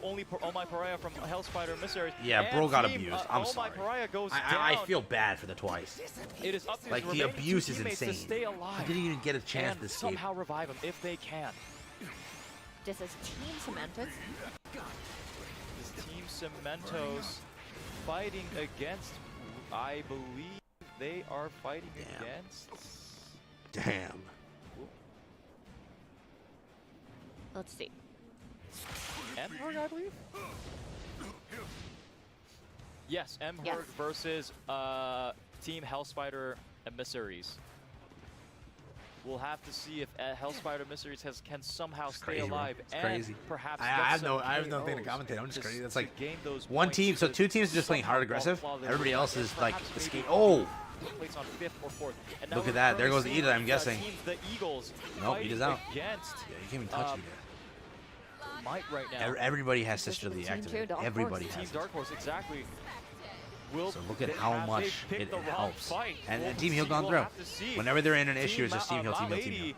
only Oh My Pariah from Hell Spider Emissaries. Yeah, And bro got Team, abused. I'm Oh sorry. My Pariah goes I down. feel bad for the Twice. It is up to Like his the remaining two abuse is teammates insane. to stay He alive didn't even get a chance and to escape. somehow revive him if they can. This is Team Cementos. This Team Cementos fighting against, I believe they are fighting Damn. against. Damn. Let's see. Emherg, I believe? Yes, Emherg Yes. versus Team Hellspider Emissaries. We'll have to see if Hellspider Emissaries can somehow It's stay crazy, bro. alive It's and crazy. perhaps I get have some no thing to KOs commentate. I'm just to crazy. That's to like gain those one points team. So to two teams just playing hard somehow aggressive. qualify their Everybody way else and is like perhaps escape. maybe Oh, place on 5th or 4th. And now Look we're at that. There currently goes Ida, seeing I'm guessing. Teams, the Eagles Nope, fighting Ida's out. against yeah, you can't even touch Um, either. Might right now. Everybody has This is sisterly Team 2 activated. Dark Horse. Everybody Team has it. Dark Horse, exactly. Will So look at they how have- much they picked it the wrong helps. fight. And We'll Team Heal see, gone we'll through. have to see. Whenever they're in an issue, Team it's just Team Heal, Team Heal, Team Heal.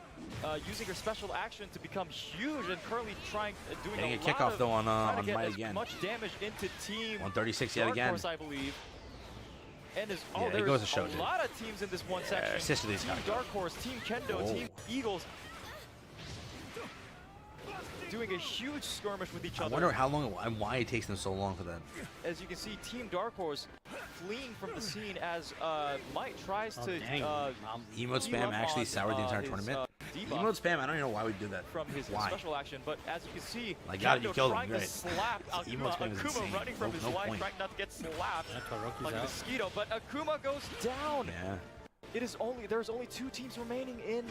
Lady, using her special action to become huge and currently doing Getting a a lot kickoff of, though on trying to on get Might as again. much damage into Team 136 yet Dark again. Horse, I believe. And Yeah, it there's goes to show, a dude. lot of teams in this one section. sisterly's Team gotta go. Dark Horse, Team Kendo, Whoa. Team Eagles. Doing a huge skirmish with each I other. wonder how long and why it takes them so long for that. As you can see, Team Dark Horse fleeing from the scene as Might tries Oh, to dang. Emote heal spam up actually on, soured the entire his, tournament. debuff Emote spam, I don't even know why we do that. from his Why? special action, but as you can see, Like, got it, you Kendo killed him, trying to great. slap Emote spam is Akuma insane. running from No- his no life, point. trying not to get slapped Yeah, Toroki's like a out. mosquito, but Akuma goes down. Yeah. There's only 2 teams remaining in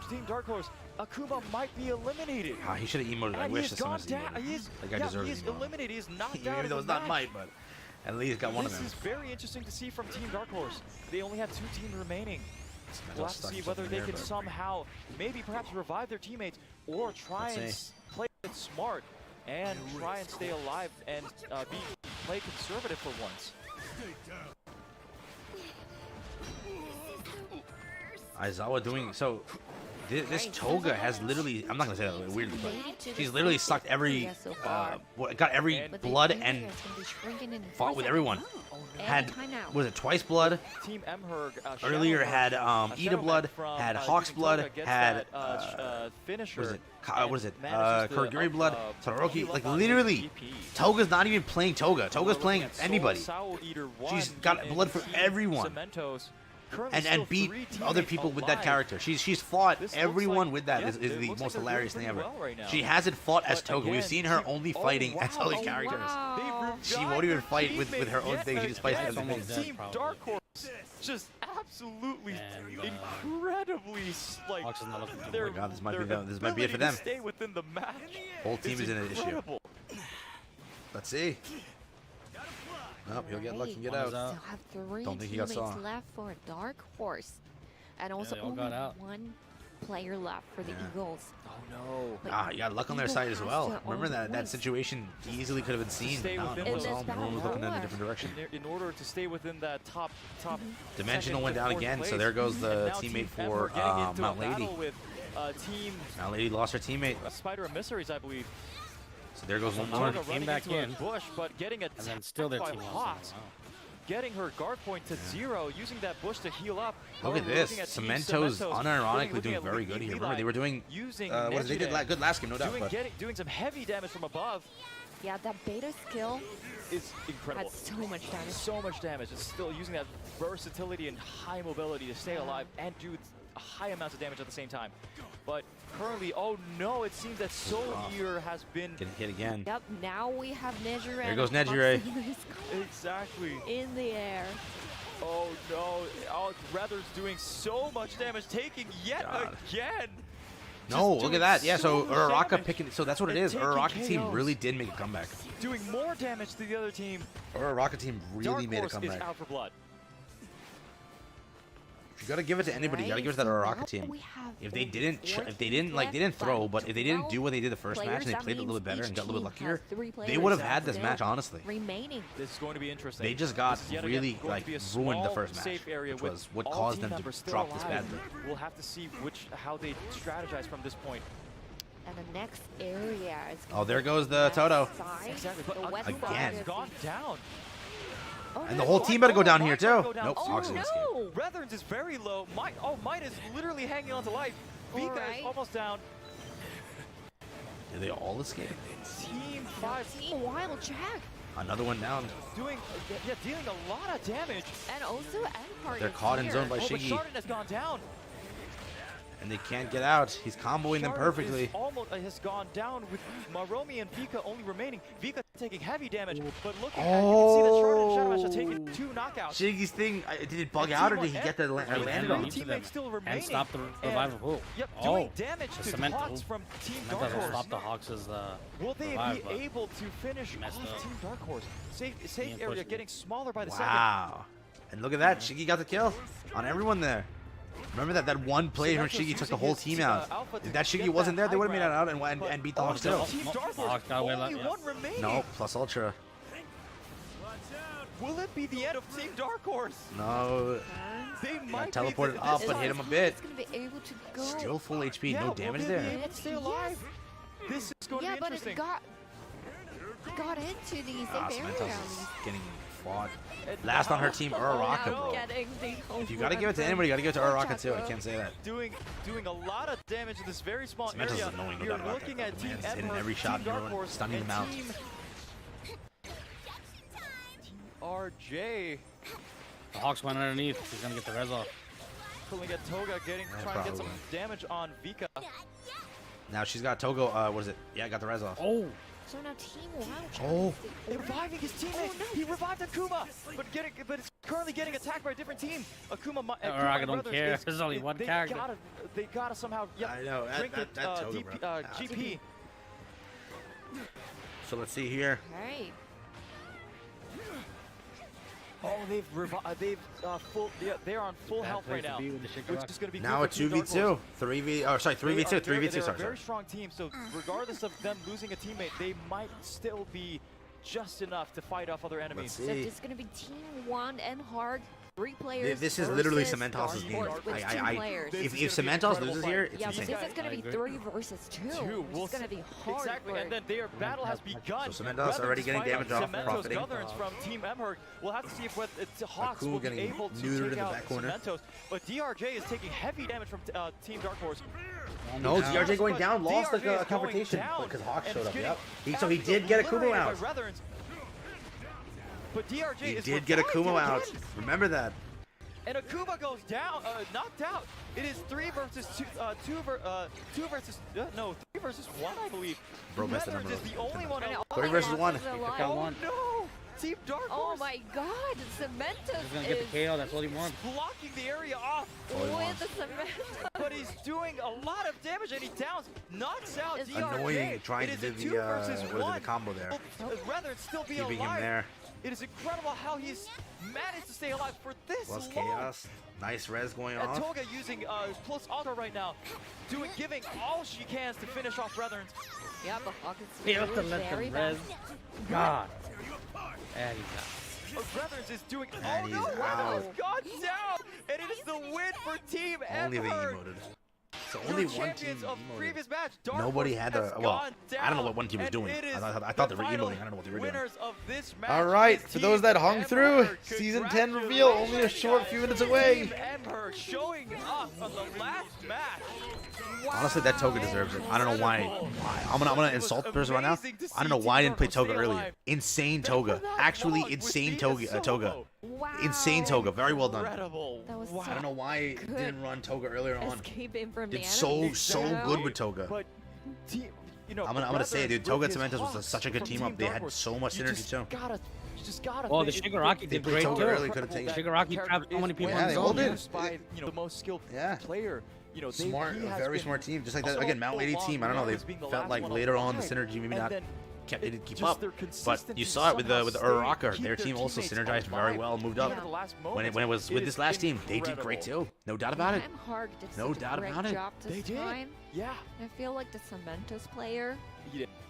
Team Dark Horse. Akuma might be eliminated. Ah, he should have emoted. I And wish he's that someone gone else down. emoted. He is, That guy yeah, deserves he an is emote. eliminated. He is knocked out Even of though the it's not match. Might, but at least got one of This them. is very interesting to see from Team Dark Horse. They only have 2 teams remaining. We'll have to see whether they can somehow, maybe perhaps revive their teammates or try Let's and see. play it smart and try and stay alive and play conservative for once. Aizawa doing so. This Toga has literally, I'm not gonna say that weirdly, but Related to she's the literally stage sucked every, area so far. got every But the blood area and is gonna be shrinking in fought with everyone. And Had, timeout. was it twice blood? Team Emherg, Earlier had Ida blood, had Hawk's blood, had finisher. what is it? manages to, Kurogiri blood, Todoroki. heal up Like on literally, his GP. Toga's not even playing Toga. Toga's playing anybody. Soul Eater She's won got in blood for Team everyone. Cementos. Currently And still beat 3 other teammates people with that alive. character. She's fought This looks everyone like- with that. yeah, Is it the looks most like they're hilarious doing thing ever. pretty well right now. She hasn't fought as But Toga. We've again, seen her team- only oh, fighting as wow. other Oh, characters. wow. They've She revived won't even their fight with her own teammate thing. She just fights yet other Someone's things. dead, Team probably. Dark Horse just absolutely And, incredibly like Hawks is not looking too their- Oh my God, this might be their them. This might be it for ability to them. Stay within the match. Whole team is in an issue. incredible. Let's see. Oh, he'll get lucky and get One out. is out. Still have 3 Don't think he got teammates saw. left for Dark Horse, and also they all only got out. 1 player left for the Yeah. Eagles. Oh no. But You got luck on their Eagle side as has well. to Remember own that points. situation easily could have been seen. Stay Now within it was the all everyone was looking in a different direction. In order to stay within that top Dimensional second went to down fourth again, so place. there goes And the now teammate Team M for are getting into Mount a Lady. battle with team Mount Lady lost her teammate, Spider Emissaries, I believe. so there goes one So more. Toga running back into a in. bush, but getting And then attacked still their by team Hawks, lost. Wow. getting her guard point to 0, using that bush to heal up. Look at However, we're this. looking at Team Cemento's Cementos unironically looking doing at very good here. Remember, Levi they were doing using what they did Nejire, good last game, no doubt. But doing some heavy damage from above Yeah, that beta skill is incredible. had so much damage. So much damage. It's still using that versatility and high mobility to stay alive and do high amounts of damage at the same time. But currently, oh no, it seems that Soul Eater has been getting hit again. Yep, now we have Nejire. There and goes Nejire. exactly. in the air. Oh no, oh, Rather's doing so much damage, taking yet God. again. No, Just look doing at that. Yeah, so much Uraraka damage picking. So that's what it and is. taking Uraraka team KOs. really did make a comeback. Doing more damage to the other team. Uraraka team really Dark made a Horse is comeback. out for blood. You gotta give it to anybody. You gotta give it to that Uraraka team. If they didn't, they didn't throw, but if they didn't do what they did the first match and they played a little bit better and got a little bit luckier, they would have had this match. Honestly, remaining. This is going to be interesting. they just got This is yet again really going to be a ruined the small, first match, safe area which with was what all caused team them to members still drop this alive. badly. We'll have to see how they strategize from this point. And the next area is. Oh, there goes the Toto. Exactly, but The west again. side has of gone down. Oh, And no. the whole team better go down here Might go too. down. Nope, Oh, Hawks in no. this game. Retherns is very low. Might is literally hanging on to life. Vika Alright. is almost down. Did they all escape? Team Now 5 Team Wild Jack. Another one down. doing, dealing a lot of damage. And also Empire. They're is caught in here. zone by Oh, but Shiggy, Chardon has gone down. and they can't get out. He's comboing them Chardon perfectly. is almost has gone down with Maromi and Vika only remaining. Vika taking heavy damage, but looking at, you can see that Chardon and Shadowmatch have taken 2 knockouts. Shiggy's thing, did it bug And out or Team did he get the One- land landed on? on Three each of them. teammates still remaining. And stop the revive of who? Yep, Oh, doing damage the to cement. Hawks from Team That Dark doesn't Horse. stop the Hawks' Will they revive, be but able to finish messed off up. Team Dark Horse? Safe Ian area pushed it. getting smaller by the second. Wow. And look at that, Shiggy got the kill on everyone there. Remember that one play where Cementos Shiggy took the using whole his, team out. Alpha If to that Shiggy get wasn't there, that they would have made it high out ground. and beat the Oh, Hawks no, too. Team Oh, Dark the Horse, Hawks got away only left, yeah. one remaining. No, plus Ultra. Will it be the end of Team Dark Horse? No. They might teleported be up, this but is- hit him a bit. It's gonna be able to go. Still full HP, Yeah, no will damage they be there. able to stay alive? This is going Yeah, to be but interesting. it got into the safe Ah, area. Cementos is getting fought. And Last on her now- team, Oh, Uraraka, now bro. getting the If you gotta give it to anybody, you gotta give it to Uraraka too. I can't say that. Doing a lot of damage in this very small Cementos is area. annoying, no You're doubt about looking that. at The Team man's hitting Emperor, every shot Team Dark and Horse, stunning and them out. Team RJ The Hawks went underneath. He's gonna get the res off. pulling at Toga, trying to get some probably. damage on Vika. Now she's got Togo, what is it? Yeah, got the res off. Oh, So now Team Wild Jack Oh. is the Reviving his teammate. He revived Akuma, but it's currently getting attacked by a different team. Akuma, Uraraka and don't Brothers care. is- There's only one they character. They gotta somehow. Yep, I know, drink that it, Toga, DP, bro. GP. So let's see here. Okay. Oh, they're on full Bad health place right to now, be with the which Shigaraki. is going to be Now good a for Team Dark 2v2. Horse. 3v, oh sorry, 3v2, They're 3v2, a sorry. very strong team, so regardless of them losing a teammate, they might still be just enough to fight off other enemies. Let's So see. this is gonna be Team 1 and Hard 3 players. This is literally versus Cementos's game. Dark Horse with 2 players. If This is gonna be Cementos incredible loses fight. here, it's Yeah, insane. this is going I to be agree. 3 versus 2. Two. Which is going to be hard Exactly, work. and then their battle has begun. So Cementos already getting damage off, Cementos profiting. Governs from Team MHA. We'll have to see if Hawks Akun will be getting able to neutered in take the out back corner. Cementos. But DRJ is taking heavy damage from Team Dark Horse. No, Down. DRJ going down, lost DRJ the is going confrontation down, because Hawk and showed it's up. getting Yep. So he did get a Kumo obliterated out. by Retherns. But DRJ He is did get a revived Kumo out. again. Remember that. And Akuma goes down, knocked out. It is 3 versus 2, 3 versus 1, I believe. Bro messed the Retherns number is up. the only one. And alive. all 3 the versus 1. losses are alive. Count Oh one. no! Team Dark Oh Horse my god, Cementos He's gonna get the is KO. That's all he wants. blocking the area off, with the Cementos. but he's doing a lot of damage and he downs, knocks out It's DRJ. Annoying trying It to is do a 2 the versus what is it, 1. the combo there, Rather still be keeping alive. him there. It is incredible how he's managed to stay alive for this Plus long. chaos. Nice res going And off. Toga using plus auto right now, giving all she can to finish off Retherns. Yeah, but Hawk is He has to really let very them bad. res. God. And he's out. Retherns is doing. And Oh no! he's Retherns out. gone down, and it is the win for Team Only they MHA. emoted. So Your only one team champions of emoted. previous match. Dark Nobody Horse had has the well. gone I don't know down, what one team was and doing. it is I thought they were the emoting. I don't know what they were doing. winners of this match All right, is for those that hung Team through, MHA. season 10 reveal only a short few minutes away. Team MHA showing up on the last match. Honestly, that Toga deserves it. I don't know why. I'm gonna insult the person right now. I don't know why I didn't play Toga earlier. Insane Toga. Actually, insane Toga. Wow. Insane Toga. Very well done. Incredible. That was Wow. I don't know why it didn't run Toga earlier on. Escaping from Did the so enemy. good with Toga. But I'm gonna say, dude, Toga and Cementos was Hawks such a good from team Team up. They Dark had Horse. so much You synergy just too. gotta Well, the think Shigaraki They did played great Toga too. early, could have taken it. Shigaraki trapped so many people Yeah, in they zone. all did. used by the most skilled Yeah. player. Smart, he has very been smart team. Just like that, also again, Mount Lady along team. I don't know. They as being the felt last like one later on the alive. synergy maybe And not then they didn't keep just up. their But consistency you saw it with the somehow Uraraka. keep Their team also teammates synergized very alive well, moved up. even at the last When it moment. was It with is this last team, they did great incredible. too. No doubt about it. Team Hard did No such a doubt great about it. job this They did. time. Yeah, I feel like the Cementos player.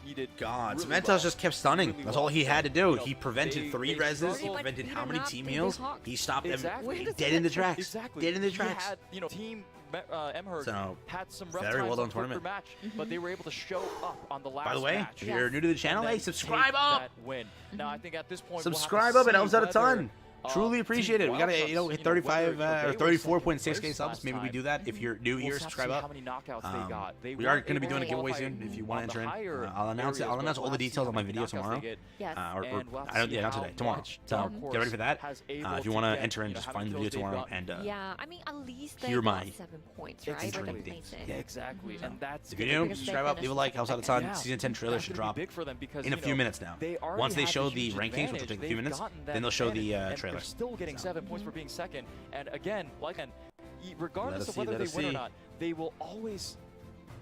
he did. God, really Cementos well. just kept stunning. Really That's well. all he had to do. You know, He prevented they- 3 they reses. He struggled. prevented But how he many did team not heals? beat the Hawks. He stopped them Exactly. dead in the tracks. Exactly. Dead in the He tracks. had, Team MHA So, had some rough very times well done on tournament. match, but they were able to show up on the last By the way, match. if you're new to the channel, and hey, then subscribe take up. that win. Now I think at this point Subscribe we'll up. have It to helps see out a whether, ton. Truly Team appreciate it. We gotta, Wildshots, hit 35 whether or they were 34.6k first subs. last Maybe we time. do that. If you're new We'll here, have to subscribe see up. how many knockouts they got. They We are weren't going to be able doing a giveaway qualify soon. If you want on to the enter in, higher I'll announce it. areas, I'll but announce all we'll the have to see details how on my many video knockouts they tomorrow. get. Yes. Or And we'll have to I don't, see yeah, not how today, tomorrow. much So Dark get Horse ready for that. has If able you to want to get, enter in, just how find many the video kills they've tomorrow gotten. and Yeah, I mean, at least they hear got my 7 points, It's right? Like intrinsic amazing. Yeah. Exactly, and that's if you're gonna new, be- subscribe up, leave a like, helps out a ton. Yeah. Season 10 trailer That's should gonna drop be big for them because, in a few minutes now. they already Once they have show the the huge rankings, which will advantage. take a few They've minutes, gotten then that they'll show the advantage, and trailer. They're still getting 7 points for being second, and again, regardless us of see, whether let they us win or see. not, they will always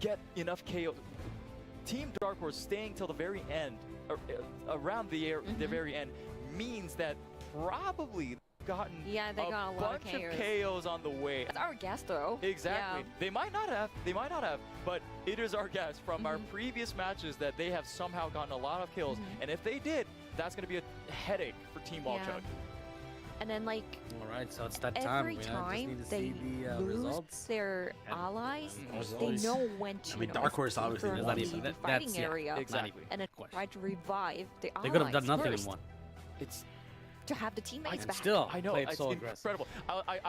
get enough KO. Team Dark Horse staying till the very end, around the very end, means that probably gotten Yeah, they got a lot of bunch of KOs. KOs on the way. That's our guess, though. Exactly. Yeah. They might not have, but it is our guess from our previous matches that they have somehow gotten a lot of kills. And if they did, that's going to be a headache for Team Yeah. Walchuk. And then, like, All right, so it's that time. every We just time need to they see the lose results. their And allies, as they always. know when to I mean, Dark Horse obviously from won the this. fighting That's- yeah. area Exactly. and then Question. try to revive the allies They could have done nothing first and won. It's to have the teammates And back. still I know played it's so aggressive. incredible.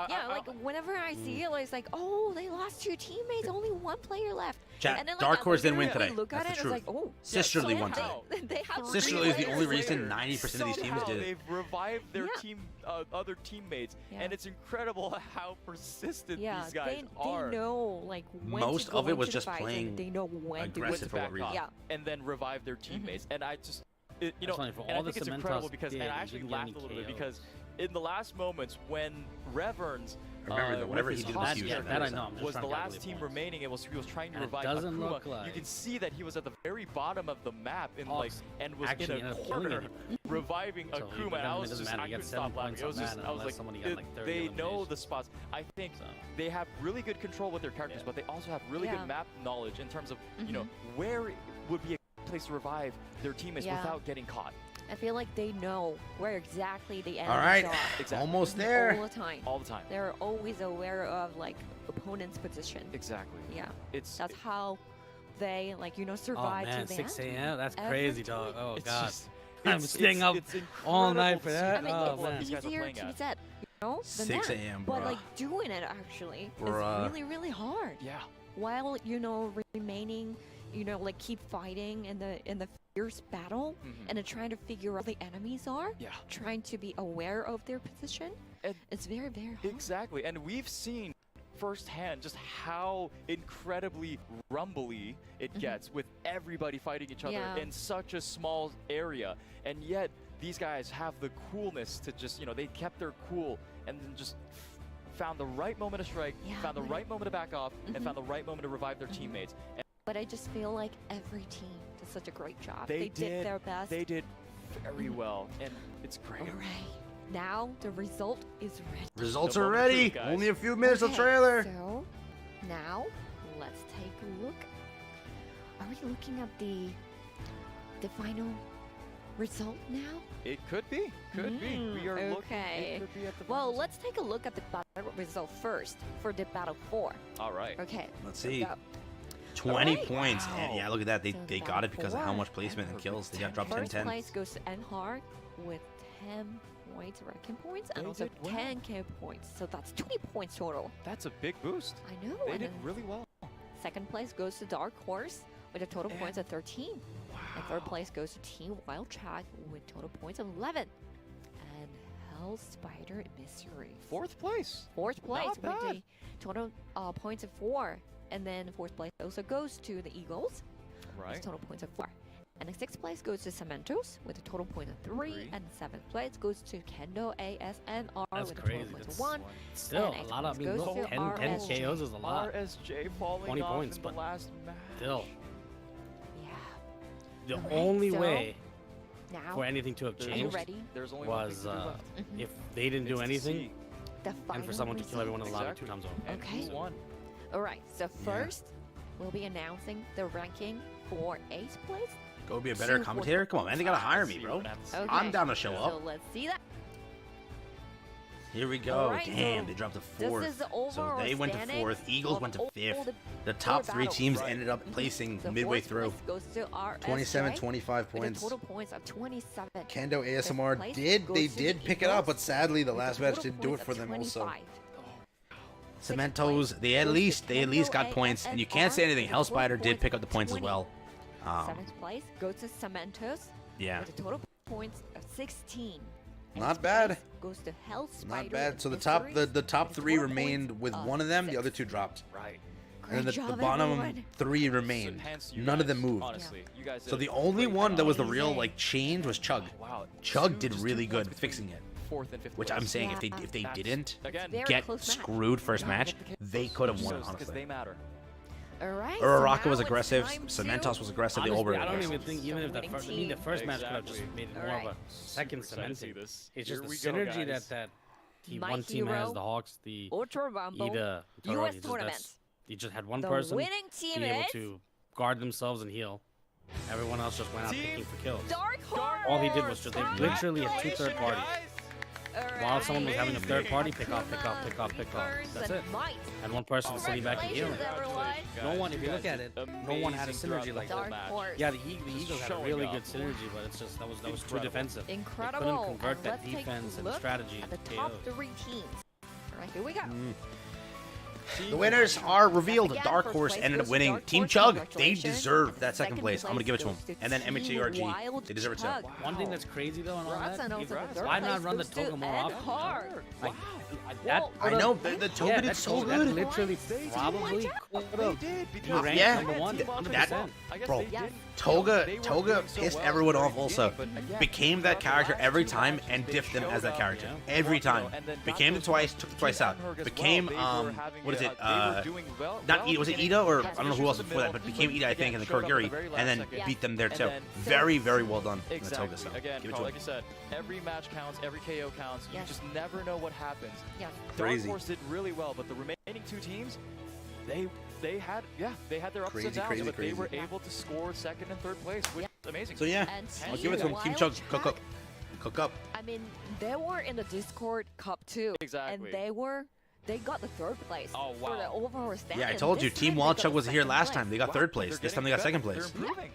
Yeah, like whenever I see it, like, it's like, oh, they lost 2 teammates, only 1 player left. Chat, And then, like, Dark I Horse didn't look win at it, today. Look at That's it, the it's truth. like, oh, Sisterly won today. somehow- they have Sisterly is the 3 only players. reason 90% of these teams Somehow did it. They've revived their Yeah. team, other teammates, Yeah. and it's incredible how persistent Yeah, these guys they are. know, like, when Most to go of it was into just the fight, playing and they know when to aggressive to for what back reason. off Yeah. and then revive their teammates. And I just, you That's know, funny, for and all I the think it's Cementos incredible because, did, and I he actually didn't get laughed any a little bit KOs. because in the last moments when Reverns, Remember that whatever with he his did was Hawks huge. Yeah, that I know. I'm just was trying the to last calculate team points. remaining. He was trying to And it revive doesn't Akuma. look like You can see that he was at the very bottom of the map in Hawks and was in actually a ended up killing corner him. reviving So, Akuma. but And I then it was doesn't just, matter, I you got couldn't 7 stop laughing. points It was on just, that I was unless like, somebody got, like, 30 they know eliminations. the spots. I think So, they have really good control with their characters, Yeah. but they also have really Yeah. good map knowledge in terms of, you know, where would be a place to revive their teammates Yeah. without getting caught. I feel like they know where exactly the enemies All right, are. Exactly. almost All there. the time. All the time. They're always aware of like opponent's position. Exactly. Yeah, It's that's how they like Oh survive man, to the 6 end. a.m. That's Every crazy, time. dog. Oh it's god. just- I'm it's- staying up it's all night incredible for to see that. the I mean, Oh, level man. these guys are easier playing to at. set, than 6 that. a.m., But bruh. like doing it actually Bruh. is really, really hard. Yeah. While remaining, like keep fighting in the fierce battle and then trying to figure out where the enemies are. Yeah. Trying to be aware of their position. And It's very, very hard. exactly. And we've seen firsthand just how incredibly rumbly it gets with everybody fighting each other Yeah. in such a small area. And yet these guys have the coolness to just, they kept their cool and then just found the right moment to strike, Yeah, found the but right moment to back off, and found the right moment to revive their teammates. And But I just feel like every team did such a great job. They did did. their best. they did very well, and it's great. All right. Now the result is ready. Results The are moment of ready. truth, guys. Only a few minutes of Okay, trailer. So now let's take a look. Are we looking at the final result now? It could be. Could be. We are looking. Okay. It could be at the Well, finals. let's take a look at the battle result first for the battle 4. All right. Okay. Let's here we see. go. 20 Alright. points. And Wow. yeah, look at that. They, So they the got it because of how battle much placement and four. kills. They got dropped 10 First 10. place goes to Enhar with 10 points ranking points and They also did well. 10 K points. So that's 20 points total. That's a big boost. I know. They and did then really well. second place goes to Dark Horse with a total points of 13. And third place goes to Team Wild Chat with total points of 11. And Hell Spider Mystery. Fourth place. Fourth place Not with bad. the total points of 4. And then fourth place also goes to the Eagles with Right. total points of 4. And the sixth place goes to Cementos with a total point of 3. Three. And seventh place goes to Kendo ASNR That's with a crazy. total points That's of 1. still And a eighth lot of, place goes to 10 RSJ. KOs is a lot. RSJ falling 20 off points, in the but last match. Still, Yeah. the Alright, only so way Now, for anything to have There's are you changed ready? There's only was one thing to do left. if they didn't do It's to anything see The and final for someone to kill everyone in the lobby Exactly. 2 times over. And Okay. who won. All right. So first, we'll be announcing the ranking for 8th place. Go be a better Two, commentator? Come on, man. They gotta hire me, See, bro. we're gonna have to see. Okay. I'm down to show So up. let's see that. Here we go. Alright, Damn, so they dropped to This 4th. is the So overall they went to standings 4th. Eagles of went to all 5th. the The top 3 battles. teams Right. ended up placing So midway fourth through. place goes to RSJ 27, 25 with a points. total points of 27. Kendo Fifth ASMR place did goes they to the did pick it up, Eagles but sadly the with a last match total didn't do it points for of them also. 25. Cementos, they at goes to least Kendo got points, and you can't say ASNR anything. with a Hell total Spider did points pick up of the points as 20. well. Seventh place goes to Cementos Yeah, with a total points of 16. Not Eighth bad. place Goes to Hell Spider. not bad. So the Mysteries top with a 3 total remained points with of one of them. The 6. other 2 dropped, Right. and then Great the job, bottom everyone. 3 remained. Hence you None of guys, them moved. Honestly, you guys So did the a only great one that was the job. real Amazing. like change was Chug. Wow. Chug Two- did just really 2 good points fixing between it. Fourth and fifth Which place. I'm saying Yeah. if they That's- didn't again, Very get close match. screwed first Yeah, match, get the they could have won shows, 'cause honestly. they matter. All right. Uraraka so was now it's aggressive. time to- Cementos was aggressive. They all Honestly, were I don't aggressive. even think even if that winning first, I mean, the team. first match could have just Exactly. made it more Alright. of a second Super excited to see cementing. this. It's Here just the we go, synergy guys. that team My one team has, hero, the Hawks, the Ultra Rumble, Ida, US Todoroki, tournament. you just had one The person winning team be able is to guard themselves and heal. Everyone else just went out Team picking for kills. Dark Horse. All he did was just they literally had 2 third parties. While someone was having a third party, pick off, pick off, pick off, pick off. That's it. And one person was sitting back and healing. Congratulations, No one, if you look at it, no one had a synergy like that. Dark Horse. Yeah, the Eagles had a showing really up. good synergy, but it's just that was too Incredible. defensive. Incredible. They couldn't convert And that let's take a defense and look strategy at the to top KOs. 3 teams. All right, here we go. The winners are revealed. Again, Dark first Horse place ended up goes to winning. Dark Team Horse. Chug, they Congratulations. deserve that second place. I'm gonna place give it to them. goes to And then Team MHARG, Wild they deserve it too. Chug. One thing that's crazy though, and all Congrats, that, and also the Congrats. third why not place run the goes to Toga more Ed often? Hard. Like, Well, I know the Toga did that so Toga- that good. literally They probably did. could They have did because ranked Yeah. number 1, That- 100%. I guess Bro, they didn't- Toga they weren't Toga doing so pissed well everyone at the off very also. beginning, but again, Became that throughout the character last every 2 time matches, and they diffed them as showed that up, character. yeah. Every time. And then got Became it those twice, wins. took it twice out. Team Hamburg as Became, well. They were having what is a- it, they were doing well Not in was the it beginning. Ida or Yes. I don't know who else Issues in before the that, but middle, became Ida I again, think and then showed up at the Kurogiri, very and then last second. beat them there And too. then- Very very well done. from the Exactly. Toga, so Again, give it Carl, to like him. you said, every match counts, every KO counts. You Yes. just never know what happens. Yes. Dark Crazy. Horse did really well, but the remaining 2 teams, they had their ups Crazy, and downs, crazy, but they were crazy. able to score second and third place. Which amazing. So yeah, And I'll give it to him. Team Chug, cook up, cook up. I mean, they were in the Discord Cup too, Exactly. and they got the third place Oh, for the wow. overall standing. Yeah, I told you, This Team time they Wild got Chug the was here second last place. time. They got third place. This time they got second They're place. improving.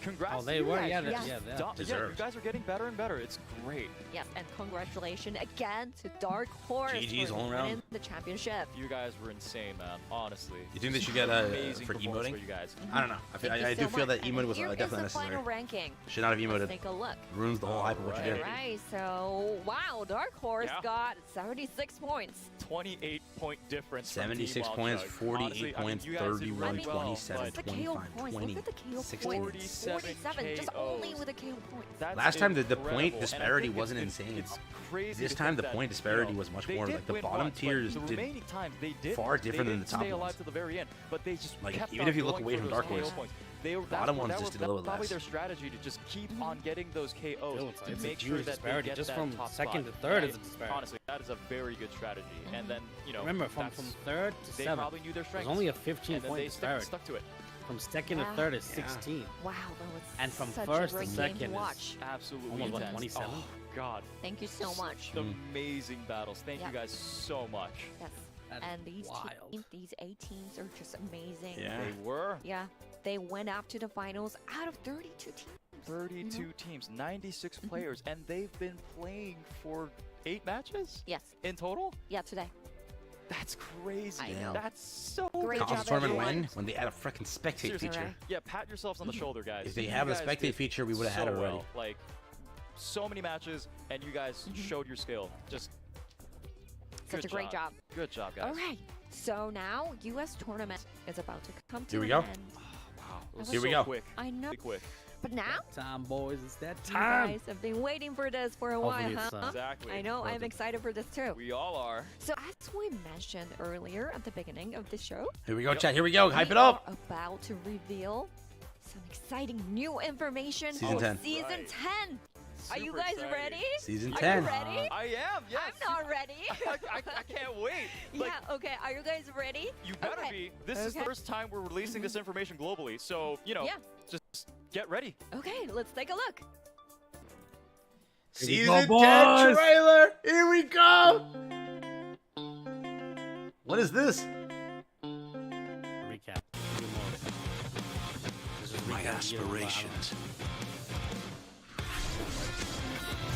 Congrats. Oh, they to you were. guys. Yeah, Yes. yeah. Yeah, you Deserved. guys are getting better and better. It's great. Yes, and congratulations again to Dark Horse GG's for all around. winning the championship. You guys were insane, man. Honestly. You think they should get Amazing for performance emoting? for you guys. I don't know. Thank you I so do feel much. that And emote was here is definitely the necessary. final ranking. Should not have Let's emoted. take a look. Ruins the whole hype of what you did. Alright, so wow, Dark Horse Yeah. got 76 points. 28-point difference. from 76 Team Wild points, Chug. 48 Honestly, points, you guys did 31, really well, 27, What's the KO 25, points? 20, Look at the KO 16. points. 47 just only KOs. with the KO points. That's Last time the point incredible, and I disparity think wasn't it's insane. crazy This to time think the that, point you disparity know, was much they more did like the win bottom once, but tiers the did remaining times they did far different they than the didn't top stay alive ones. to the very end, but they just Like, kept even on if you look going away for from those Dark KO Horse, points. They were, bottom ones that just was did a little probably less. their strategy to just keep on getting those KOs Yo, to it's make a sure huge that disparity. they get Just that from top second spot. to third Yeah, is a disparity. Honestly, that is a very good strategy. And then, you know, Remember, from that's- third to they seventh, probably knew their there's strengths. only a and then 15-point they disparity. stuck to it. From second Yeah. to third is Yeah. 16. Wow, that was And from such first a to great game second to is- watch. Absolutely Almost, what, intense. 27? Oh, God. Thank you so much. Amazing battles. Thank Yeah. you guys so much. Yes. That's And these wild. teams, these 8 teams are just amazing. Yeah. They were. Yeah, they went up to the finals out of 32 teams. 32 teams, 96 players, and they've been playing for 8 matches Yes. in total? Yeah, today. That's crazy. I know. That's so Great good. job, Console tournament everyone. when they add a freaking spectate Seriously, feature. Alright. Yeah, pat yourselves on the shoulder, guys. If they You have a guys spectate did feature, we would have had so it already. well. Like, so many matches, and you guys showed your skill. Just Such a great job. Good job, guys. All right. So now U.S. tournament is about to come to Here we an go. end. Wow, it was Here we so go. quick. I know. Really quick. But now Time, boys. It's that you time. guys have been waiting for this for a while, Hopefully huh? it's, Exactly. I know. well I'm done. excited for this too. We all are. So as we mentioned earlier at the beginning of the show, Here we go, Yep. chat. Here we go. Hype we it up. are about to reveal some exciting new information Season for 10. season Right. 10. Are you Super guys exciting. ready? Season Are 10. you ready? I am, yes. I'm not ready. I can't wait. Like, Yeah, okay. Are you guys ready? you better Okay. be. This is the Okay. first time we're releasing this information globally, so, you know, Yeah. just get ready. Okay, let's take a look. Here we Season go, 10 boys. trailer. Here we go. What is this? Recap. This is My recap. aspirations.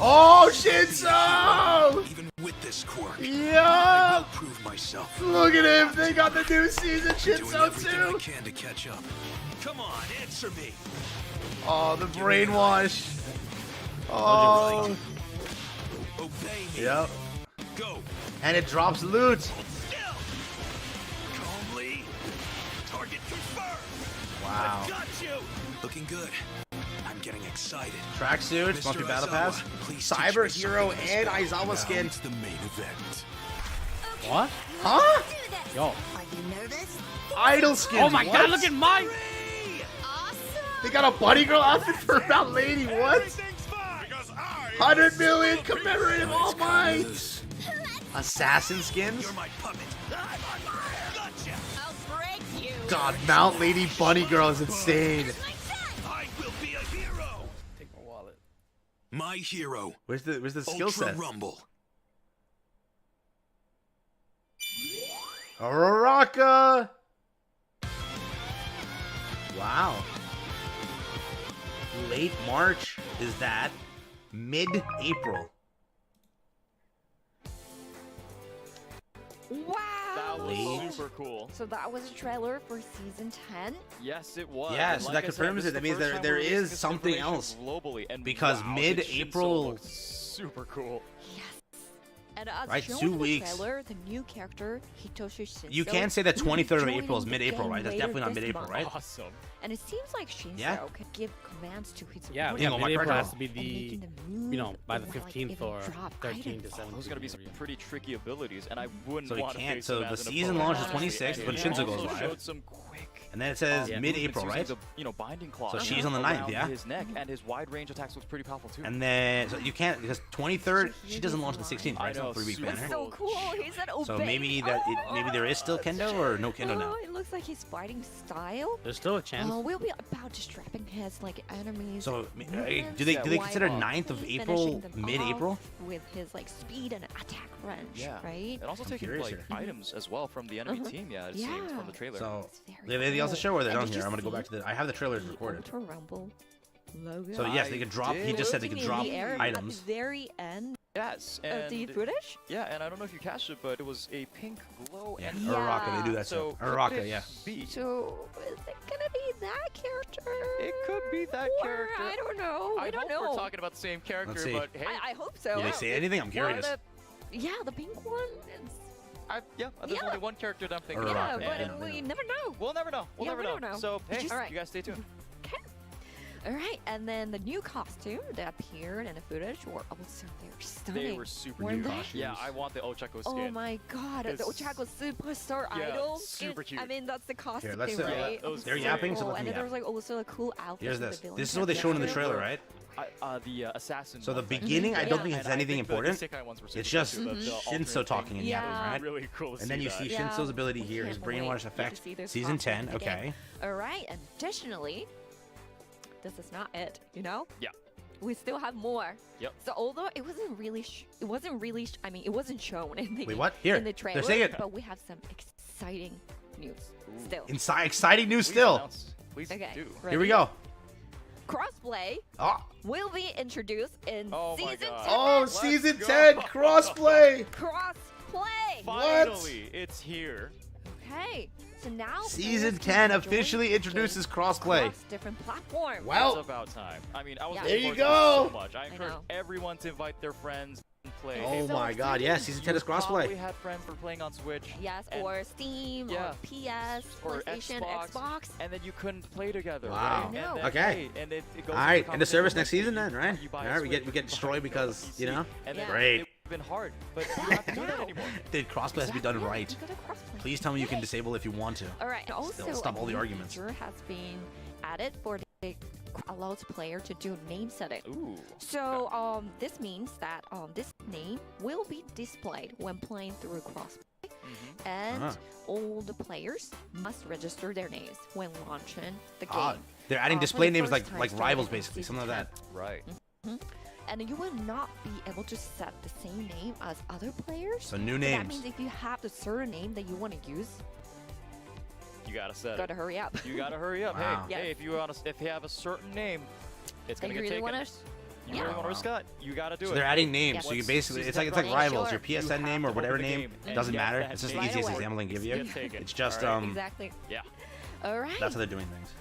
Oh, Shinso! Even with this quirk, I Yeah! will prove myself. Look at him. They got the new season Doing Shinso everything I too. can to catch up. Come on, answer me. Oh, the brainwash. Oh. Obey me. Yep. Go. And it drops loot. Still. Calmly. Target confirmed. Wow. Got you. Looking good. I'm getting excited. Tracksuit, Mr. Monkey Battle Aizawa, Pass, please teach Cyber me Hero, something and respectful. Aizawa Now skin. it's the main event. What? Huh? Yo. Are you nervous? Idol skins. Oh my what? god, look at mine! Awesome! They got a bunny girl outfit for Mount Lady. What? Everything's fine. Because I 100 million commemorative All Let's cut Might. loose. Assassin skins. You're my puppet. Gotcha. I'll break you! God, Mount Lady Bunny Girl is insane. Where's my son? I will be a hero. Take my wallet. My hero. Where's the skill Ultra set? Rumble. Araraka. Wow. Late March is that. Mid-April. Wow. That was Late. super cool. So that was a trailer for season 10. Yes, it was. Yeah, And so like that I said, confirms this it. That the means first time there we're releasing is this something information else. globally, and Because wow, mid-April- the Shinso looks super cool. Yes. And as Right, shown 2 in the weeks. trailer, the new character Hitoshi Shinso You can say that will be 23rd of joining April is the mid-April, game right? That's later definitely not this mid-April, month. right? Awesome. And it seems like Shinso Yeah. can give commands to his Yeah, opponent Yeah, well, my mid-April card has to be and making the, them move you know, by the or, like, 15th even or drop 13th to items. 17th. Those are going to be some whatever. pretty tricky abilities, and I wouldn't So he want to can't- face so him the as an season opponent, launch is honestly. 26th And when he Shinso also goes live. showed some quick And then it says Yeah. mid-April, Using right? The, binding clause. So she's on the 9th, around yeah? His neck, and his wide range attacks looks pretty powerful too. And then so you can't because 23rd So she here doesn't he's launch the 16th, I right? It's know, not a 3-week super banner. That's so cool. He's an obey. So maybe maybe there is still kendo or no kendo now. It looks like his fighting style. There's still a chance. We'll be about distract his like enemies. So movements do they while consider 9th of finishing April them mid-April? off with his like speed and attack range, Yeah. right? And also I'm taking curious like here. items as well from the enemy team. Yeah, it seems from the trailer. So It's do very they have anything else to cool. show or they're And done did here? you I'm gonna go back see to the. I have the trailers the recorded. Ultra Rumble logo? So yes, they could drop. He just said they could Floating drop in the air items. at the very end Yes, of the and footage. yeah, and I don't know if you catched it, but it was a pink glow. Yeah, And Uraraka, they do that so too. could Uraraka, it yeah. be? So is it gonna be that character? It could be that Or, character. I don't know. I We don't hope know. we're talking about the same character, see. but hey, I hope so. Did they say anything? I'm Or curious. yeah, the pink one. there's Yeah. only one character that I'm thinking Uraraka, of. Yeah, but yeah, we they know. never know. We'll never know. We'll Yeah, never we know. don't know. So Did hey, you- Alright. you guys stay tuned. Okay. All right, and then the new costume that appeared in the footage were also very stunning. They were super Weren't new they? costumes. Yeah, I want the Ochako skin. Oh my god, the It's- Ochako superstar Yeah, idol. super skin. I cute. mean, that's the costume, let's, right? yeah, those- They're very yapping, so cool. let And them then there's yap. like also a cool outfit. Here's for the this. villain This is what they showed in the character. trailer, right? The assassin. So the ones, I think. beginning, I don't Yeah. think it's And I anything think the important. Isekai ones were It's super just cool, too, the Shinso alternate talking thing. and Yeah. yapping, right? Really cool to And then see you that. see Yeah. Shinso's ability We here, can't his brainwash wait to effect. see this Season costume 10, in the game. okay. All right, additionally, this is not it, you know? Yeah. We still have more. Yep. So although it wasn't really, I mean, it wasn't shown in the Wait, what? Here, in the trailer, they're saying it. but we have some exciting news Ooh. still. Exciting news Please still. announce. Please Okay, do. Here we ready? go. Crossplay Oh, will be introduced in Oh my season God. 10. oh, Let's season go. 10 crossplay. Crossplay. Finally, it's here. Okay, so now Season players 10 can join officially the introduces game crossplay. across different platforms. Well, It's about time. I mean, I was Yeah. There looking you forward to this go. so much. I encourage know. everyone to invite their friends and play. oh If my God, yeah, season 10 is probably crossplay. had friends for playing on Switch. Yes, and- or Steam, Yeah. or PS, Or PlayStation, Xbox. Xbox. And then you couldn't play together. Wow. Right? I know. And then, Okay. hey, and it goes All right, into end of service competition next season then, you- right? you buy All a right, we get Switch, destroyed buy a because, PC, you know? And Yeah. then Great. it would have been hard, but you don't have to do that No. anymore. The crossplay has to be done Yeah, right. you gotta crossplay. Please tell me you can Okay. disable if you want to. All right. Also, Still stop a all the new arguments. feature has been added for the allows player to do name setting. Ooh. So this means that this name will be displayed when playing through crossplay, and Ah. all the players must register their names when launching the game. Ah, they're adding for display the names first like time like starting rivals in basically, season something like 10. that. Right. And you will not be able to set the same name as other players. So new So that names. means if you have the certain name that you want to use, You gotta set gotta it. hurry up. You gotta hurry up. Wow. Hey, Yes. hey, if you have a certain name, it's And gonna you get really taken. want to? You Yeah. really want to risk it? You gotta do So it. they're adding names. Yeah. So you Once basically season it's 10 like runs, rivals. sure. Your You PSN have name to or open whatever the name game and doesn't get matter. that It's just the name easiest right away. example I can give you. Get taken. It's just Alright. Exactly. Yeah. All right. that's how they're doing things.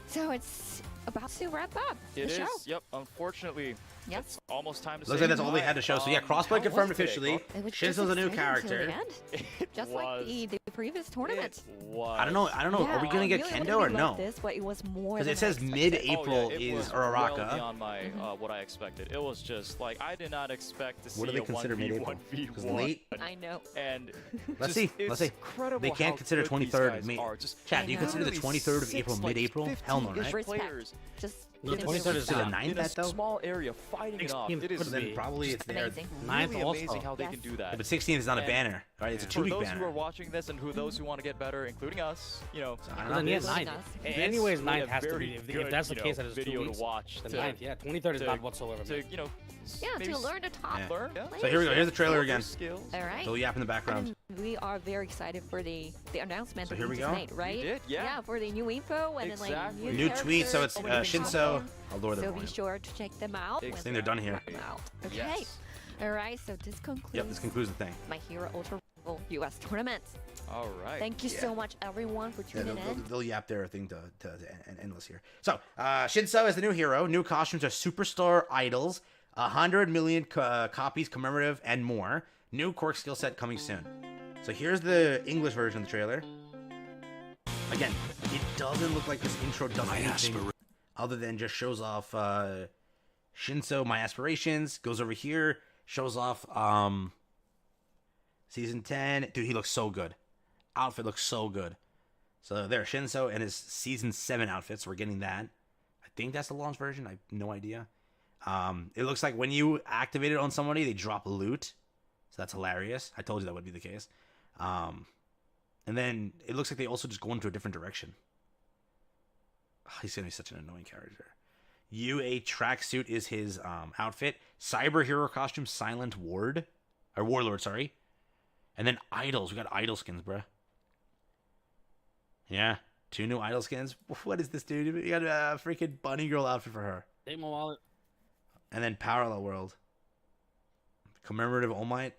So it's about to wrap up It the is. show. Yep. Unfortunately, Yep. it's almost time to Looks say like that's all they goodbye. had to show. So yeah, crossplay how confirmed was it? officially. It was just Shinso's a new exciting till the character. end, It just was. like the previous tournament. It was. I don't know. I don't know. Yeah, Are we gonna get really Kendo or wanted to no? love This, but it was more. Because than it says I expected. mid-April it is was well Uraraka. beyond my what I expected. It was just like I did not expect to see What do they a consider 1v1 mid-April? Because v1. late. I know. And Let's just- see. it's Let's see. incredible They can't how consider good 23rd these May. guys are. Just Chat, do you consider the literally 23rd of six, April like, mid-April? Hell no, 15-ish right? Respect. players Just Yeah, give it 23rd a is To the shot. 9th, in a that though? small area fighting it off. 16th It is would So then be probably it's there. Amazing. Ninth really amazing also. how they Yes. can do that. Yeah, but 16th is not a And banner, right? It's a For 2-week those who are banner. watching this and who those who want to get better, including us, you know, So I don't Well, then, know. yeah, This- 9th. This- Anyways, it's 9th a has to very be. If good, that's the you know, case, that is 2 video weeks. to watch. The to, 9th, yeah. 23rd is to- not whatsoever. to you know, Yeah, maybe to learn the top. Yeah. learn. Yeah. So here we go. Here's the trailer Build again. your skills. All right. Little yap in the background. And we are very excited for the announcement So that here we just go. made, right? did, yeah. for the new info and then Exactly. like New tweet. So it's characters, Shinso. I'll lower the So be volume. sure to check them out. I when think they're done here. they come out. Okay. Yes. All right. So this concludes Yep, this concludes the thing. My Hero Ultra Rumble US tournament. All right. Thank you Yeah. so much, everyone, for Yeah, tuning in. they'll yap their thing to endless here. So, Shinso is the new hero. New costumes are superstar idols. 100 million copies commemorative and more. New quirk skill set coming soon. So here's the English version of the trailer. Again, it doesn't look like this intro does My anything other than just shows off Shinso, my aspirations. Goes over here, shows off season 10. Dude, he looks so good. Outfit looks so good. So there, Shinso and his Season 7 outfits. We're getting that. I think that's the launch version. I have no idea. It looks like when you activate it on somebody, they drop loot. So that's hilarious. I told you that would be the case. And then it looks like they also just go into a different direction. Oh, he's going to be such an annoying character. UA tracksuit is his outfit. Cyber hero costume, Silent Ward. Or Warlord, sorry. And then idols. We got idol skins, bruh. Yeah. 2 new idol skins. What is this, dude? We got a freaking bunny girl outfit for her. Take my wallet. And then Parallel World. Commemorative All Might.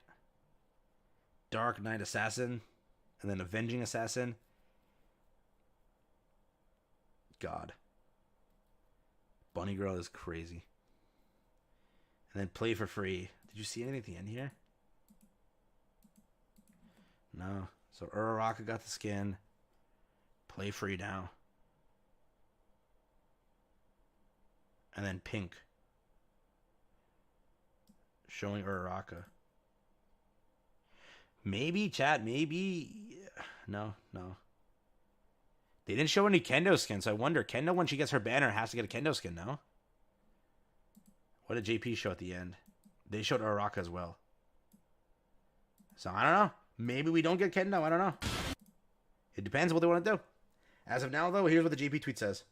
Dark Knight Assassin. And then Avenging Assassin. God. Bunny Girl is crazy. And then Play for Free. Did you see anything at the end here? No. So Uraraka got the skin. Play free now. And then Pink. Showing Uraraka. Maybe, chat, maybe. No. They didn't show any Kendo skin, so I wonder. Kendo, when she gets her banner, has to get a Kendo skin, no? What did JP show at the end? They showed Uraraka as well. So, I don't know. Maybe we don't get Kendo. I don't know. It depends on what they want to do. As of now, though, here's what the JP tweet says.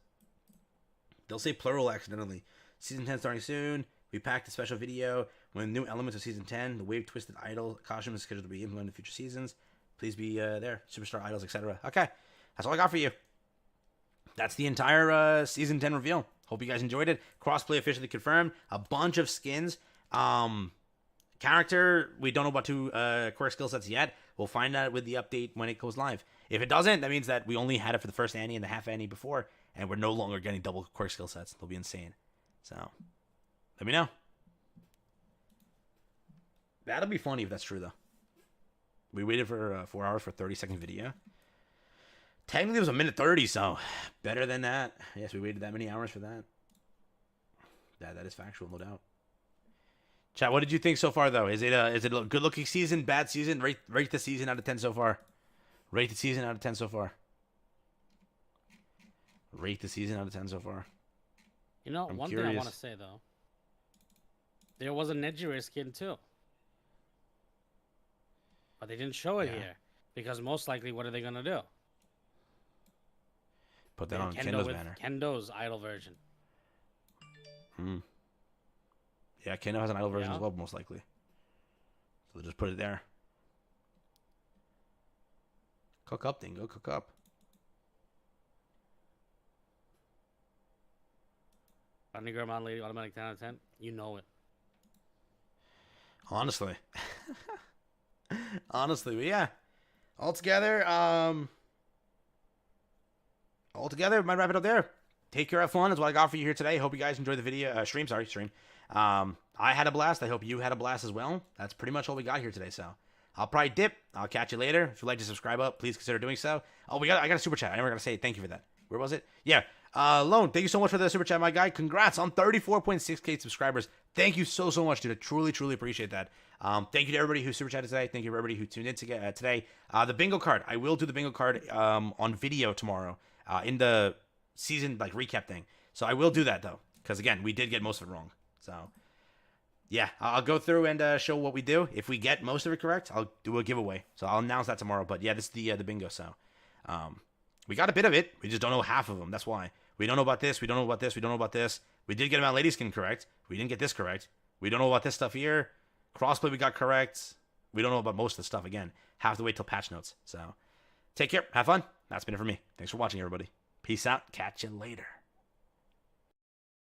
They'll say plural accidentally. Season 10 starting soon. We packed a special video with new elements of Season 10. The Wave Twisted Idol costume is scheduled to be implemented in future seasons. Please be there. Superstar Idols, etc. Okay. That's all I got for you. That's the entire Season 10 reveal. Hope you guys enjoyed it. Crossplay officially confirmed. A bunch of skins. Character, we don't know about 2 quirk skill sets yet. We'll find out with the update when it goes live. If it doesn't, that means that we only had it for the first Annie and the half Annie before, and we're no longer getting double quirk skill sets. They'll be insane. So, let me know. That'll be funny if that's true, though. We waited for 4 hours for a 30-second video. Technically, it was 1:30, so better than that. Yes, we waited that many hours for that. That is factual, no doubt. Chat, what did you think so far, though? Is it a good-looking season, bad season? Rate the season out of 10 so far. Rate the season out of 10 so far. Rate the season out of 10 so far. You know, one thing I want to say, though. There was a Nejire skin, too. But they didn't show it here. Because most likely, what are they going to do? Put that on Kendo's banner. Kendo's idol version. Yeah, Kendo has an idol version as well, most likely. So they'll just put it there. Cook up, Dingo. Cook up. Bunny Girl, Mountain Lady, automatic 10 out of 10. You know it. Honestly. Honestly, but yeah. Altogether, might wrap it up there. Take care, have fun. That's what I got for you here today. Hope you guys enjoyed the video. Stream. I had a blast. I hope you had a blast as well. That's pretty much all we got here today, so I'll probably dip. I'll catch you later. If you'd like to subscribe up, please consider doing so. Oh, I got a super chat. I never got to say thank you for that. Where was it? Yeah. Lone, thank you so much for the super chat, my guy. Congrats on 34.6K subscribers. Thank you so much, dude. I truly appreciate that. Thank you to everybody who super chatted today. Thank you to everybody who tuned in today. The bingo card. I will do the bingo card on video tomorrow in the season recap thing. So I will do that though, because again, we did get most of it wrong. So yeah, I'll go through and show what we do. If we get most of it correct, I'll do a giveaway. So I'll announce that tomorrow. But yeah, this is the bingo. So we got a bit of it. We just don't know half of them. That's why. We don't know about this. We don't know about this. We don't know about this. We did get about Lady Skin correct. We didn't get this correct. We don't know about this stuff here. Crossplay we got correct. We don't know about most of the stuff. Again, have to wait till patch notes. So take care. Have fun. That's been it for me. Thanks for watching, everybody. Peace out. Catch you later.